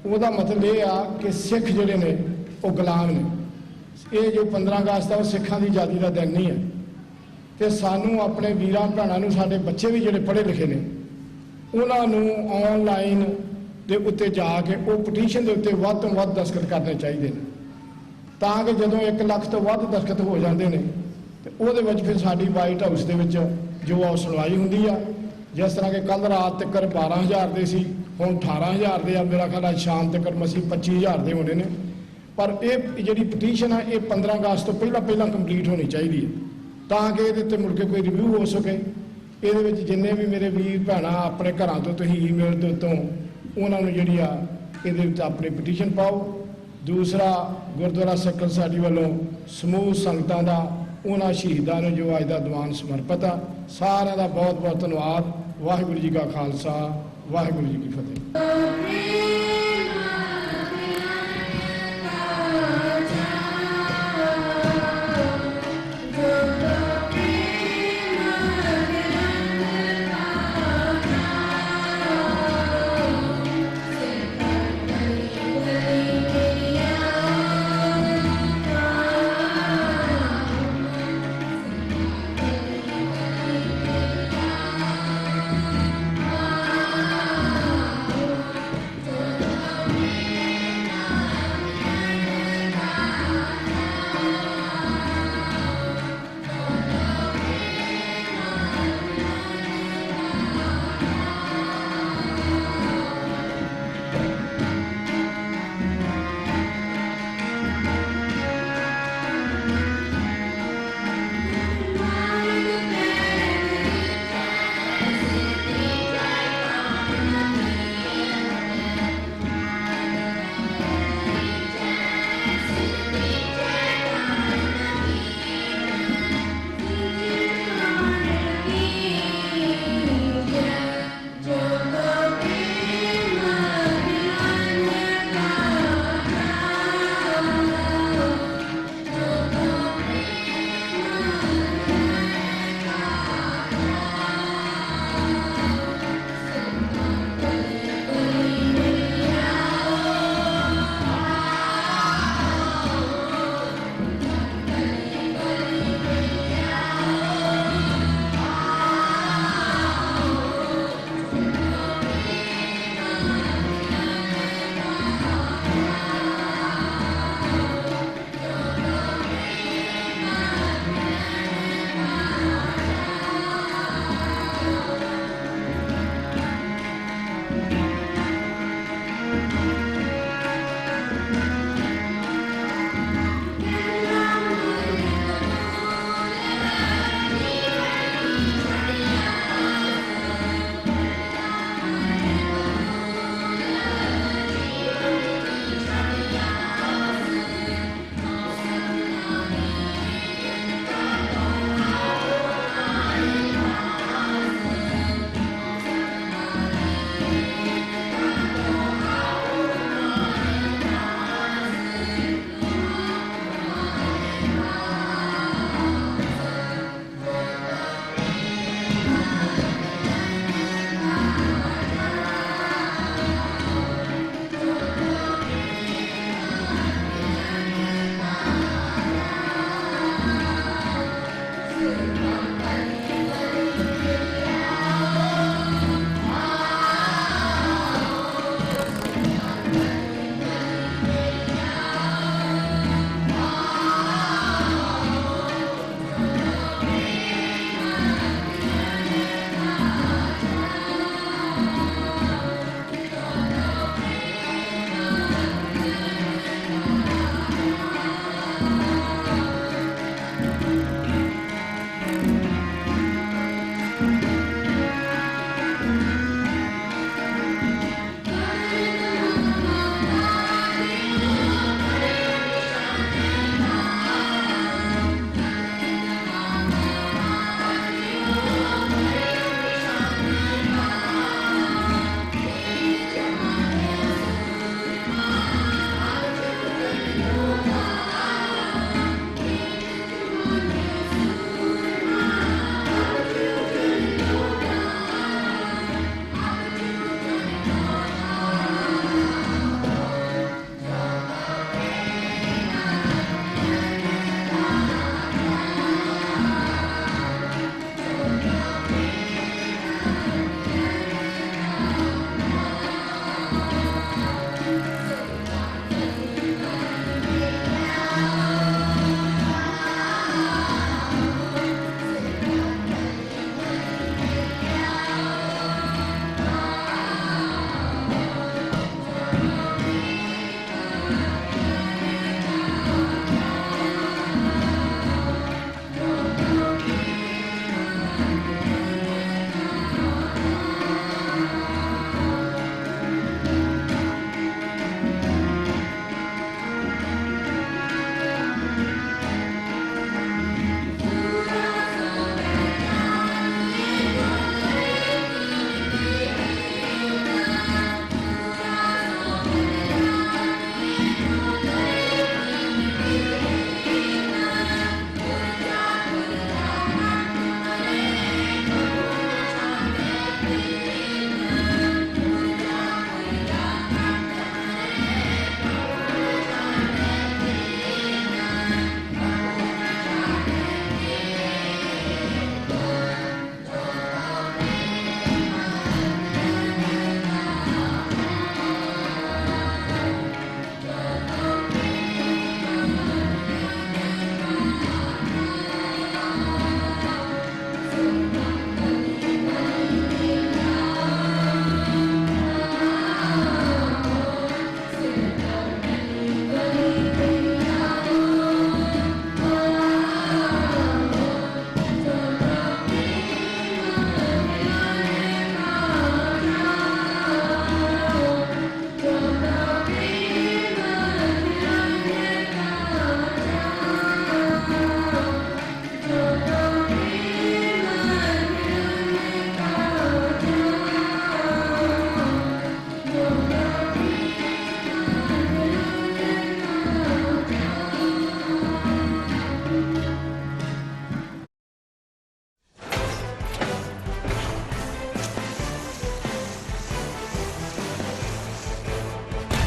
S11: ਉਹਦਾ ਮਤਲਬ ਇਹ ਆ ਕਿ ਸਿੱਖ ਜਿਹੜੇ ਨੇ ਉਹ ਗੁਲਾਮ ਨੇ। ਇਹ ਜੋ 15 ਅਗਸਤ ਆ ਉਹ ਸਿੱਖਾਂ ਦੀ ਆਜ਼ਾਦੀ ਦਾ ਦਿਨ ਨਹੀਂ ਹੈ, ਤੇ ਸਾਨੂੰ ਆਪਣੇ ਵੀਰਾਂ ਭੈਣਾਂ ਨੂੰ, ਸਾਡੇ ਬੱਚੇ ਵੀ ਜਿਹੜੇ ਪੜ੍ਹੇ ਲਿਖੇ ਨੇ, ਉਹਨਾਂ ਨੂੰ ਆਨਲਾਈਨ ਦੇ ਉੱਤੇ ਜਾ ਕੇ ਉਹ ਪਟੀਸ਼ਨ ਦੇ ਉੱਤੇ ਵੱਧ ਤੋਂ ਵੱਧ ਦਸਤਖਤ ਕਰਨੇ ਚਾਹੀਦੇ ਨੇ, ਤਾਂ ਕਿ ਜਦੋਂ 1 ਲੱਖ ਤੋਂ ਵੱਧ ਦਸਤਖਤ ਹੋ ਜਾਂਦੇ ਨੇ ਤੇ ਉਹਦੇ ਵਿੱਚ ਫਿਰ ਸਾਡੀ ਵਾਈਟ ਹਾਊਸ ਦੇ ਵਿੱਚ ਜੋ ਆ ਸੁਣਵਾਈ ਹੁੰਦੀ ਆ। ਜਿਸ ਤਰ੍ਹਾਂ ਕਿ ਕੱਲ ਰਾਤ ਤੱਕ 12,000 ਦੇ ਸੀ, ਹੁਣ 18,000 ਦੇ ਆ, ਮੇਰਾ ਖਿਆਲ ਆ ਸ਼ਾਮ ਤੱਕ ਮਸੀਂ 25,000 ਦੇ ਹੋਣੇ ਨੇ। ਪਰ ਇਹ ਜਿਹੜੀ ਪਟੀਸ਼ਨ ਆ ਇਹ 15 ਅਗਸਤ ਤੋਂ ਪਹਿਲਾਂ ਕੰਪਲੀਟ ਹੋਣੀ ਚਾਹੀਦੀ ਹੈ, ਤਾਂ ਕਿ ਇਹਦੇ ਉੱਤੇ ਮੁੜ ਕੇ ਕੋਈ ਰਿਵਿਊ ਹੋ ਸਕੇ। ਇਹਦੇ ਵਿੱਚ ਜਿੰਨੇ ਵੀ ਮੇਰੇ ਵੀਰ ਭੈਣਾਂ ਆਪਣੇ ਘਰਾਂ ਤੋਂ ਤੁਸੀਂ ਈਮੇਲ ਦੇ ਉੱਤੋਂ ਉਹਨਾਂ ਨੂੰ ਜਿਹੜੀ ਆ ਇਹਦੇ ਵਿੱਚ ਆਪਣੀ ਪਟੀਸ਼ਨ ਪਾਓ। ਦੂਸਰਾ, ਗੁਰਦੁਆਰਾ ਸਿੱਖ ਸੋਸਾਇਟੀ ਵੱਲੋਂ ਸਮੂਹ ਸੰਗਤਾਂ ਦਾ ਉਹਨਾਂ ਸ਼ਹੀਦਾਂ ਨੂੰ ਜੋ ਅੱਜ ਦਾ ਦੀਵਾਨ ਸਮਰਪਿਤ ਆ, ਸਾਰਿਆਂ ਦਾ ਬਹੁਤ ਬਹੁਤ ਧੰਨਵਾਦ। ਵਾਹਿਗੁਰੂ ਜੀ ਕਾ ਖਾਲਸਾ, ਵਾਹਿਗੁਰੂ ਜੀ ਕੀ ਫਤਿਹ।